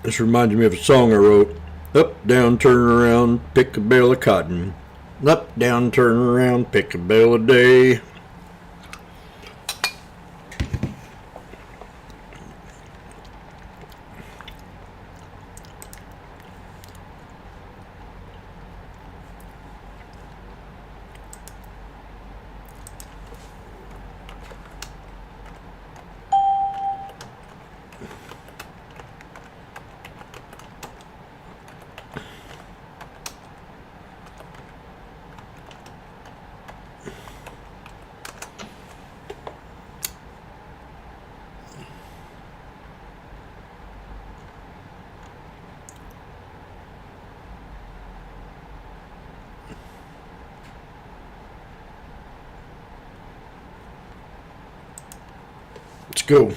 This reminds me of a song I wrote. Up, down, turn around, pick a bale of cotton. Up, down, turn around, pick a bale a day. Let's go.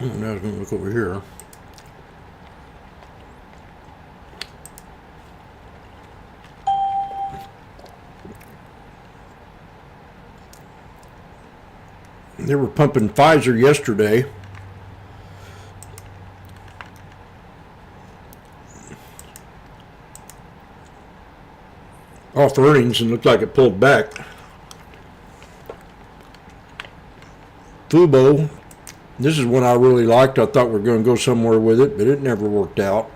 Now I was going to look over here. They were pumping Pfizer yesterday. Off earnings and looked like it pulled back. Fubo, this is one I really liked. I thought we were going to go somewhere with it, but it never worked out.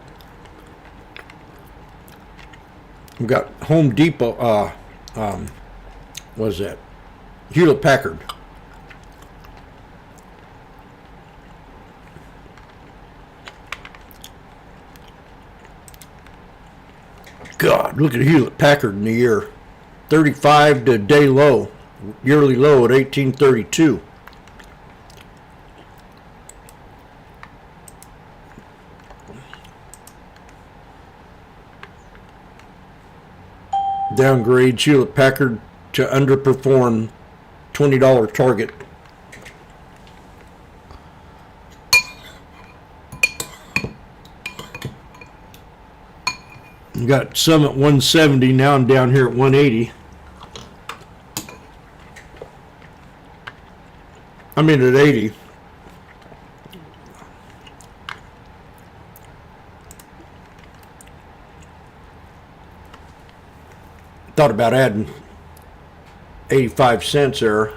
We've got Home Depot, what is that? Hewlett Packard. God, look at Hewlett Packard in the year. 35 to day low, yearly low at 1832. Downgrade Hewlett Packard to underperform $20 target. You got some at 170, now I'm down here at 180. I'm in at 80. Thought about adding 85 cents there.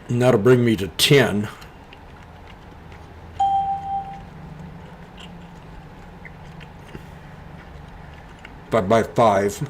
And that'll bring me to 10. If I buy 5.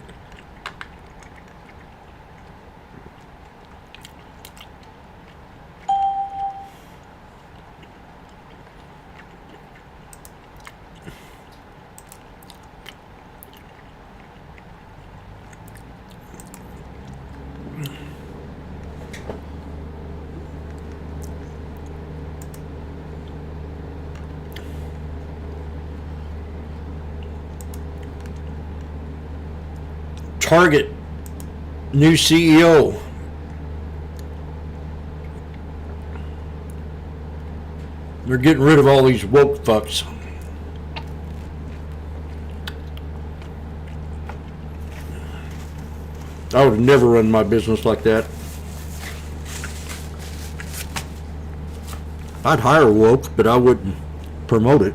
Target, new CEO. They're getting rid of all these woke fucks. I would never run my business like that. I'd hire woke, but I wouldn't promote it.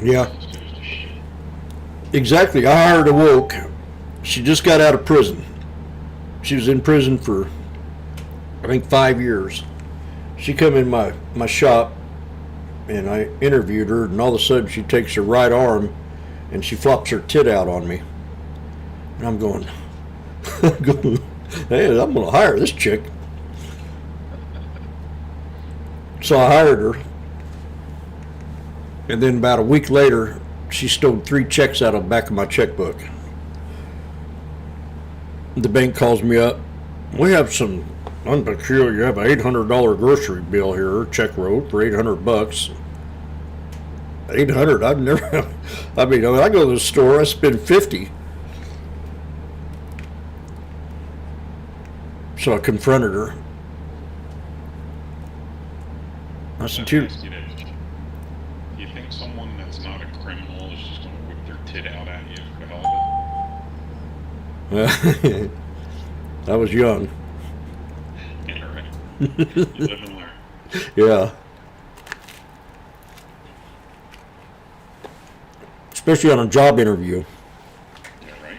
Yeah. Exactly. I hired a woke. She just got out of prison. She was in prison for, I think, 5 years. She come in my shop, and I interviewed her, and all of a sudden she takes her right arm, and she flops her tit out on me. And I'm going, hey, I'm going to hire this chick. So I hired her. And then about a week later, she stole 3 checks out of the back of my checkbook. The bank calls me up. We have some unpeculiar. You have an $800 grocery bill here. Check wrote for $800. 800. I've never. I mean, when I go to the store, I spend 50. So I confronted her. I said, "Dude, Do you think someone that's not a criminal is just going to whip their tit out at you for the hell of it?" I was young. Yeah, right. You live and learn. Yeah. Especially on a job interview. Yeah, right.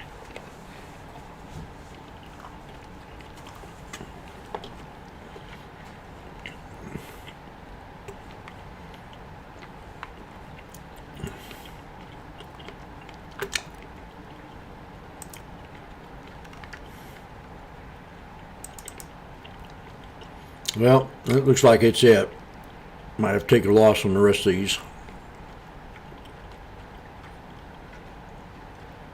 Well, it looks like it's it. Might have to take a loss on the rest of these.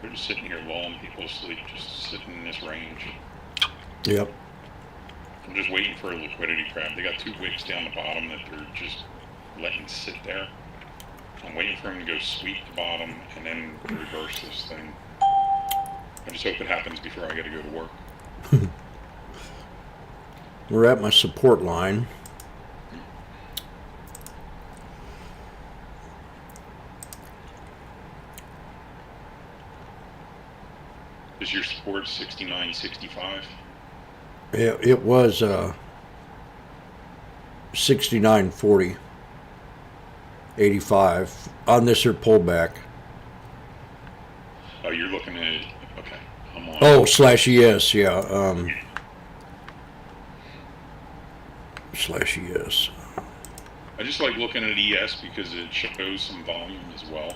They're just sitting here lulling people asleep, just sitting in this range. Yep. I'm just waiting for a liquidity crab. They got 2 wicks down the bottom that they're just letting sit there. I'm waiting for them to go sweep the bottom and then reverse this thing. I just hope it happens before I got to go to work. We're at my support line. Is your support 69.65? It was 69.40, 85 on this here pullback. Oh, you're looking at, okay, I'm on. Oh, /ES, yeah. /ES. I just like looking at ES because it shows some volume as well.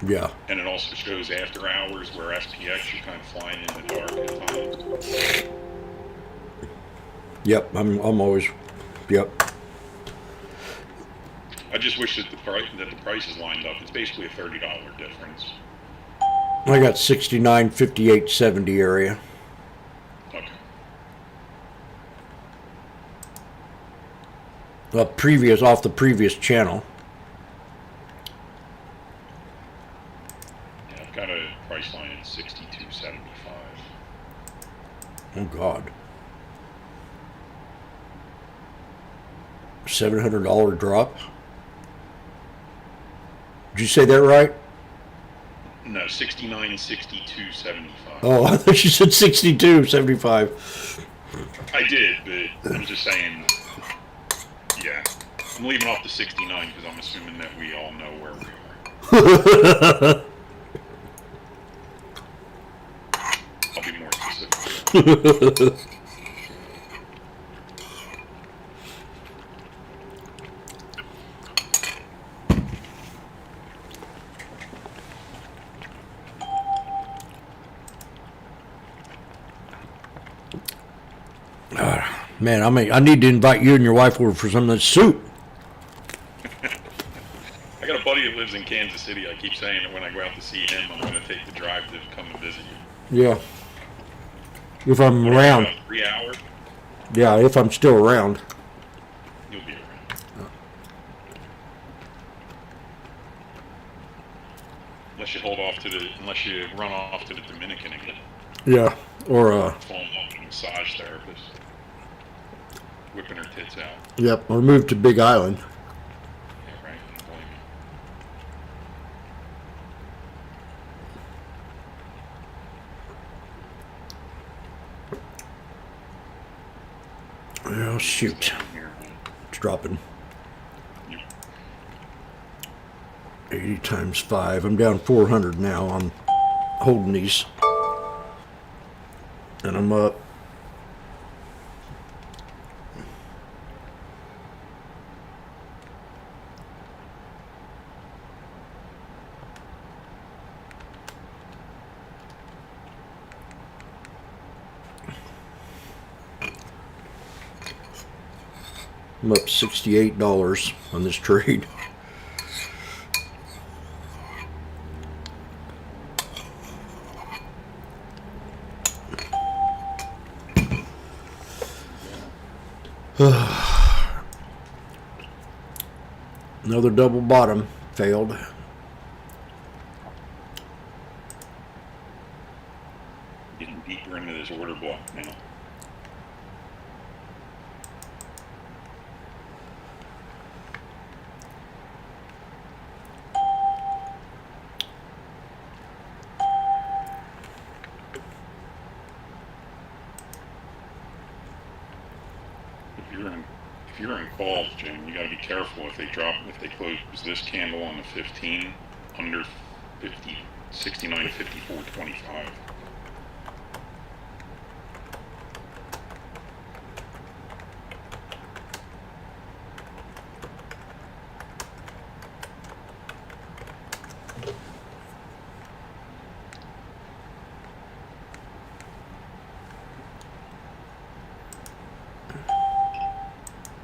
Yeah. And it also shows after hours, where SPX you're kind of flying in the dark at times. Yep, I'm always, yep. I just wish that the price is lined up. It's basically a $30 difference. I got 69, 58, 70 area. Okay. Off the previous channel. Yeah, I've got a price line at 62.75. Oh God. $700 drop. Did you say that right? No, 69, 62, 75. Oh, I thought you said 62.75. I did, but I'm just saying, yeah. I'm leaving off the 69 because I'm assuming that we all know where we are. I'll be more specific. Man, I need to invite you and your wife over for some of this soup. I got a buddy that lives in Kansas City. I keep saying that when I go out to see him, I'm going to take the drive to come and visit you. Yeah. If I'm around. About 3 hours? Yeah, if I'm still around. You'll be around. Unless you run off to the Dominican again. Yeah, or Fall in love with a massage therapist. Whipping her tits out. Yep, or move to Big Island. Yeah, right. Don't blame me. Oh, shoot. It's dropping. 80 times 5. I'm down 400 now on holding these. And I'm up. I'm up $68 on this trade. Another double bottom failed. Getting deeper into this order block now. If you're in calls, Jim, you got to be careful if they close this candle on the 15 under 50, 69, 54, 25.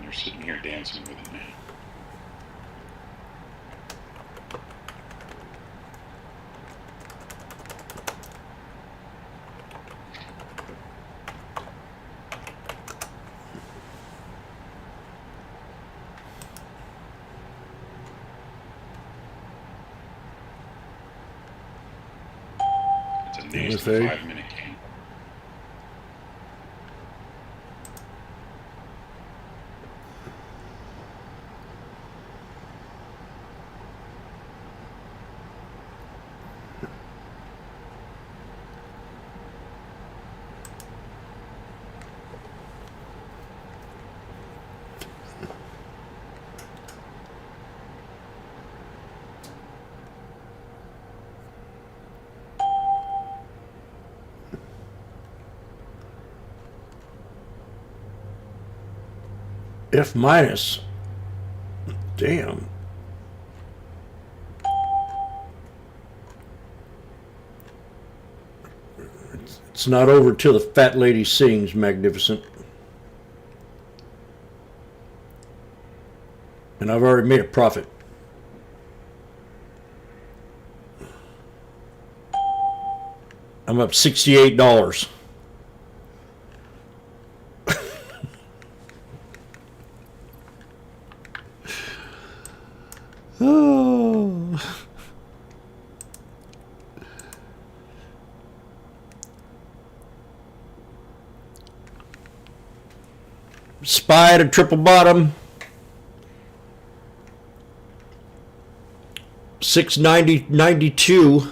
You're sitting here dancing with it, man. They used the MFA. 5-minute game. F minus. Damn. It's not over till the fat lady sings, magnificent. And I've already made a profit. I'm up $68. Oh. Spy at a triple bottom. 690.92.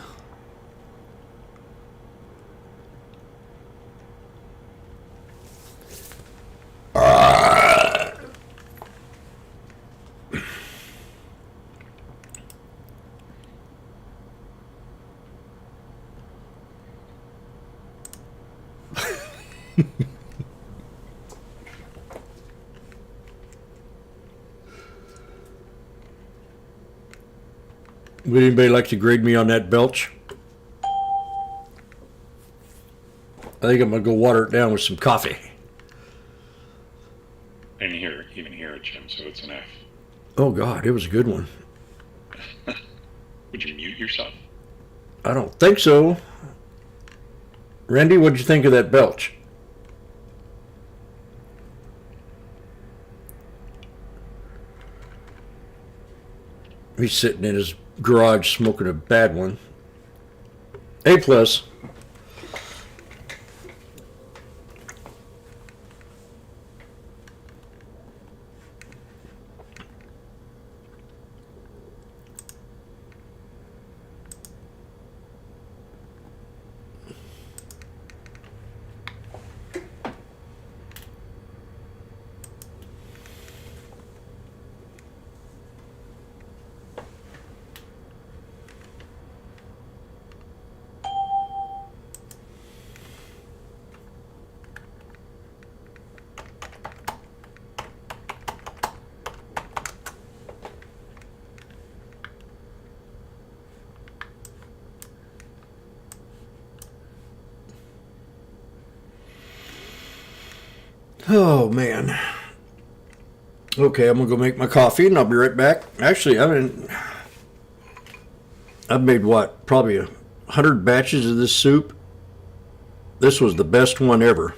Would anybody like to grade me on that belch? I think I'm gonna go water it down with some coffee. I didn't even hear it, Jim, so it's an F. Oh God, it was a good one. Would you mute yourself? I don't think so. Randy, what'd you think of that belch? He's sitting in his garage smoking a bad one. A plus. Oh man. Okay, I'm gonna go make my coffee and I'll be right back. Actually, I've made what, probably 100 batches of this soup. This was the best one ever.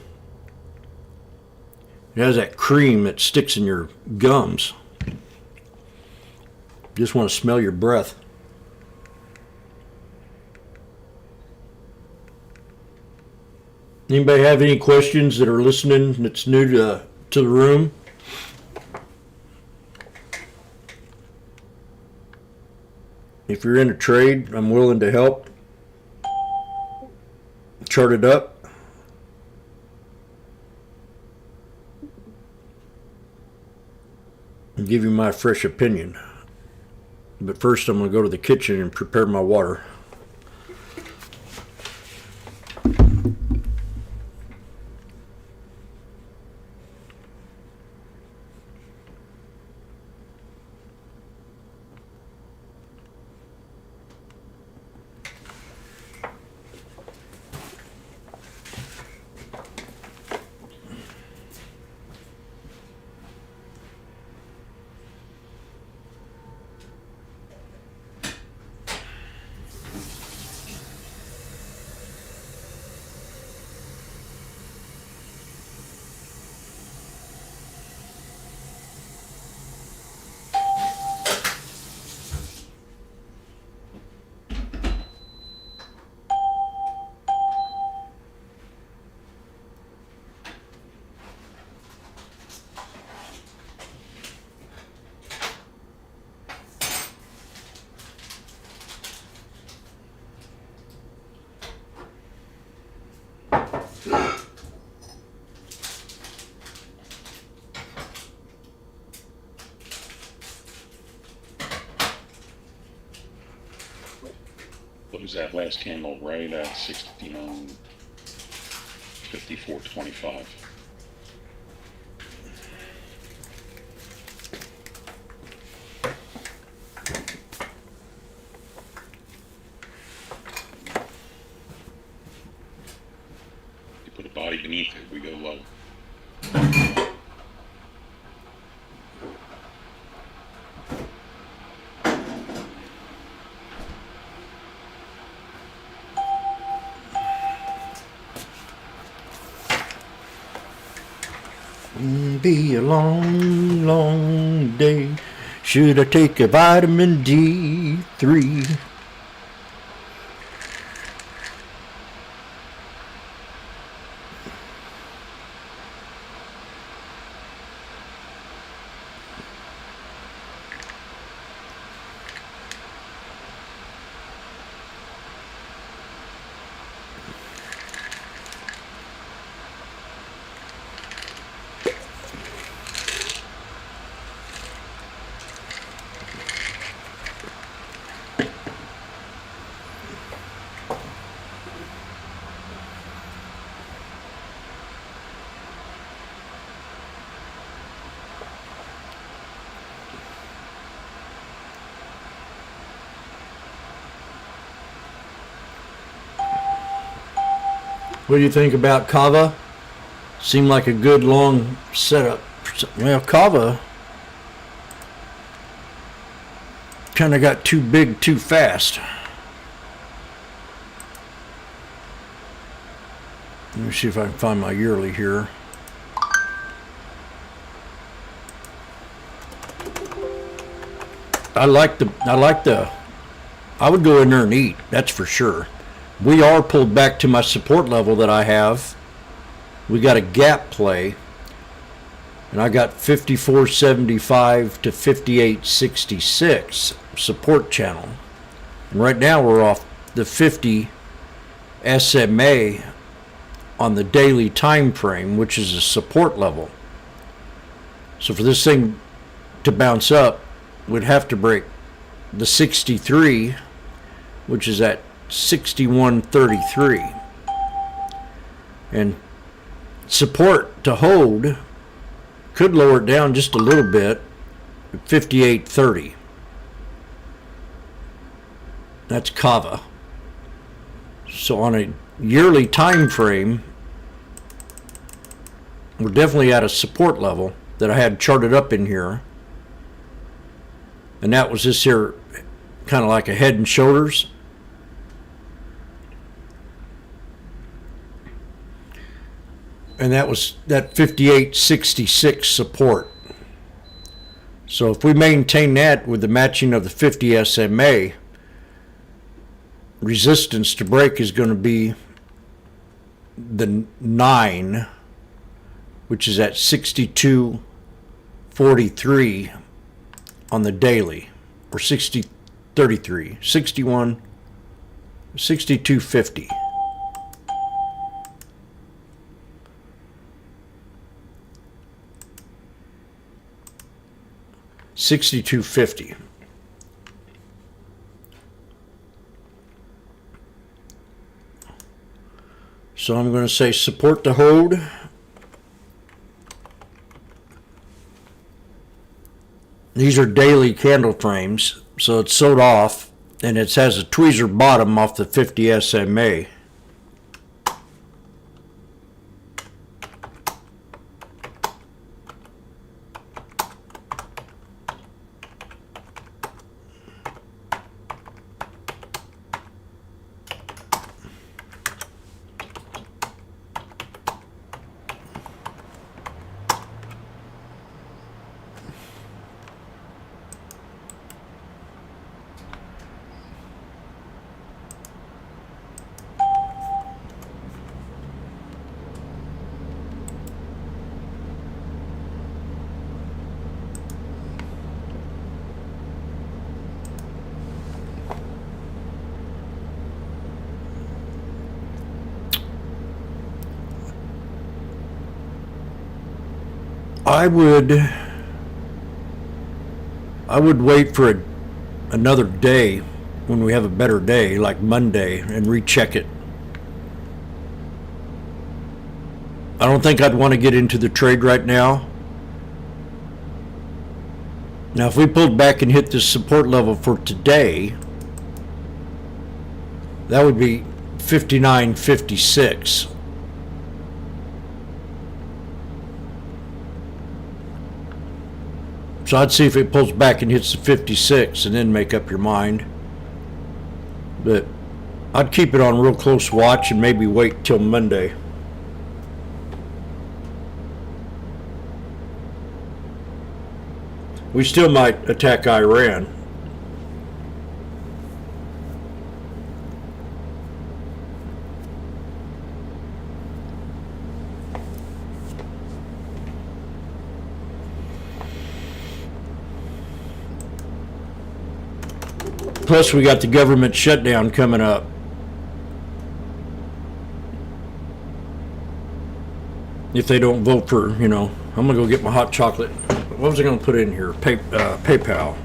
It has that cream that sticks in your gums. Just want to smell your breath. Anybody have any questions that are listening that's new to the room? If you're in a trade, I'm willing to help. Chart it up. And give you my fresh opinion. But first I'm going to go to the kitchen and prepare my water. Close that last candle right at 69.54.25. You put a body beneath it, we go low. Be a long, long day. Should I take a vitamin D3? What do you think about Kava? Seemed like a good long setup. Well, Kava kind of got too big too fast. Let me see if I can find my yearly here. I would go in there and eat, that's for sure. We are pulled back to my support level that I have. We got a gap play, and I got 54.75 to 58.66 support channel. And right now we're off the 50 SMA on the daily time frame, which is a support level. So for this thing to bounce up, we'd have to break the 63, which is at 61.33, and support to hold could lower it down just a little bit at 58.30. That's Kava. So on a yearly time frame, we're definitely at a support level that I had charted up in here, and that was this here, kind of like a head and shoulders. And that was that 58.66 support. So if we maintain that with the matching of the 50 SMA, resistance to break is going to be the 9, which is at 62.43 on the daily, or 60.33, 62.50. $62.50. So I'm going to say support to hold. These are daily candle frames, so it's sewed off, and it has a tweezer bottom off the 50 SMA. I would wait for another day when we have a better day, like Monday, and recheck it. I don't think I'd want to get into the trade right now. Now, if we pulled back and hit this support level for today, that would be 59.56. So I'd see if it pulls back and hits the 56 and then make up your mind. But I'd keep it on real close watch and maybe wait till Monday. We still might attack Iran. Plus, we got the government shutdown coming up. If they don't vote for, I'm going to go get my hot chocolate. What was I going to put in here? PayPal.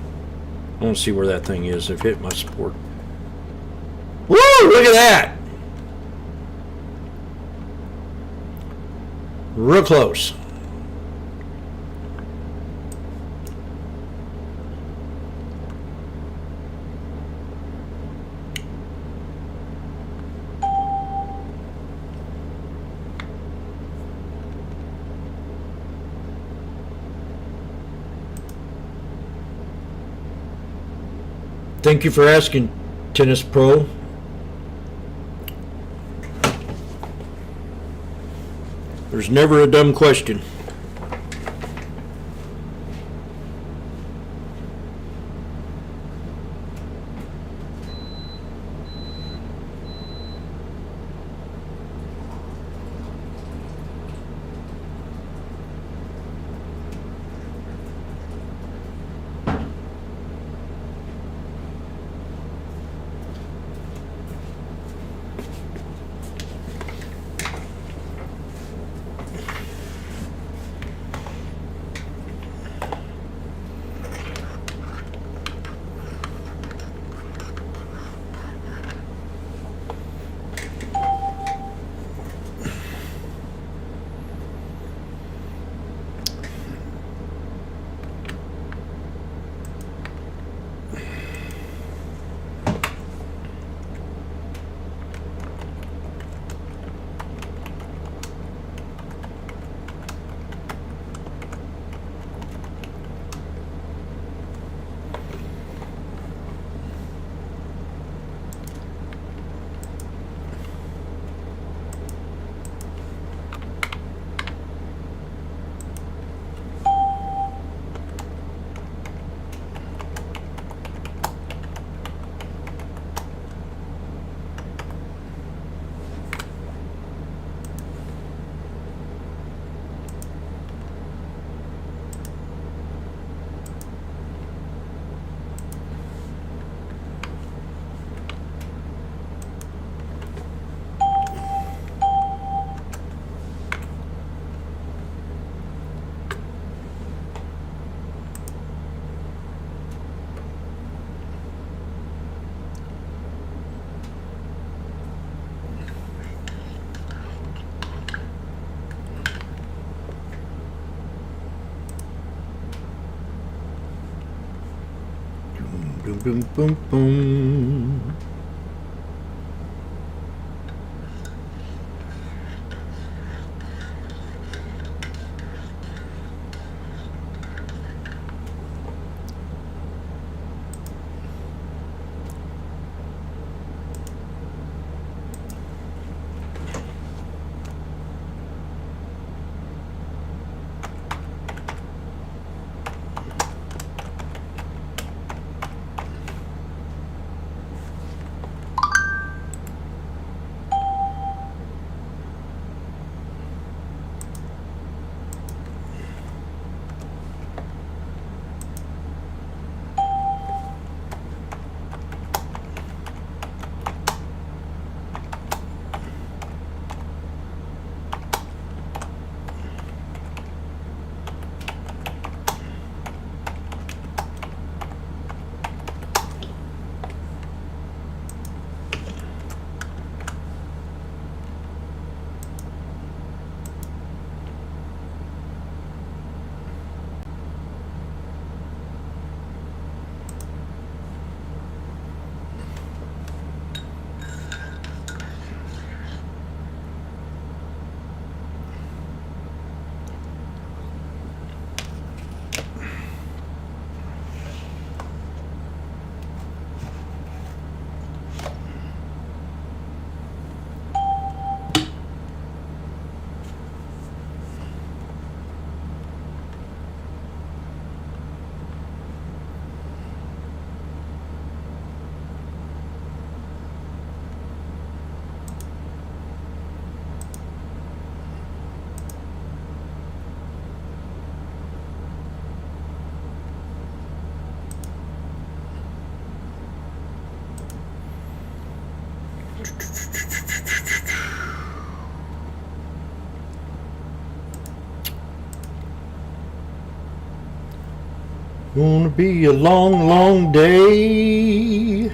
I want to see where that thing is. I've hit my support. Woo! Look at that! Real close. Thank you for asking, Tennis Pro. There's never a dumb question. Boom, boom, boom, boom. Gonna be a long, long day.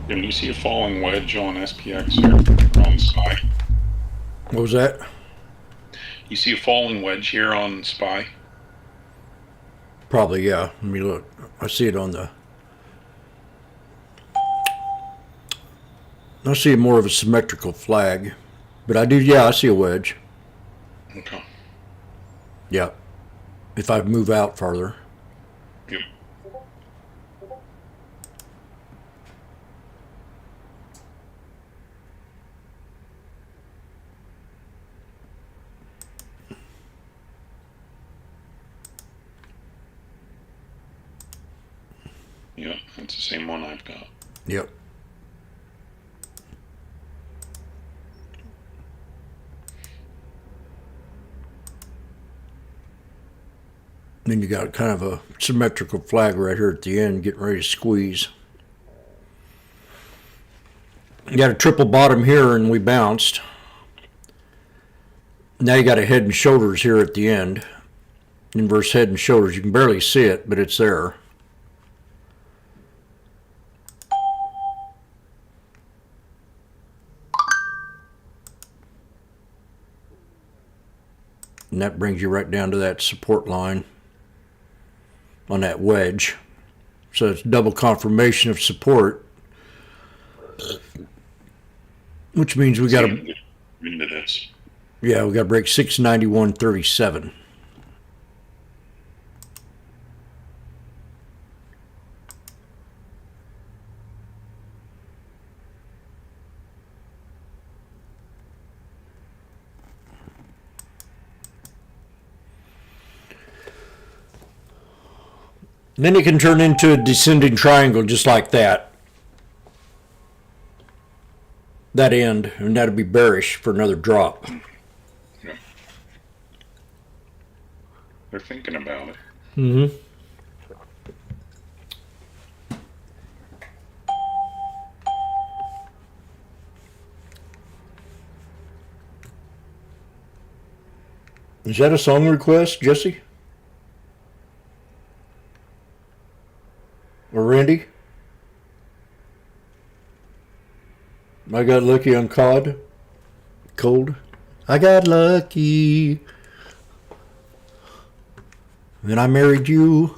Jim, do you see a falling wedge on SPX here on SPY? What was that? You see a falling wedge here on SPY? Probably, yeah. Let me look. I see it on the... I see more of a symmetrical flag. But I do, yeah, I see a wedge. Okay. Yeah. If I move out farther. Yep. Yeah, that's the same one I've got. Yep. Then you got kind of a symmetrical flag right here at the end, getting ready to squeeze. You got a triple bottom here, and we bounced. Now you got a head and shoulders here at the end. Inverse head and shoulders. You can barely see it, but it's there. And that brings you right down to that support line on that wedge. So it's double confirmation of support, which means we got to... Into this. Yeah, we got to break 691.37. Then it can turn into a descending triangle just like that. That end, and that'll be bearish for another drop. Yeah. They're thinking about it. Mm-hmm. Is that a song request, Jesse? Or Randy? I got lucky on cod. Cold. I got lucky. Then I married you.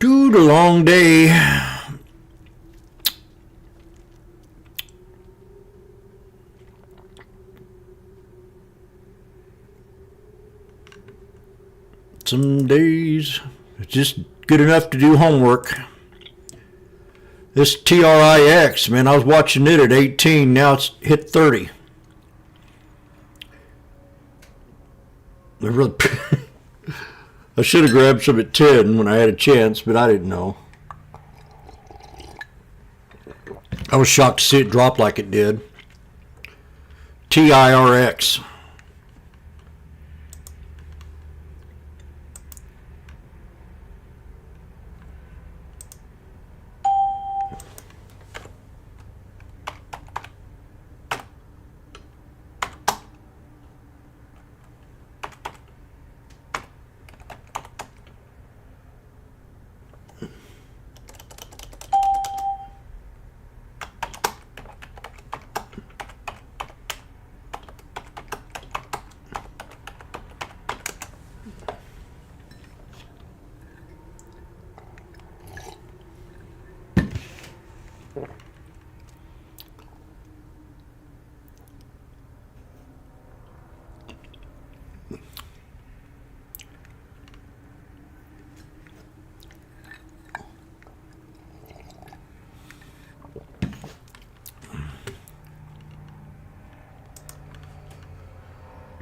Dude, a long day. Some days it's just good enough to do homework. This TRIX, man, I was watching it at 18. Now it's hit 30. They're really I should have grabbed some at 10 when I had a chance, but I didn't know. I was shocked to see it drop like it did. TIRX.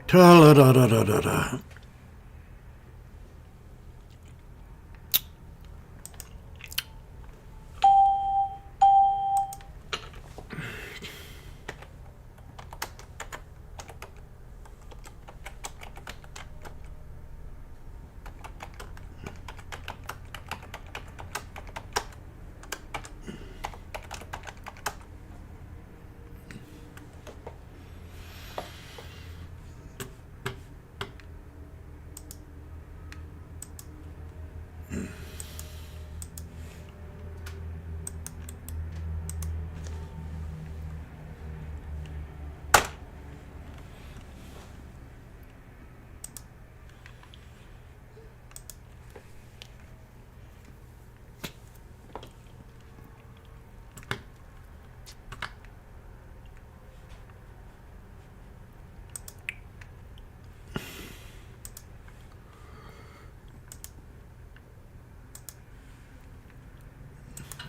Ta-la-da-da-da-da-da.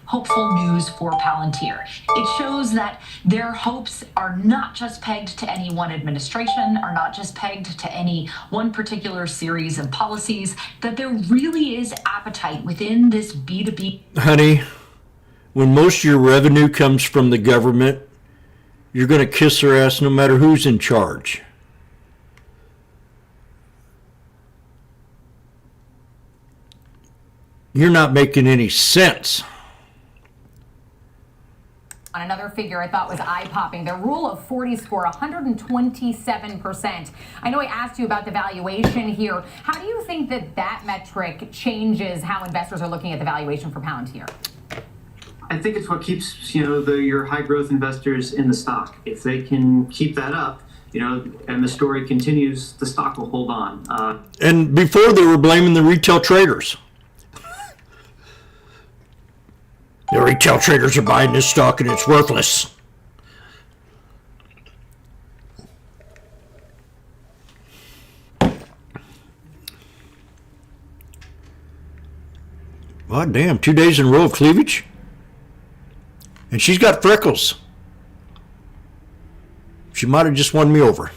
Hopeful news for Palantir. It shows that their hopes are not just pegged to any one administration, are not just pegged to any one particular series of policies, that there really is appetite within this B2B. Honey, when most of your revenue comes from the government, you're going to kiss their ass no matter who's in charge. You're not making any sense. On another figure I thought was eye-popping, their Rule of 40 score, 127%. I know I asked you about the valuation here. How do you think that that metric changes how investors are looking at the valuation for Palantir? I think it's what keeps, your high-growth investors in the stock. If they can keep that up, and the story continues, the stock will hold on. And before they were blaming the retail traders. The retail traders are buying this stock and it's worthless. Oh, damn, 2 days in a row of cleavage? And she's got freckles. She might have just won me over.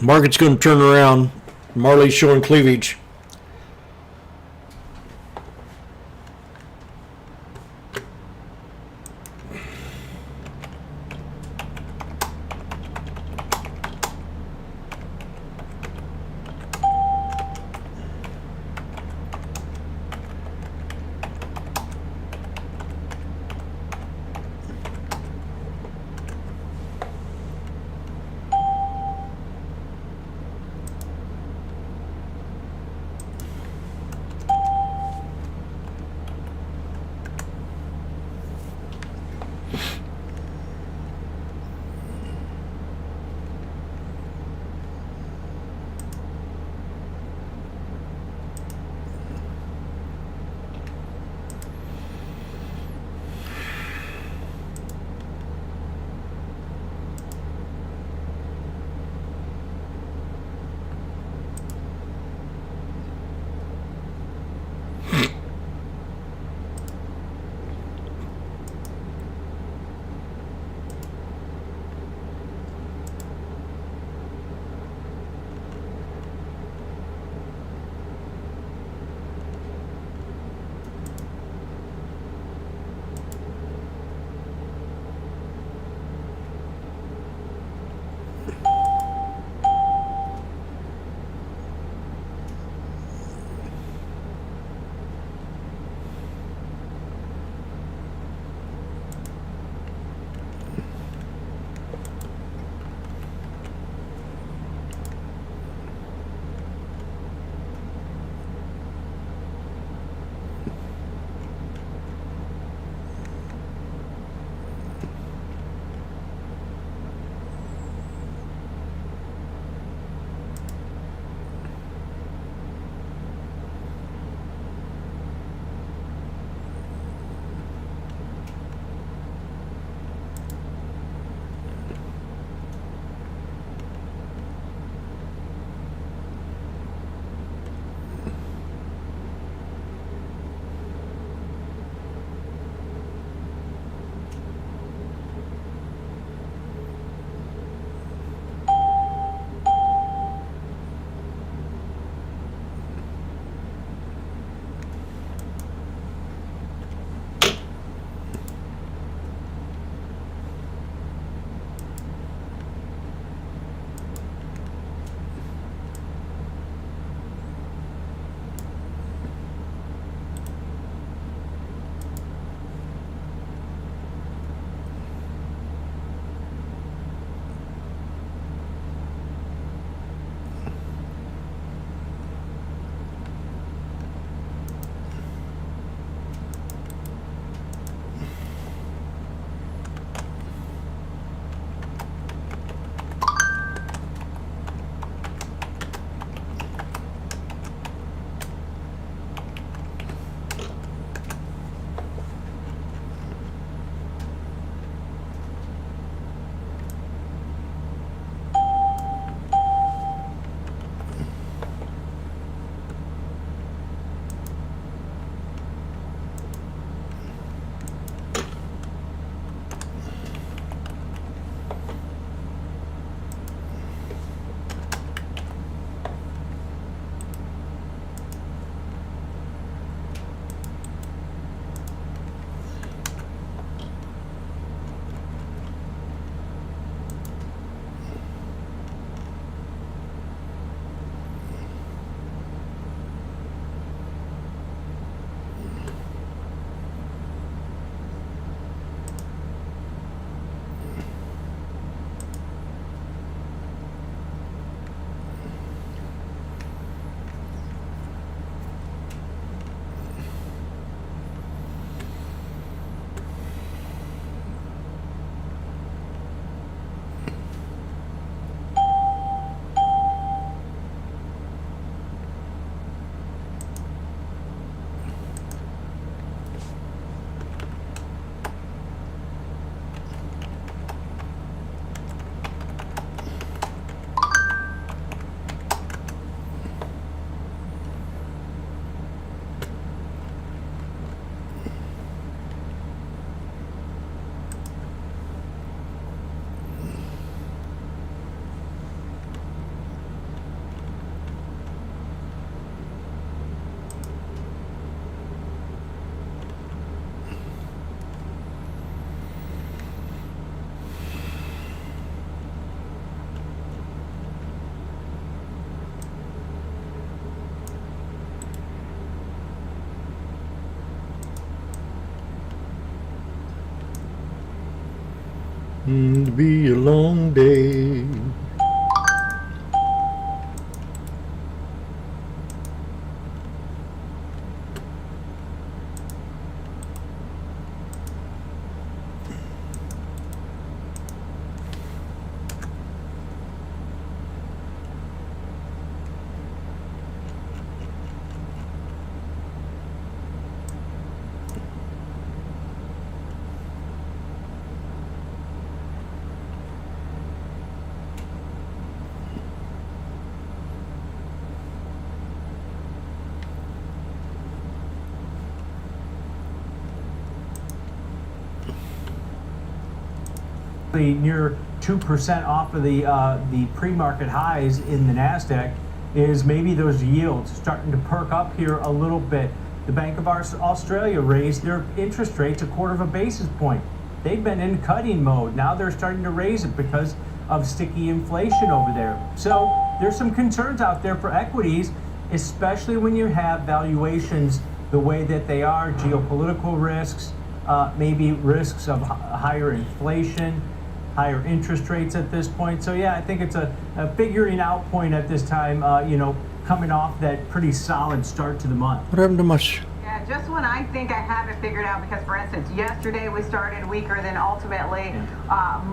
Market's going to turn around. Marley's showing cleavage. It'll be a long day. Near 2% off of the pre-market highs in the Nasdaq is maybe those yields starting to perk up here a little bit. The Bank of Australia raised their interest rates 1/4 basis point. They've been in cutting mode. Now they're starting to raise it because of sticky inflation over there. So there's some concerns out there for equities, especially when you have valuations the way that they are, geopolitical risks, maybe risks of higher inflation, higher interest rates at this point. So yeah, I think it's a figuring out point at this time, coming off that pretty solid start to the month. What happened to much? Yeah, just when I think I have it figured out, because for instance, yesterday we started weaker, then ultimately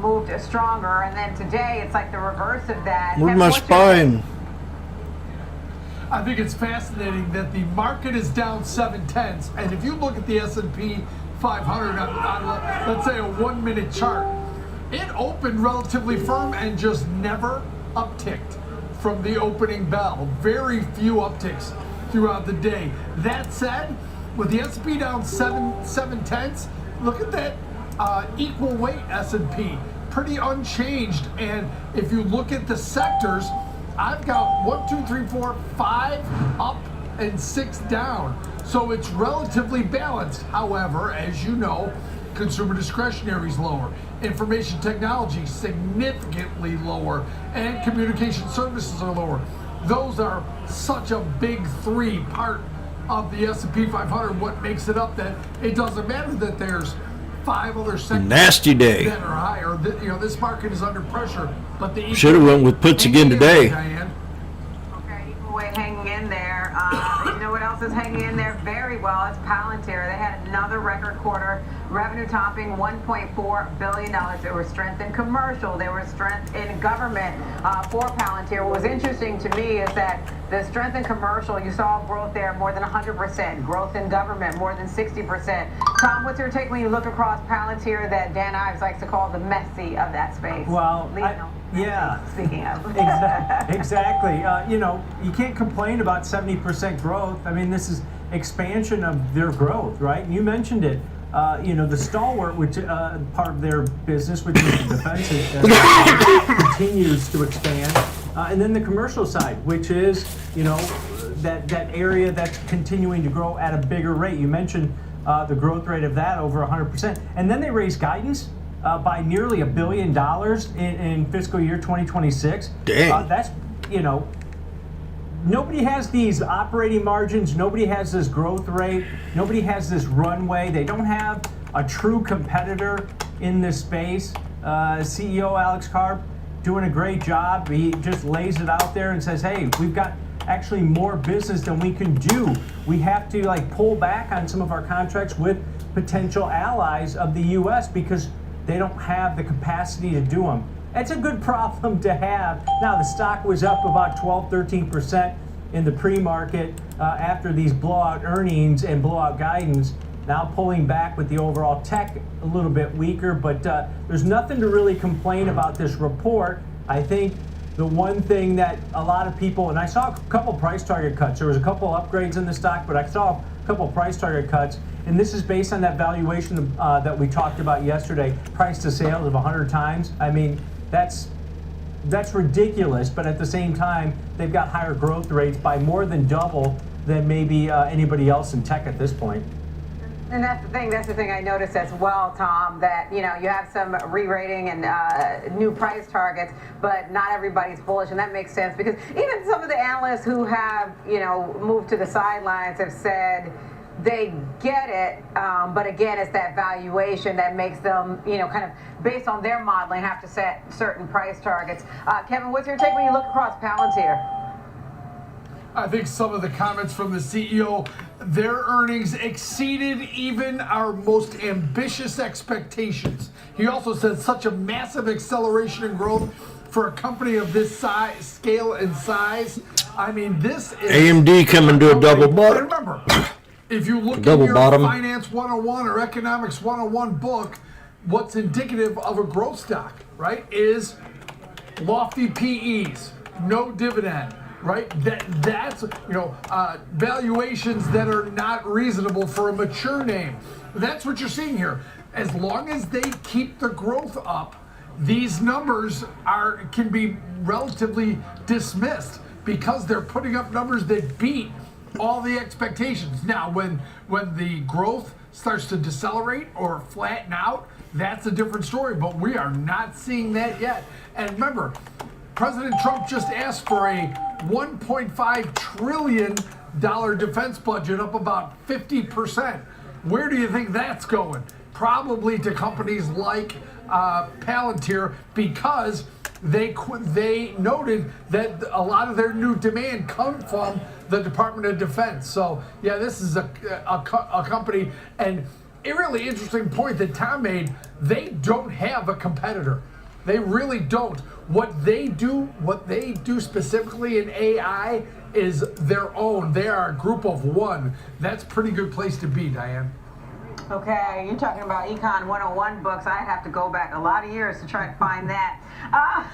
moved stronger, and then today it's like the reverse of that. Where's my spine? I think it's fascinating that the market is down 7/10, and if you look at the S&P 500 on let's say a 1-minute chart, it opened relatively firm and just never upticked from the opening bell. Very few upticks throughout the day. That said, with the S&P down 7/10, look at that equal weight S&P, pretty unchanged. And if you look at the sectors, I've got 1, 2, 3, 4, 5 up and 6 down. So it's relatively balanced. However, as you know, consumer discretionary is lower, information technology significantly lower, and communication services are lower. Those are such a big 3 part of the S&P 500. What makes it up, that it doesn't matter that there's 5 other sectors Nasty day. that are higher. This market is under pressure, but the Should have went with puts again today. Okay, equal weight hanging in there. You know what else is hanging in there very well? It's Palantir. They had another record quarter, revenue topping $1.4 billion. There was strength in commercial. There was strength in government for Palantir. What was interesting to me is that the strength in commercial, you saw growth there more than 100%. Growth in government more than 60%. Tom, what's your take when you look across Palantir that Dan Ives likes to call the Messi of that space? Well, yeah. Speaking of. Exactly. You can't complain about 70% growth. I mean, this is expansion of their growth, right? And you mentioned it. The stalwart, which part of their business, which is the defense, continues to expand. And then the commercial side, which is, that area that's continuing to grow at a bigger rate. You mentioned the growth rate of that over 100%. And then they raised guidance by nearly $1 billion in fiscal year 2026. Dang. That's, nobody has these operating margins. Nobody has this growth rate. Nobody has this runway. They don't have a true competitor in this space. CEO Alex Karp doing a great job. He just lays it out there and says, hey, we've got actually more business than we can do. We have to pull back on some of our contracts with potential allies of the U.S. because they don't have the capacity to do them. It's a good problem to have. Now, the stock was up about 12, 13% in the pre-market after these blowout earnings and blowout guidance. Now pulling back with the overall tech a little bit weaker, but there's nothing to really complain about this report. I think the one thing that a lot of people, and I saw a couple price target cuts. There was a couple upgrades in the stock, but I saw a couple price target cuts. And this is based on that valuation that we talked about yesterday, price to sales of 100 times. I mean, that's ridiculous, but at the same time, they've got higher growth rates by more than double than maybe anybody else in tech at this point. And that's the thing I noticed as well, Tom, that, you have some re-rating and new price targets, but not everybody's bullish, and that makes sense because even some of the analysts who have, moved to the sidelines have said, they get it, but again, it's that valuation that makes them, kind of based on their modeling, have to set certain price targets. Kevin, what's your take when you look across Palantir? I think some of the comments from the CEO, their earnings exceeded even our most ambitious expectations. He also said such a massive acceleration in growth for a company of this size, scale and size. I mean, this is AMD coming to a double bottom. And remember, if you look Double in your bottom. Finance 101 or Economics 101 book, what's indicative of a growth stock, right, is lofty PEs, no dividend, right? That's valuations that are not reasonable for a mature name. That's what you're seeing here. As long as they keep the growth up, these numbers can be relatively dismissed because they're putting up numbers that beat all the expectations. Now, when the growth starts to decelerate or flatten out, that's a different story, but we are not seeing that yet. And remember, President Trump just asked for a $1.5 trillion defense budget, up about 50%. Where do you think that's going? Probably to companies like Palantir, because they noted that a lot of their new demand come from the Department of Defense. So yeah, this is a company, and a really interesting point that Tom made. They don't have a competitor. They really don't. What they do specifically in AI is their own. They are a group of one. That's a pretty good place to be, Diane. Okay, you're talking about Econ 101 books. I have to go back a lot of years to try to find that.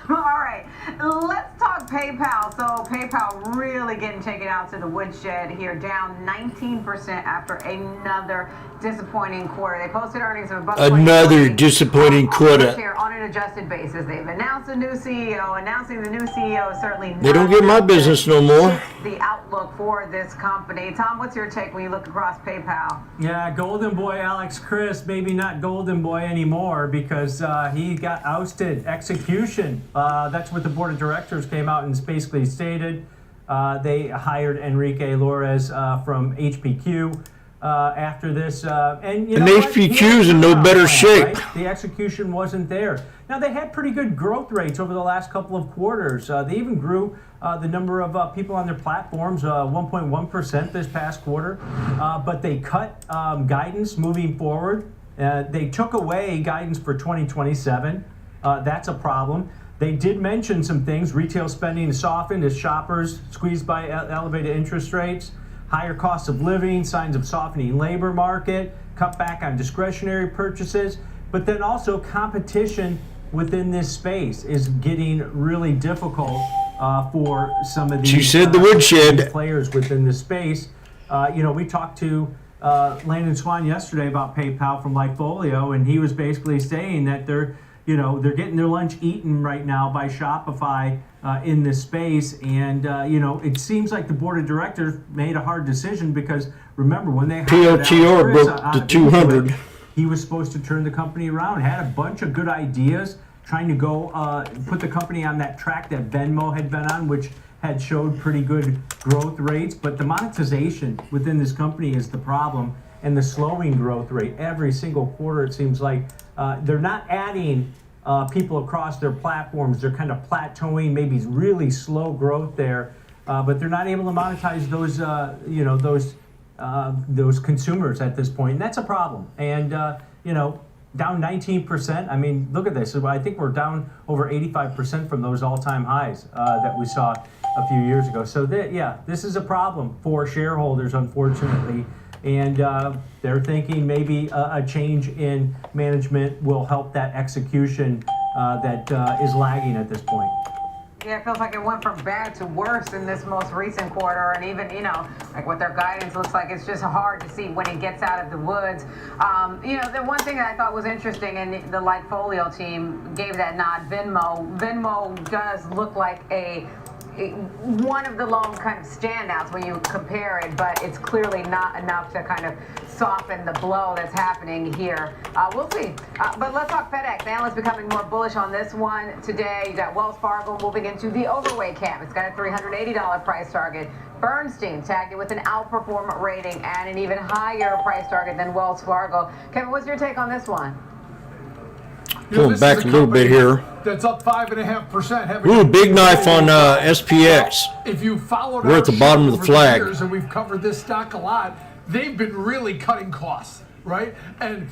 All right, let's talk PayPal. So PayPal really getting taken out to the woodshed here, down 19% after another disappointing quarter. They posted earnings of about Another disappointing quarter. Here on an adjusted basis. They've announced a new CEO. Announcing the new CEO is certainly They don't get my business no more. the outlook for this company. Tom, what's your take when you look across PayPal? Yeah, golden boy Alex Chris, maybe not golden boy anymore because he got ousted. Execution. That's what the board of directors came out and basically stated. They hired Enrique Lores from HPQ after this. And HPQ's in no better shape. Right? The execution wasn't there. Now, they had pretty good growth rates over the last couple of quarters. They even grew the number of people on their platforms 1.1% this past quarter. But they cut guidance moving forward. They took away guidance for 2027. That's a problem. They did mention some things. Retail spending is softened as shoppers squeezed by elevated interest rates, higher cost of living, signs of softening labor market, cut back on discretionary purchases, but then also competition within this space is getting really difficult for some of these She said the woodshed. players within the space. We talked to Landon Swan yesterday about PayPal from Lightfolio, and he was basically saying that they're getting their lunch eaten right now by Shopify in this space. And, it seems like the board of directors made a hard decision because, remember, when they hired PLTR broke to 200. He was supposed to turn the company around, had a bunch of good ideas, trying to go put the company on that track that Venmo had been on, which had showed pretty good growth rates. But the monetization within this company is the problem, and the slowing growth rate. Every single quarter, it seems like they're not adding people across their platforms. They're kind of plateauing, maybe really slow growth there, but they're not able to monetize those consumers at this point, and that's a problem. And down 19%. I mean, look at this. I think we're down over 85% from those all-time highs that we saw a few years ago. So this is a problem for shareholders, unfortunately. And they're thinking maybe a change in management will help that execution that is lagging at this point. Yeah, it feels like it went from bad to worse in this most recent quarter, and even, like what their guidance looks like, it's just hard to see when it gets out of the woods. The one thing that I thought was interesting, and the Lightfolio team gave that nod, Venmo does look like a one of the lone kind of standouts when you compare it, but it's clearly not enough to kind of soften the blow that's happening here. We'll see. But let's talk FedEx. Analysts becoming more bullish on this one today. You got Wells Fargo moving into the overweight camp. It's got a $380 price target. Bernstein tagged it with an outperform rating and an even higher price target than Wells Fargo. Kevin, what's your take on this one? Pulling back a little bit here. That's up 5.5%. Ooh, big knife on SPX. If you followed, we're at the bottom of the flag. Years, and we've covered this stock a lot. They've been really cutting costs, right? And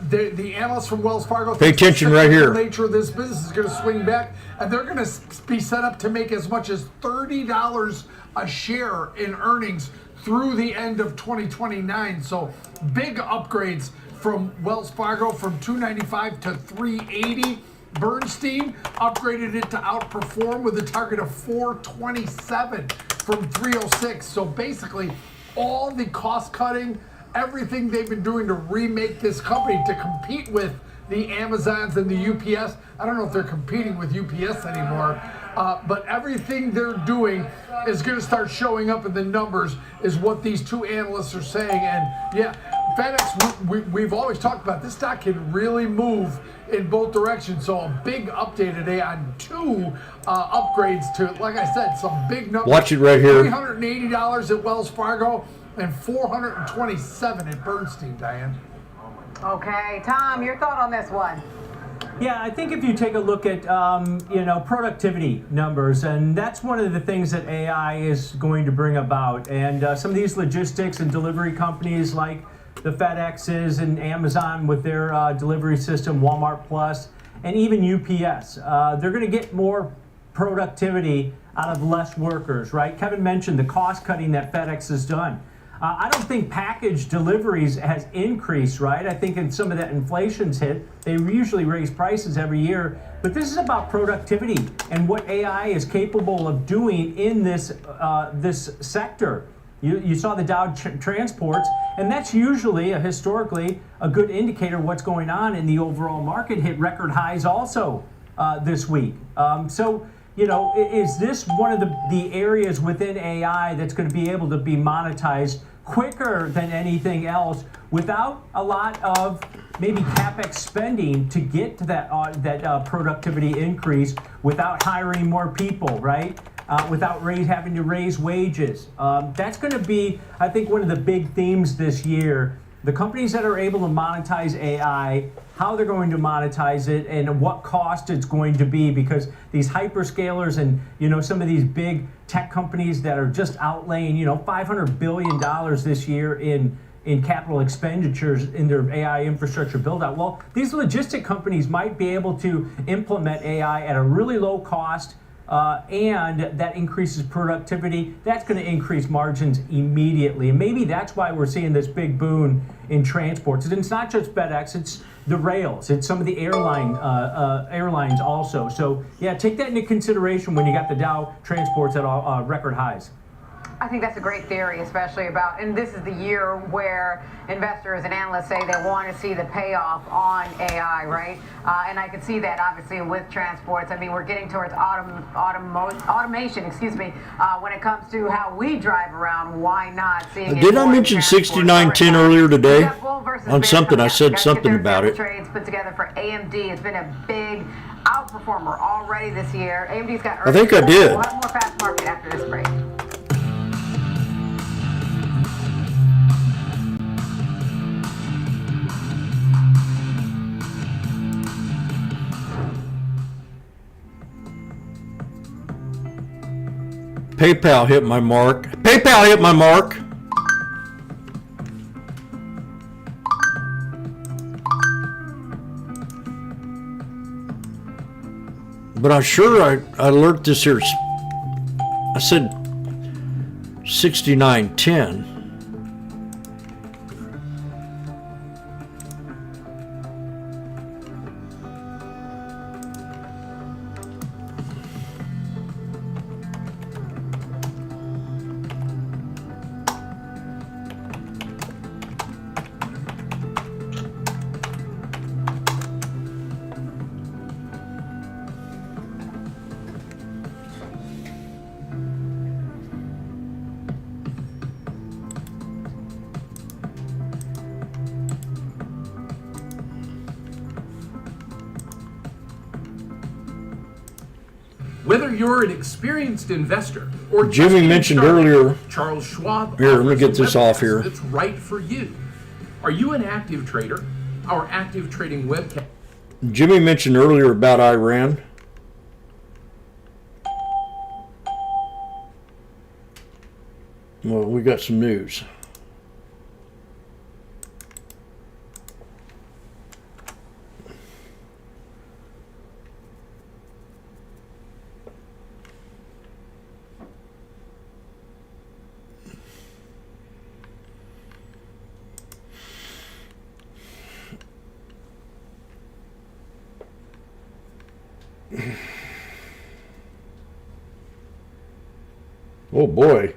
the analysts from Wells Fargo. Pay attention right here. The nature of this business is going to swing back, and they're going to be set up to make as much as $30 a share in earnings through the end of 2029. So big upgrades from Wells Fargo from $295 to $380. Bernstein upgraded it to outperform with a target of $427 from $306. So basically, all the cost cutting, everything they've been doing to remake this company to compete with the Amazons and the UPS. I don't know if they're competing with UPS anymore, but everything they're doing is going to start showing up in the numbers, is what these two analysts are saying. And yeah, FedEx, we've always talked about this stock can really move in both directions. So a big update today on two upgrades to, like I said, some big numbers. Watch it right here. $380 at Wells Fargo and $427 at Bernstein, Diane. Okay, Tom, your thought on this one? Yeah, I think if you take a look at productivity numbers, and that's one of the things that AI is going to bring about. And some of these logistics and delivery companies like the FedExes and Amazon with their delivery system, Walmart Plus, and even UPS, they're going to get more productivity out of less workers, right? Kevin mentioned the cost cutting that FedEx has done. I don't think package deliveries has increased, right? I think in some of that inflation's hit, they usually raise prices every year. But this is about productivity and what AI is capable of doing in this this sector. You saw the Dow transports, and that's usually historically a good indicator of what's going on in the overall market. Hit record highs also this week. So, is this one of the areas within AI that's going to be able to be monetized quicker than anything else without a lot of maybe CapEx spending to get to that productivity increase without hiring more people, right? Without having to raise wages. That's going to be, I think, one of the big themes this year. The companies that are able to monetize AI, how they're going to monetize it, and what cost it's going to be, because these hyperscalers and some of these big tech companies that are just outlaying $500 billion this year in capital expenditures in their AI infrastructure build out. Well, these logistic companies might be able to implement AI at a really low cost. And that increases productivity. That's going to increase margins immediately. And maybe that's why we're seeing this big boon in transports. And it's not just FedEx, it's the rails. It's some of the airlines also. So, yeah, take that into consideration when you got the Dow transports at all record highs. I think that's a great theory, especially about, and this is the year where investors and analysts say they want to see the payoff on AI, right? And I can see that obviously with transports. I mean, we're getting towards automation, when it comes to how we drive around. Why not seeing? Did I mention 69.10 earlier today? On something, I said something about it. Trades put together for AMD. It's been a big outperformer already this year. AMD's got. I think I did. We'll have more fast market after this break. PayPal hit my mark. PayPal hit my mark. But I'm sure I alert this here. I said 69.10. Whether you're an experienced investor or just Jimmy getting mentioned started, earlier. Charles Schwab Here, let me offers get a this off webcast here. that's right for you. Are you an active trader? Our active trading webcast. Jimmy mentioned earlier about Iran. Well, we got some news. Oh boy.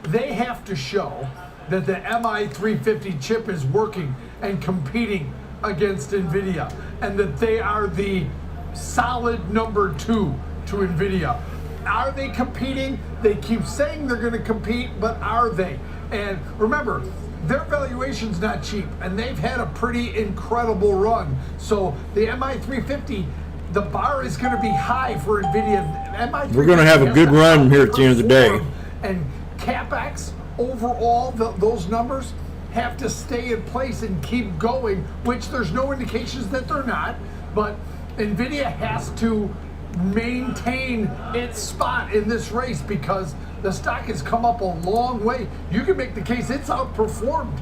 They have to show that the MI350 chip is working and competing against NVIDIA, and that they are the solid number 2 to NVIDIA. Are they competing? They keep saying they're going to compete, but are they? And remember, their valuation's not cheap, and they've had a pretty incredible run. So the MI350, the bar is going to be high for NVIDIA. MI350 We're going to have a good run here at the end of the day. And CapEx, overall, those numbers have to stay in place and keep going, which there's no indications that they're not. But NVIDIA has to maintain its spot in this race because the stock has come up a long way. You can make the case it's outperformed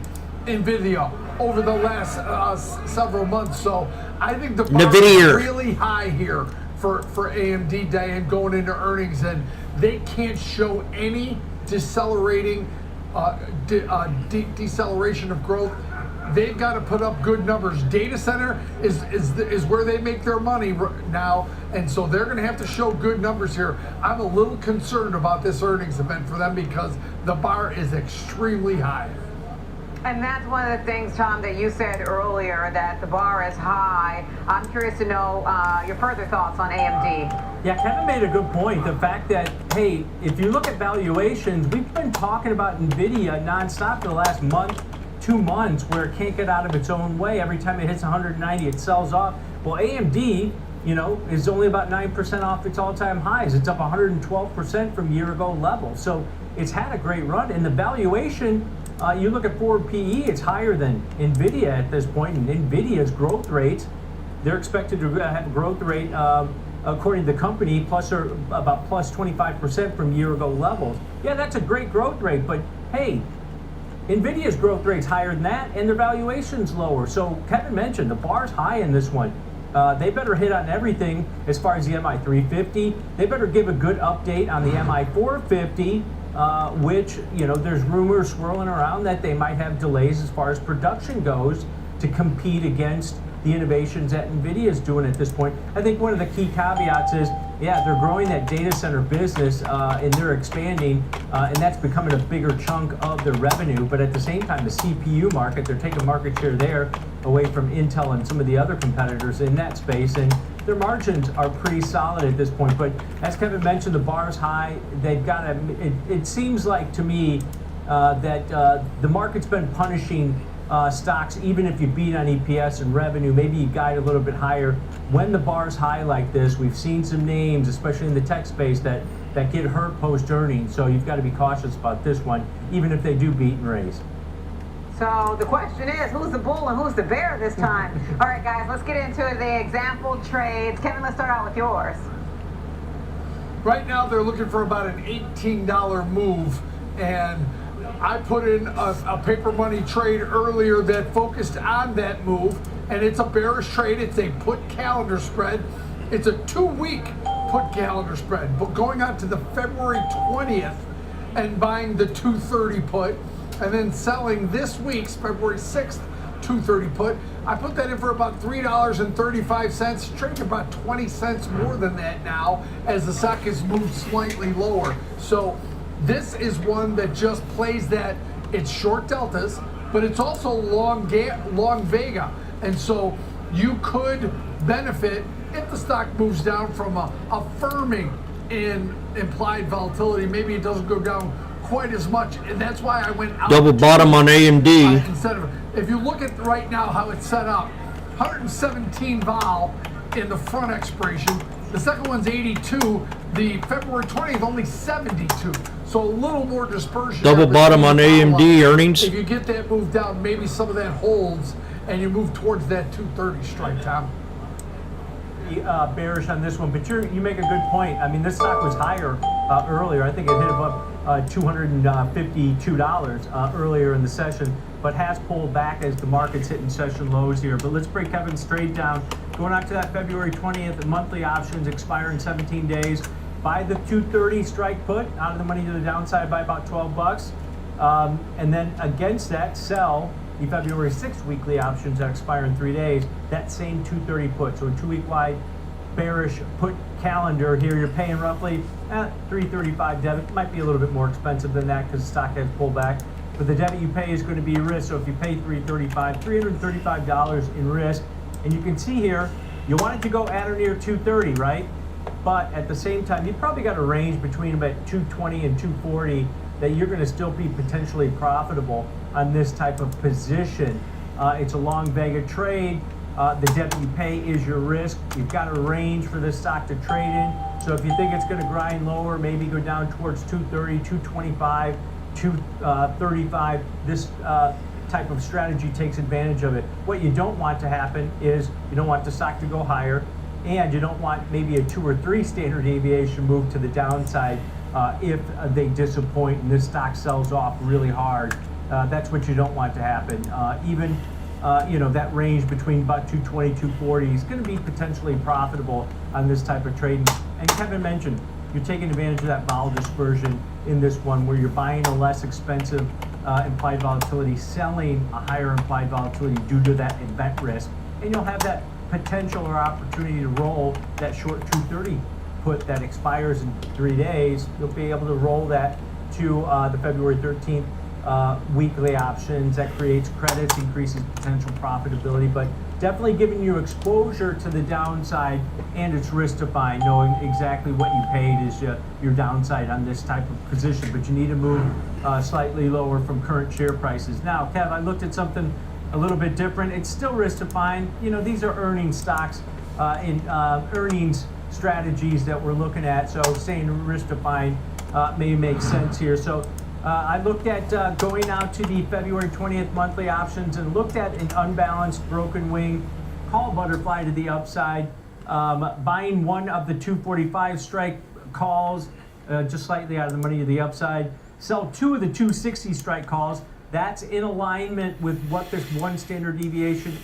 NVIDIA over the last several months. So I think the bar is really high here for AMD, Diane, going into earnings, and they can't show any decelerating deceleration of growth. They've got to put up good numbers. Data center is where they make their money now, and so they're going to have to show good numbers here. I'm a little concerned about this earnings event for them because the bar is extremely high. And that's one of the things, Tom, that you said earlier, that the bar is high. I'm curious to know your further thoughts on AMD. Yeah, Kevin made a good point. The fact that, hey, if you look at valuations, we've been talking about NVIDIA nonstop for the last month, 2 months, where it can't get out of its own way. Every time it hits 190, it sells off. Well, AMD, you know, is only about 9% off its all-time highs. It's up 112% from year-ago levels. So it's had a great run. And the valuation, you look at forward PE, it's higher than NVIDIA at this point. And NVIDIA's growth rates, they're expected to have a growth rate, according to the company, about plus 25% from year-ago levels. Yeah, that's a great growth rate, but hey, NVIDIA's growth rate's higher than that, and their valuation's lower. So Kevin mentioned the bar's high in this one. They better hit on everything as far as the MI350. They better give a good update on the MI450, which, you know, there's rumors swirling around that they might have delays as far as production goes to compete against the innovations that NVIDIA is doing at this point. I think one of the key caveats is, yeah, they're growing that data center business and they're expanding, and that's becoming a bigger chunk of their revenue. But at the same time, the CPU market, they're taking market share there away from Intel and some of the other competitors in that space. And their margins are pretty solid at this point. But as Kevin mentioned, the bar's high. They've got to, it seems like to me that the market's been punishing stocks, even if you beat on EPS and revenue, maybe you guide a little bit higher. When the bar's high like this, we've seen some names, especially in the tech space, that get hurt post-earnings. So you've got to be cautious about this one, even if they do beat and raise. So the question is, who's the bull and who's the bear this time? All right, guys, let's get into the example trades. Kevin, let's start out with yours. Right now, they're looking for about an $18 move, and I put in a paper money trade earlier that focused on that move, and it's a bearish trade. It's a put calendar spread. It's a 2-week put calendar spread, but going on to the February 20th and buying the 230 put, and then selling this week's February 6th 230 put. I put that in for about $3.35, trading about 20 cents more than that now as the stock has moved slightly lower. So this is one that just plays that it's short deltas, but it's also long vega. And so you could benefit if the stock moves down from a firming in implied volatility. Maybe it doesn't go down quite as much, and that's why I went out. Double bottom on AMD. Instead of, if you look at right now how it's set up, 117 vol in the front expiration. The second one's 82. The February 20th only 72. So a little more dispersion. Double bottom on AMD earnings. If you get that move down, maybe some of that holds, and you move towards that 230 strike, Tom. Bearish on this one, but you make a good point. I mean, this stock was higher earlier. I think it hit above $252 earlier in the session, but has pulled back as the market's hitting session lows here. But let's break Kevin's trade down. Going out to that February 20th, monthly options expire in 17 days. Buy the 230 strike put, out of the money to the downside by about 12 bucks. And then against that, sell the February 6th weekly options that expire in 3 days, that same 230 put. So a 2-week wide bearish put calendar here. You're paying roughly $335 debit. Might be a little bit more expensive than that because the stock has pulled back. But the debit you pay is going to be risk. So if you pay $335 in risk, and you can see here, you want it to go at or near 230, right? But at the same time, you've probably got a range between about 220 and 240 that you're going to still be potentially profitable on this type of position. It's a long vega trade. The debit you pay is your risk. You've got a range for this stock to trade in. So if you think it's going to grind lower, maybe go down towards 230, 225, 235, this type of strategy takes advantage of it. What you don't want to happen is you don't want the stock to go higher, and you don't want maybe a 2 or 3 standard deviation move to the downside if they disappoint and this stock sells off really hard. That's what you don't want to happen. Even that range between about 220, 240 is going to be potentially profitable on this type of trade. And Kevin mentioned you're taking advantage of that vol dispersion in this one where you're buying a less expensive implied volatility, selling a higher implied volatility due to that event risk. And you'll have that potential or opportunity to roll that short 230 put that expires in 3 days. You'll be able to roll that to the February 13th weekly options. That creates credits, increases potential profitability, but definitely giving you exposure to the downside, and it's risk defined, knowing exactly what you paid is your downside on this type of position, but you need to move slightly lower from current share prices. Now, Kev, I looked at something a little bit different. It's still risk defined. These are earnings stocks in earnings strategies that we're looking at, so saying risk defined may make sense here. So I looked at going out to the February 20th monthly options and looked at an unbalanced broken wing call butterfly to the upside, buying one of the 245 strike calls just slightly out of the money to the upside, sell 2 of the 260 strike calls. That's in alignment with what this 1 standard deviation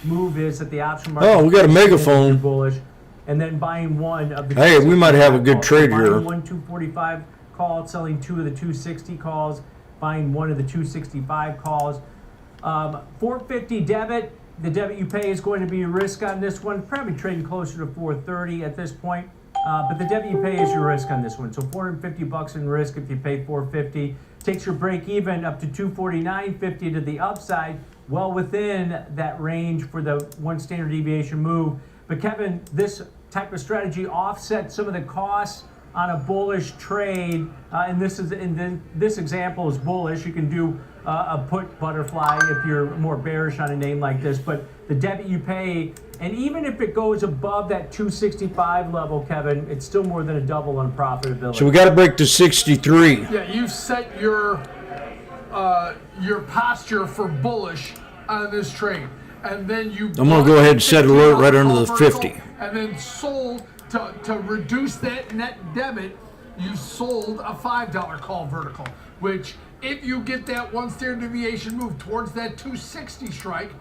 move is at the option market. Oh, we got a megaphone. Bullish, and then buying 1 of the. Hey, we might have a good trade buying here. 1 245 call, selling 2 of the 260 calls, buying 1 of the 265 calls. 450 debit. The debit you pay is going to be your risk on this one. Probably trading closer to 430 at this point. But the debit you pay is your risk on this one. So $450 in risk if you pay 450. Takes your break even up to 249.50 to the upside, well within that range for the 1 standard deviation move. But Kevin, this type of strategy offsets some of the costs on a bullish trade, and this example is bullish. You can do a put butterfly if you're more bearish on a name like this, but the debit you pay, and even if it goes above that 265 level, Kevin, it's still more than a double on profitability. So we got to break to 63. Yeah, you've set your your posture for bullish on this trade, and then you. I'm gonna go ahead and set alert right under the 50. And then sold to reduce that net debit. You sold a $5 call vertical, which if you get that one standard deviation move towards that 260 strike,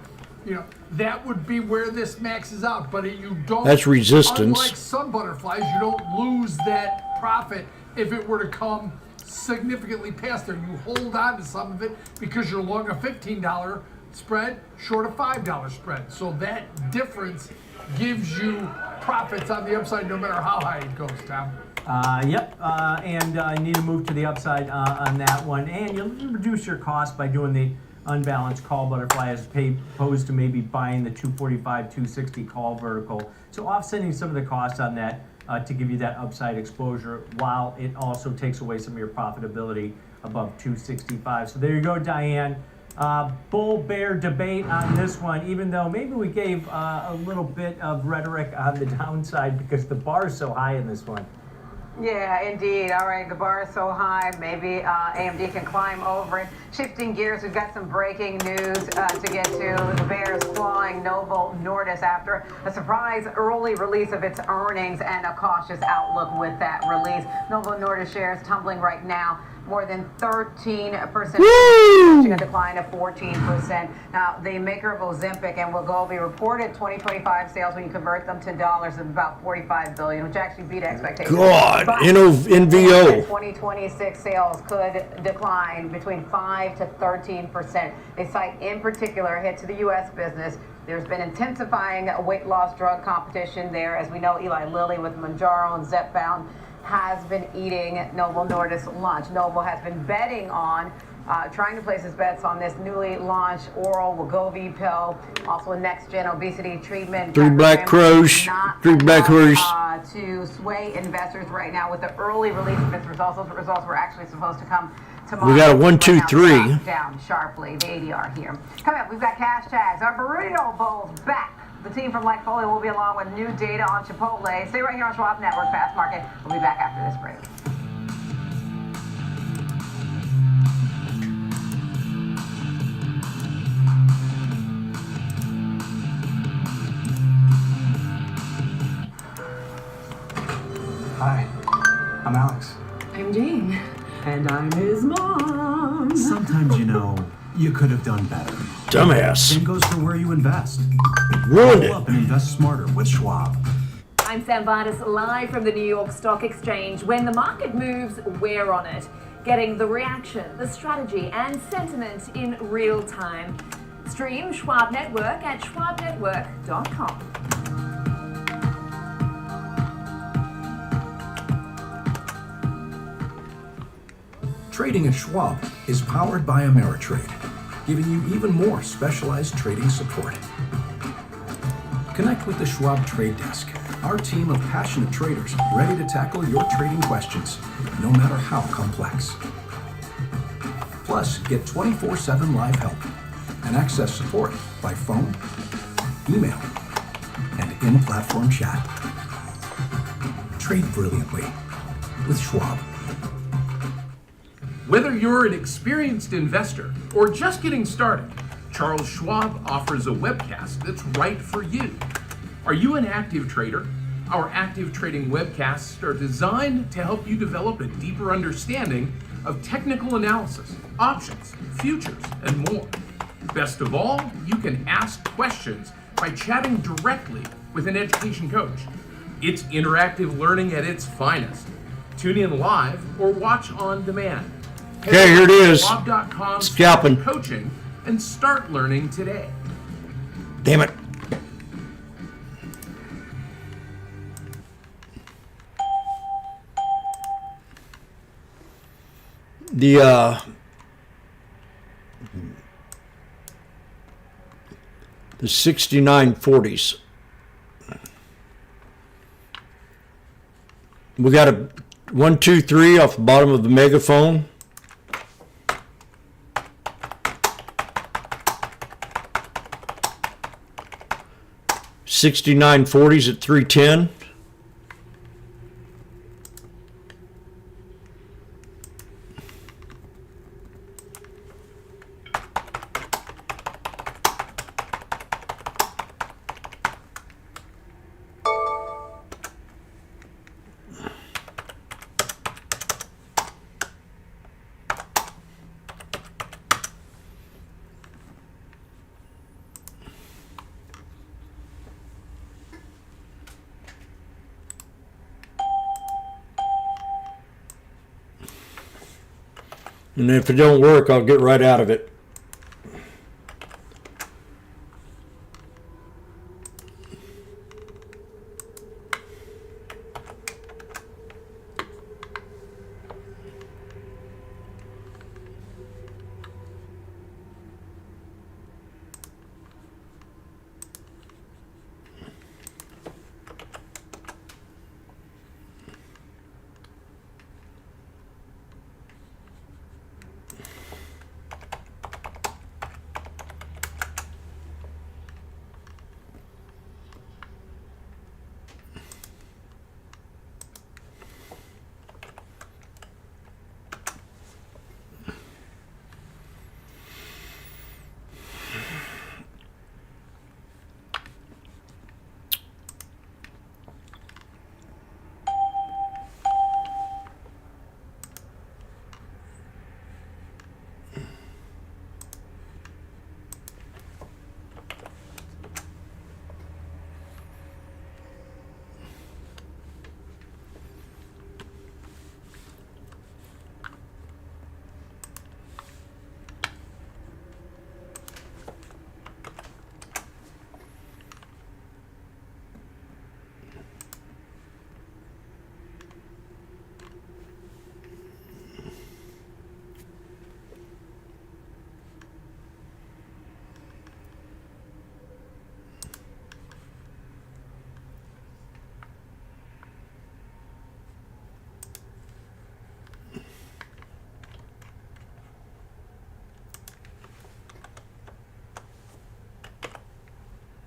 that would be where this maxes out. But you don't. That's resistance. Unlike some butterflies, you don't lose that profit if it were to come significantly past there. You hold on to some of it because you're long a $15 spread, short a $5 spread. So that difference gives you profits on the upside no matter how high it goes, Tom. Yep, and I need to move to the upside on that one. And you'll reduce your cost by doing the unbalanced call butterfly as opposed to maybe buying the 245, 260 call vertical. So offsetting some of the costs on that to give you that upside exposure while it also takes away some of your profitability above 265. So there you go, Diane. Bull bear debate on this one, even though maybe we gave a little bit of rhetoric on the downside because the bar is so high in this one. Yeah, indeed. All right, the bar is so high, maybe AMD can climb over it. Shifting gears, we've got some breaking news to get to. The Bears clawing Novo Nordisk after a surprise early release of its earnings and a cautious outlook with that release. Novo Nordisk shares tumbling right now more than 13%, a decline of 14%. Now, the maker of Ozempic and Wegovy reported 2025 sales when you convert them to dollars of about $45 billion, which actually beat expectations. God, But NVO. 2026 sales could decline between 5 to 13%. They cite in particular a hit to the U.S. business. There's been intensifying weight loss drug competition there. As we know, Eli Lilly with Mounjaro and Zepbound has been eating Novo Nordisk lunch. Novo has been betting on trying to place his bets on this newly launched oral Wegovy pill, also a next-gen obesity treatment. Three black crows. To sway investors right now with the early release of its results. Those results were actually supposed to come tomorrow. We got a 1, 2, 3. Down sharply, the ADR here. Coming up, we've got cash tags. Our burrito bowl's back. The team from Like Foley will be along with new data on Chipotle. Stay right here on Schwab Network Fast Market. We'll be back after this break. Hi, I'm Alex. I'm Jane. And I'm his mom. Sometimes, you could have done better. Dumbass. Same goes for where you invest. Ruined it. Roll up and invest smarter with Schwab. I'm Sam Vardis, live from the New York Stock Exchange. When the market moves, we're on it, getting the reaction, the strategy, and sentiment in real time. Stream Schwab Network at schwabnetwork.com. Trading at Schwab is powered by Ameritrade, giving you even more specialized trading support. Connect with the Schwab Trade Desk, our team of passionate traders ready to tackle your trading questions, no matter how complex. Plus, get 24/7 live help and access support by phone, email, and in-platform chat. Trade brilliantly with Schwab. Whether you're an experienced investor or just getting started, Charles Schwab offers a webcast that's right for you. Are you an active trader? Our active trading webcasts are designed to help you develop a deeper understanding of technical analysis, options, futures, and more. Best of all, you can ask questions by chatting directly with an education coach. It's interactive learning at its finest. Tune in live or watch on demand. Okay, here it is. Schwab.com Scalping. coaching and start learning today. Damn it. The 6940s. We got a 1, 2, 3 off the bottom of the megaphone. $69.40s at 310. And if it don't work, I'll get right out of it.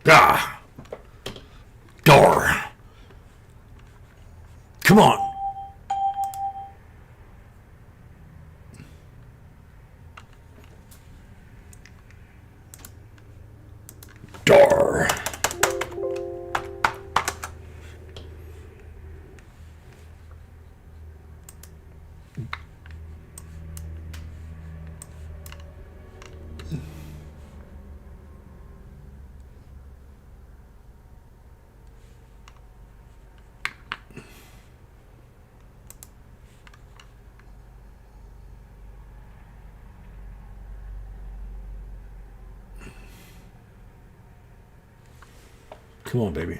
Ah! Door! Come on! Door! Come on, baby.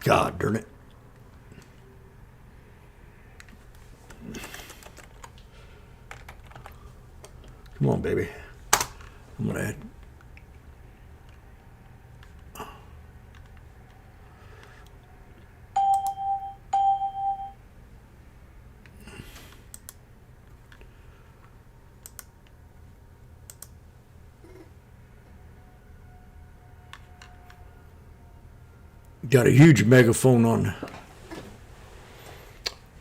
God darn it. Come on, baby. I'm gonna add. Got a huge megaphone on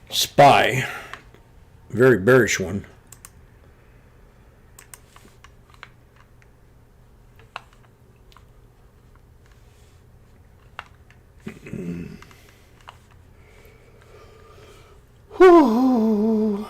Spy. Very bearish one. Whew.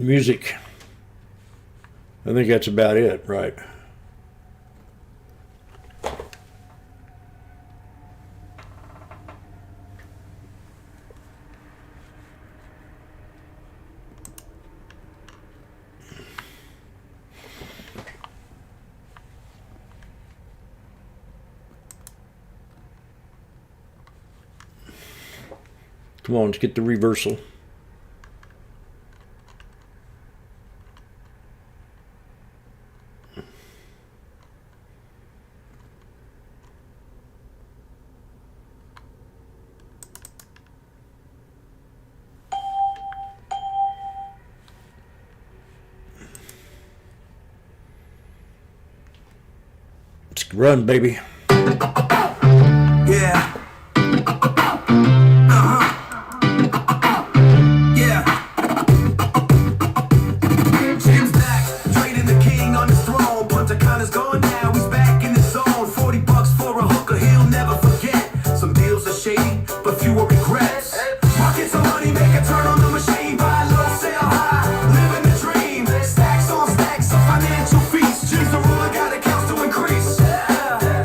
Music. I think that's about it, right? Come on, let's get the reversal. Let's run, baby. Yeah. Jim's back, trading the king on his throne. Punta Cana's gone now, he's back in his zone. $40 for a hooker, he'll never forget. Some deals are shady, but fewer regrets. Markets of money, make a turn on the machine. Buy low, sell high, living the dream. Stacks on stacks of financial feast. Jim's the ruler, got accounts to increase.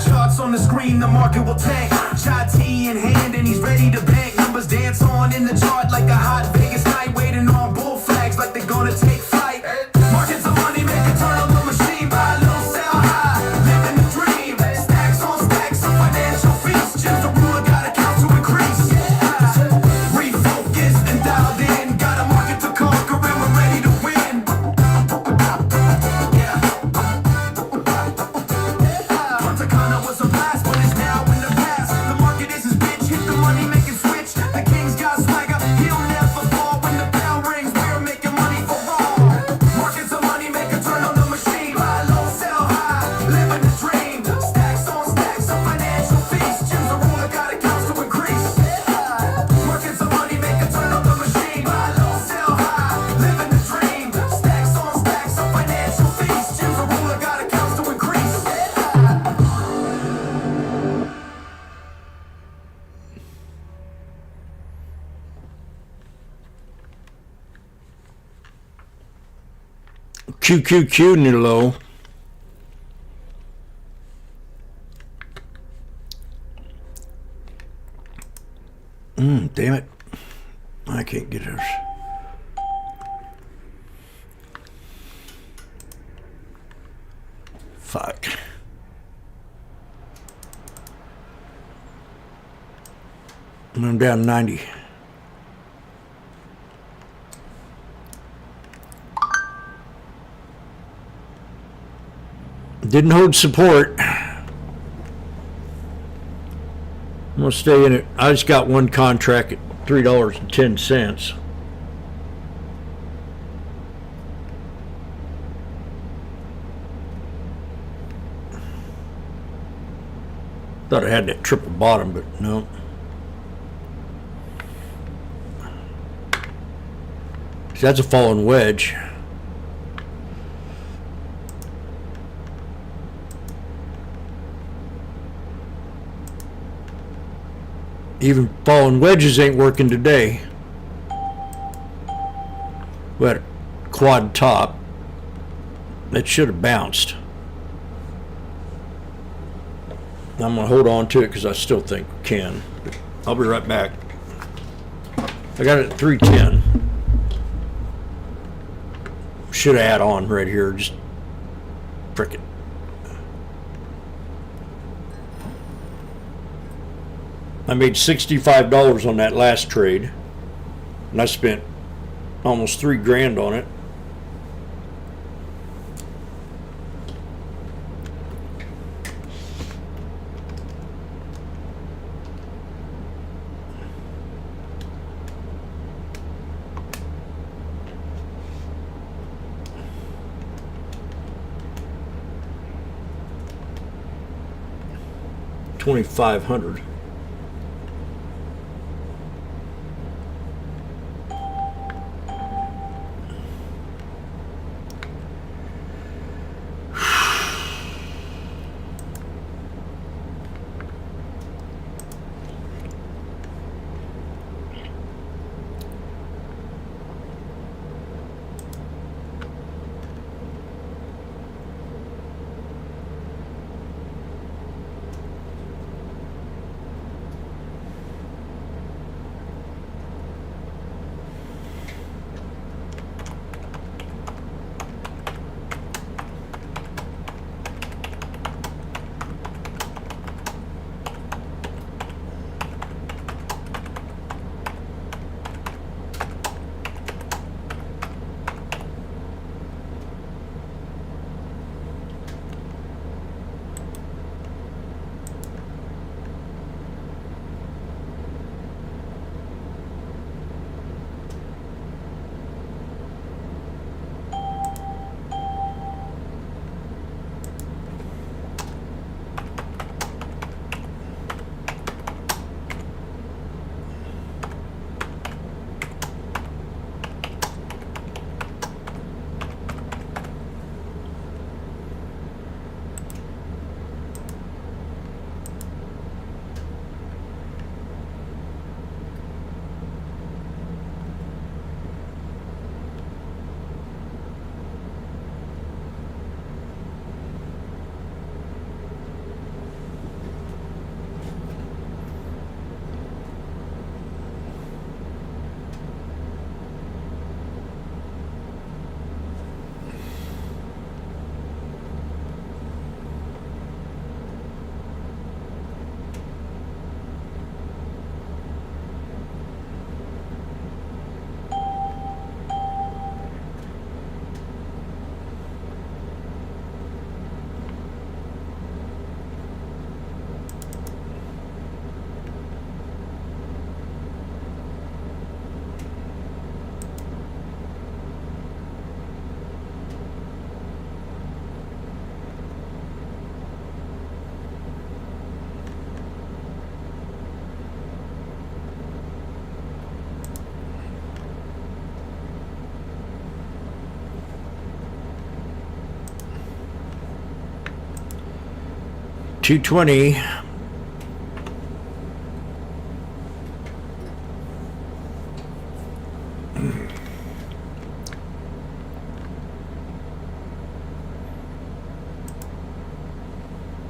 Charts on the screen, the market will tank. Chai tea in hand, and he's ready to bank. Numbers dance on in the chart like a hot Vegas night. Waiting on bull flags like they're gonna take flight. Markets of money, make a turn on the machine. Buy low, sell high, living the dream. Stacks on stacks of financial feast. Jim's the ruler, got accounts to increase. Refocused and dialed in. Got a market to conquer and we're ready to win. Punta Cana was a blast, but it's now in the past. The market is his bitch, hit the money making switch. The king's got swagger, he'll never fall. When the bell rings, we're making money for all. Markets of money, make a turn on the machine. Buy low, sell high, living the dream. Stacks on stacks of financial feast. Jim's the ruler, got accounts to increase. Markets of money, make a turn on the machine. Buy low, sell high, living the dream. Stacks on stacks of financial feast. Jim's the ruler, got accounts to increase. QQQ, Nilo. Damn it. I can't get hers. Fuck. I'm down 90. Didn't hold support. I'm gonna stay in it. I just got one contract at $3.10. Thought I had that triple bottom, but no. See, that's a fallen wedge. Even fallen wedges ain't working today. We had a quad top that should have bounced. I'm gonna hold on to it because I still think we can. But I'll be right back. I got it at 310. Should have had on right here. Just frick it. I made $65 on that last trade, and I spent almost $3 grand on it. $2,500. 220.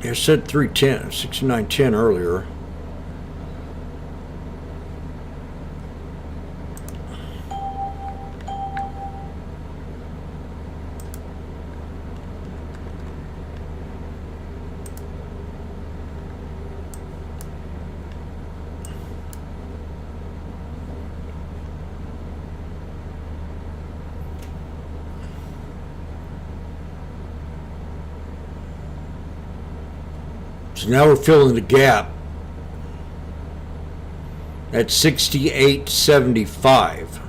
I said 310, 69.10 earlier. So now we're filling the gap at 68.75.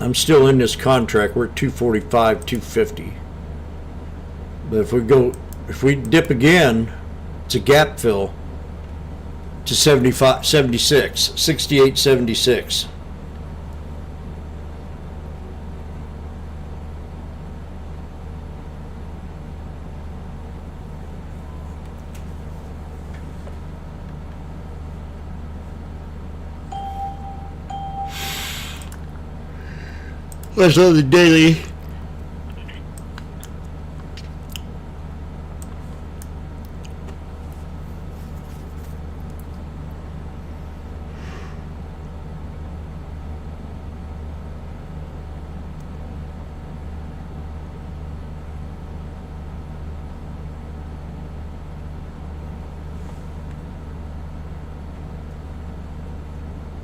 I'm still in this contract. We're at 245, 250. But if we dip again, it's a gap fill to 75, 76, 68.76. Let's on the daily.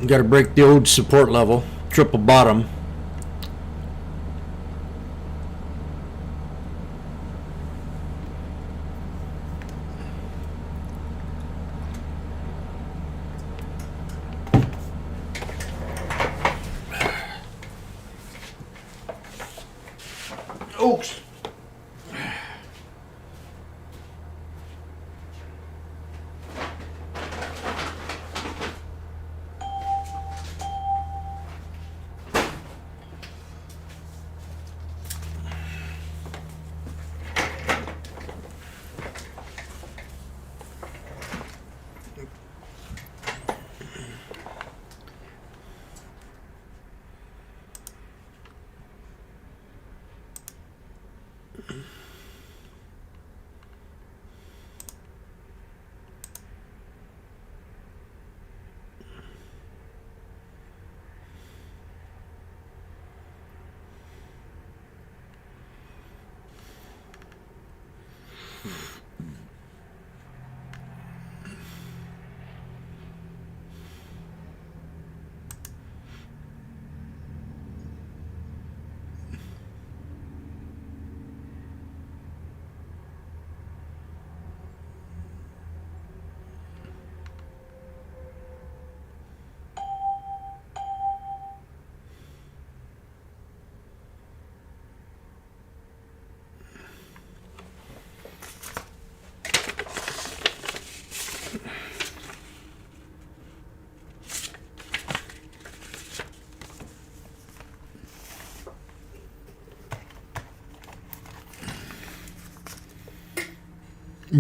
Got to break the old support level, triple bottom. Oops.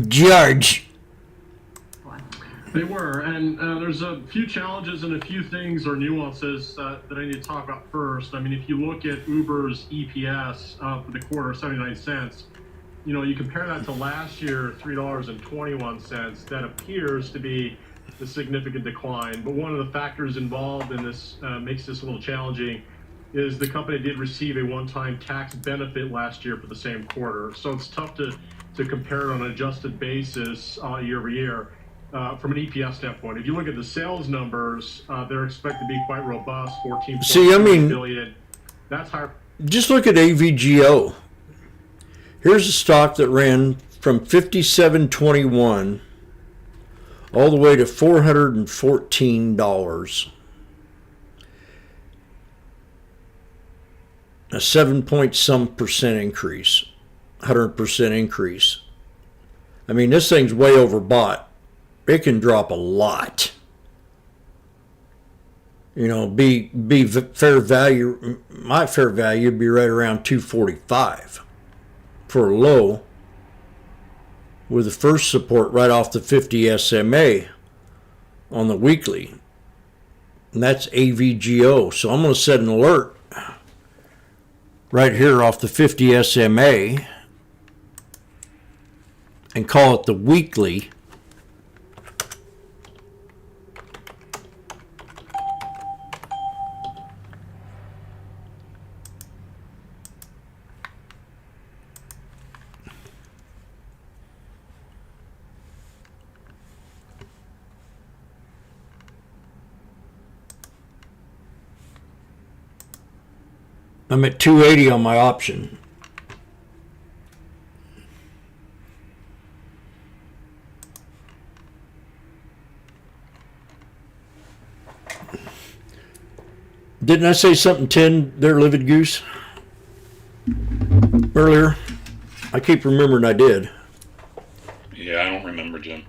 George. They were, and there's a few challenges and a few things or nuances that I need to talk about first. I mean, if you look at Uber's EPS for the quarter, 79 cents, you know, you compare that to last year, $3.21, that appears to be a significant decline. But one of the factors involved in this makes this a little challenging is the company did receive a one-time tax benefit last year for the same quarter. So it's tough to compare it on an adjusted basis year over year. From an EPS standpoint, if you look at the sales numbers, they're expected to be quite robust, 14.2 billion. That's higher. Just look at AVGO. Here's a stock that ran from 57.21 all the way to $414. A 7-point-some% increase, 100% increase. I mean, this thing's way overbought. It can drop a lot. You know, be fair value. My fair value would be right around 245 for a low. with the first support right off the 50 SMA on the weekly. And that's AVGO. So I'm going to set an alert right here off the 50 SMA and call it the weekly. I'm at 280 on my option. Didn't I say something 10 there, Livid Goose? Earlier? I keep remembering I did. Yeah, I don't remember, Jim.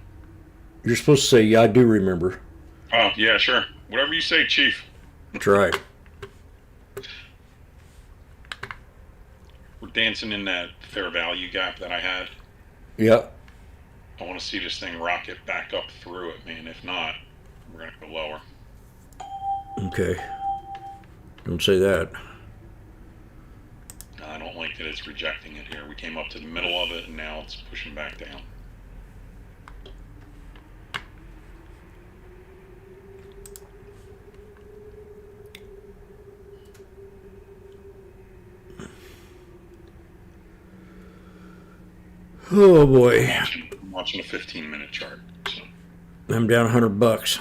You're supposed to say, yeah, I do remember. Oh, yeah, sure. Whatever you say, Chief. That's right. We're dancing in that fair value gap that I had. Yep. I want to see this thing rocket back up through it, man. If not, we're going to go lower. Okay. Don't say that. I don't like that it's rejecting it here. We came up to the middle of it, and now it's pushing back down. Oh boy. I'm watching a 15-minute chart. So. I'm down $100.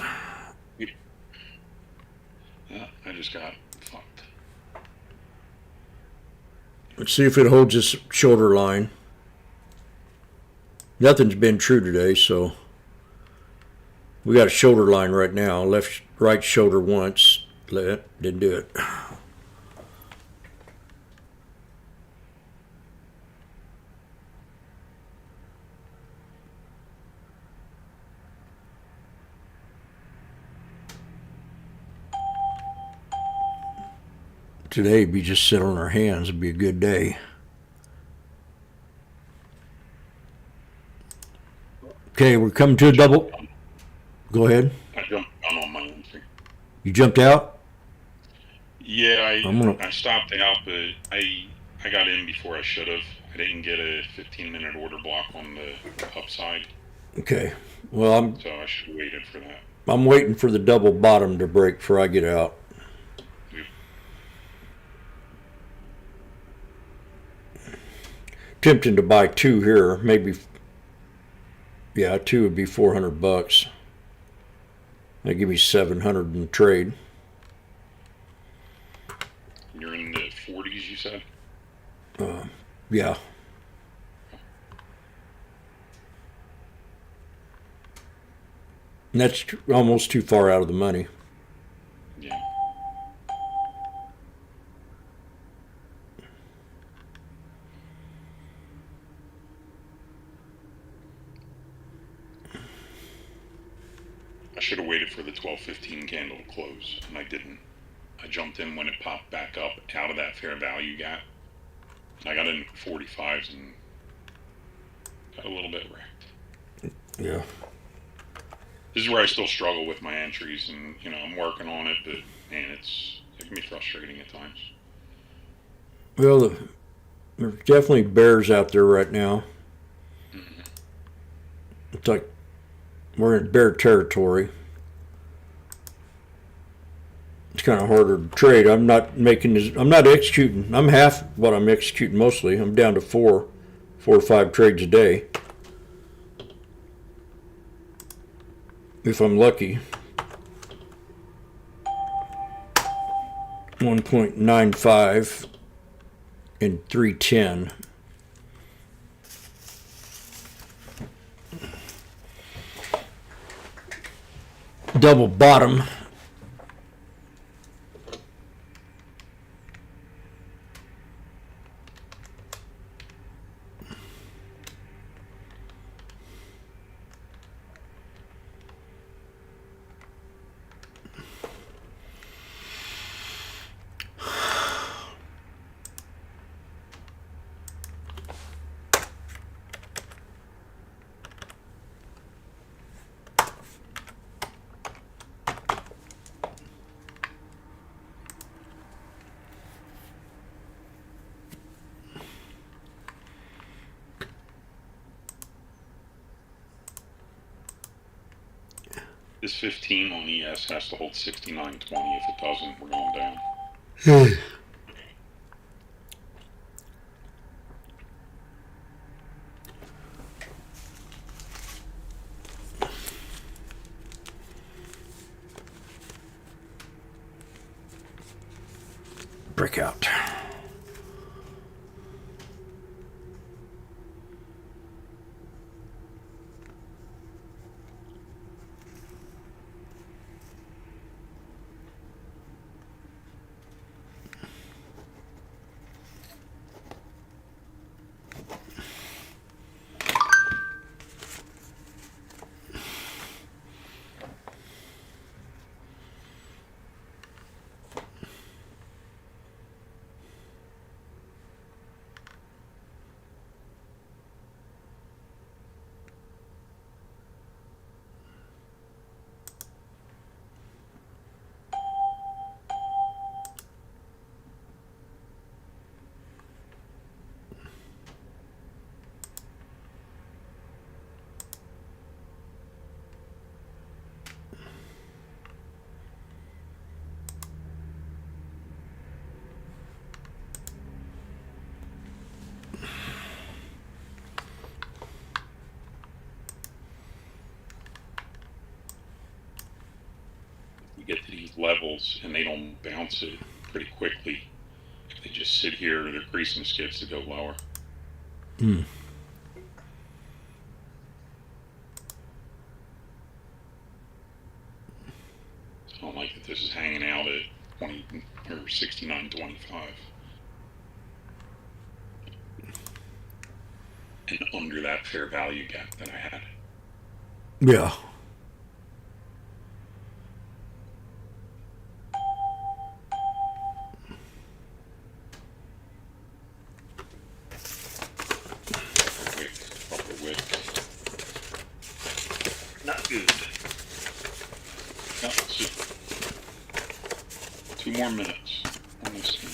Yeah, I just got fucked. Let's see if it holds this shoulder line. Nothing's been true today, so we got a shoulder line right now. Right shoulder once. Didn't do it. Today be just sit on our hands. It'd be a good day. Okay, we're coming to a double. Go ahead. I jumped down on my entry. You jumped out? Yeah, I stopped out, but I got in before I should have. I didn't get a 15-minute order block on the upside. Okay. Well, so I should have waited for that. I'm waiting for the double bottom to break before I get out. Tempting to buy two here, maybe. Yeah, two would be $400. They give me $700 in trade. You're in the 40s, you said? Yeah. And that's almost too far out of the money. Yeah. I should have waited for the 12:15 candle to close, and I didn't. I jumped in when it popped back up out of that fair value gap. I got in 45s and got a little bit wrecked. Yeah. This is where I still struggle with my entries, and I'm working on it, but man, it can be frustrating at times. Well, there's definitely bears out there right now. Mm-hmm. It's like we're in bear territory. It's kind of harder to trade. I'm not executing. I'm half what I'm executing mostly. I'm down to four or five trades a day. If I'm lucky. 1.95 and 310. Double bottom. This 15 on ES has to hold 69.20. If it doesn't, we're going down. Breakout. Get to these levels and they don't bounce it pretty quickly. If they just sit here, they're creasing skips to go lower. Hmm. I don't like that this is hanging out at 20 or 69.25. And under that fair value gap that I had. Yeah. Not good. No, let's see. 2 more minutes on this thing.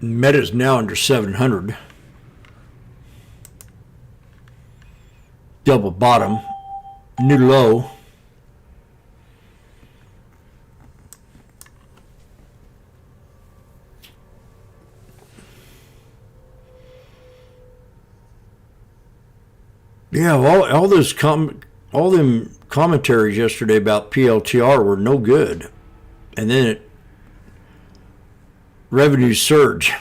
Meta's now under 700. Double bottom, new low. Yeah, all them commentaries yesterday about PLTR were no good, and then revenue surge.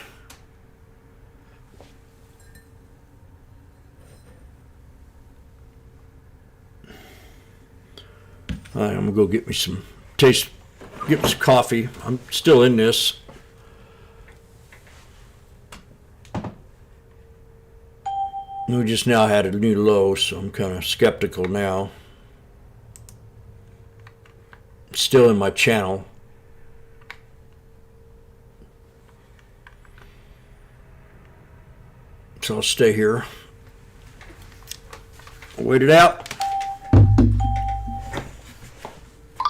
All right, I'm gonna go get me some get me some coffee. I'm still in this. We just now had a new low, so I'm kind of skeptical now. Still in my channel. So I'll stay here. Wait it out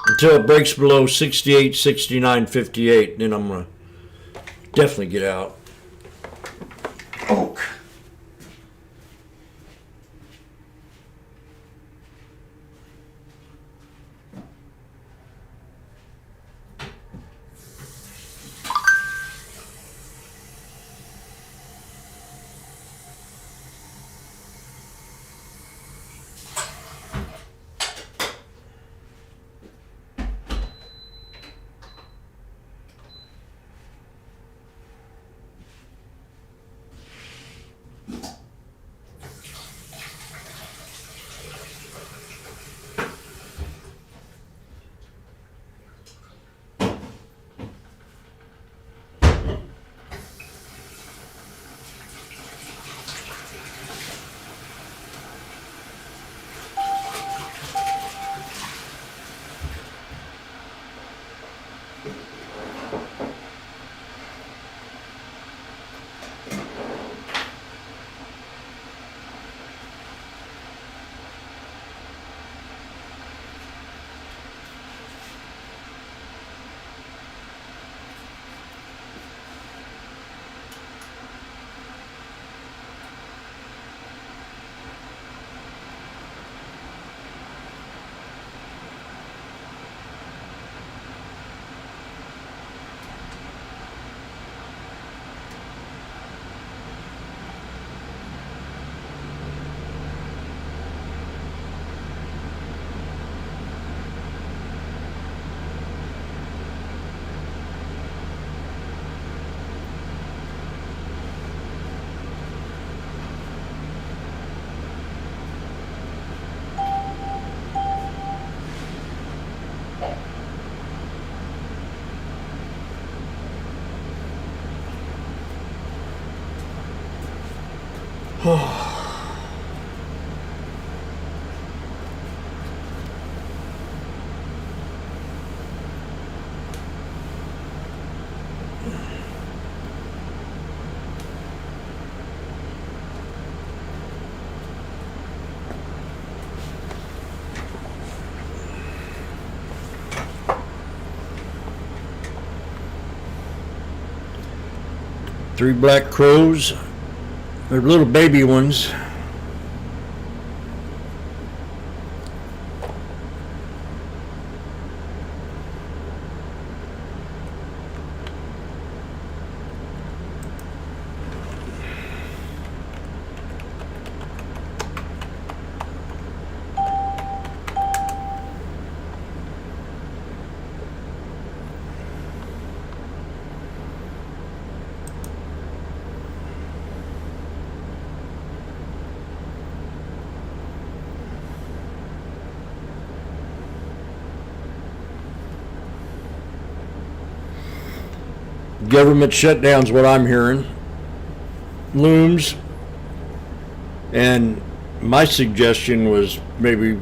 until it breaks below 68, 69, 58. Then I'm gonna definitely get out. Oak. Three black crows. They're little baby ones. Government shutdown's what I'm hearing. Looms. And my suggestion was maybe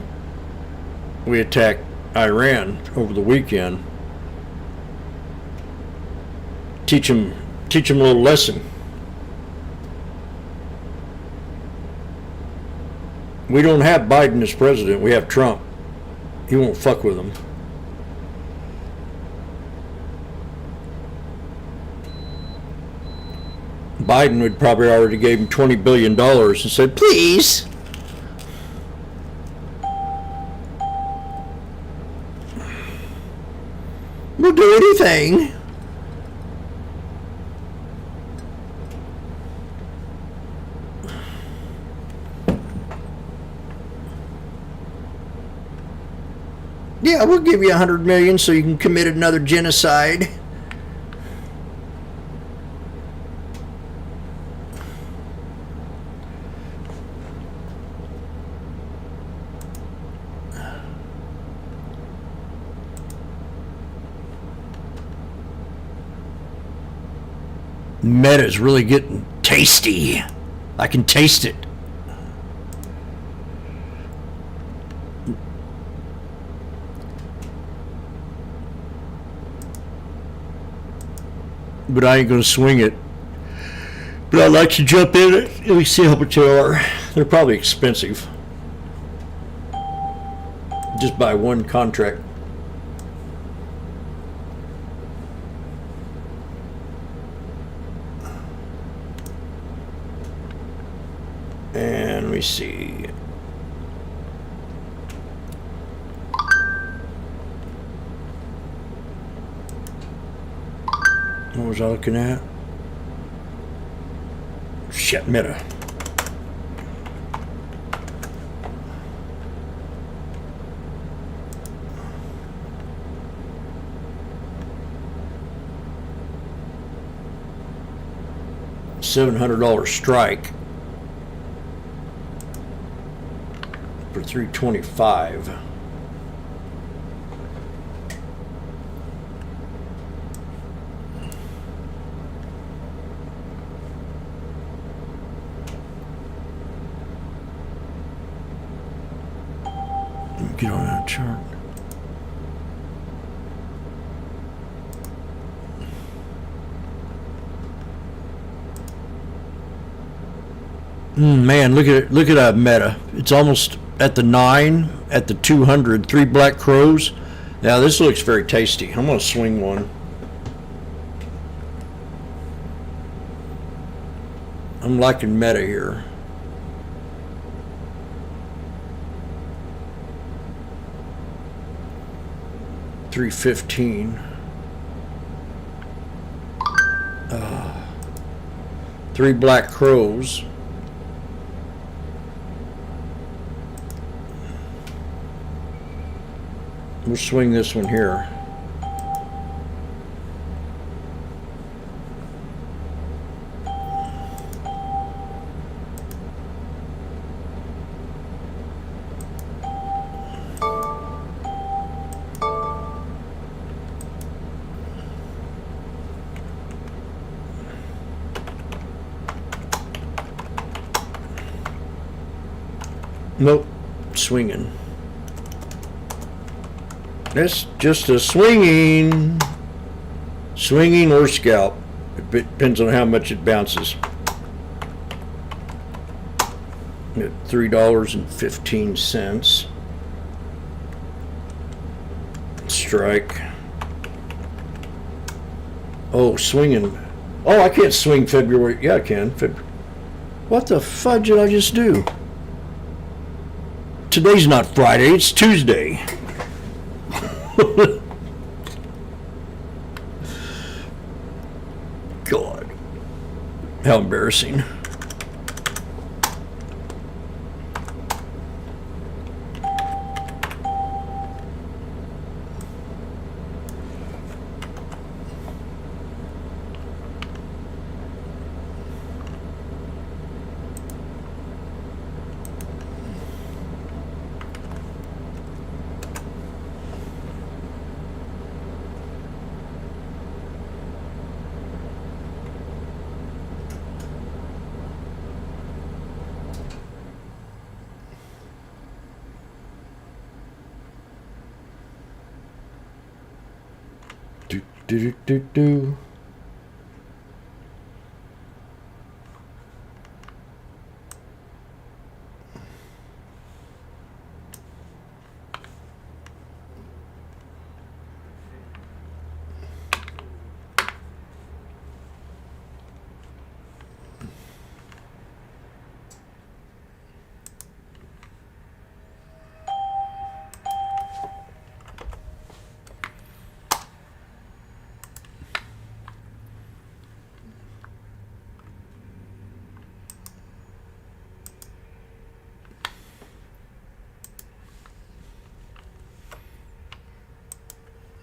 we attack Iran over the weekend. Teach them a little lesson. We don't have Biden as president. We have Trump. He won't fuck with them. Biden would probably already gave him $20 billion and said, please. We'll do anything. Yeah, we'll give you $100 million so you can commit another genocide. Meta's really getting tasty. I can taste it. But I ain't gonna swing it. But I'd like to jump in it. Let me see how much they are. They're probably expensive. Just buy one contract. And let me see. What was I looking at? Shit, Meta. $700 strike for 325. Get on that chart. Man, look at it. Look at that Meta. It's almost at the 9, at the 200. 3 black crows. Now this looks very tasty. I'm gonna swing one. I'm liking Meta here. $315. 3 black crows. We'll swing this one here. Nope, swinging. That's just a swinging or scalp. It depends on how much it bounces. At $3.15. Strike. Oh, swinging. Oh, I can't swing February. Yeah, I can. What the fudge did I just do? Today's not Friday, it's Tuesday. God. How embarrassing. Do.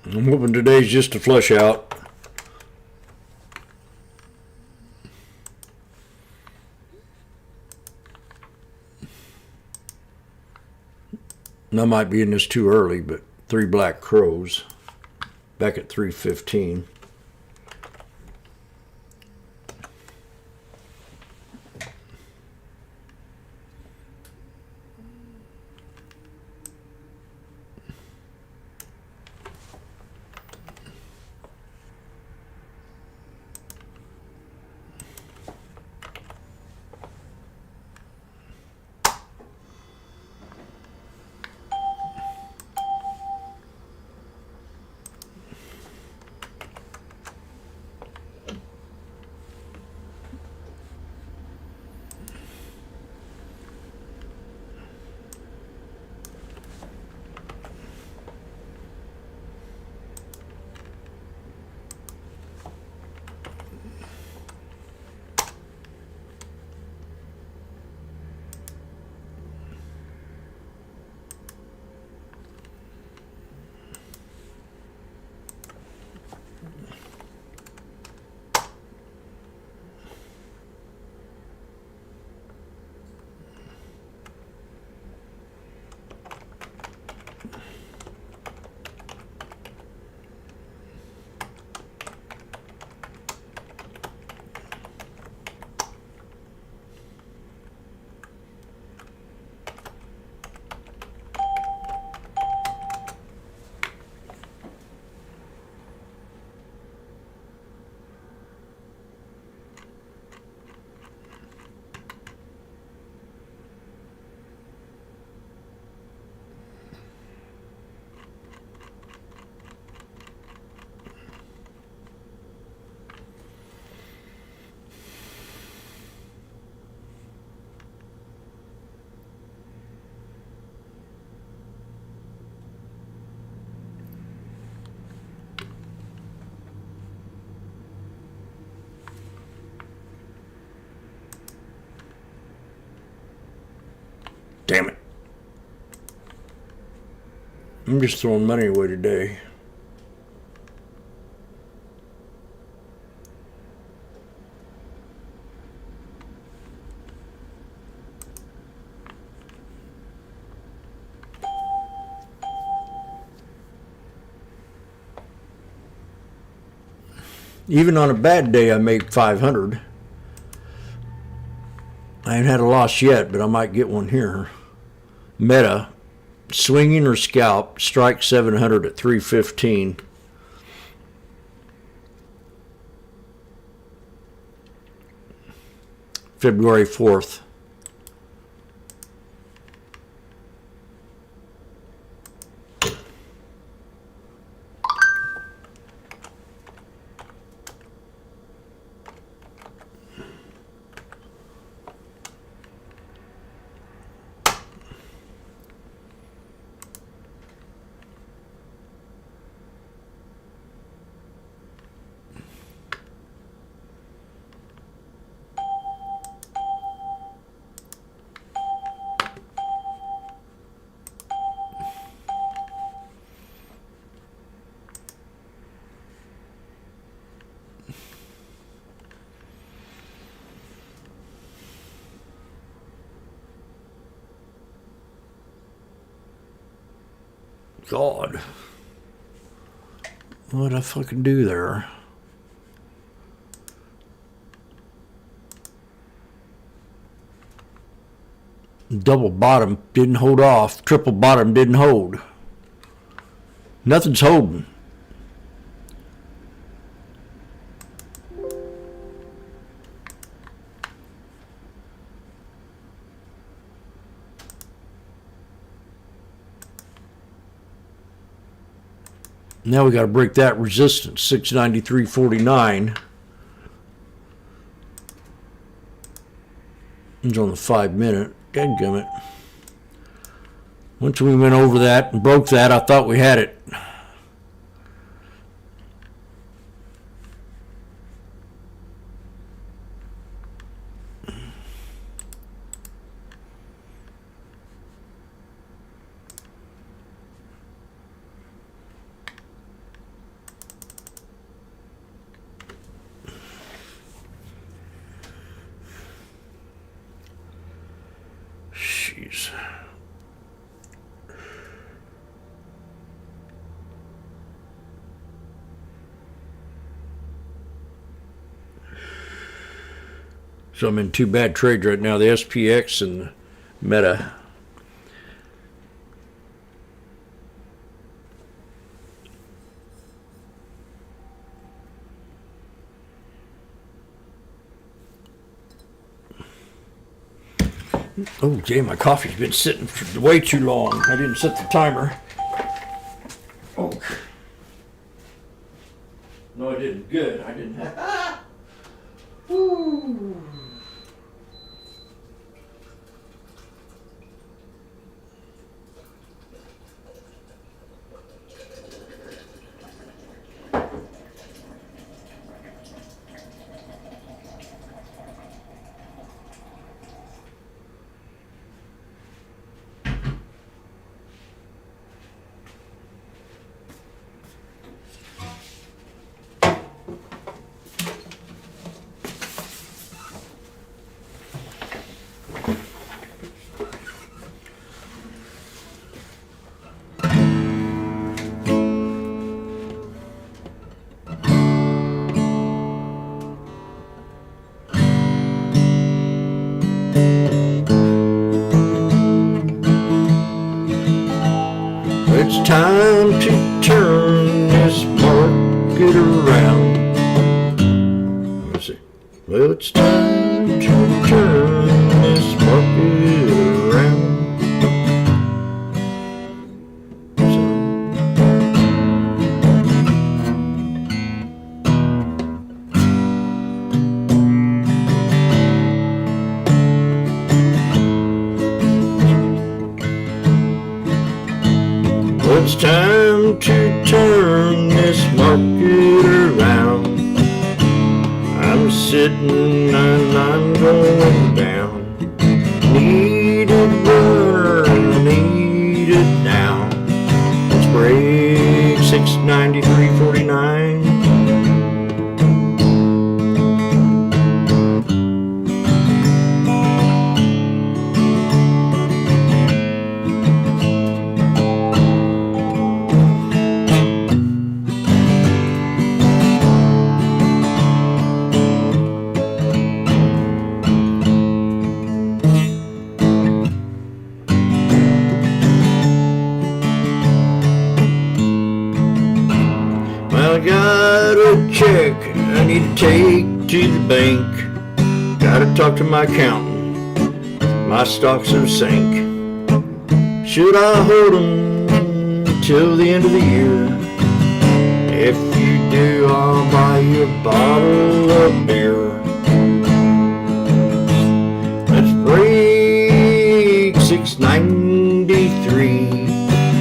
I'm hoping today's just a flush out. And I might be in this too early, but 3 black crows back at 315. Damn it. I'm just throwing money away today. Even on a bad day, I make 500. I ain't had a loss yet, but I might get one here. Meta, swinging or scalp, strike 700 at 315. February 4th. God. What did I fucking do there? Double bottom didn't hold off. Triple bottom didn't hold. Nothing's holding. Now we got to break that resistance, 693.49. It's on the 5-minute. Dadgummit. Once we went over that and broke that, I thought we had it. Jeez. So I'm in two bad trades right now, the SPX and the Meta. Oh, gee, my coffee's been sitting for way too long. I didn't set the timer. Oh. No, I didn't. Good. I didn't have... Woo. It's time to turn this market around. Let's see. Well, it's time to turn this market around. It's time to turn this market around. I'm sitting and I'm going down. Needed runner 693.49. Well, I got a check I need to take to the bank. Gotta talk to my accountant. My stocks are sank. Should I hold 'em till the end of the year? If you do, I'll buy you a bottle of beer. Let's break 693,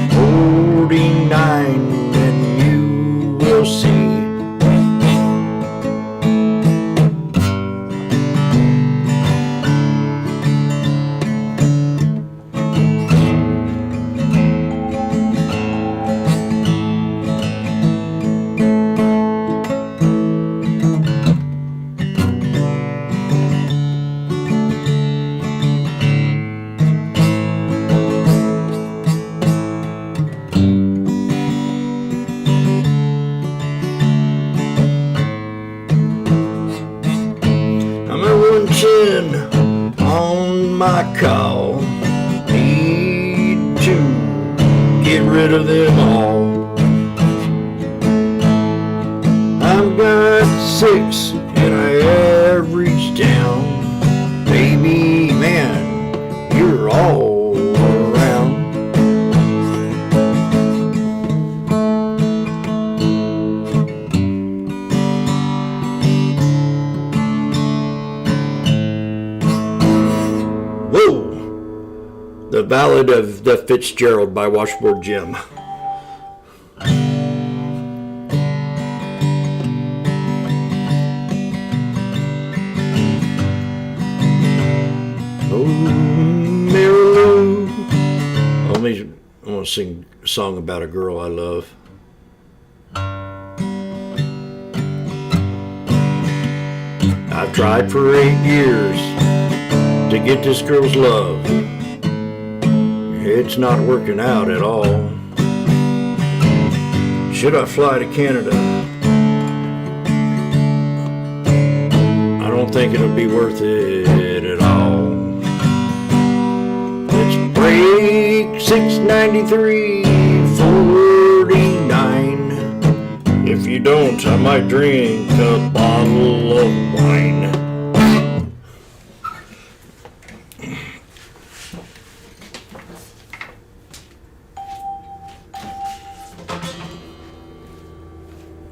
49, and you will see. I'm at 110 on my call. Need to get rid of them all. I've got 6 and I average down. Baby, man, you're all around. Whoa! The Ballad of the Fitzgerald by Washboardjim. Oh, Mary Lou. I want to sing a song about a girl I love. I've tried for 8 years to get this girl's love. It's not working out at all. Should I fly to Canada? I don't think it'll be worth it at all. Let's break 693.49. If you don't, I might drink a bottle of wine.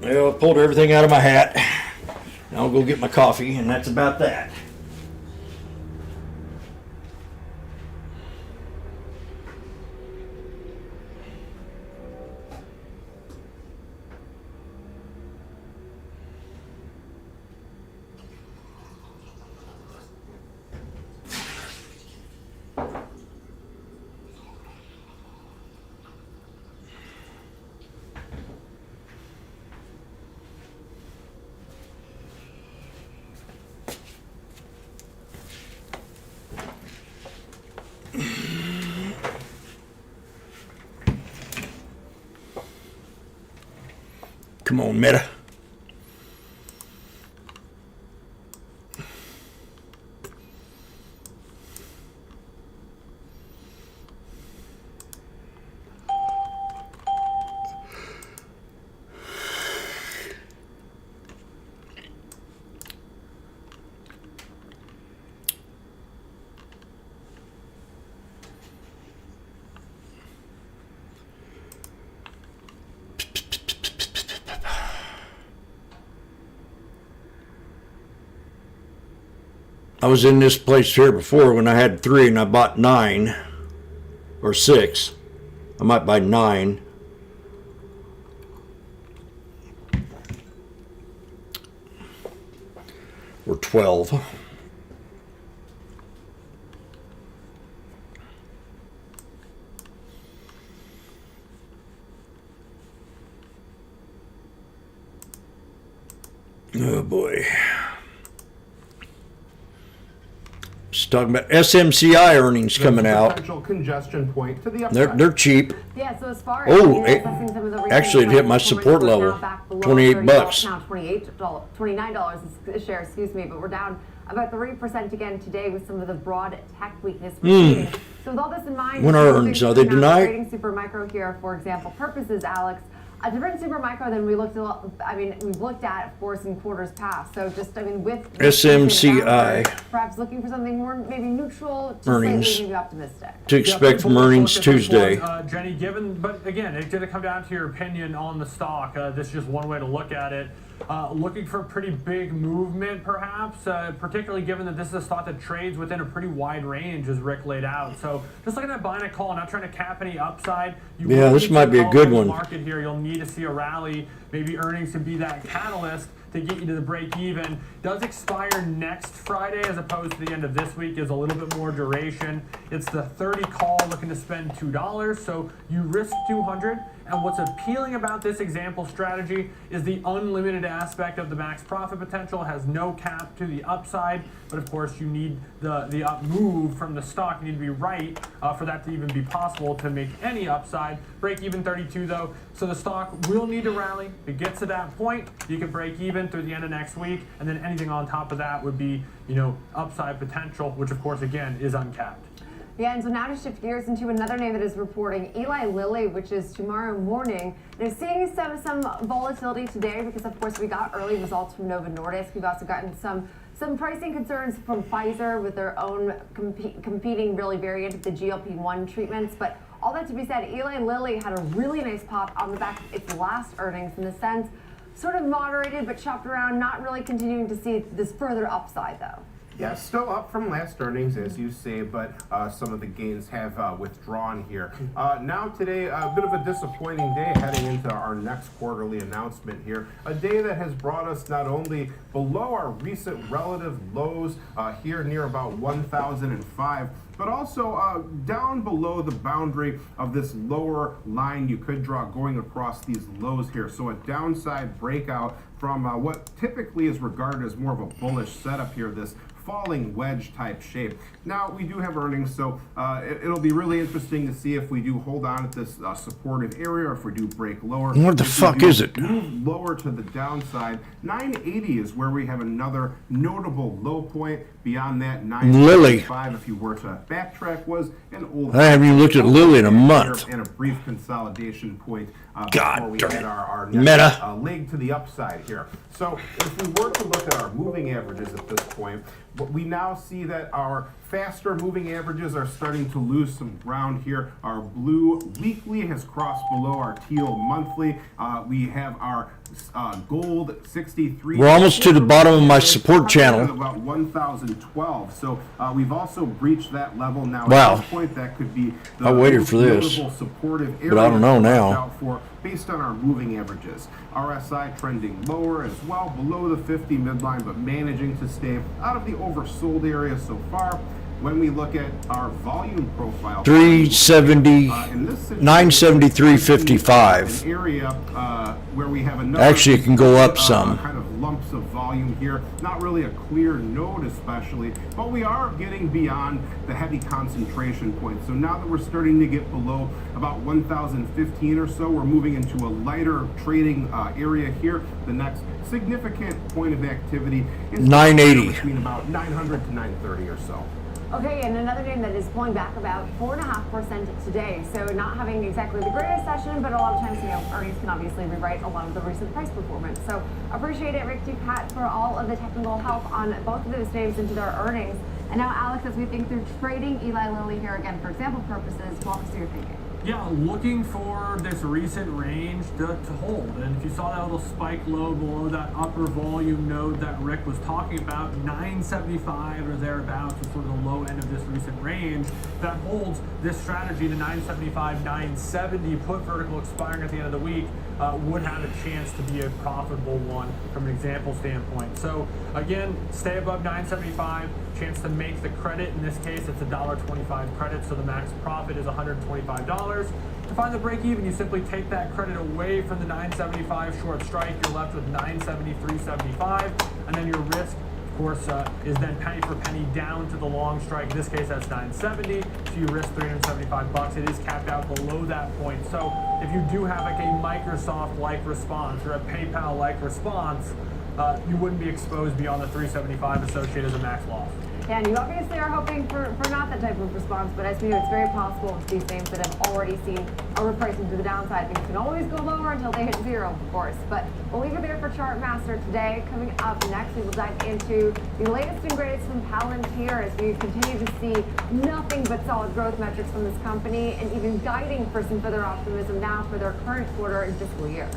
Well, I pulled everything out of my hat. Now I'll go get my coffee, and that's about that. Come on, Meta. I was in this place here before when I had 3 and I bought 9 or 6. I might buy 9. Or 12. talking about SMCI earnings coming There's a out. Potential congestion point to the upside. They're cheap. Yeah, so as far as assessing some of the recent actually, it hit my trends, support we're now level, back below $28. $30, now $29 a share, excuse me, but we're down about 3% again today with some of the broad tech weakness we're seeing. So with all this in mind, When are earnings? Are they tonight? Trading Supermicro here, for example, purposes, Alex. A different Supermicro than we looked at. I mean, we've looked at, of course, in quarters past. So just, I mean, with SMCI. perhaps looking for something more maybe neutral, to Earnings. slightly maybe optimistic. To expect from earnings Tuesday. Jenny, but again, it's going to come down to your opinion on the stock. This is just one way to look at it. Looking for a pretty big movement, perhaps, particularly given that this is a stock that trades within a pretty wide range, as Rick laid out. So just looking at buying a call, not trying to cap any upside. Yeah, this might be a good one. Market here, you'll need to see a rally. Maybe earnings to be that catalyst to get you to the break even. Does expire next Friday as opposed to the end of this week. Gives a little bit more duration. It's the 30 call looking to spend $2, so you risk 200. And what's appealing about this example strategy is the unlimited aspect of the max profit potential. It has no cap to the upside, but of course you need the up move from the stock. You need to be right for that to even be possible to make any upside. Break even 32 though, so the stock will need to rally. If it gets to that point, you can break even through the end of next week, and then anything on top of that would be, upside potential, which of course again is uncapped. Yeah, and so now to shift gears into another name that is reporting, Eli Lilly, which is tomorrow morning. They're seeing some volatility today because, of course, we got early results from Novo Nordisk. We've also gotten some pricing concerns from Pfizer with their own competing really variant of the GLP-1 treatments. But all that to be said, Eli Lilly had a really nice pop on the back of its last earnings, in the sense, sort of moderated but shopped around, not really continuing to see this further upside, though. Yeah, still up from last earnings, as you say, but some of the gains have withdrawn here. Now today, a bit of a disappointing day heading into our next quarterly announcement here. A day that has brought us not only below our recent relative lows here near about 1,005, but also down below the boundary of this lower line you could draw going across these lows here. So a downside breakout from what typically is regarded as more of a bullish setup here, this falling wedge type shape. Now we do have earnings, so it'll be really interesting to see if we do hold on at this supportive area, or if we do break lower. What the fuck is it? Move lower to the downside. 980 is where we have another notable low point. Beyond that, 975, if you were to backtrack, was an old. I haven't even looked at Lilly in a month. And a brief consolidation point God before we darn had it. our Meta. leg to the upside here. So if we were to look at our moving averages at this point, but we now see that our faster moving averages are starting to lose some ground here. Our blue weekly has crossed below our teal monthly. We have our gold 63. We're almost to the bottom of my support channel. About 1,012. So we've also breached that level now. Wow. At this point, that could be the I waited for this, notable supportive but I don't know area to now. watch out for based on our moving averages. RSI trending lower as well, below the 50 midline, but managing to stay out of the oversold area so far. When we look at our volume profile, 370, 973.55. an area where we have another Actually, it can go up some. kind of lumps of volume here. Not really a clear node, especially, but we are getting beyond the heavy concentration point. So now that we're starting to get below about 1,015 or so, we're moving into a lighter trading area here. The next significant point of activity is 980. between about 900 to 930 or so. Okay, and another name that is pulling back about 4.5% today. So not having exactly the greatest session, but a lot of times, earnings can obviously rewrite a lot of the recent price performance. So appreciate it, Rick Ducat, for all of the technical help on both of those names into their earnings. And now, Alex, as we think through trading Eli Lilly here again for example purposes, walk us through your thinking. Yeah, looking for this recent range to hold. And if you saw that little spike low below that upper volume node that Rick was talking about, 975 or thereabouts is sort of the low end of this recent range. That holds this strategy to 975, 970, put vertical expiring at the end of the week, would have a chance to be a profitable one from an example standpoint. So again, stay above 975, chance to make the credit. In this case, it's a $1.25 credit, so the max profit is $125. To find the break even, you simply take that credit away from the 975 short strike. You're left with 973.75, and then your risk Of course, is then penny for penny down to the long strike. In this case, that's 970. So you risk $375. It is capped out below that point. So if you do have like a Microsoft-like response or a PayPal-like response, you wouldn't be exposed beyond the 375 associated as a max loss. Yeah, and you obviously are hoping for not that type of response, but as we know, it's very possible with these names that have already seen a repricing to the downside. Things can always go lower until they hit zero, of course. But we'll leave it there for Chartmaster today. Coming up next, we will dive into the latest and greatest from Palantir as we continue to see nothing but solid growth metrics from this company and even guiding for some further optimism now for their current quarter and fiscal year.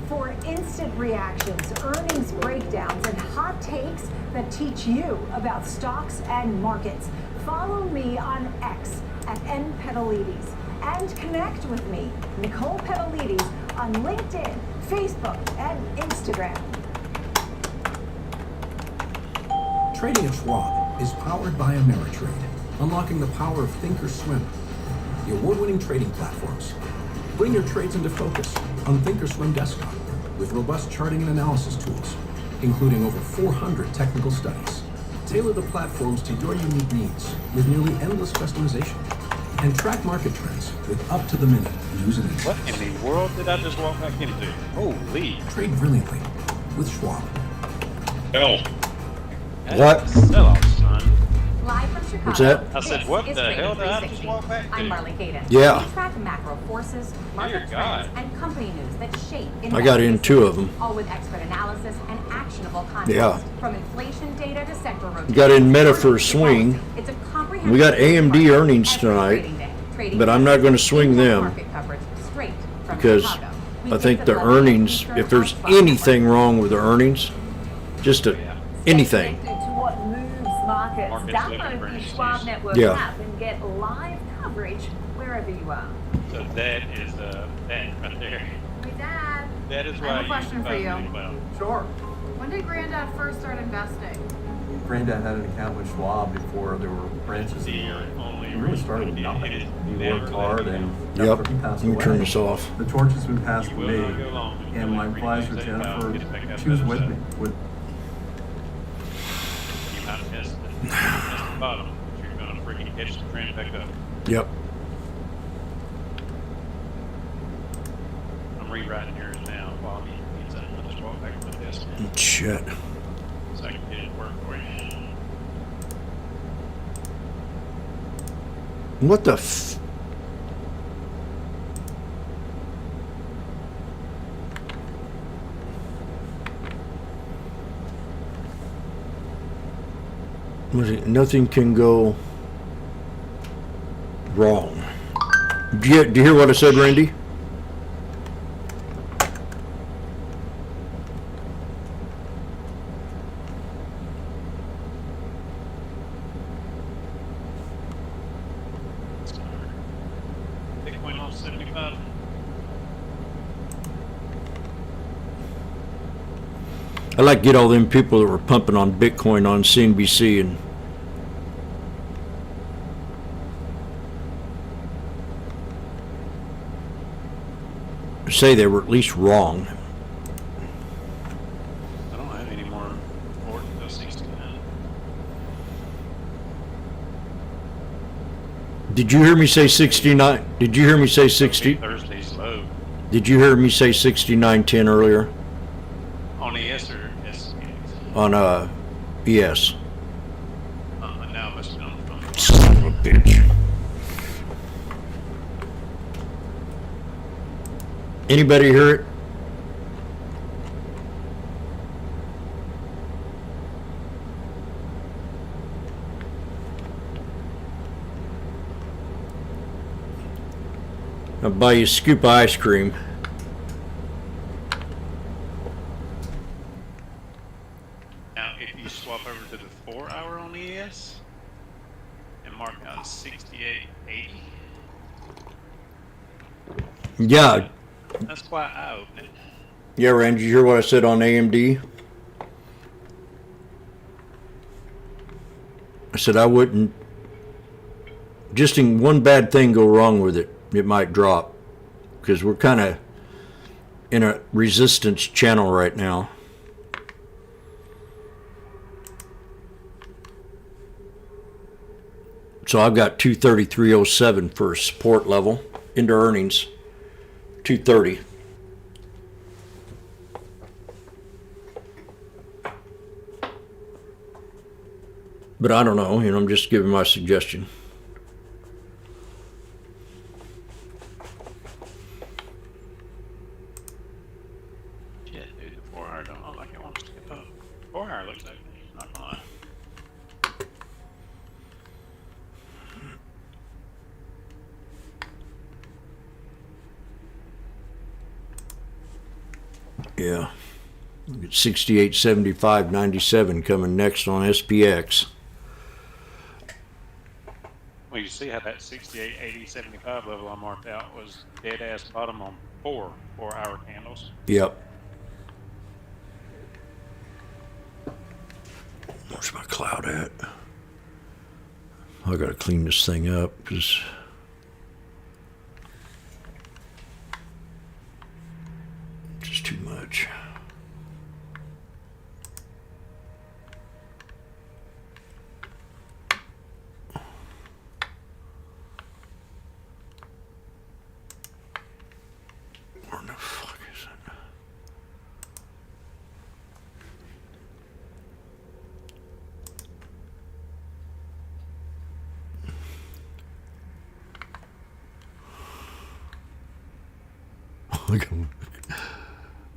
For instant reactions, earnings breakdowns, and hot takes that teach you about stocks and markets, follow me on X at npetalides and connect with me, Nicole Petalides, on LinkedIn, Facebook, and Instagram. Trading at Schwab is powered by Ameritrade, unlocking the power of Thinkorswim, the award-winning trading platforms. Bring your trades into focus on Thinkorswim Desktop with robust charting and analysis tools, including over 400 technical studies. Tailor the platforms to your unique needs with nearly endless customization. And track market trends with up-to-the-minute news and insights. What in the world did I just walk back into? Holy. Trade brilliantly with Schwab. Hell. What? Sell-off, son. Live from Chicago. What's that? I said, this what is the Trading hell did I just 360. walk back to? I'm Marley Caden. Yeah. We track macro forces, market Dear trends, God. and company news that shape I got in investment two of them. decisions, all with expert analysis and actionable context. Yeah. From inflation data to sector rotation. Got in Meta for a swing. It's a comprehensive We got AMD market earnings every tonight, trading day. Trading but I'm not going to swing in-depth them market coverage straight from because Chicago. We I take think the level earnings, Eastern if there's Alpha anything wrong with the earnings, just anything. Connected to what moves markets. Markets live in Download the emergencies. Schwab Network Yeah. app and get live coverage wherever you are. So that is that right there. Hey, Dad. That is I why have a question for you. About. Sure. When did Granddad first start investing? Granddad had an account with Schwab before there were branches in the area. He really started with nothing. He worked hard and Yep. after he passed Let me turn away, this off. the torch has been passed to You will me. not go long. And my advisor, Jennifer, she was with me. With You might have missed the bottom. You're going to freaking catch the trend back up. Yep. I'm rewriting yours now while he's I'll just walk back to my desk. Shit. So I can get it to work for you. What the f... Was it, nothing can go wrong. Do you hear what I said, Randy? Bitcoin on 75. I like to get all them people that were pumping on Bitcoin on CNBC and say they were at least wrong. I don't have any more forward to go 69. Did you hear me say 69? Did you hear me say 60? Thursday's low. Did you hear me say 69.10 earlier? On ES or S? On ES. Now it must be on the phone. Son of a bitch. Anybody hear it? I'll buy you a scoop of ice cream. Now, if you swap over to the 4 hour on ES and mark out 68.80, Yeah. that's quite eye-opening. Yeah, Randy, you hear what I said on AMD? I said I wouldn't, just in one bad thing go wrong with it, it might drop because we're kind of in a resistance channel right now. So I've got 233.07 for support level into earnings. 230. But I don't know, I'm just giving my suggestion. Yeah, dude, the 4 hour don't look like it wants to get up. 4 hour looks like me, not gonna lie. Yeah. Look at 68.75.97 coming next on SPX. Well, you see how that 68, 80, 75 level I marked out was dead ass bottom on 4 hour candles. Yep. Where's my cloud at? I gotta clean this thing up because just too much. Where the fuck is it?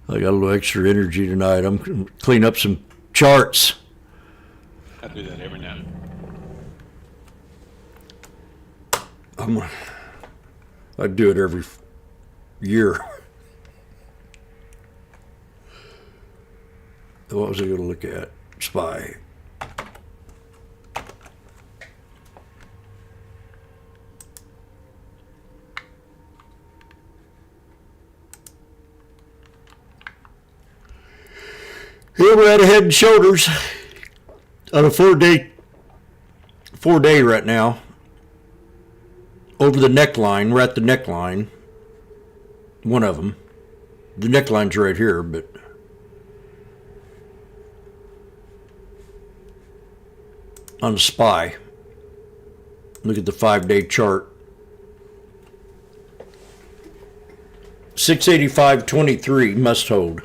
I got a little extra energy tonight. I'm gonna clean up some charts. I do that every now and then. I do it every year. What was I going to look at? SPY. Here we're at a head and shoulders on a 4-day right now. Over the neckline, we're at the neckline. One of them. The neckline's right here, but on the SPY, look at the 5-day chart. 685.23 must hold.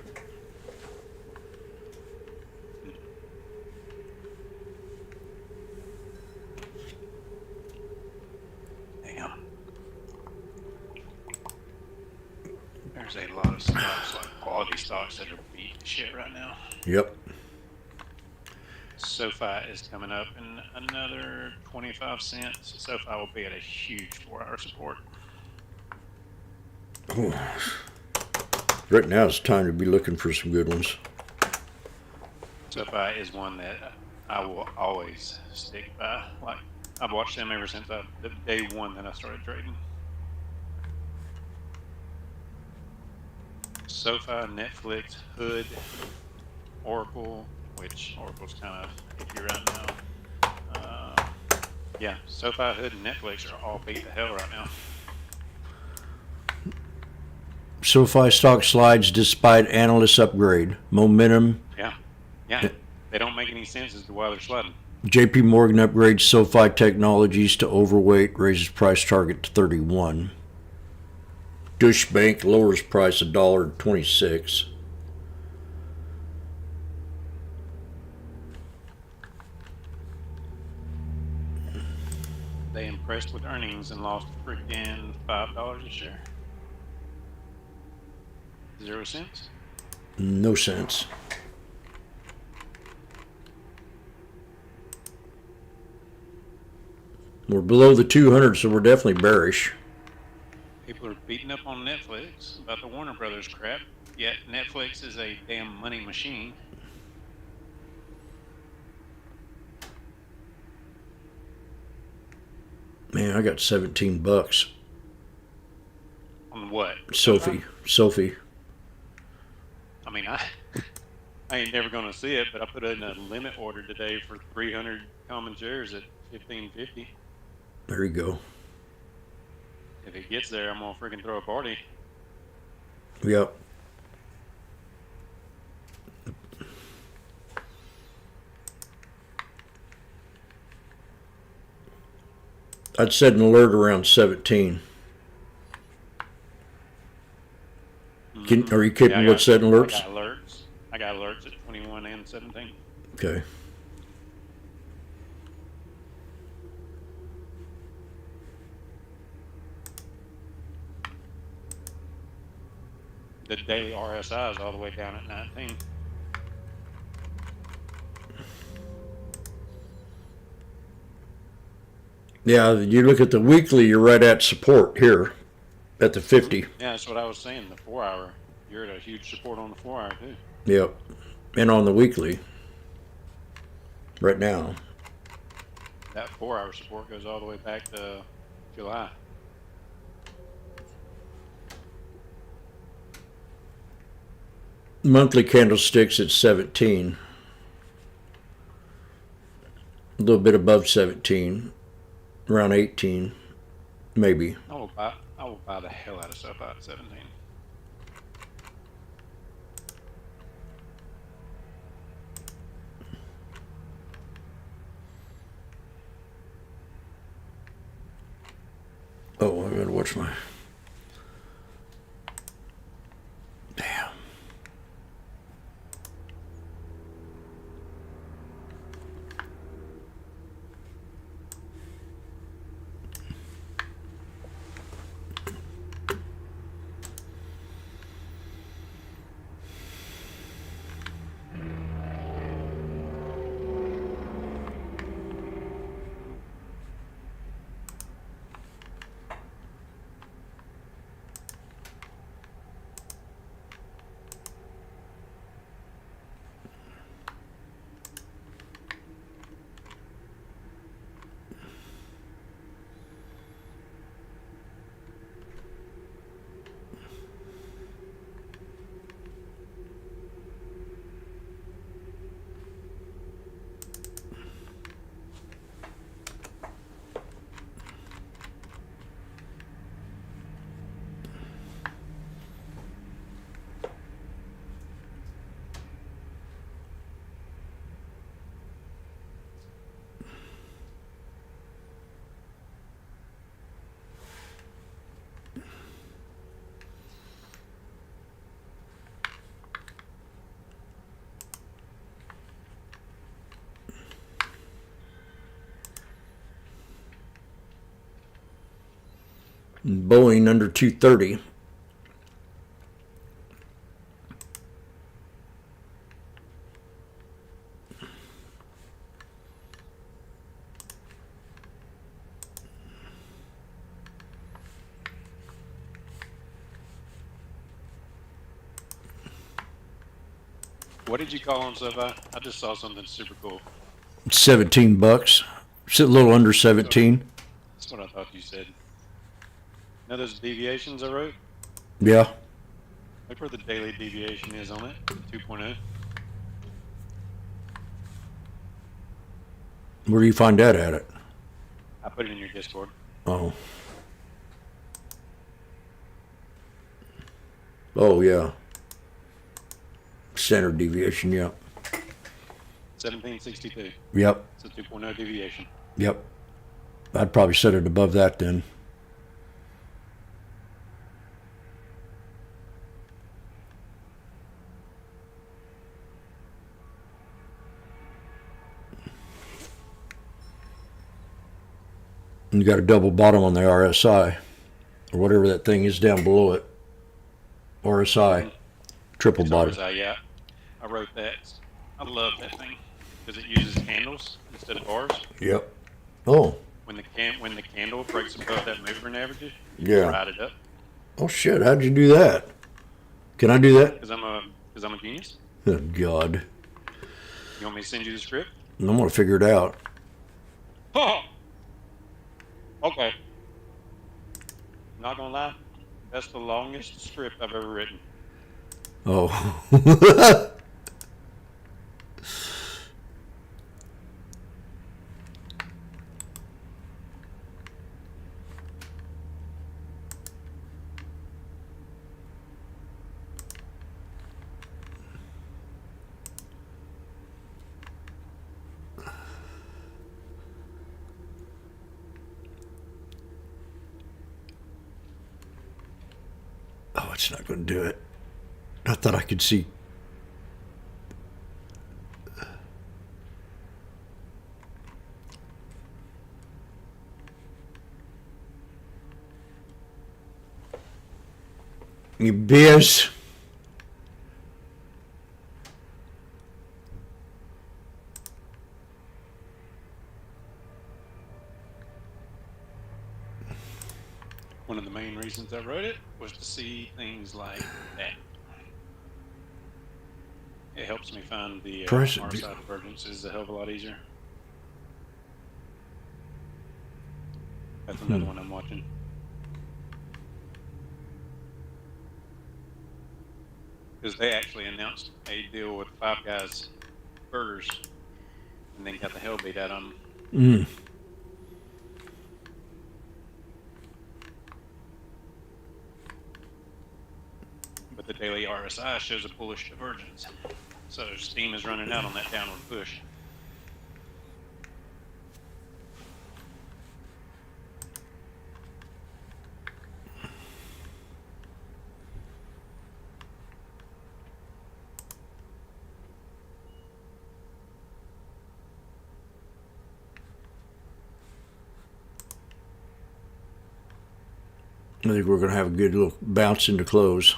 There's a lot of stocks, like quality stocks, that are beating shit right now. Yep. SoFi is coming up in another 25 cents. SoFi will be at a huge 4-hour support. Ooh. Right now it's time to be looking for some good ones. SoFi is one that I will always stick by. Like, I've watched them ever since the day one that I started trading. SoFi, Netflix, Hood, Oracle, which Oracle's kind of iffy right now. Yeah, SoFi, Hood, and Netflix are all beat the hell right now. SoFi stock slides despite analyst upgrade. Momentum. Yeah. They don't make any sense as to why they're sliding. JP Morgan upgrades SoFi Technologies to overweight, raises price target to 31. Deutsche Bank lowers price $1.26. They impressed with earnings and lost freaking $5 a share. 0 cents? No sense. We're below the 200, so we're definitely bearish. People are beating up on Netflix about the Warner Brothers crap, yet Netflix is a damn money machine. Man, I got $17. On what? Sophie. I mean, I ain't never gonna see it, but I put in a limit order today for 300 common shares at $15.50. There you go. If it gets there, I'm gonna freaking throw a party. Yep. I'd set an alert around 17. Are you capable of setting alerts? I got alerts at 21 and 17. Okay. The daily RSI is all the way down at 19. Yeah, you look at the weekly, you're right at support here at the 50. Yeah, that's what I was saying. The 4 hour, you're at a huge support on the 4 hour too. Yep. And on the weekly right now. That 4 hour support goes all the way back to July. Monthly candlesticks at 17. A little bit above 17. Around 18. Maybe. I will buy the hell out of stuff out at 17. Oh, I gotta watch my... Damn. Boeing under 230. What did you call on SoFi? I just saw something super cool. $17. It's a little under 17. That's what I thought you said. Now those deviations I wrote? Yeah. Look where the daily deviation is on it, 2.0. Where do you find that at it? I put it in your Discord. Oh. Oh, yeah. Standard deviation, yep. 1762. Yep. It's a 2.0 deviation. Yep. I'd probably set it above that then. And you got a double bottom on the RSI, or whatever that thing is down below it. RSI, triple It's bottom. RSI, yeah. I wrote that. I love that thing because it uses candles instead of bars. Yep. Oh. When the candle breaks above that moving averages, you Yeah. just ride it up. Oh shit! How'd you do that? Can I do that? Because I'm a genius. Oh God! You want me to send you the script? I'm gonna figure it out. Okay. Not gonna lie, that's the longest script I've ever written. Oh. Oh, it's not going to do it. I thought I could see. You biz. One of the main reasons I wrote it was to see things like that. It helps me find the Price- RSI divergences a hell of a lot easier. That's another one I'm watching. Because they actually announced a deal with Five Guys Burgers and then got the hell beat out of them. Mm. But the daily RSI shows a bullish divergence. So steam is running out on that downward push. I think we're going to have a good little bounce into close.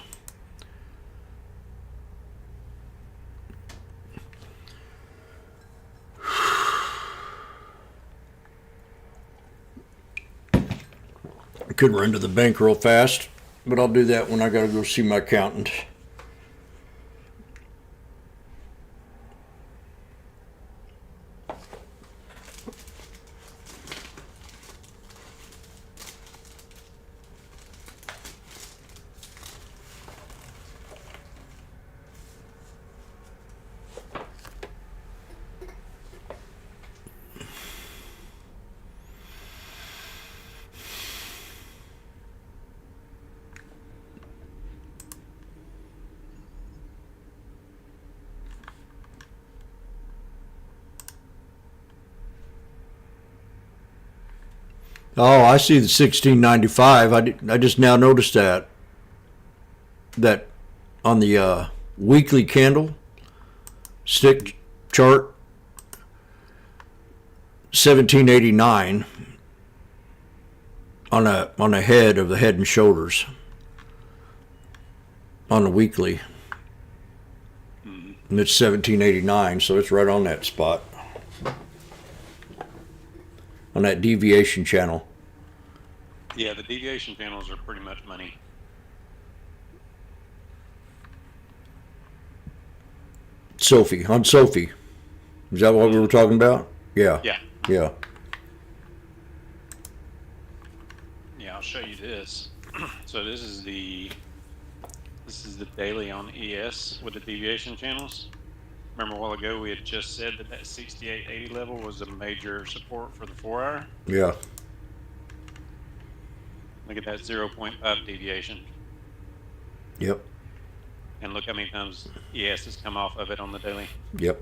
I could run to the bank real fast, but I'll do that when I got to go see my accountant. Oh, I see the 1695. I just now noticed that on the weekly candle stick chart, 1789 on a head of the Head and Shoulders on the weekly. And it's 1789, so it's right on that spot. On that deviation channel. Yeah, the deviation channels are pretty much money. Sophie, on Sophie. Is that what we were talking about? Yeah. Yeah. Yeah. Yeah, I'll show you this. So this is the daily on ES with the deviation channels. Remember a while ago we had just said that 6880 level was a major support for the 4 hour? Yeah. Look at that 0.5 deviation. Yep. And look how many times ES has come off of it on the daily. Yep.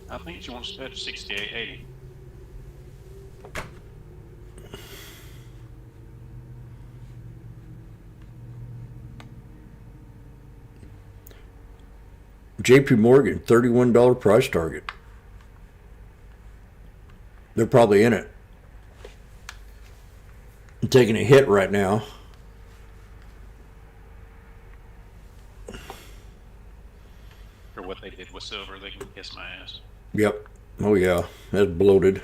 I think she wants to touch 6880. JP Morgan, $31 price target. They're probably in it. I'm taking a hit right now. For what they did with silver, they can kiss my ass. Yep. Oh yeah, that's bloated.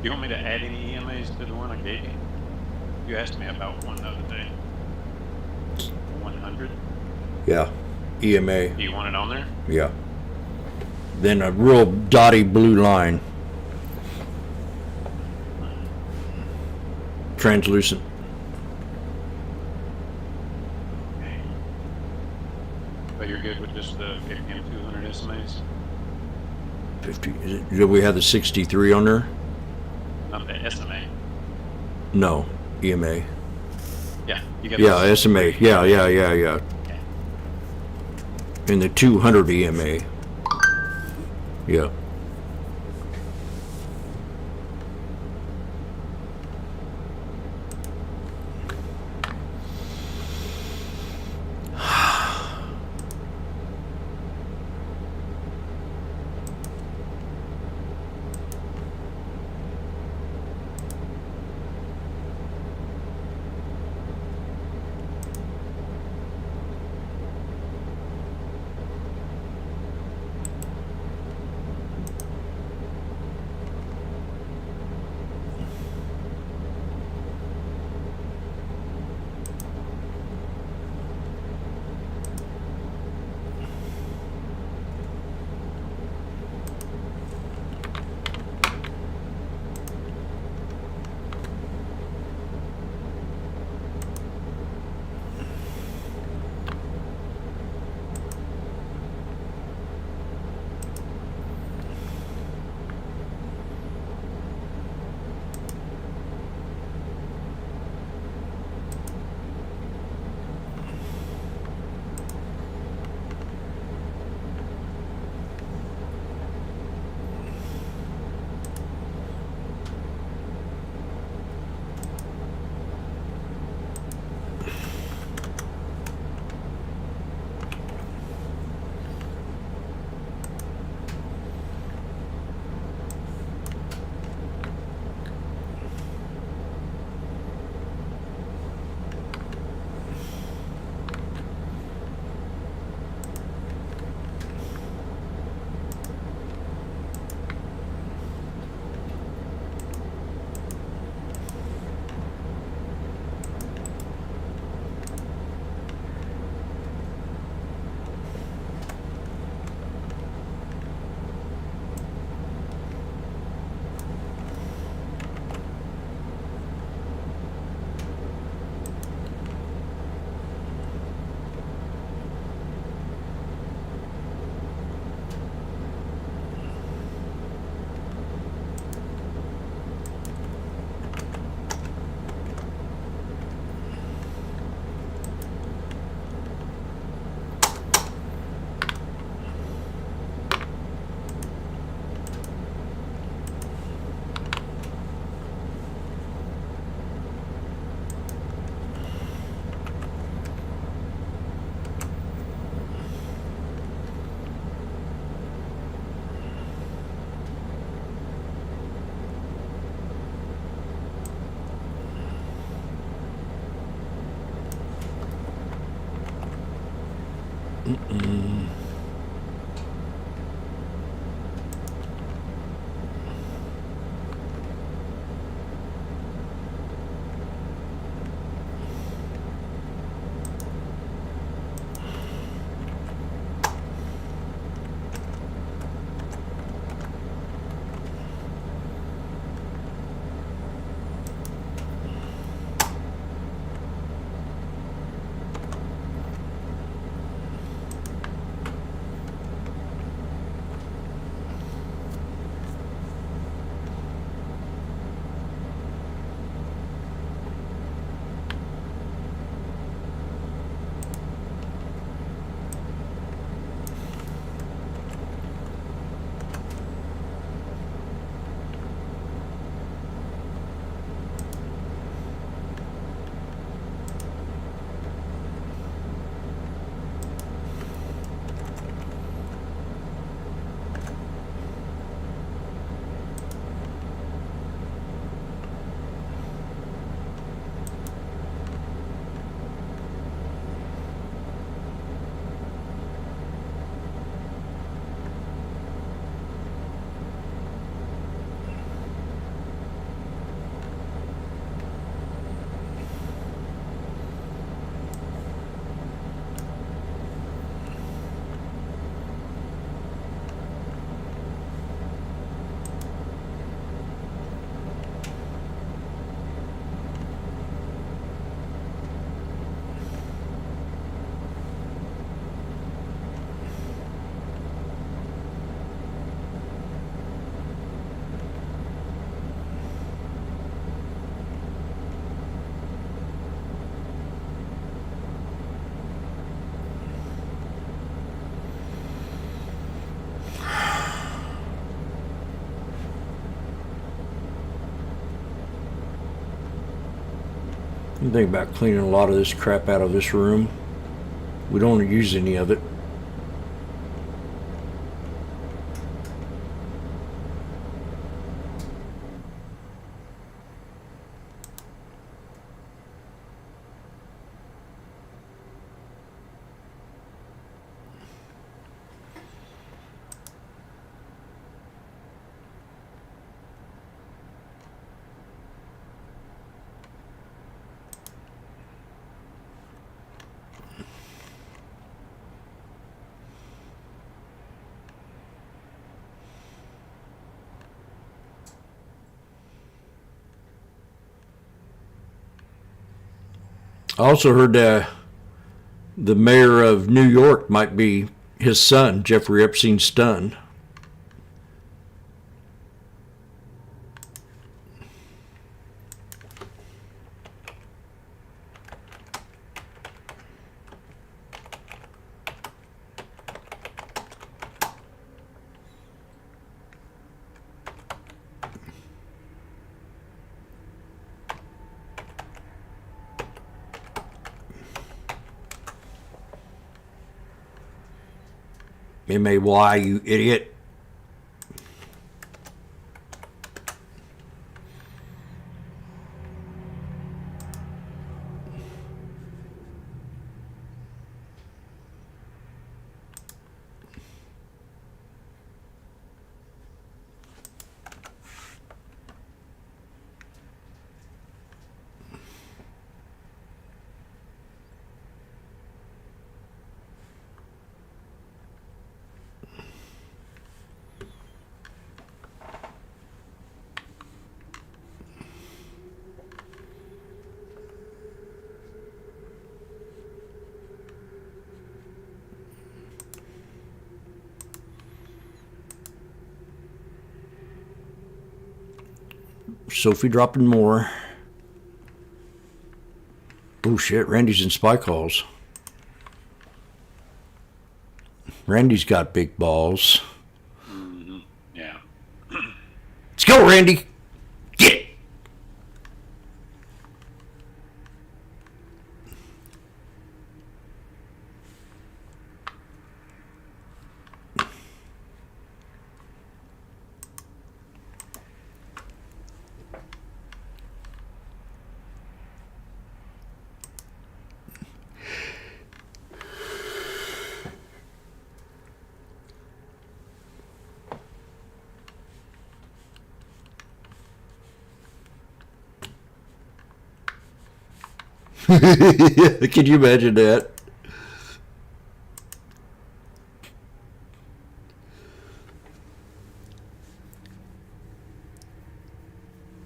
you want me to add any EMAs to the one I gave you? You asked me about one the other day. 100. Yeah, EMA. Do you want it on there? Yeah. Then a real dotty blue line. Translucent. But you're good with just the 50 and 200 SMAs? 50. Do we have the 63 on there? Not the SMA. No, EMA. Yeah, you got Yeah, SMA. Yeah. And the 200 EMA. Yeah. I'm thinking about cleaning a lot of this crap out of this room. We don't want to use any of it. I also heard the mayor of New York might be his son, Jeffrey Epstein's son. M-A-Y, you idiot. Sophie dropping more. Oh shit, Randy's in spy calls. Randy's got big balls. Mm-hmm. Yeah. Let's go, Randy. Get it. Can you imagine that?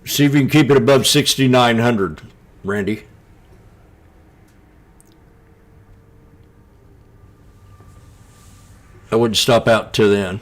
See if you can keep it above 6,900, Randy. I wouldn't stop out till then.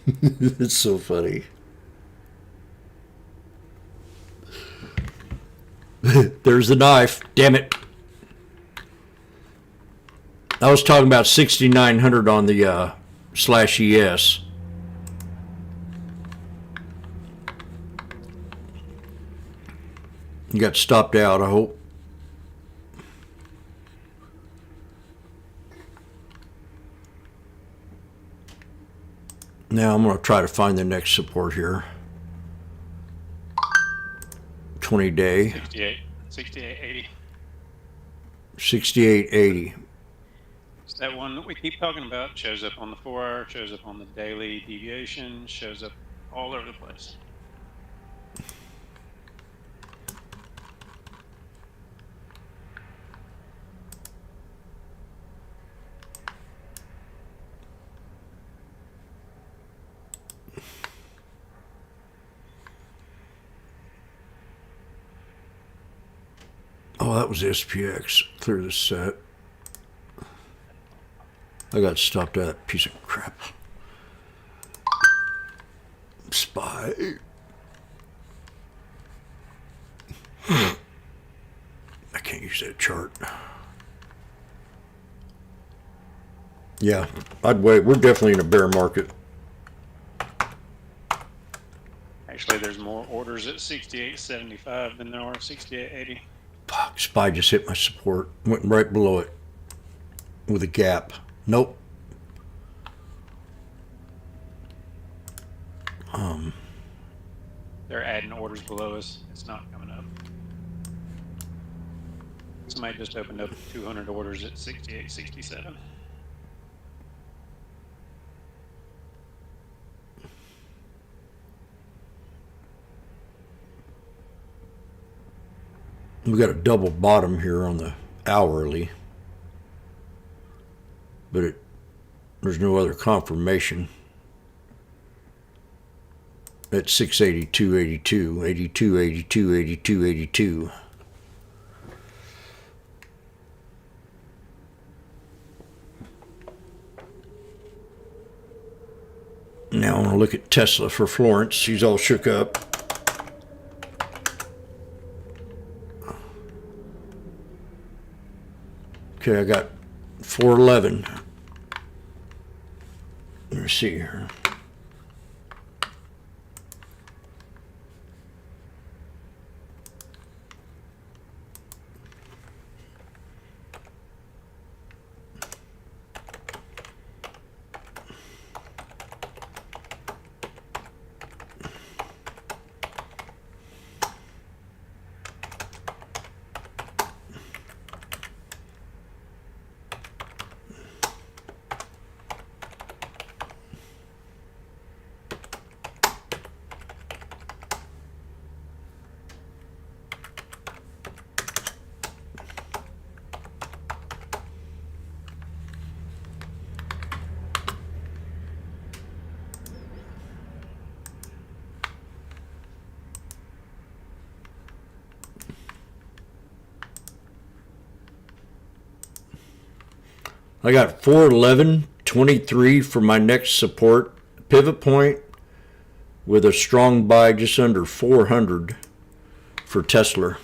It's so funny. There's the knife. Damn it. I was talking about 6,900 on the /ES. You got stopped out, I hope. Now I'm going to try to find the next support here. 20-day. 68.80. 68.80. It's that one that we keep talking about. Shows up on the 4-hour, shows up on the daily deviation, shows up all over the place. Oh, that was SPX. Clear the set. I got stopped at that piece of crap. Spy. I can't use that chart. Yeah, I'd wait. We're definitely in a bear market. Actually, there's more orders at 68.75 than there are at 68.80. Fuck, SPY just hit my support. Went right below it with a gap. Nope. They're adding orders below us. It's not coming up. Somebody just opened up 200 orders at 68.67. We got a double bottom here on the hourly, but there's no other confirmation. At 682.82, 82, 82, 82, 82. Now I want to look at Tesla for Florence. She's all shook up. Okay, I got 411. Let me see here. I got 411.23 for my next support pivot point with a strong buy just under 400 for Tesla.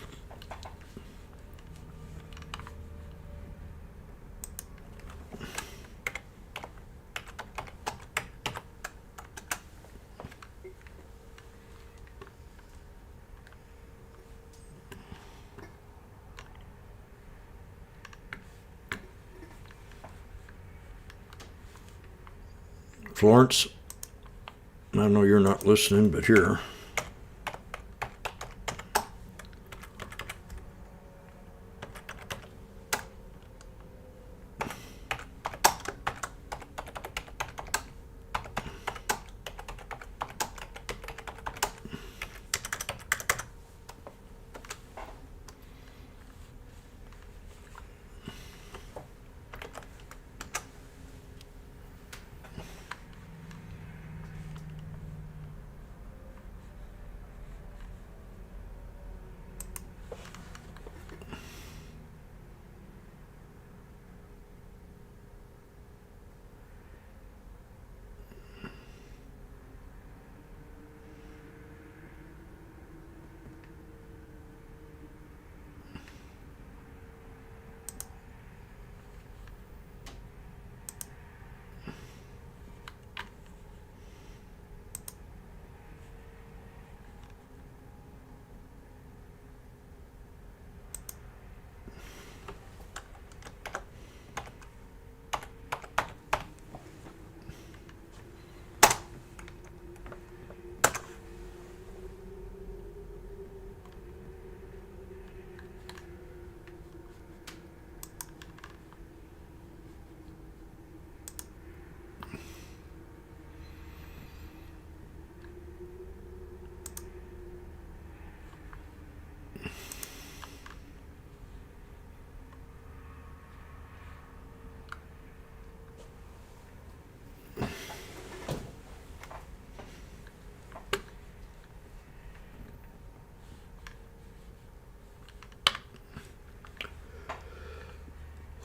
Florence, I know you're not listening, but here.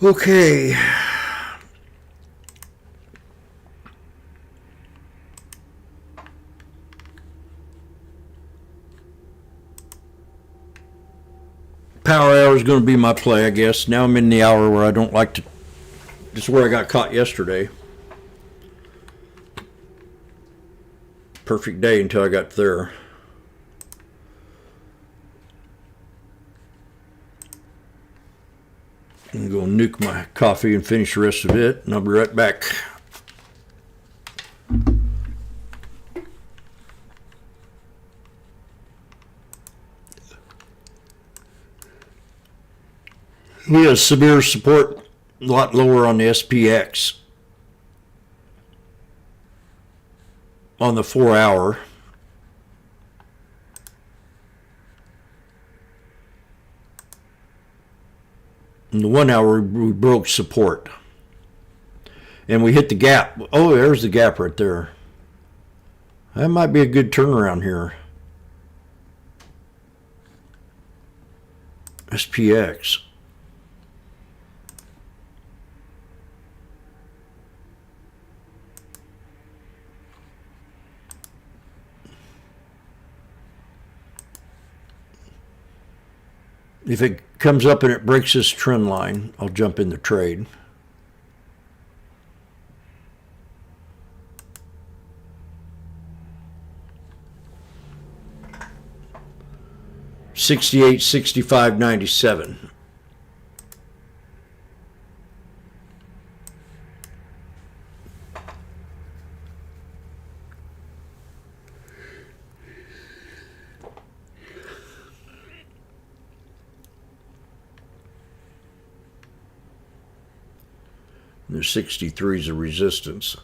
Okay. Power hour is going to be my play, I guess. Now I'm in the hour where I don't like to. This is where I got caught yesterday. Perfect day until I got there. I'm going to nuke my coffee and finish the rest of it, and I'll be right back. We have severe support, a lot lower on the SPX. On the 4 hour. In the 1 hour, we broke support. And we hit the gap. Oh, there's the gap right there. That might be a good turnaround here. SPX. If it comes up and it breaks this trend line, I'll jump in the trade. $68, $65, $97. The 63 is a resistance.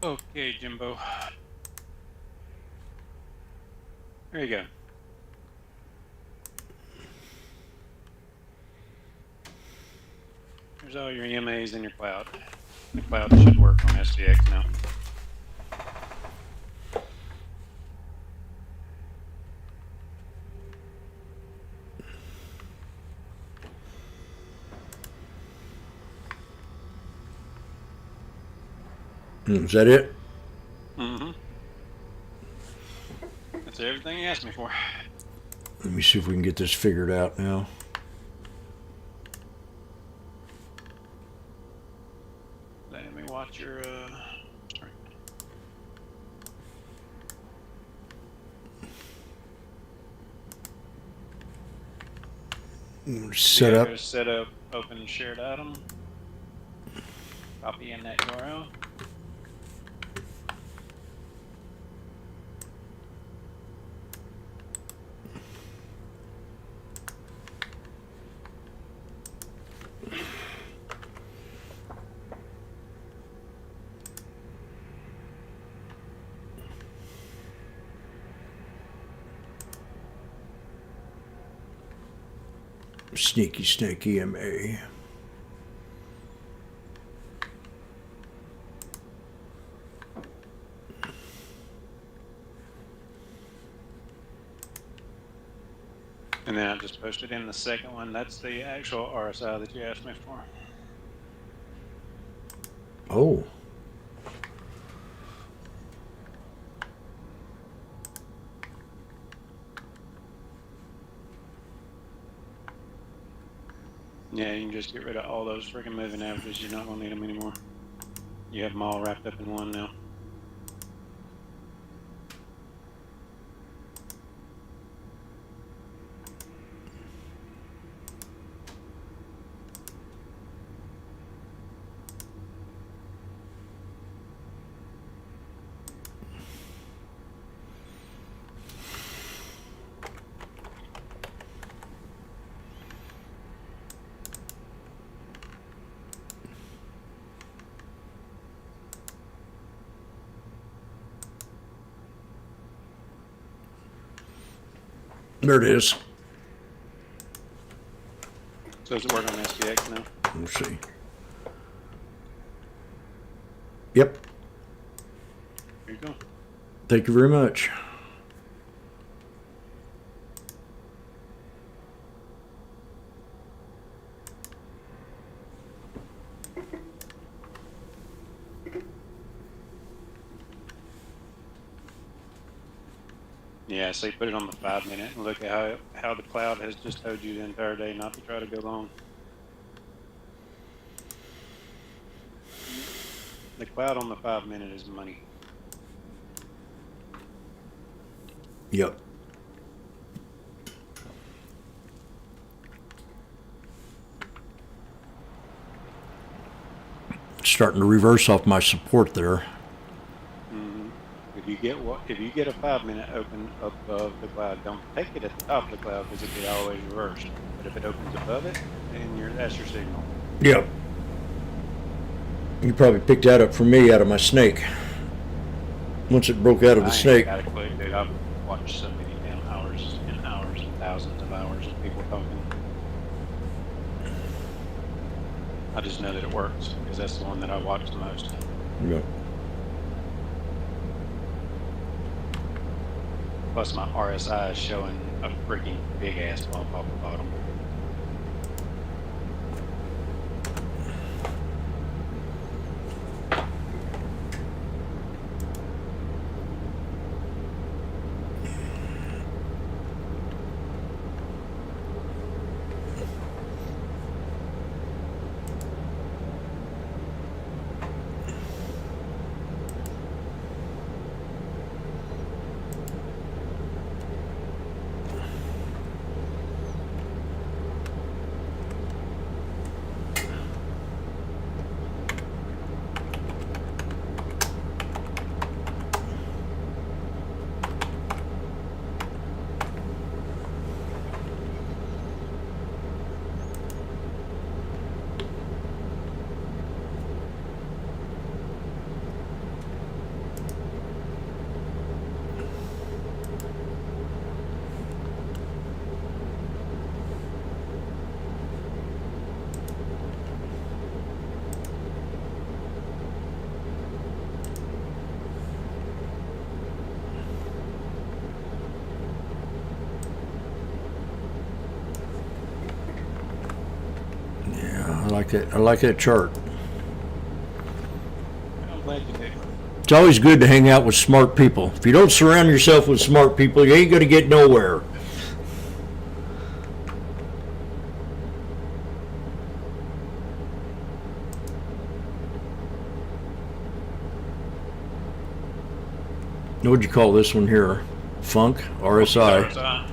Okay, Jimbo. There you go. There's all your EMAs in your cloud. The cloud should work on SDX now. Is that it? Mm-hmm. That's everything you asked me for. Let me see if we can get this figured out now. Let me watch your Set up. Set up open shared item. Copy in that URL. Sneaky snake EMA. And then I just posted in the second one. That's the actual RSI that you asked me for. Oh. Yeah, you can just get rid of all those freaking moving averages. You're not going to need them anymore. You have them all wrapped up in one now. There it is. So does it work on SPX now? Let's see. Yep. Here you go. Thank you very much. Yeah, so you put it on the 5-minute and look at how the cloud has just told you the entire day not to try to go long. The cloud on the 5-minute is money. Yep. Starting to reverse off my support there. If you get a 5-minute open above the cloud, don't take it at the top of the cloud because it get always reversed. But if it opens above it, then that's your signal. Yep. You probably picked that up from me out of my snake. Once it broke out of the snake. I ain't got a clue, dude. I've watched so many damn hours and hours and thousands of hours of people talking. I just know that it works because that's the one that I watch the most. Yep. Plus my RSI is showing a freaking big ass bump off the bottom. I like that chart. I'm glad you did. It's always good to hang out with smart people. If you don't surround yourself with smart people, you ain't going to get nowhere. What'd you call this one here? Funk? RSI? RSI.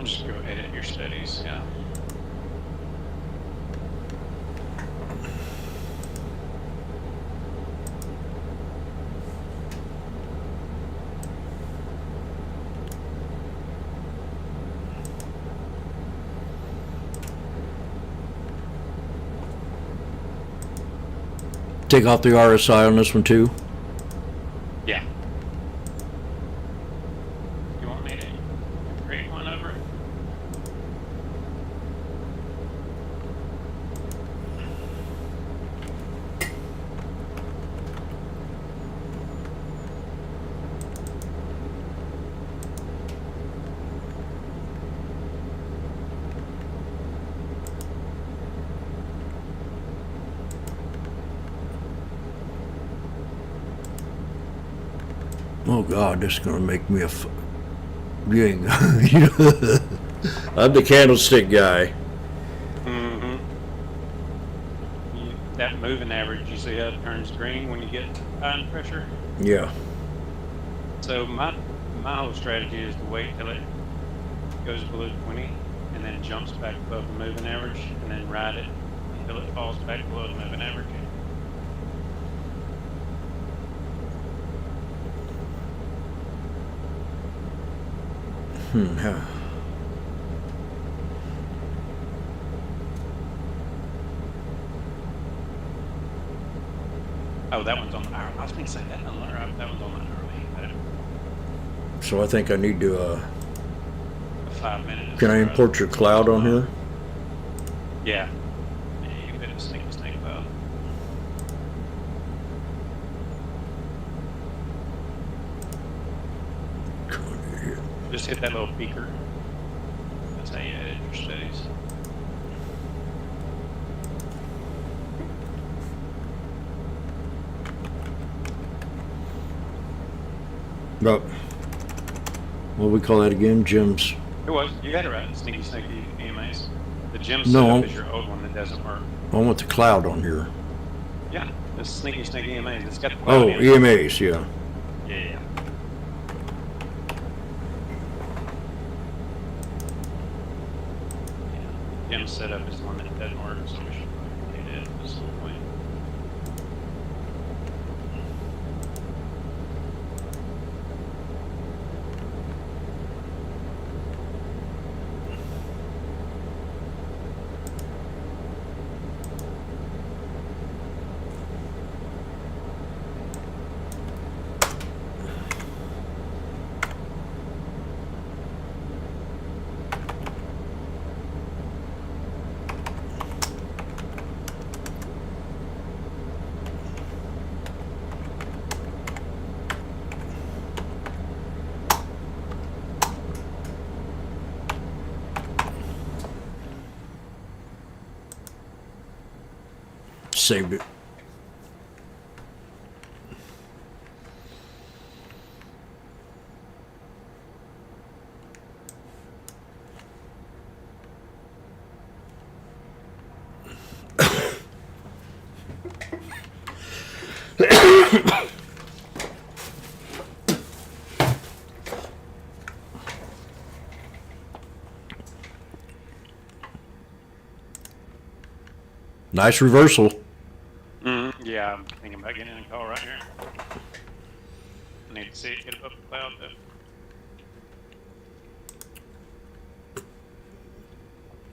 Just go edit your studies, yeah. Take off the RSI on this one too. Yeah. You want me to create one over it? Oh God, this is gonna make me a. You ain't. I'm the candlestick guy. Mm-hmm. that moving average, you see how it turns green when you get high in pressure? Yeah. So my whole strategy is to wait till it goes below 20 and then jumps back above the moving average and then ride it until it falls back below the moving average. Yeah. Oh, that one's on the hour. I was going to say that one's on the hourly. So I think I need to, A 5 minute. can I import your cloud on here? Yeah. Yeah, you can hit a snake cloud. Just hit that little beaker. That's how you edit your studies. But what we call that again? Jim's. It was. You got it right. Sneaky EMAs. The gym No. setup is your old one that doesn't work. I want the cloud on here. Yeah. The sneaky EMAs. It's got the Oh, cloud in it. EMAs, yeah. Yeah. Gym setup is the one that doesn't work, so we should probably get it at some point. Saved it. Nice reversal. Yeah, I'm thinking about getting in a call right here. I need to see it get above the cloud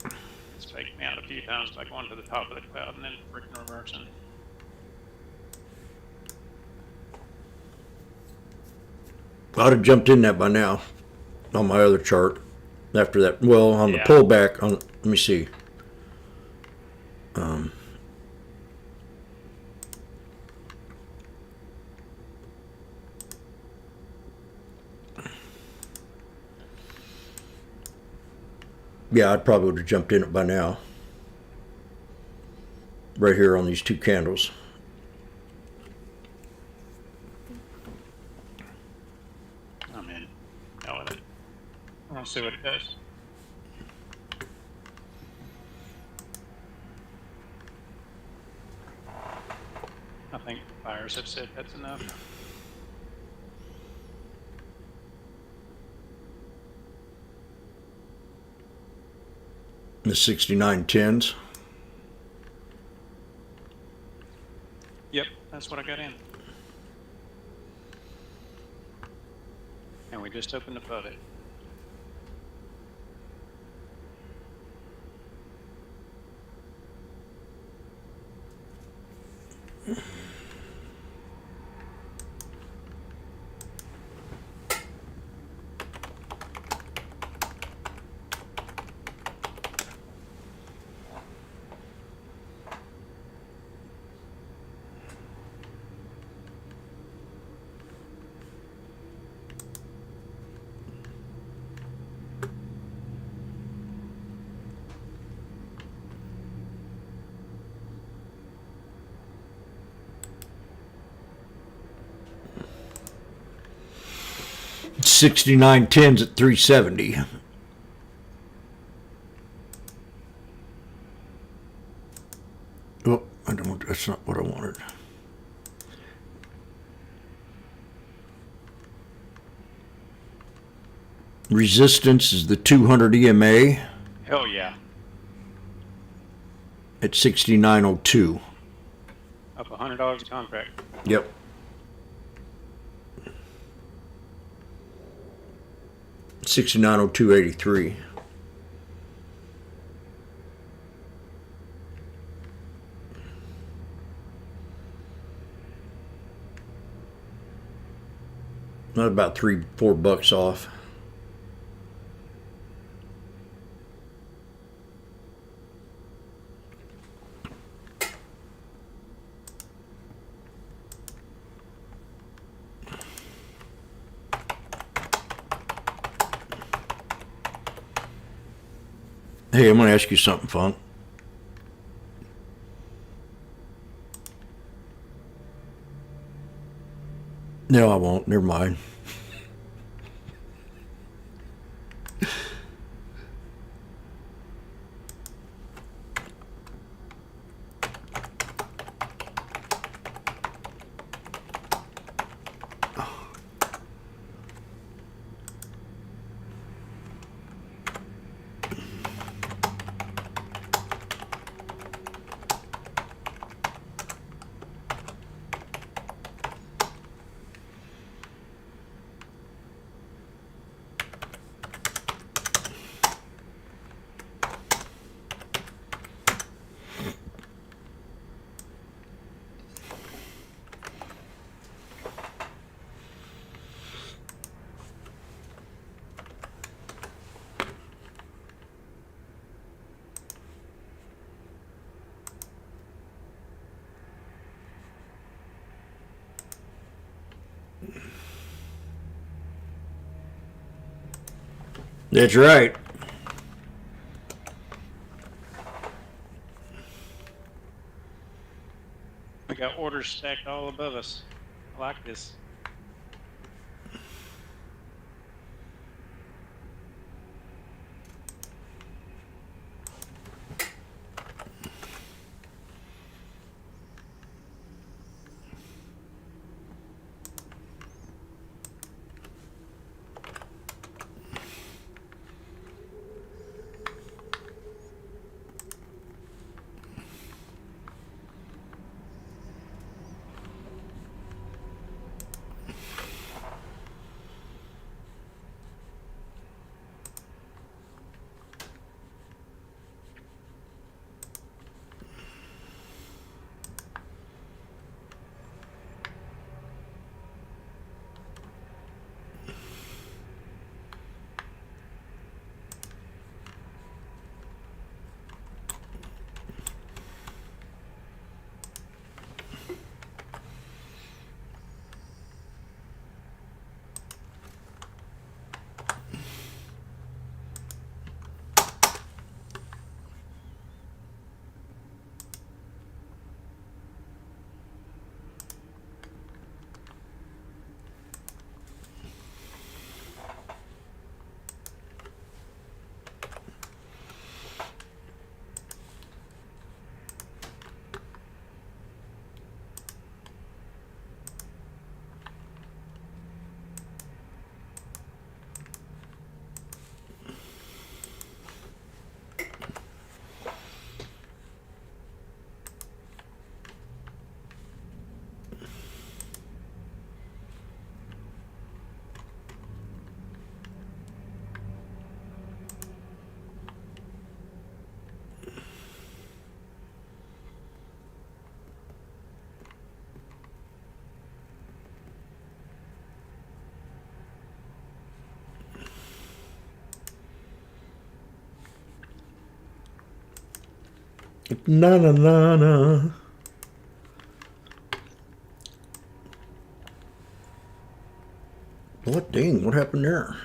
though. It's faked me out a few times by going to the top of the cloud and then freaking reversing. I'd have jumped in that by now on my other chart. After that, well, on the Yeah. pullback, let me see. Yeah, I'd probably would have jumped in it by now. Right here on these two candles. I'm in. Go with it. I want to see what it does. I think buyers have said that's enough. The 69.10s. Yep, that's what I got in. And we just opened above it. $69.10s at 370. Well, That's not what I wanted. Resistance is the 200 EMA Hell yeah. at 69.02. Up $100 a contract. Yep. $69.02.83. Not about $3-4 off. Hey, I'm going to ask you something, Funk. No, I won't. Never mind. That's right. We got orders stacked all above us. I like this. Na na na na. What dang? What happened there?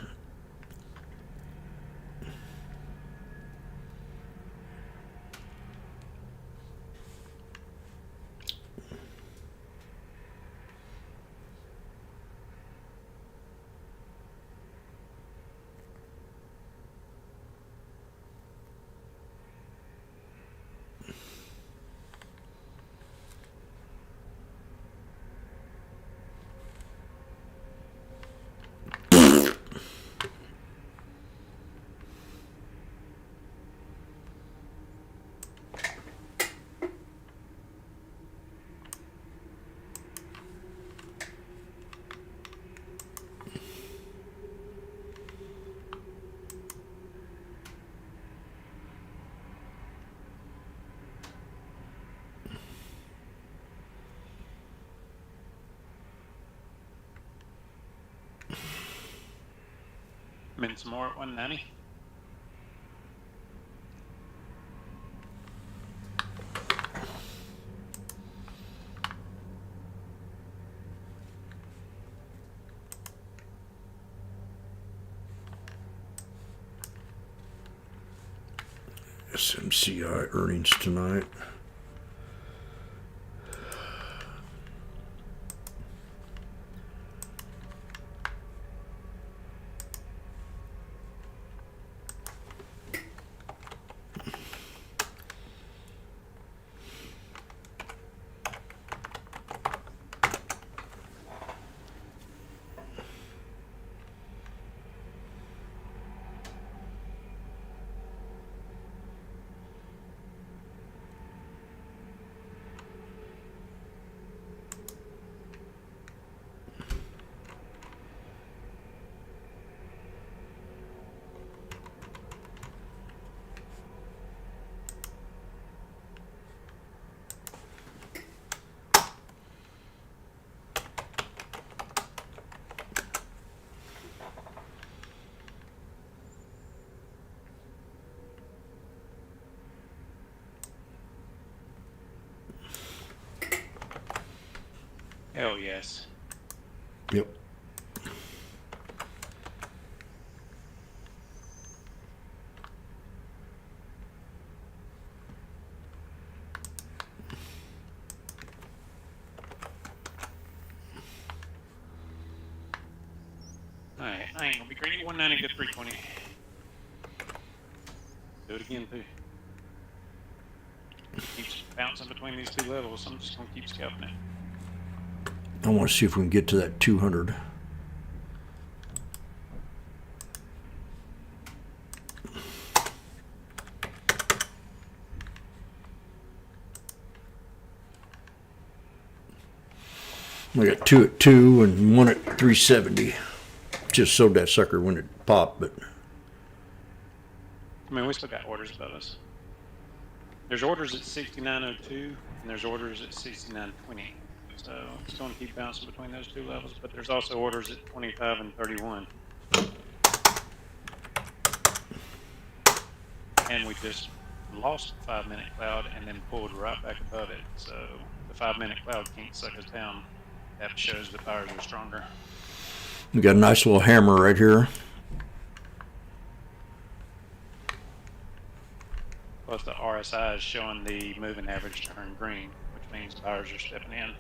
I'm in some more at 190. SMCI earnings tonight. Hell yes. Yep. Alright, I ain't gonna be greedy. 190 to 320. Do it again too. Keeps bouncing between these two levels, so I'm just gonna keep scalping it. I want to see if we can get to that 200. I got 2 at 2 and 1 at 370. Just sold that sucker when it popped, but I mean, we still got orders above us. There's orders at 69.02 and there's orders at 69.20. So it's going to keep bouncing between those two levels, but there's also orders at 25 and 31. And we just lost the 5-minute cloud and then pulled right back above it. So the 5-minute cloud can't suck us down. That shows the buyers are stronger. we got a nice little hammer right here. Plus the RSI is showing the moving average turn green, which means buyers are stepping in.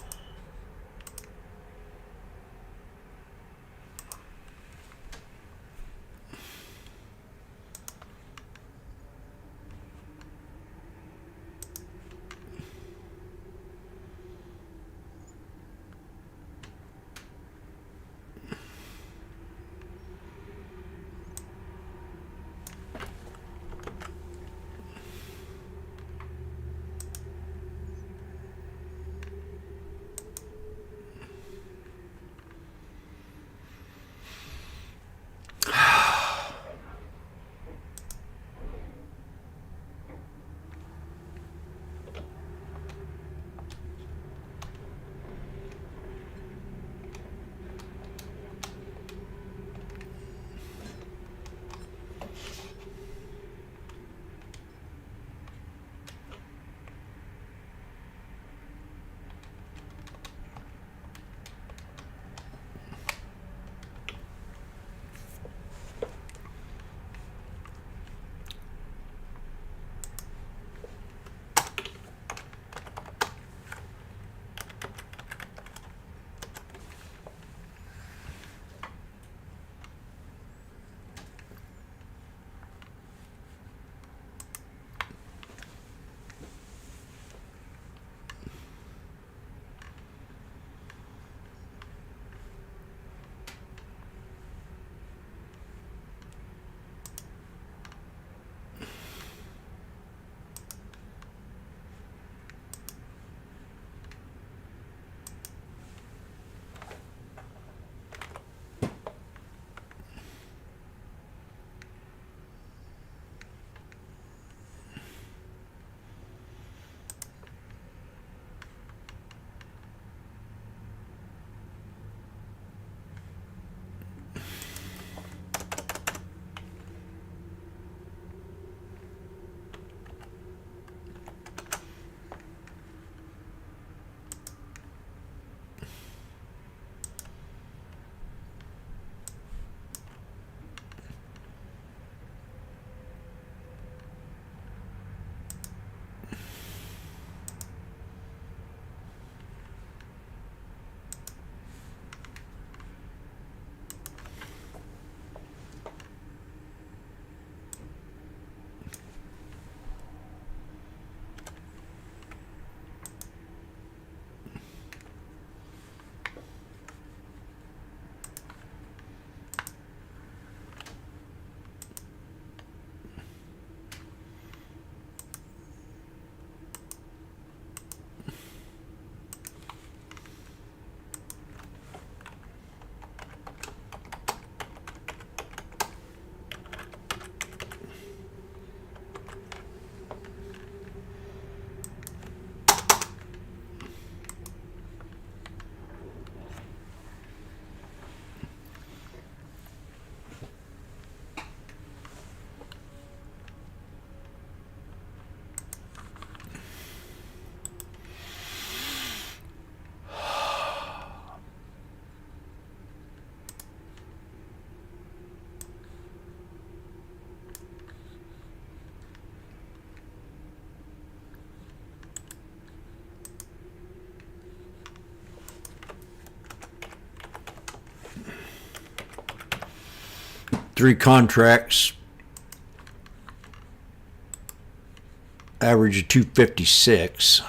3 contracts. Average of 256.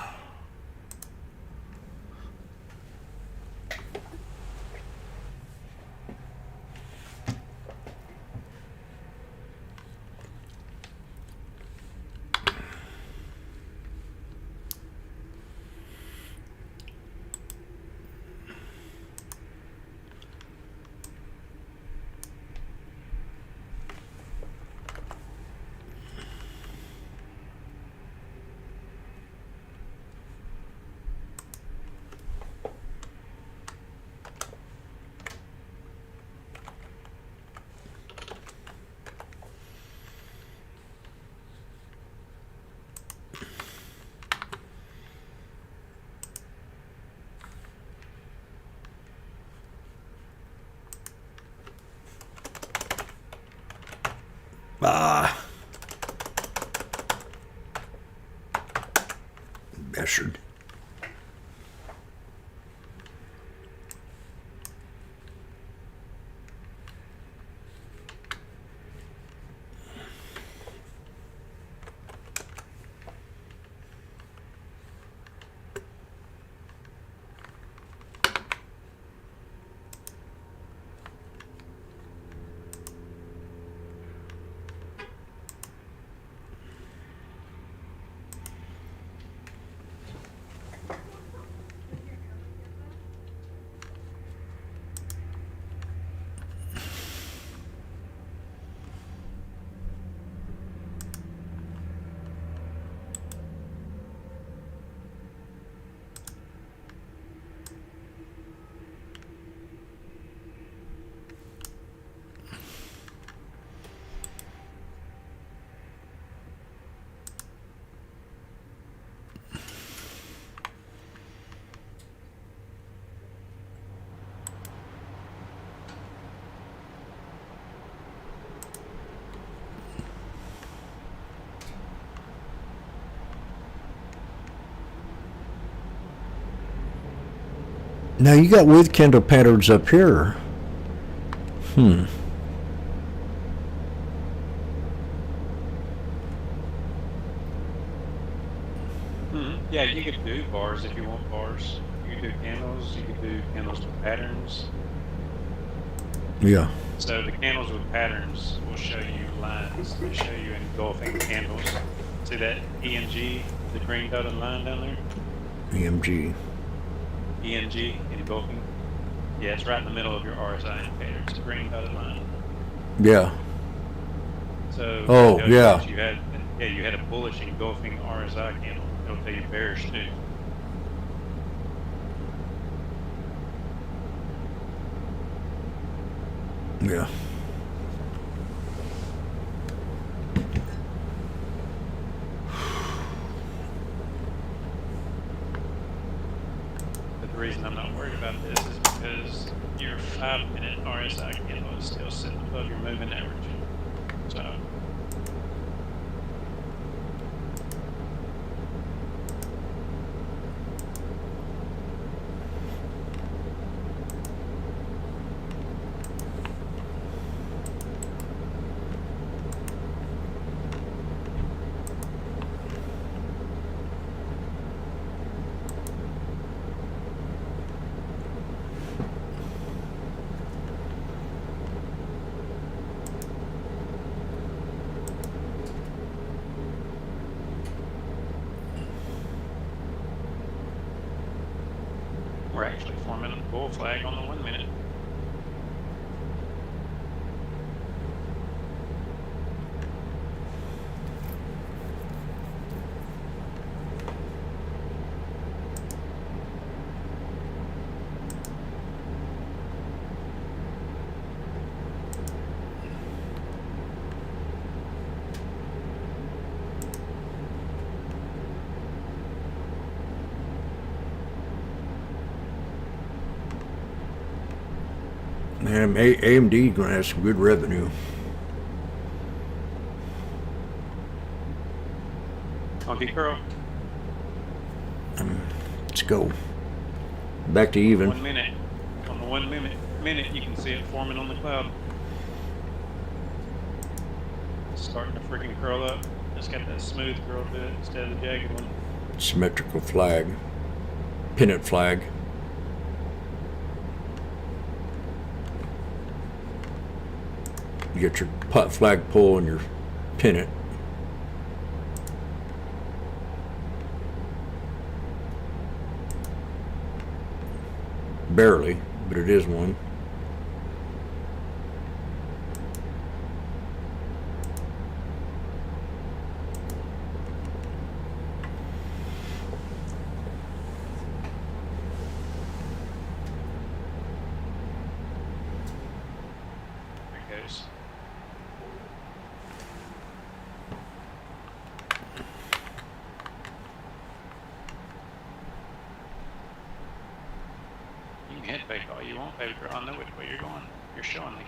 Measured. Now you got with candle patterns up here. Mm-hmm. Yeah, you could do bars if you want bars. You could do candles. You could do candles with patterns. Yeah. So the candles with patterns will show you lines. They show you engulfing candles. See that ENG, the green dotted line down there? EMG. ENG, engulfing. Yeah, it's right in the middle of your RSI indicator. It's a green dotted line. Yeah. So oh, it'll tell you yeah. that you had a bullish engulfing RSI candle. It'll tell you bearish too. Yeah. But the reason I'm not worried about this is because your 5-minute RSI candle is still sitting above your moving average. So we're actually forming a bull flag on the 1 minute. Man, AMD going to have some good revenue. Okay, Curl. Let's go. Back to even. 1 minute. On the 1 minute, you can see it forming on the cloud. starting to freaking curl up. It's got that smooth curl to it instead of the jagged one. Symmetrical flag. Pennant flag. You get your putt flagpole and your pennant. Barely, but it is one. There it goes. You can hit fake all you want, baby girl. I know which way you're going. You're showing me.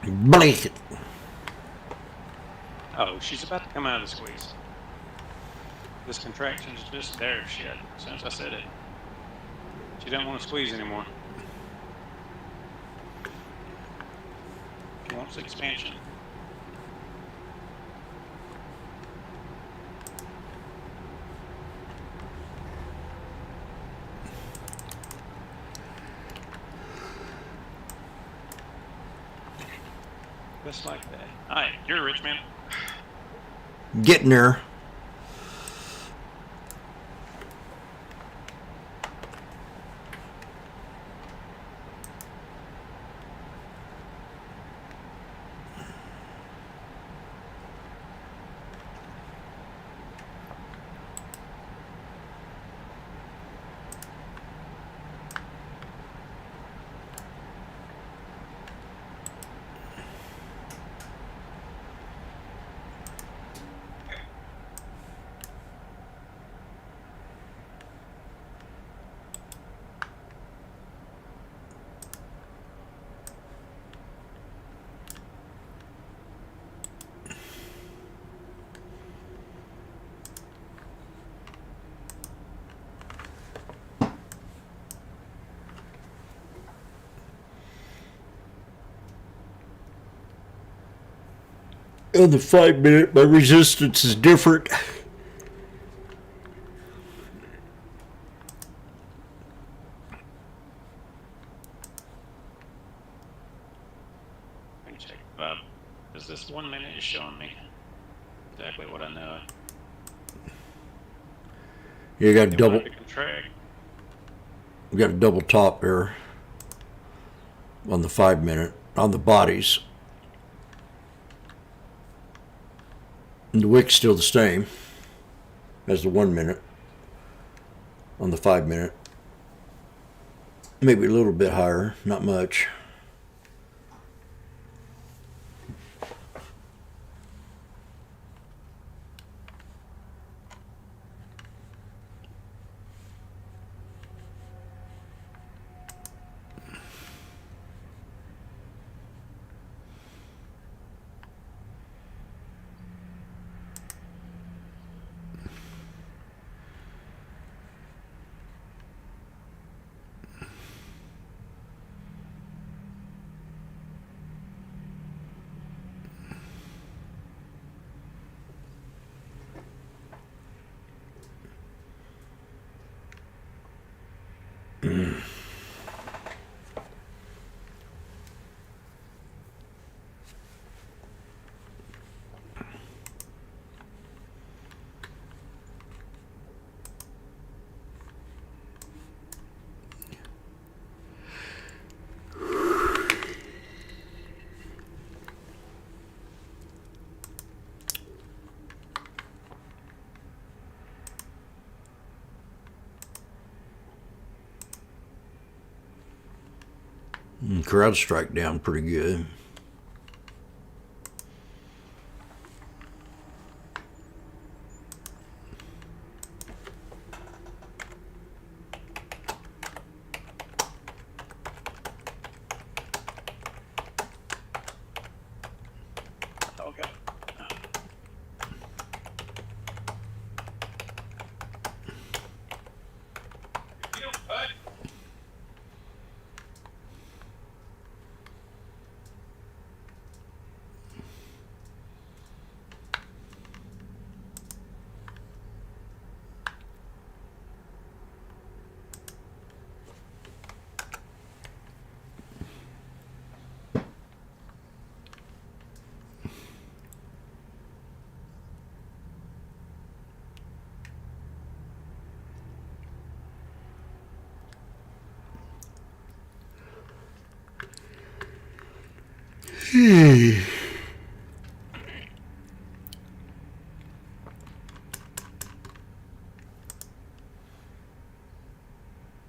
Blake. Oh, she's about to come out of the squeeze. This contraction's just there, shit, since I said it. She doesn't want to squeeze anymore. She wants expansion. Just like that. Alright, you're a rich man. Getting there. In the 5 minute, my resistance is different. Let me check. Is this 1 minute is showing me exactly what I know? You got a double. Contract. We got a double top there on the 5 minute on the bodies. And the wick's still the same as the 1 minute on the 5 minute. Maybe a little bit higher, not much. CrowdStrike down pretty good. Okay.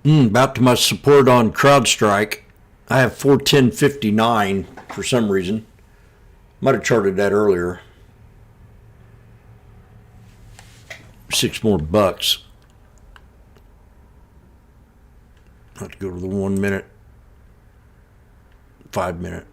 About to my support on CrowdStrike. I have 410.59 for some reason. Might have charted that earlier. 6 more bucks. Have to go to the 1 minute, 5 minute.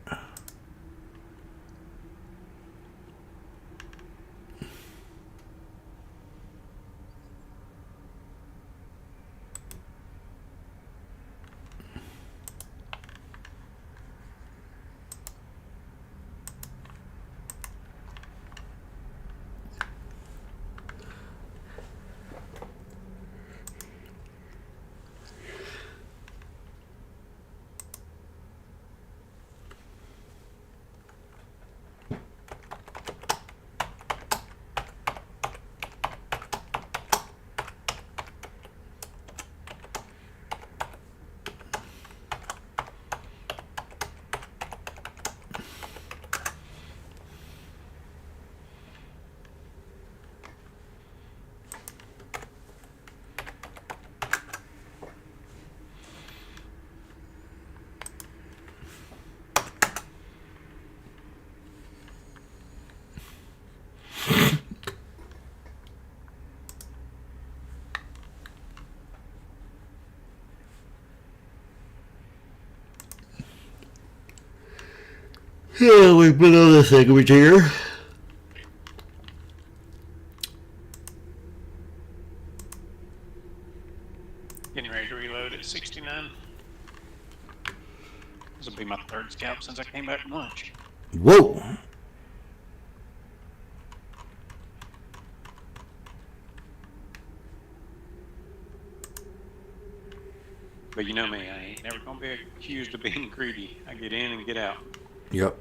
Yeah, we put on the segment here. Getting ready to reload at 69. This will be my 3rd scalp since I came back from lunch. Whoa. But you know me, I ain't never gonna be accused of being greedy. I get in and get out. Yep.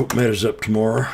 hope Meta's up tomorrow.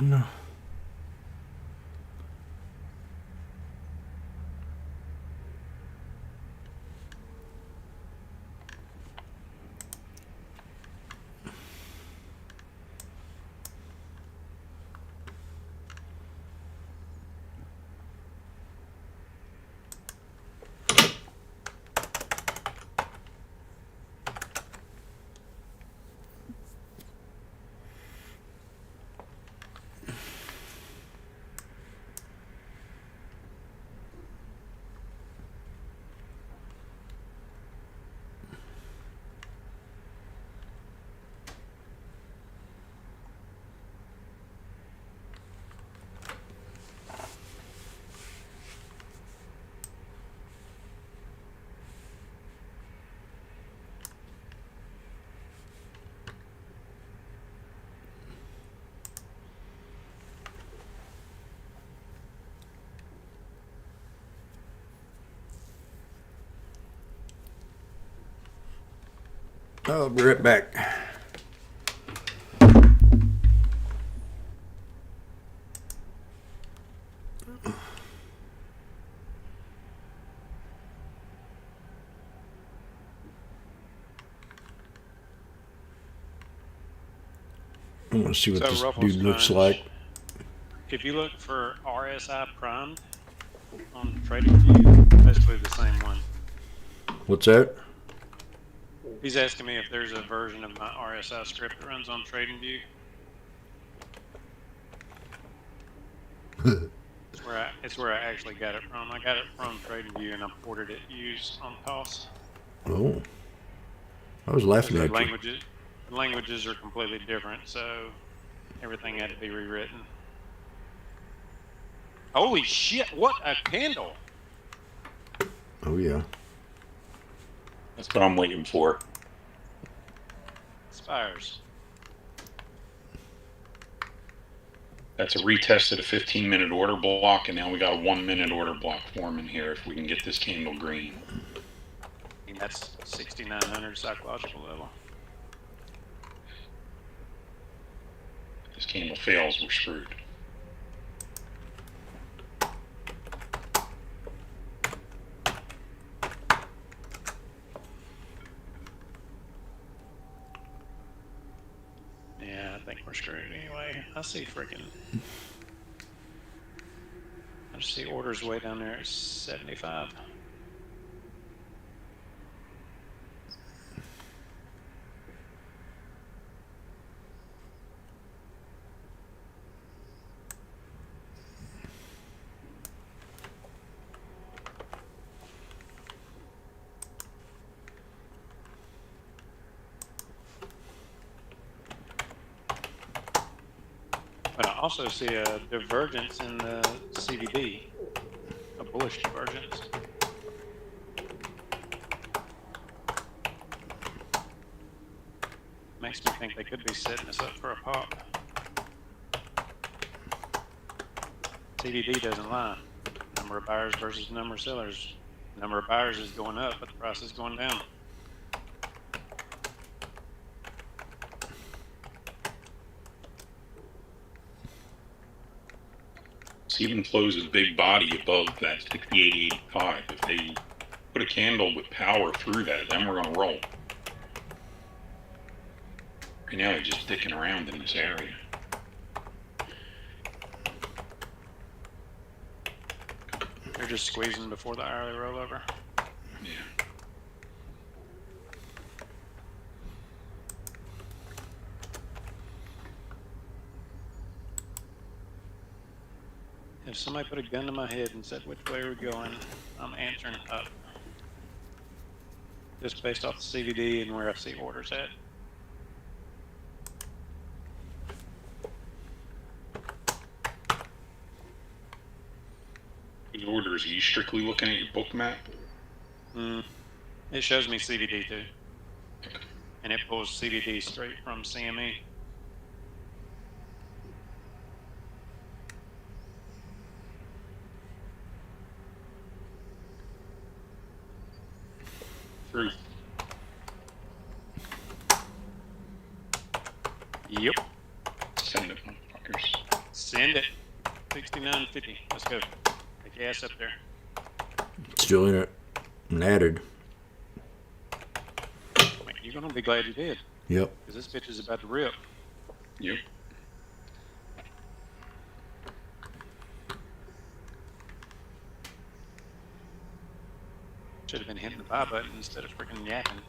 No. I'll be right back. I want to see what this Ruffles dude looks Sponge, like. If you look for RSI Prime on TradingView, basically the same one. What's that? He's asking me if there's a version of my RSI script that runs on TradingView. It's where I actually got it from. I got it from TradingView and I ordered it used on cost. Oh, I was laughing The at you. languages are completely different, so everything had to be rewritten. Holy shit! What a candle! Oh yeah. That's what I'm waiting for. Spires. That's a retest of a 15-minute order block, and now we got a 1-minute order block forming here if we can get this candle green. And that's 6,900 psychological level. If this candle fails, we're screwed. Yeah, I think we're screwed anyway. I see freaking. I just see orders way down there at 75. But I also see a divergence in the CVD, a bullish divergence. Makes me think they could be setting us up for a pop. CVD doesn't lie. Number of buyers versus number of sellers. Number of buyers is going up, but the price is going down. It's even closes a big body above that 68.85. If they put a candle with power through that, then we're going to roll. Right now, they're just dicking around in this area. They're just squeezing before the hourly rollover. Yeah. If somebody put a gun to my head and said which way we're going, I'm answering up. Just based off the CVD and where I see orders at. With orders, are you strictly looking at your book map? It shows me CVD too. And it pulls CVD straight from CME. Truth. Yep. Send it, motherfuckers. Send it. 69.50. Let's go. Take your ass up there. Still in it and added. You're gonna be glad you did. Yep. Because this bitch is about to rip. Yep. Should have been hitting the buy button instead of freaking yapping.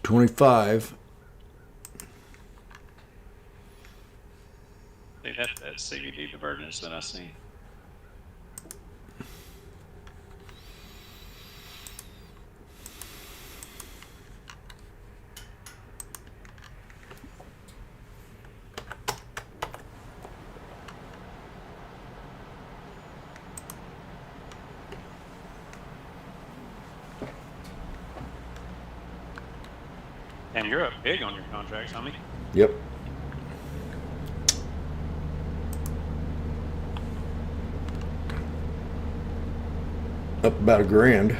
$25. See that CVD divergence that I see. And you're up big on your contracts, homie. Yep. Up about $1,000. I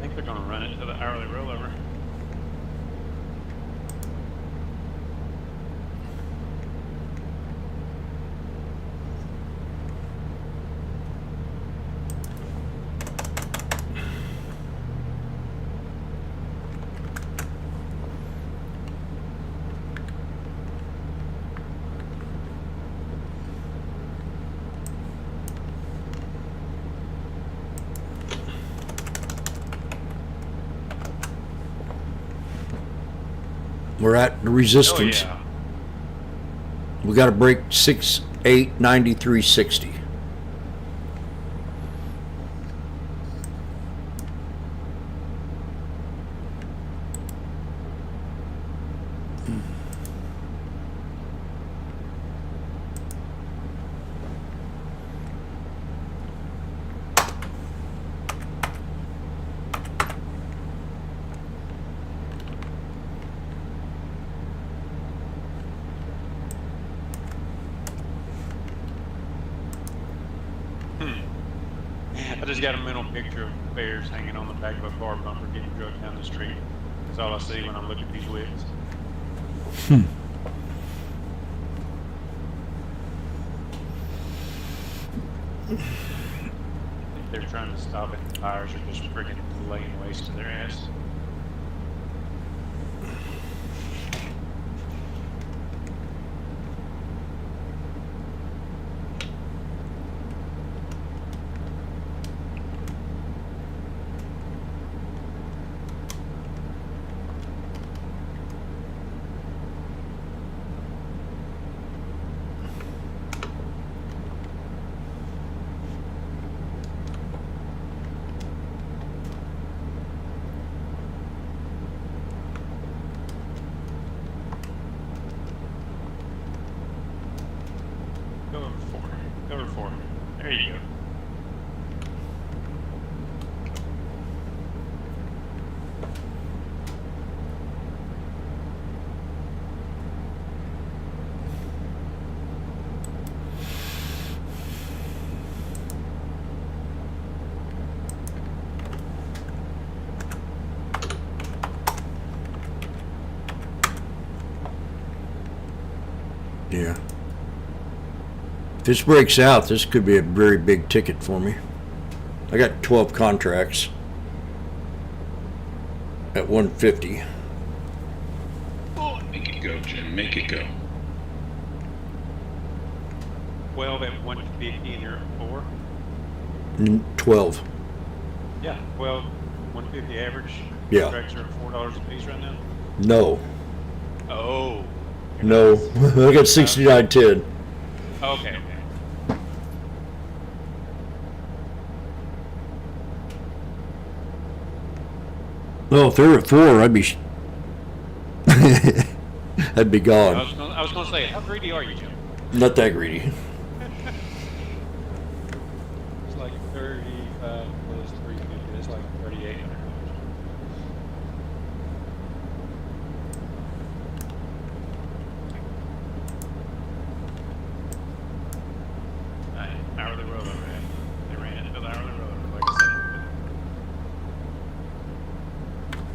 think they're gonna run it to the hourly rollover. We're at the resistance. Oh, yeah. We got to break 6893.60. I just got a mental picture of bears hanging on the back of a car bumper getting drugged down the street. That's all I see when I look at these wicks. they're trying to stop it. The buyers are just freaking laying waste to their ass. Go over four. There you go. Yeah. If this breaks out, this could be a very big ticket for me. I got 12 contracts at 150. Oh, make it go, Jim. Make it go. 12 at 150 and you're at 4? 12. Yeah, 12, 150 average. Yeah. Contracts are at $4 a piece right now? No. Oh. No. I got 69.10. Okay. Well, if they're at 4, I'd be I'd be gone. I was going to say, how greedy are you, Jim? Not that greedy. It's like 35 plus 350. It's like $3,800. Hourly rollover. They ran it to the hourly rollover, like I said.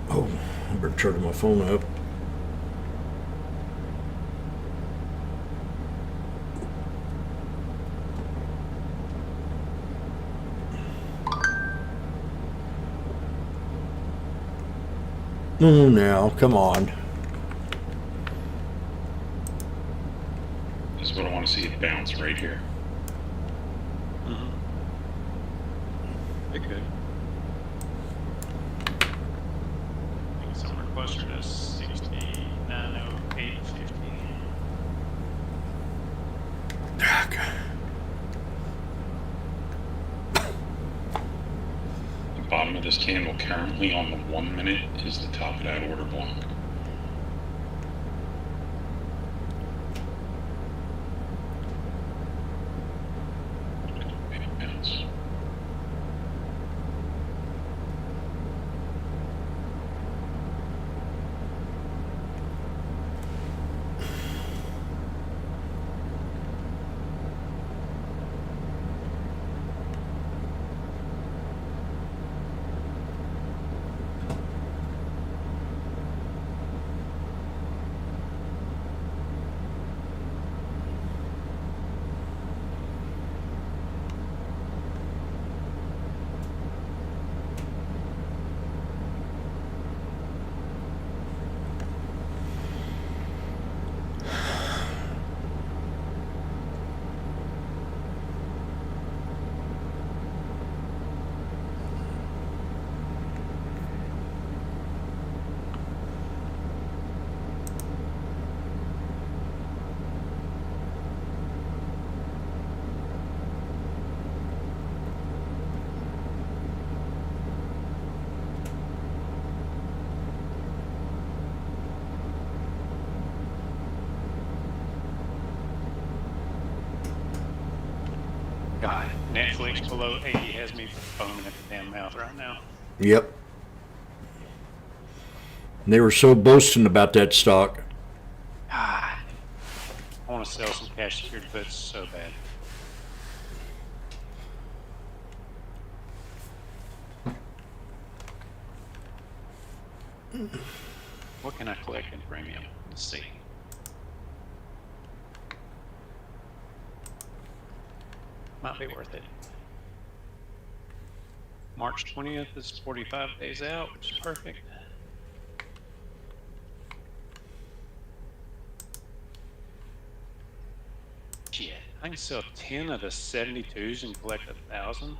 Oh, I better turn my phone up. Oh, now, come on. This is what I want to see it bounce right here. Mm-hmm. It could. I think somewhere closer to 69.0850. The bottom of this candle currently on the 1 minute is the top of that order block. Maybe bounce. God, Netflix below 80 has me foaming at the damn mouth right now. Yep. They were so boasting about that stock. God, I want to sell some cash secured puts so bad. What can I collect in premium? Let's see. Might be worth it. March 20th is 45 days out, which is perfect. Shit, I can sell 10 of the 72s and collect 1,000.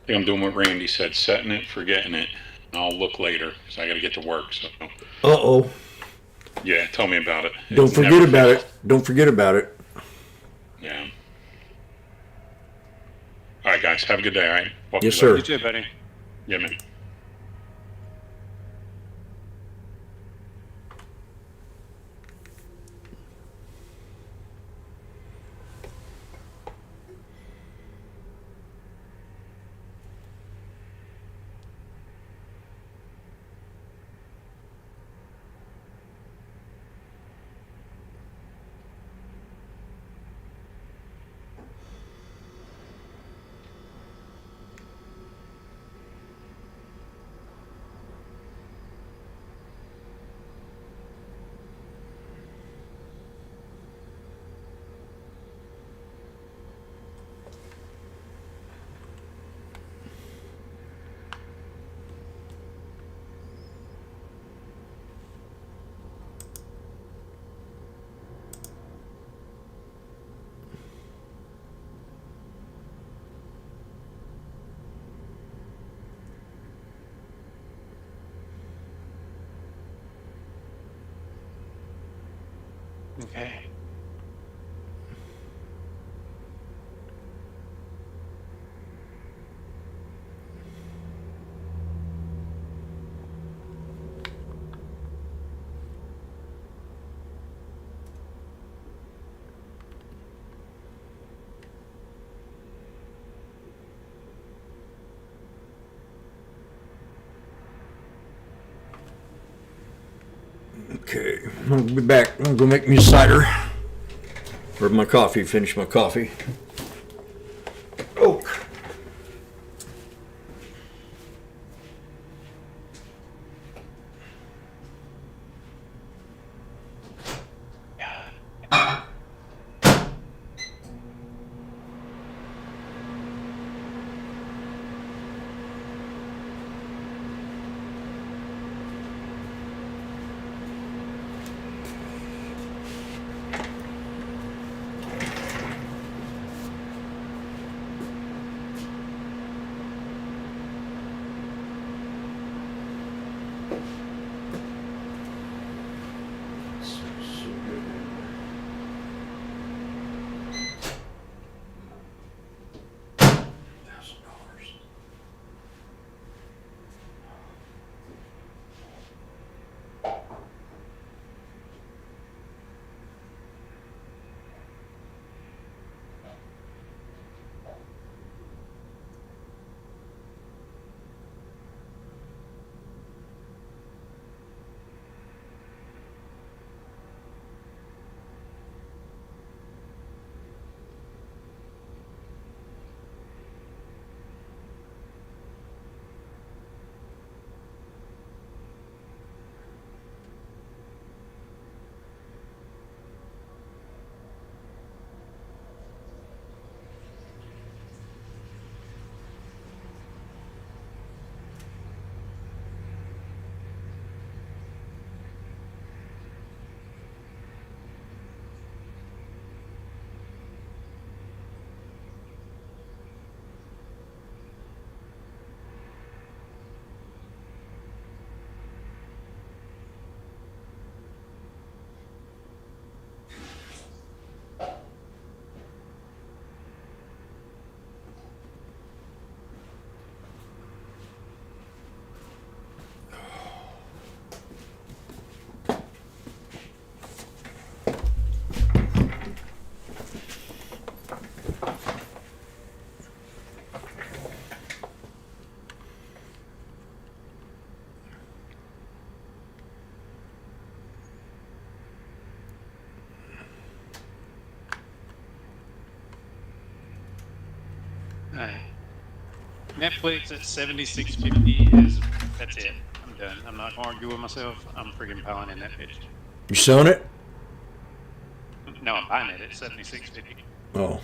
I think I'm doing what Randy said, setting it, forgetting it. I'll look later because I got to get to work. So, Uh-oh. yeah, tell me about it. Don't It's forget never about fixed. it. Don't forget about it. Yeah. All right, guys. Have a good day. All right. Talk to Yes, you later. sir. You too, buddy. Yeah, man. Okay. Okay, I'm gonna be back. I'm gonna go make me a cider. Or my coffee, finish my coffee. Oh. Netflix at 76.50 that's it. I'm done. I'm not gonna argue with myself. I'm freaking piling in that bitch. You selling it? No, I'm buying it at 76.50. Oh.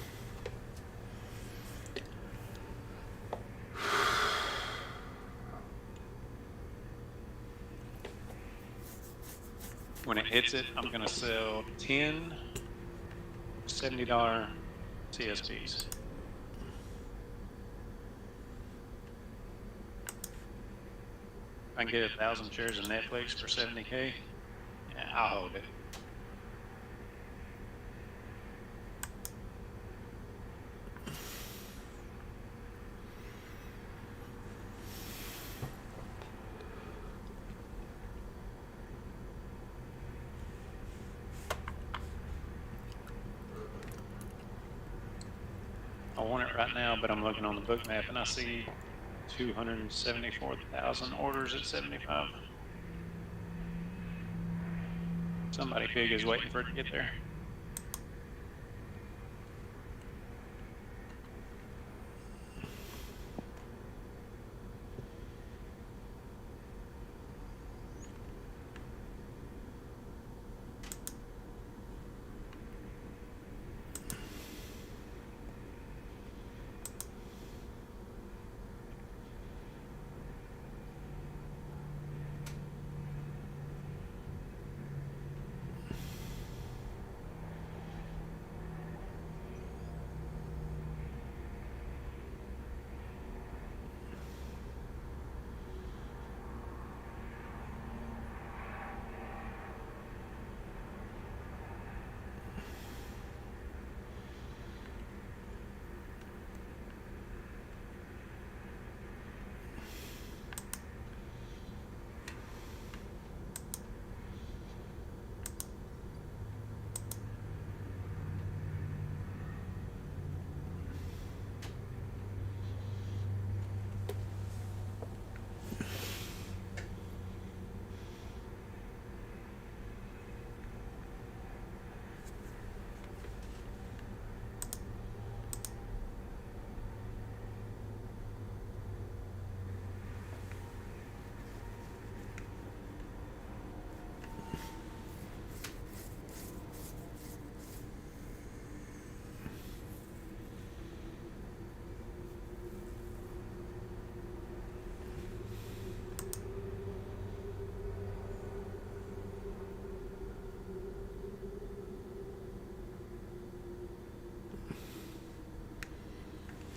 When it hits it, I'm gonna sell 10 $70 CSPs. If I can get 1,000 shares of Netflix for $70K, yeah, I'll hold it. I want it right now, but I'm looking on the book map and I see 274,000 orders at 75. Somebody big is waiting for it to get there.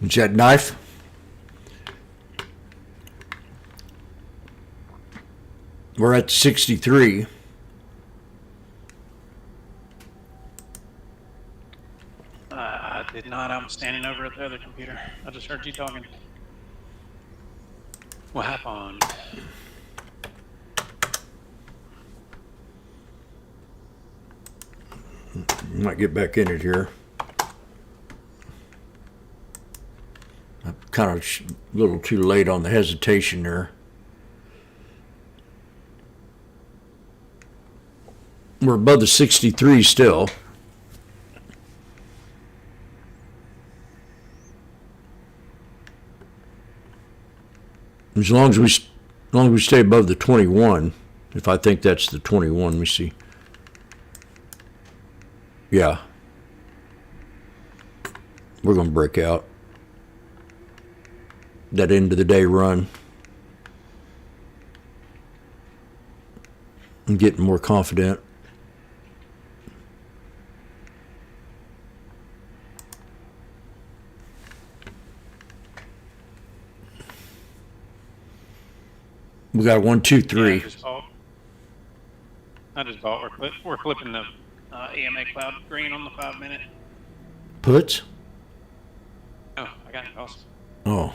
Is that knife? We're at 63. I did not. I'm standing over at the other computer. I just heard you talking. What happened? Might get back in it here. I'm kind of a little too late on the hesitation there. We're above the 63 still. As long as we stay above the 21, if I think that's the 21, let me see. Yeah. We're going to break out. That end of the day run. I'm getting more confident. We got 1, 2, 3. Yeah, I just bought. We're clipping the EMA Cloud green on the 5-minute. Puts? Oh, I got it. Awesome. Oh.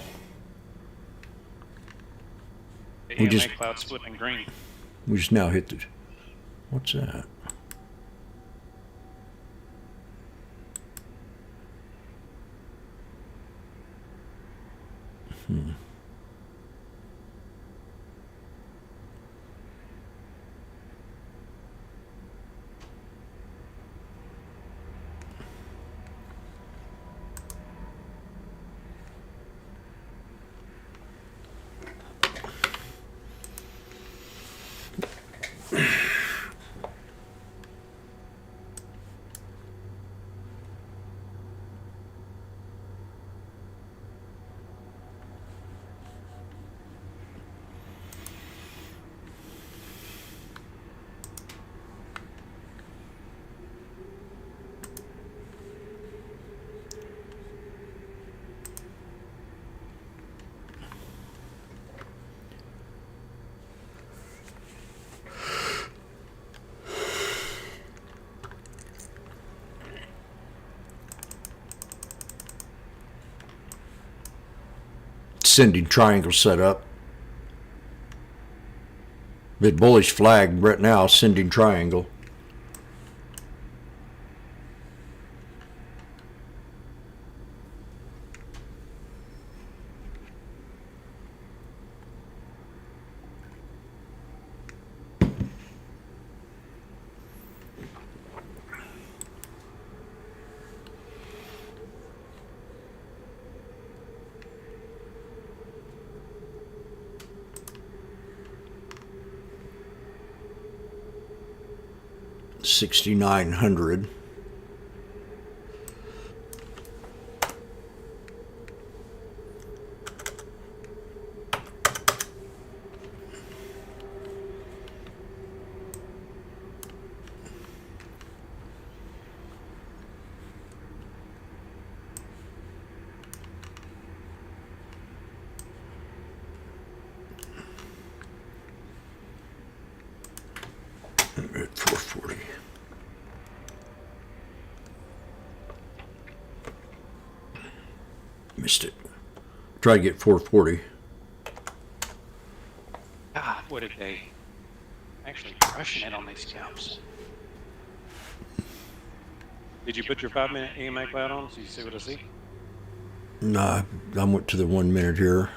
The EMA Cloud flipping green. We just now hit the. What's that? descending triangle set up. The bullish flag right now, ascending triangle. $6,900. At 440. Missed it. Try to get 440. God, what a day. Actually crushing it on these scalps. Did you put your 5-minute EMA cloud on so you see what I see? Nah, I went to the 1 minute here.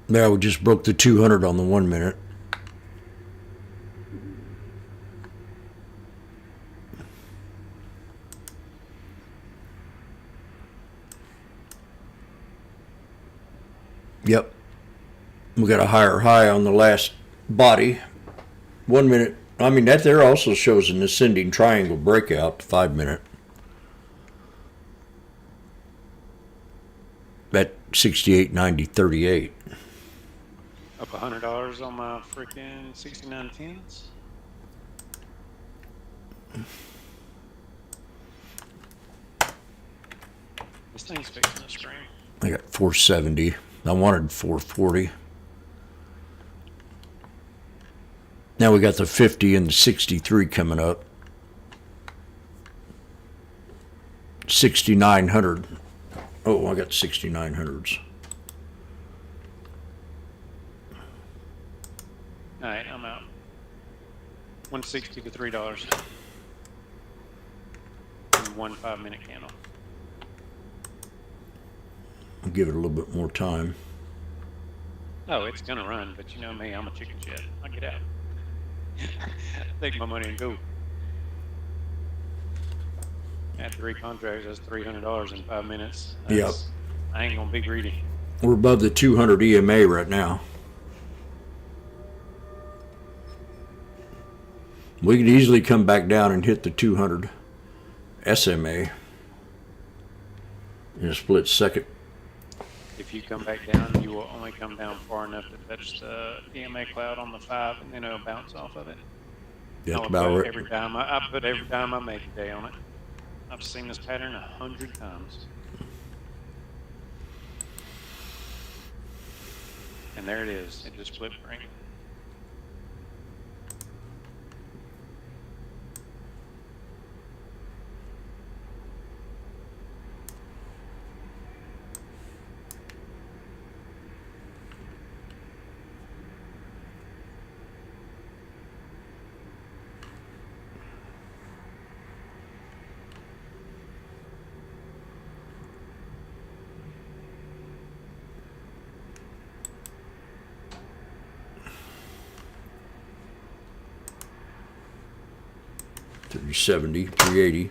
Yeah, we just broke the 200 on the 1 minute. Yep. We got a higher high on the last body. 1 minute. I mean, that there also shows an ascending triangle breakout, 5 minute. At 68.90.38. Up $100 on my freaking 69.10s. This thing's fixing to scream. I got 470. I wanted 440. Now we got the 50 and the 63 coming up. 6,900. Oh, I got 6,900s. All right, I'm out. 160 to $3. And 1 5-minute candle. I'll give it a little bit more time. Oh, it's gonna run, but you know me, I'm a chicken shit. I get out. Take my money and go. At 3 contracts, that's $300 in 5 minutes. Yep. I ain't gonna be greedy. We're above the 200 EMA right now. We could easily come back down and hit the 200 SMA in a split second. If you come back down, you will only come down far enough to touch the EMA cloud on the 5, and then it'll bounce off of it. That's I'll about put right. every dime I put every dime I make today on it. I've seen this pattern 100 times. And there it is. It just flipped green. $370, $380.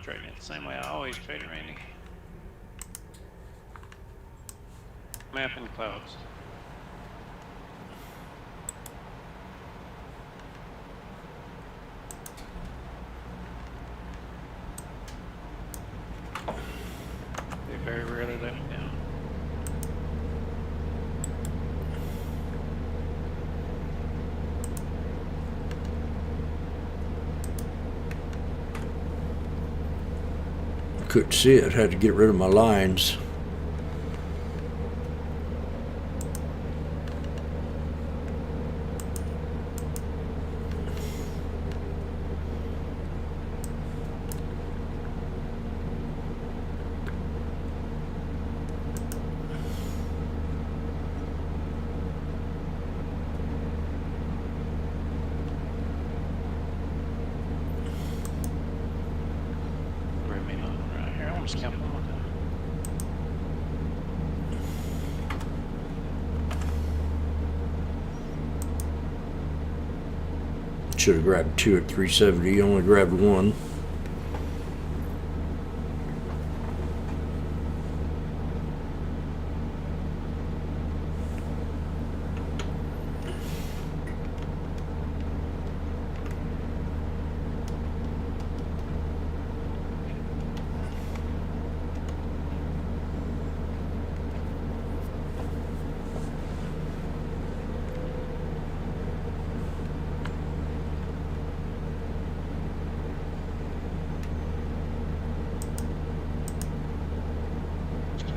trading it the same way I always trade it, Randy. Map and clouds. They very rarely let me down. Couldn't see it. Had to get rid of my lines. Just count one more time. Should have grabbed two at 370. Only grabbed one.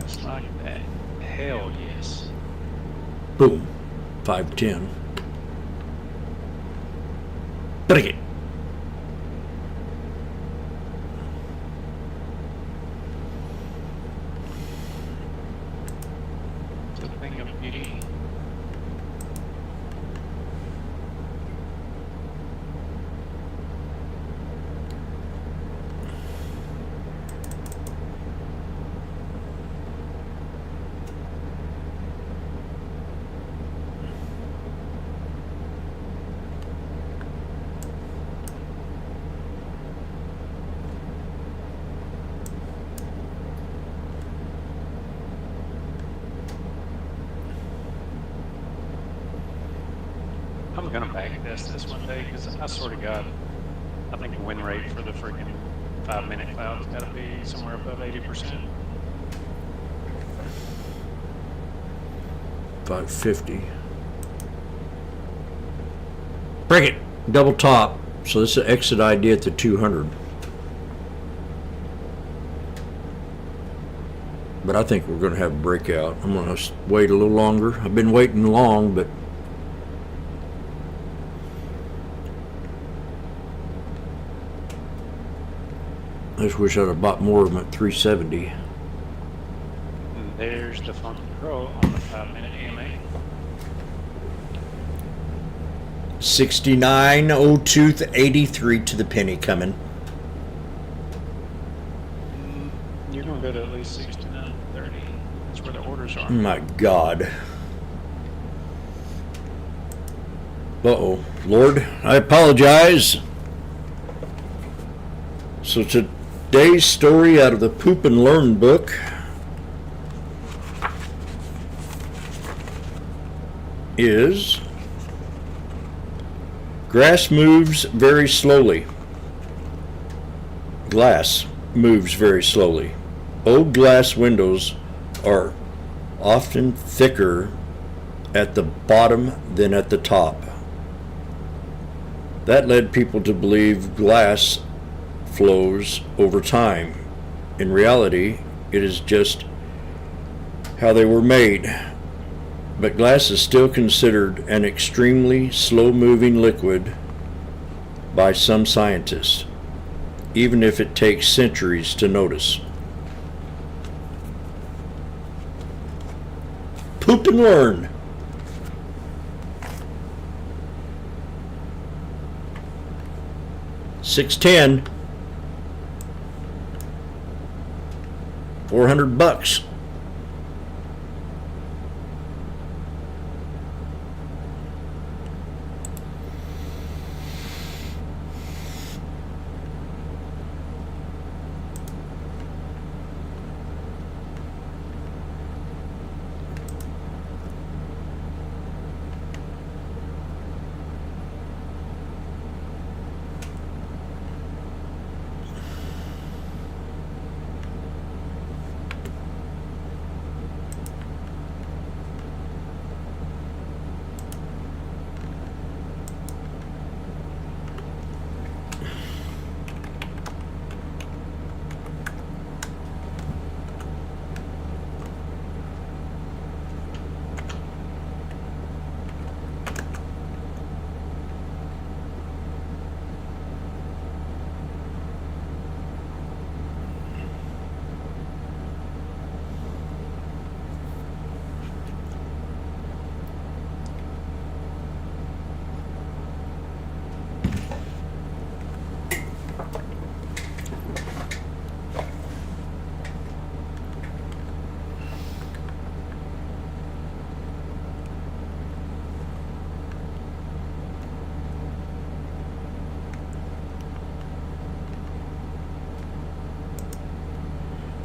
Just like that. Hell yes. Boom. 510. Break it. It's a thing of beauty. I'm gonna backtest this one day because I sort of got, I think the win rate for the freaking 5-minute cloud's got to be somewhere above 80%. 550. Break it. Double top. So this is an exit ID at the 200. But I think we're going to have a breakout. I'm going to wait a little longer. I've been waiting long, but I just wish I'd have bought more of them at 370. And there's the funky pro on the 5-minute EMA. 69.02 to 83 to the penny coming. You're gonna go to at least 69.30. That's where the orders are. My God. Uh-oh. Lord, I apologize. So today's story out of the Poop and Learn book is grass moves very slowly. Glass moves very slowly. Old glass windows are often thicker at the bottom than at the top. That led people to believe glass flows over time. In reality, it is just how they were made. But glass is still considered an extremely slow-moving liquid by some scientists, even if it takes centuries to notice. Poop and learn. $610. $400.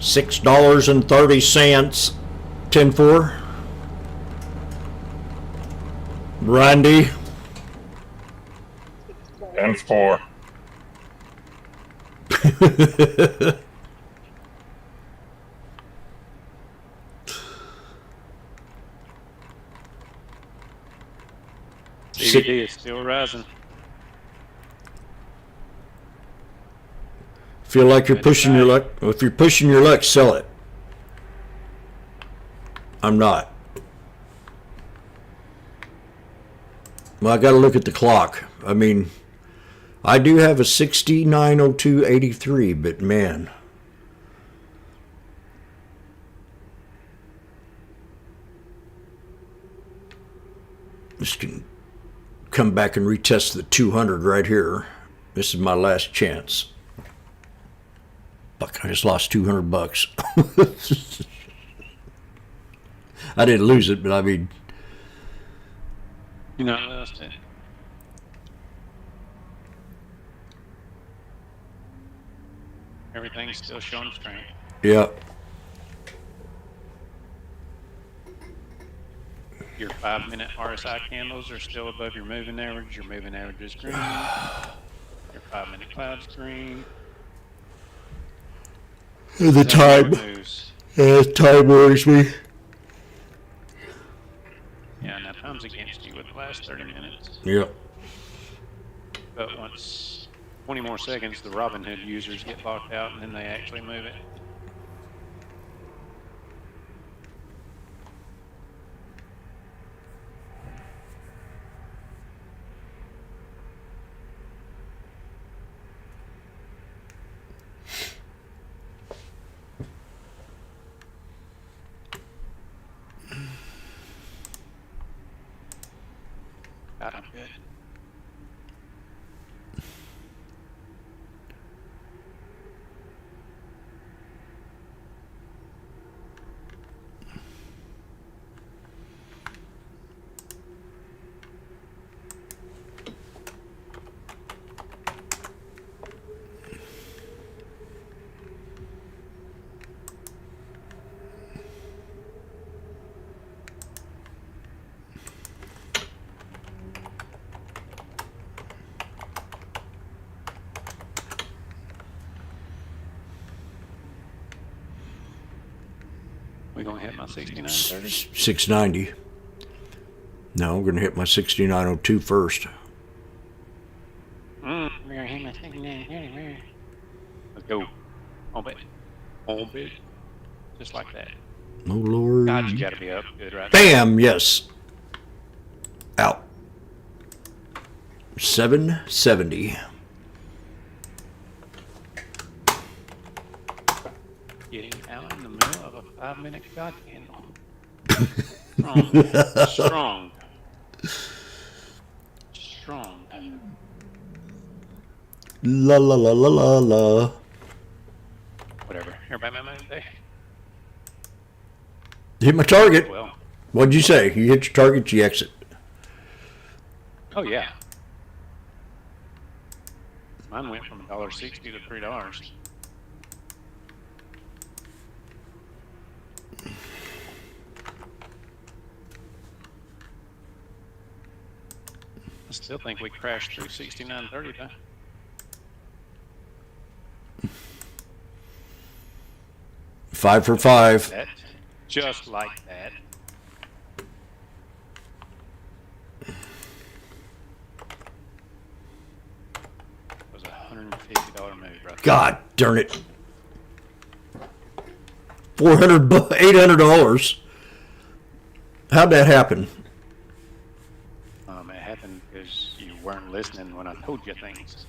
$6.30. 10-4. Randy. 10-4. DVD is still rising. Feel like you're pushing your luck. If you're pushing your luck, sell it. I'm not. Well, I got to look at the clock. I mean, I do have a 6902.83, but man. Just can come back and retest the 200 right here. This is my last chance. Fuck, I just lost $200. I didn't lose it, but I mean, You know, lost it. Everything's still showing strength. yeah. Your 5-minute RSI candles are still above your moving average. Your moving average is green. Your 5-minute cloud's green. The time. Time worries me. Yeah, now time's against you with the last 30 minutes. Yep. But once 20 more seconds, the Robinhood users get locked out and then they actually move it. God, I'm good. We gonna hit my 69.30? 690. No, I'm going to hit my 6902 first. We're gonna hit my 69.30. Let's go. On bit. On bit. Just like that. Oh, Lord. God, you gotta be up good right Bam! Yes. Out. 770. Getting out in the middle of a 5-minute God candle. Strong. Strong. La la la la la la. Whatever. Everybody my move there. Hit my target. Well. What'd you say? You hit your target, you exit. Oh yeah. Mine went from $1.60 to $3. I still think we crashed through 69.30 though. Five for five. That, just like that. It was a $150 move right there. God darn it. $800. How'd that happen? It happened because you weren't listening when I told you things.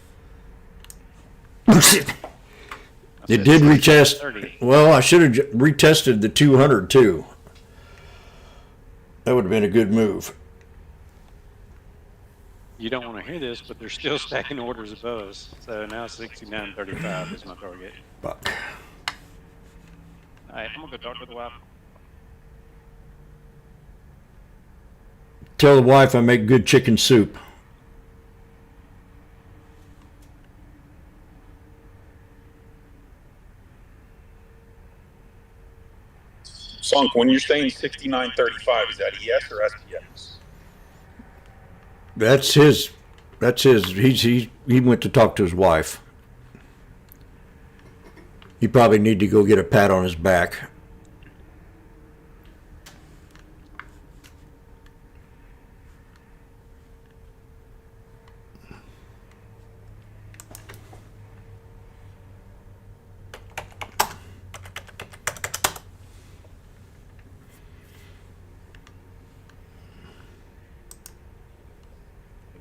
It did retest. 30. Well, I should have retested the 200 too. That would have been a good move. You don't want to hear this, but they're still stacking orders above us. So now 69.35 is my target. Fuck. All right, I'm gonna go talk to the wife. Tell the wife I make good chicken soup. Sunk, when you're saying 69.35, is that ES or SPX? That's his. That's his. He went to talk to his wife. He probably need to go get a pat on his back.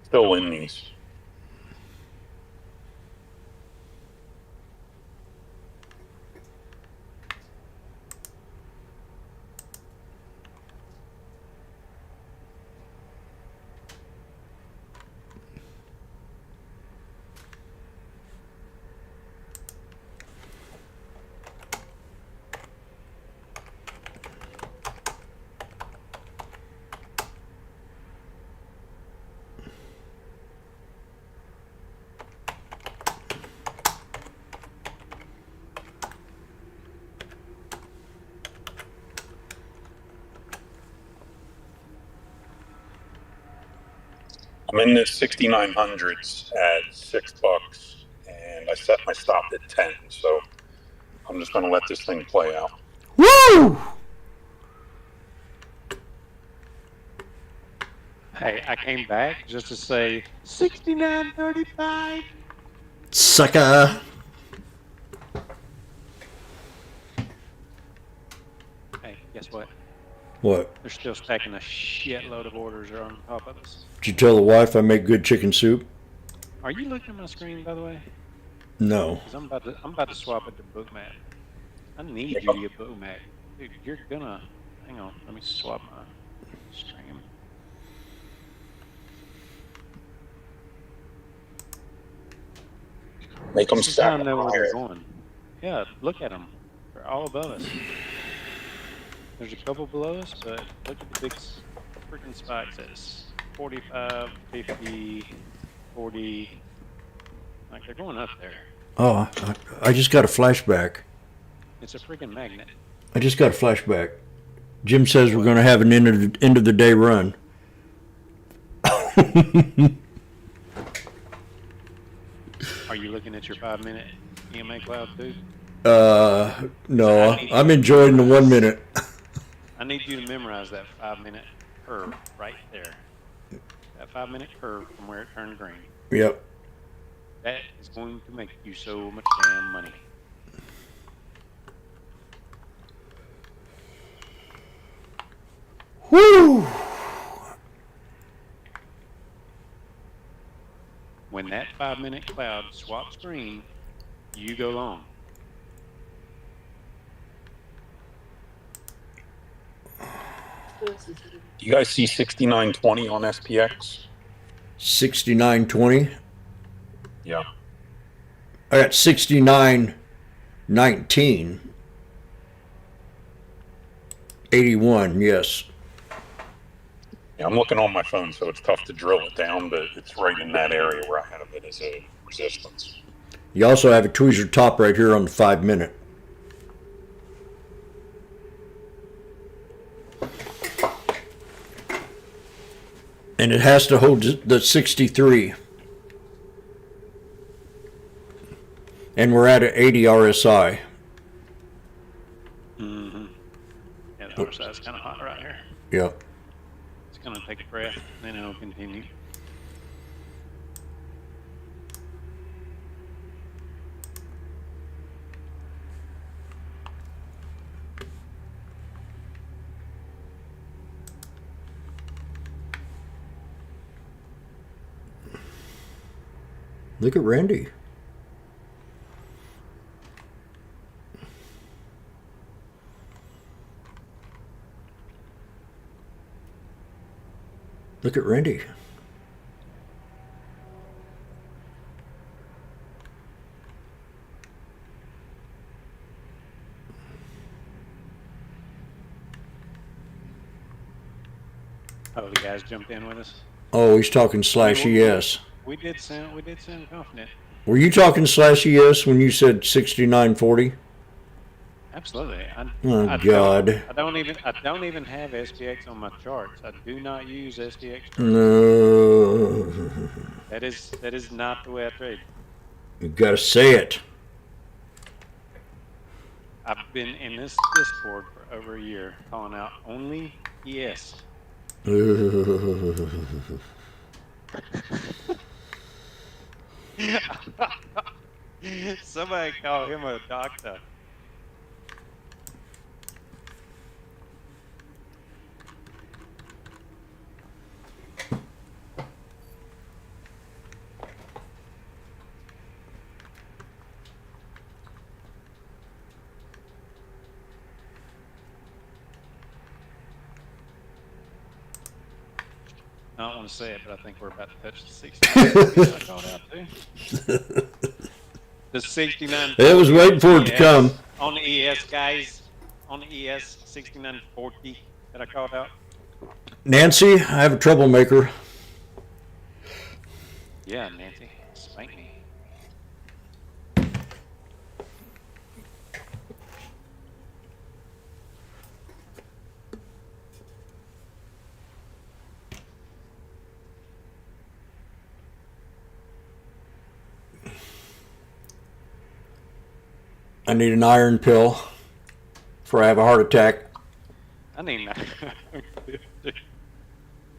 Still in these. I'm in the 6900s at $6, and I set my stop at 10. So I'm just going to let this thing play out. Woo! Hey, I came back just to say 69.35. Sucker. Hey, guess what? What? They're still stacking a shitload of orders on top of us. Did you tell the wife I make good chicken soup? Are you looking at my screen, by the way? No. 'Cause I'm about to swap it to Bookmap. I need you to get Bookmap. Dude, you're gonna... Hang on, let me swap my stream. Make them This is how I stack know where higher. they're going. Yeah, look at them. They're all above us. There's a couple below us, but look at the big freaking spikes. It's 45, 50, 40. Like, they're going up there. Oh, I just got a flashback. It's a freaking magnet. I just got a flashback. Jim says we're going to have an end of the day run. Are you looking at your 5-minute EMA cloud too? No, I'm enjoying the 1 minute. I need you to memorize that 5-minute curve right there. That 5-minute curve from where it turned green. Yep. That is going to make you so much damn money. Woo! When that 5-minute cloud swaps green, you go long. You guys see 69.20 on SPX? 69.20. Yeah. I got 69.19. 81, yes. Yeah, I'm looking on my phone, so it's tough to drill it down, but it's right in that area where I have it as a resistance. You also have a tweezer top right here on the 5 minute. And it has to hold the 63. And we're at an 80 RSI. Mm-hmm. Yeah, the other side's kind of hot right here. Yep. It's going to take a breath, then it'll continue. Look at Randy. Look at Randy. Oh, the guys jumped in with us. Oh, he's talking slash ES. We did sound confident. Were you talking slash ES when you said 69.40? Absolutely. Oh, I God. I don't even have SPX on my charts. I do not use SPX charts. No. That is not the way I trade. You gotta say it. I've been in this Discord for over a year calling out only ES. Somebody call him a doctor. I don't want to say it, but I think we're about to touch the 69. I called out too. The 69. I was waiting for it to come. On the ES, guys. On the ES 6940 that I called out. Nancy, I have a troublemaker. Yeah, Nancy. Spank me. I need an iron pill before I have a heart attack. I need and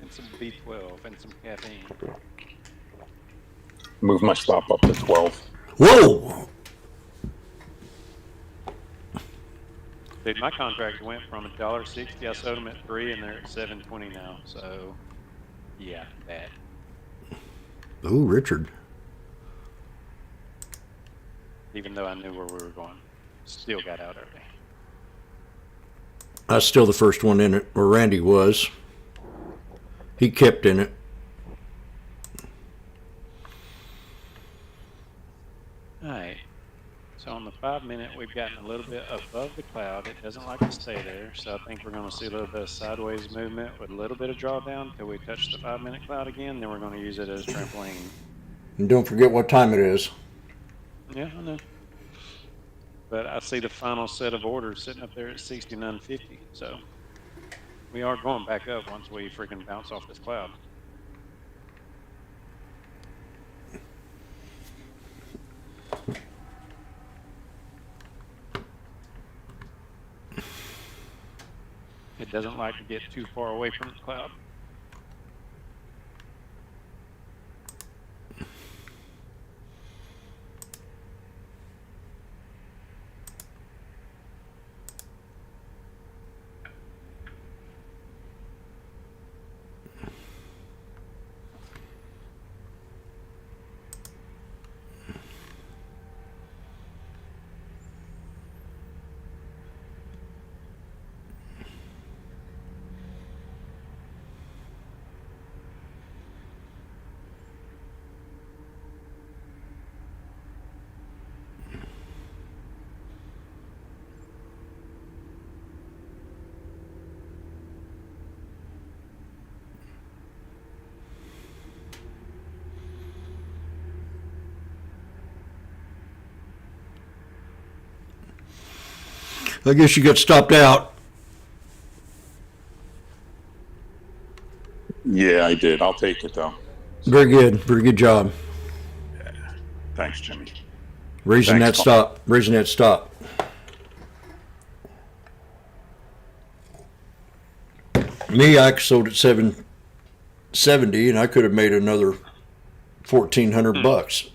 some B12 and some caffeine. Move my stop up to 12. Whoa! Dude, my contract went from $1.60. I sold them at $3, and they're at $7.20 now. So, yeah, bad. Ooh, Richard. Even though I knew where we were going, still got out early. I was still the first one in it, or Randy was. He kept in it. All right. So on the 5-minute, we've gotten a little bit above the cloud. It doesn't like to stay there, so I think we're going to see a little bit of sideways movement with a little bit of drawdown until we touch the 5-minute cloud again. Then we're going to use it as a trampoline. And don't forget what time it is. Yeah, I know. But I see the final set of orders sitting up there at 69.50. So we are going back up once we freaking bounce off this cloud. It doesn't like to get too far away from the cloud. I guess you got stopped out. Yeah, I did. I'll take it, though. Very good. Very good job. Thanks, Jimmy. Raising Thanks, that stop. Raising that stop. Me, I sold at 770, and I could have made another $1,400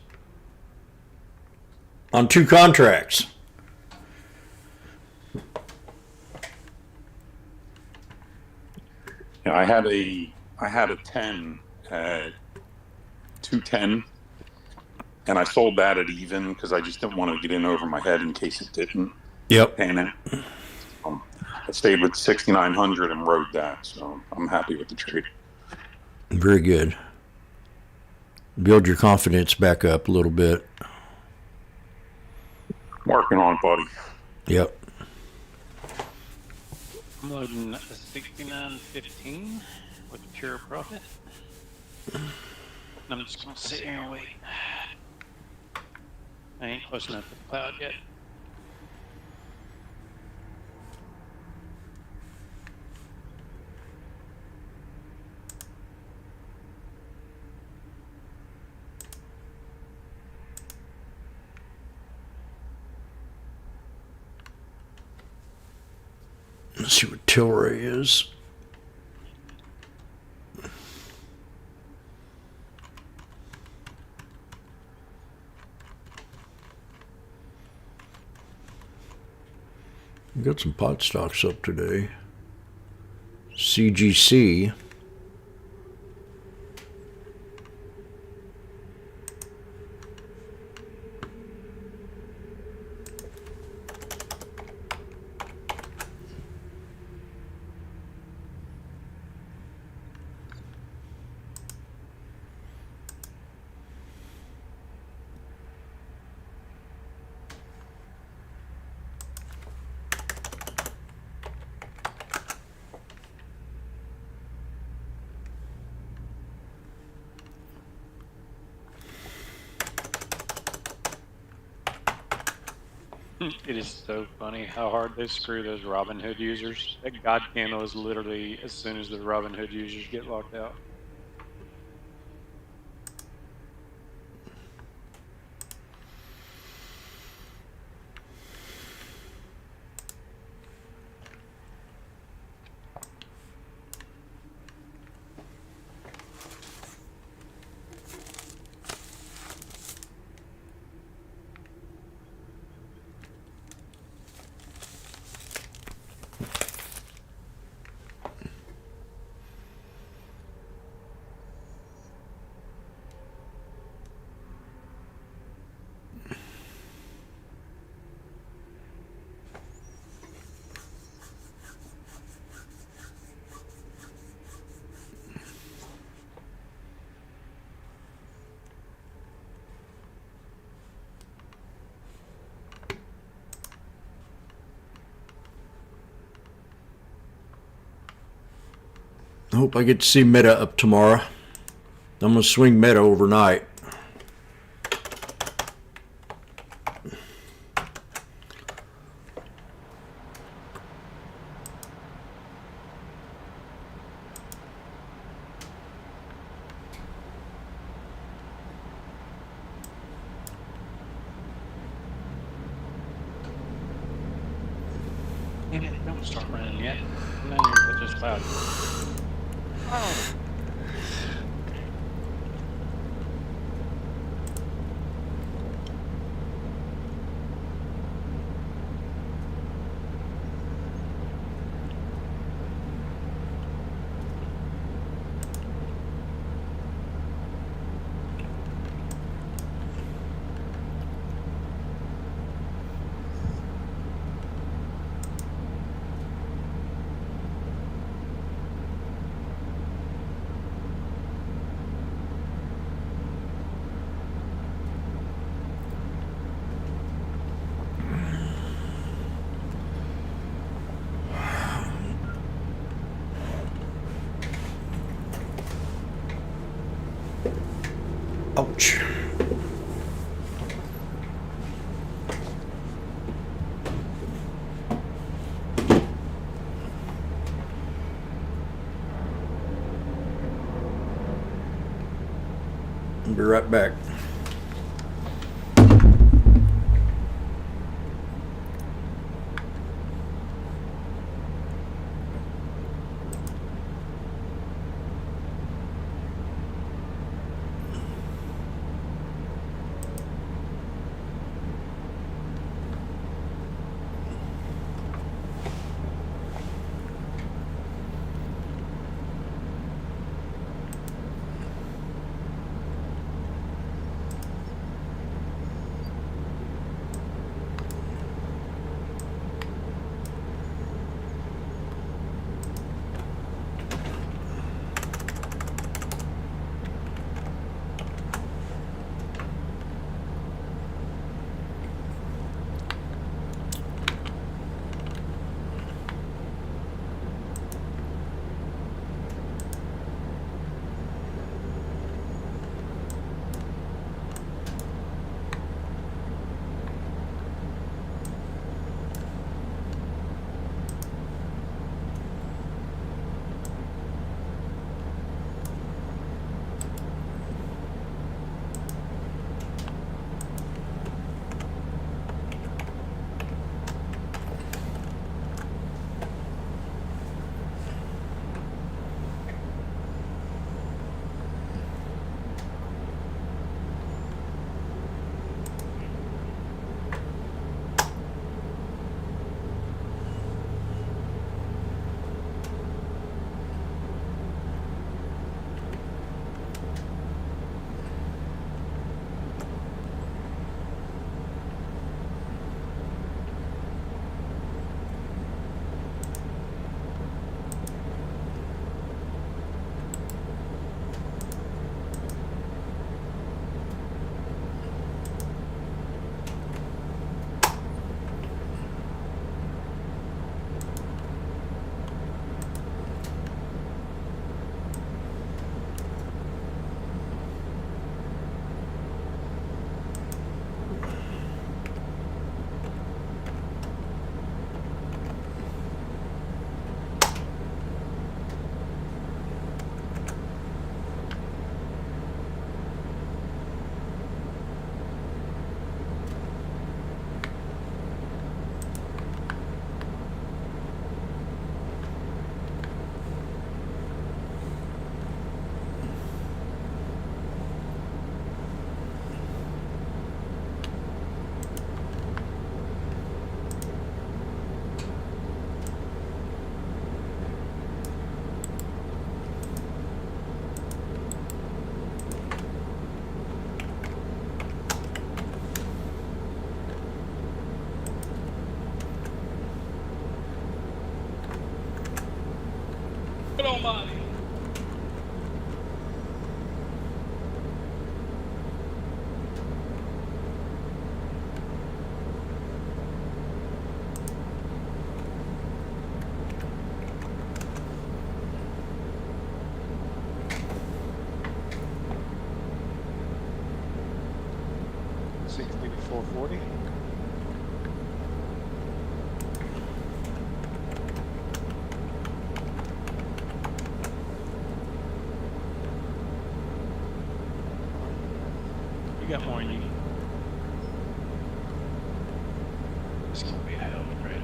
on 2 contracts. Yeah, I had a 10 at 210, and I sold that at even because I just didn't want to get in over my head in case it didn't. Yep. Pan it. I stayed with 6,900 and rode that, so I'm happy with the trade. Very good. Build your confidence back up a little bit. Working on it, buddy. Yep. I'm loading 69.15 with pure profit. And I'm just going to sit here and wait. I ain't close enough to the cloud yet. Let's see what Tilray is. We got some pot stocks up today. CGC. It is so funny how hard they screw those Robinhood users. That God candle is literally as soon as the Robinhood users get locked out. I hope I get to see Meta up tomorrow. I'm going to swing Meta overnight. Damn it, don't start running yet. I'm down here, but just cloud. Oh. Ouch. I'll be right back. 460 to 440. You got more than you. This is gonna be a hell of a trade.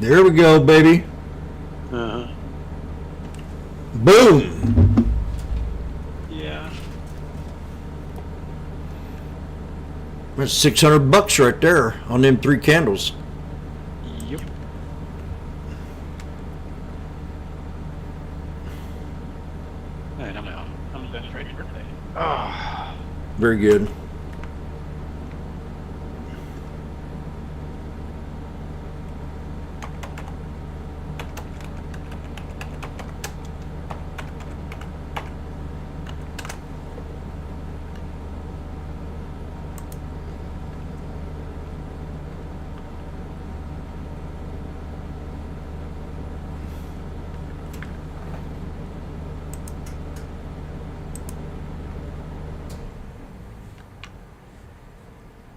There we go, baby. Uh-huh. Boom. Yeah. That's $600 right there on them 3 candles. Yep. Alright, I'm out. I'm done trading for today. Ah. Very good.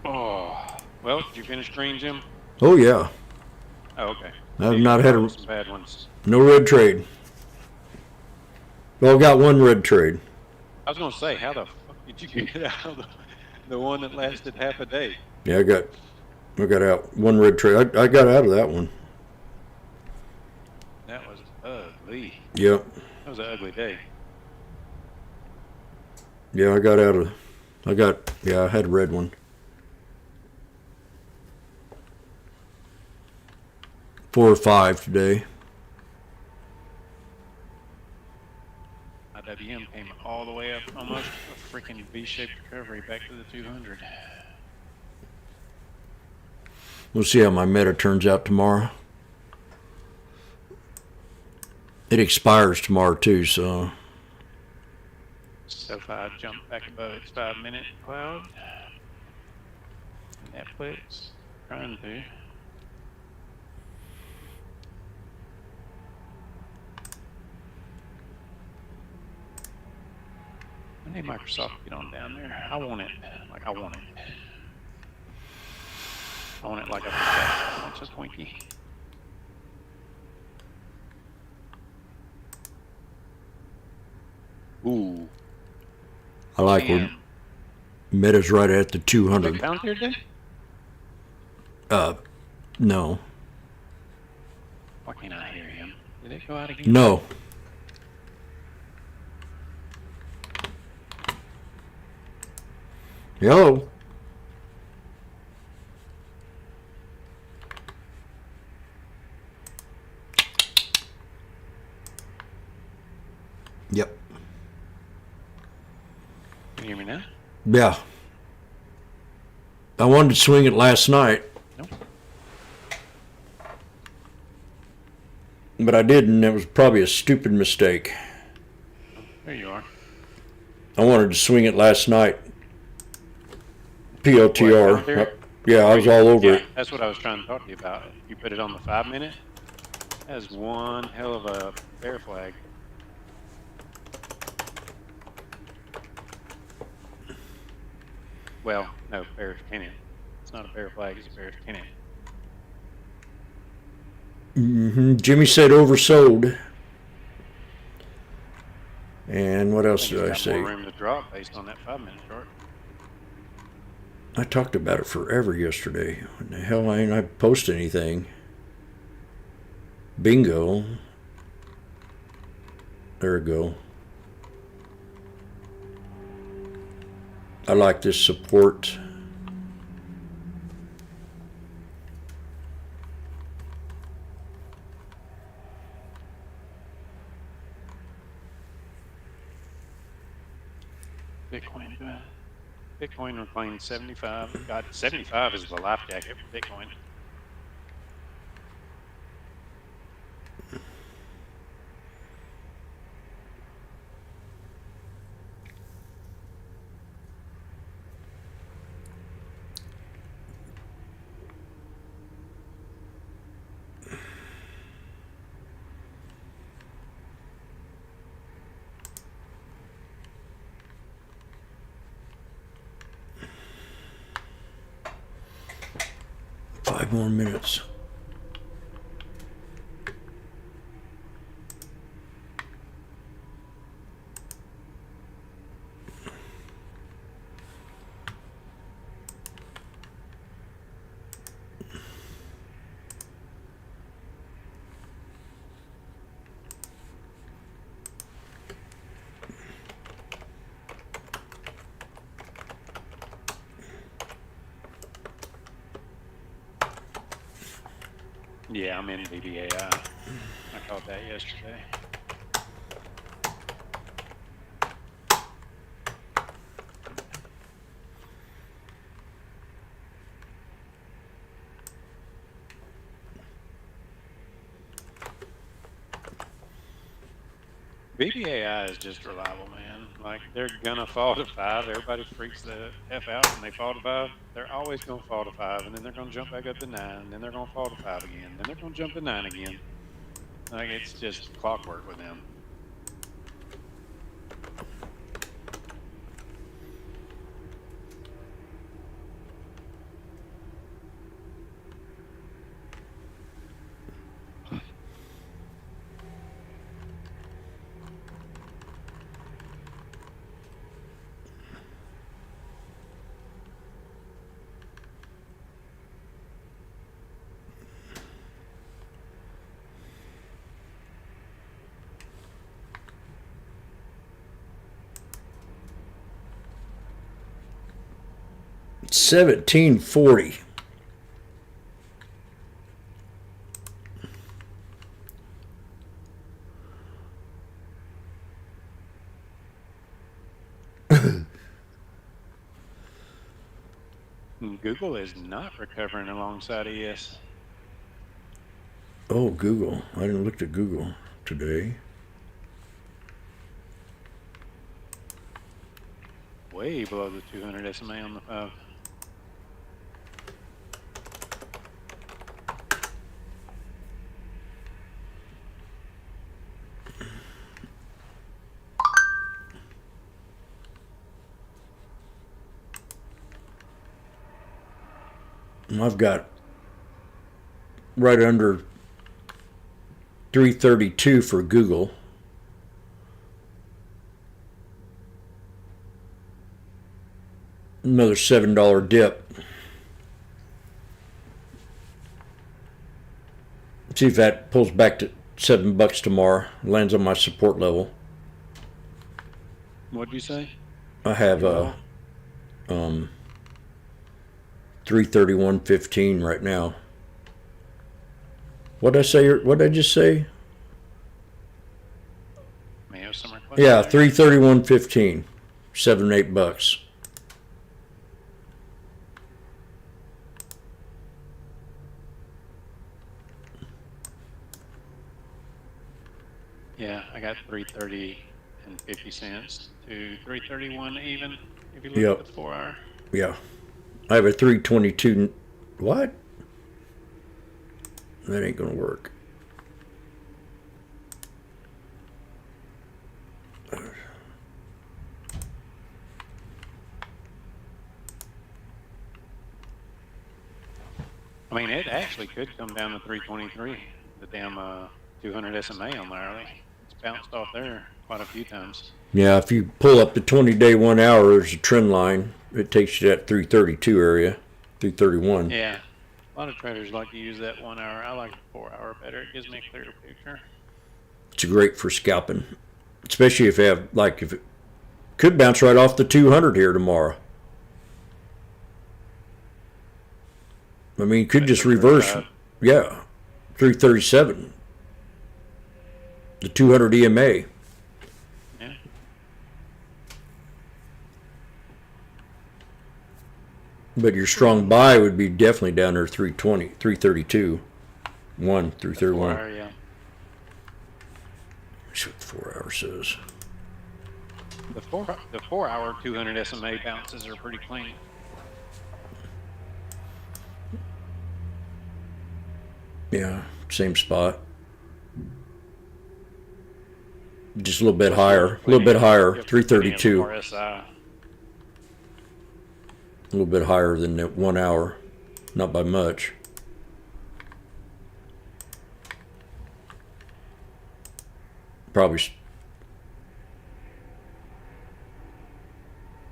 Oh. Well, did you finish green, Jim? Oh yeah. Oh, okay. I've not had a some bad ones. no red trade. Well, I got 1 red trade. I was gonna say, how the fuck did you get out of the one that lasted half a day? Yeah, I got out 1 red trade. I got out of that one. That was ugly. Yep. That was an ugly day. Yeah, I got out of. I had a red one. Four or 5 today. IWM came all the way up, almost a freaking V-shaped recovery back to the 200. We'll see how my meta turns out tomorrow. It expires tomorrow too, so. So far, I jumped back above its 5-minute cloud. Netflix, trying to. I need Microsoft to get on down there. I want it. Like, I want it. I want it like a cat wants a Twinkie. Ooh. I like when meta's right at the 200. Down here today? No. Why can't I hear him? Did it go out again? No. Hello. Yep. Can you hear me now? Yeah. I wanted to swing it last night. Nope. But I didn't. It was probably a stupid mistake. There you are. I wanted to swing it last night. PLTR. What, Yeah, I was all over it. That's what I was trying to talk to you about. You put it on the 5-minute. That's one hell of a bear flag. Well, no, bear's pennant. It's not a bear flag, it's a bear's pennant. Jimmy said oversold. And what else did I say? More room to drop based on that 5-minute chart. I talked about it forever yesterday. What the hell, I ain't post anything. Bingo. There we go. I like this support. Bitcoin reclaimed 75. God, 75 is the life jacket for Bitcoin. Five more minutes. Yeah, I'm in BBAI. I called that yesterday. BBAI is just reliable, man. Like, they're gonna fall to 5. Everybody freaks the F out when they fall to 5. They're always gonna fall to 5, and then they're gonna jump back up to 9, and then they're gonna fall to 5 again, then they're gonna jump to 9 again. Like, it's just clockwork with them. $17.40. Google is not recovering alongside ES. Oh, Google. I didn't look at Google today. Way below the 200 SMA on the 5. I've got right under 332 for Google. Another $7 dip. See if that pulls back to $7 tomorrow. Lands on my support level. What'd you say? I have 331.15 right now. What did I say? What did I just say? May have some requests. Yeah, 331.15. $7-8. Yeah, I got 330 and 50 cents to 331 even. If you look Yep. at the 4 hour. Yeah. I have a 322. What? That ain't gonna work. I mean, it actually could come down to 323. The damn 200 SMA on the hourly. It's bounced off there quite a few times. Yeah, if you pull up the 20-day 1 hour, there's a trend line. It takes you to that 332 area, 331. Yeah. A lot of traders like to use that 1 hour. I like the 4 hour better. It gives me a clearer picture. It's great for scalping, especially if you have, like, if it could bounce right off the 200 here tomorrow. I mean, you could just reverse. Yeah, 337. The 200 EMA. Yeah. But your strong buy would be definitely down there 320, 332, 331. 4 hour, yeah. See what the 4 hour says. The 4 hour 200 SMA bounces are pretty clean. Yeah, same spot. Just a little bit higher. A little bit higher. 332. RSI. A little bit higher than that 1 hour. Not by much. Probably.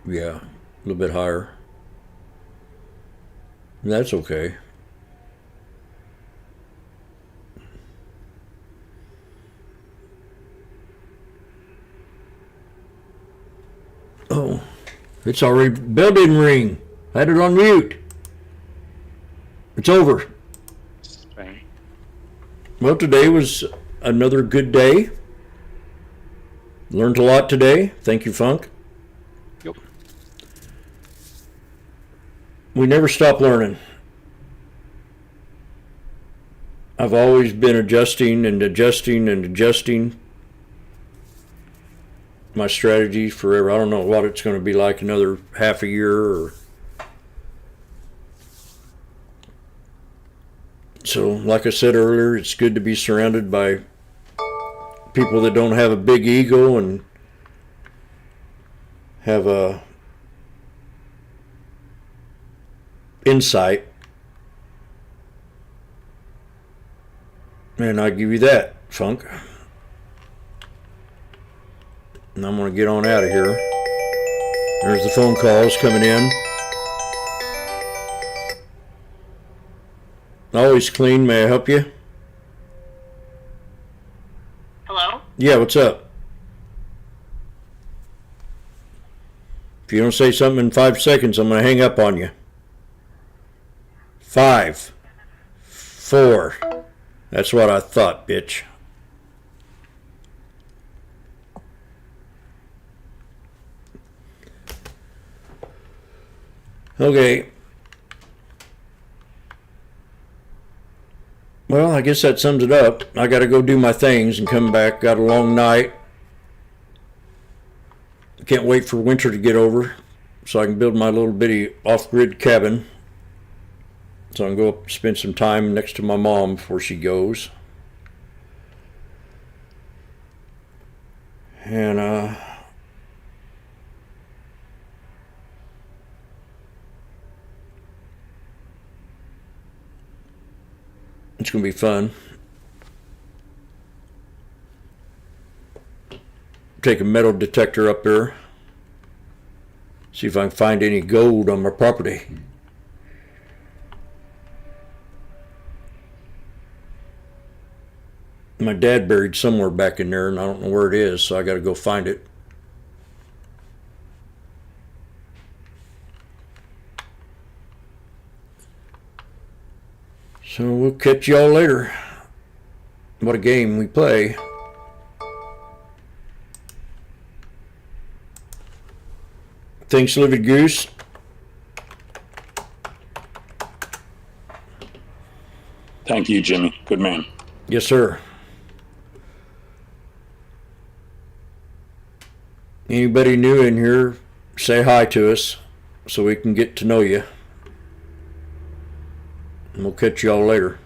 Yeah, a little bit higher. That's okay. Oh, it's already bell didn't ring. I had it on mute. It's over. Spain. Well, today was another good day. Learned a lot today. Thank you, Funk. Yep. We never stop learning. I've always been adjusting and adjusting and adjusting my strategy forever. I don't know what it's going to be like another half a year or so. Like I said earlier, it's good to be surrounded by people that don't have a big ego and have a insight. And I give you that, Funk. And I'm going to get on out of here. There's the phone calls coming in. Always clean. May I help you? Hello? Yeah, what's up? If you don't say something in 5 seconds, I'm going to hang up on you. 5, 4. That's what I thought, bitch. Okay. Well, I guess that sums it up. I got to go do my things and come back. Got a long night. Can't wait for winter to get over so I can build my little bitty off-grid cabin. So I can go up spend some time next to my mom before she goes. And, it's going to be fun. Take a metal detector up there. See if I can find any gold on my property. My dad buried somewhere back in there and I don't know where it is, so I got to go find it. So we'll catch y'all later. What a game we play. Thanks, Livid Goose. Thank you, Jimmy. Good man. Yes, sir. Anybody new in here, say hi to us so we can get to know you. And we'll catch y'all later.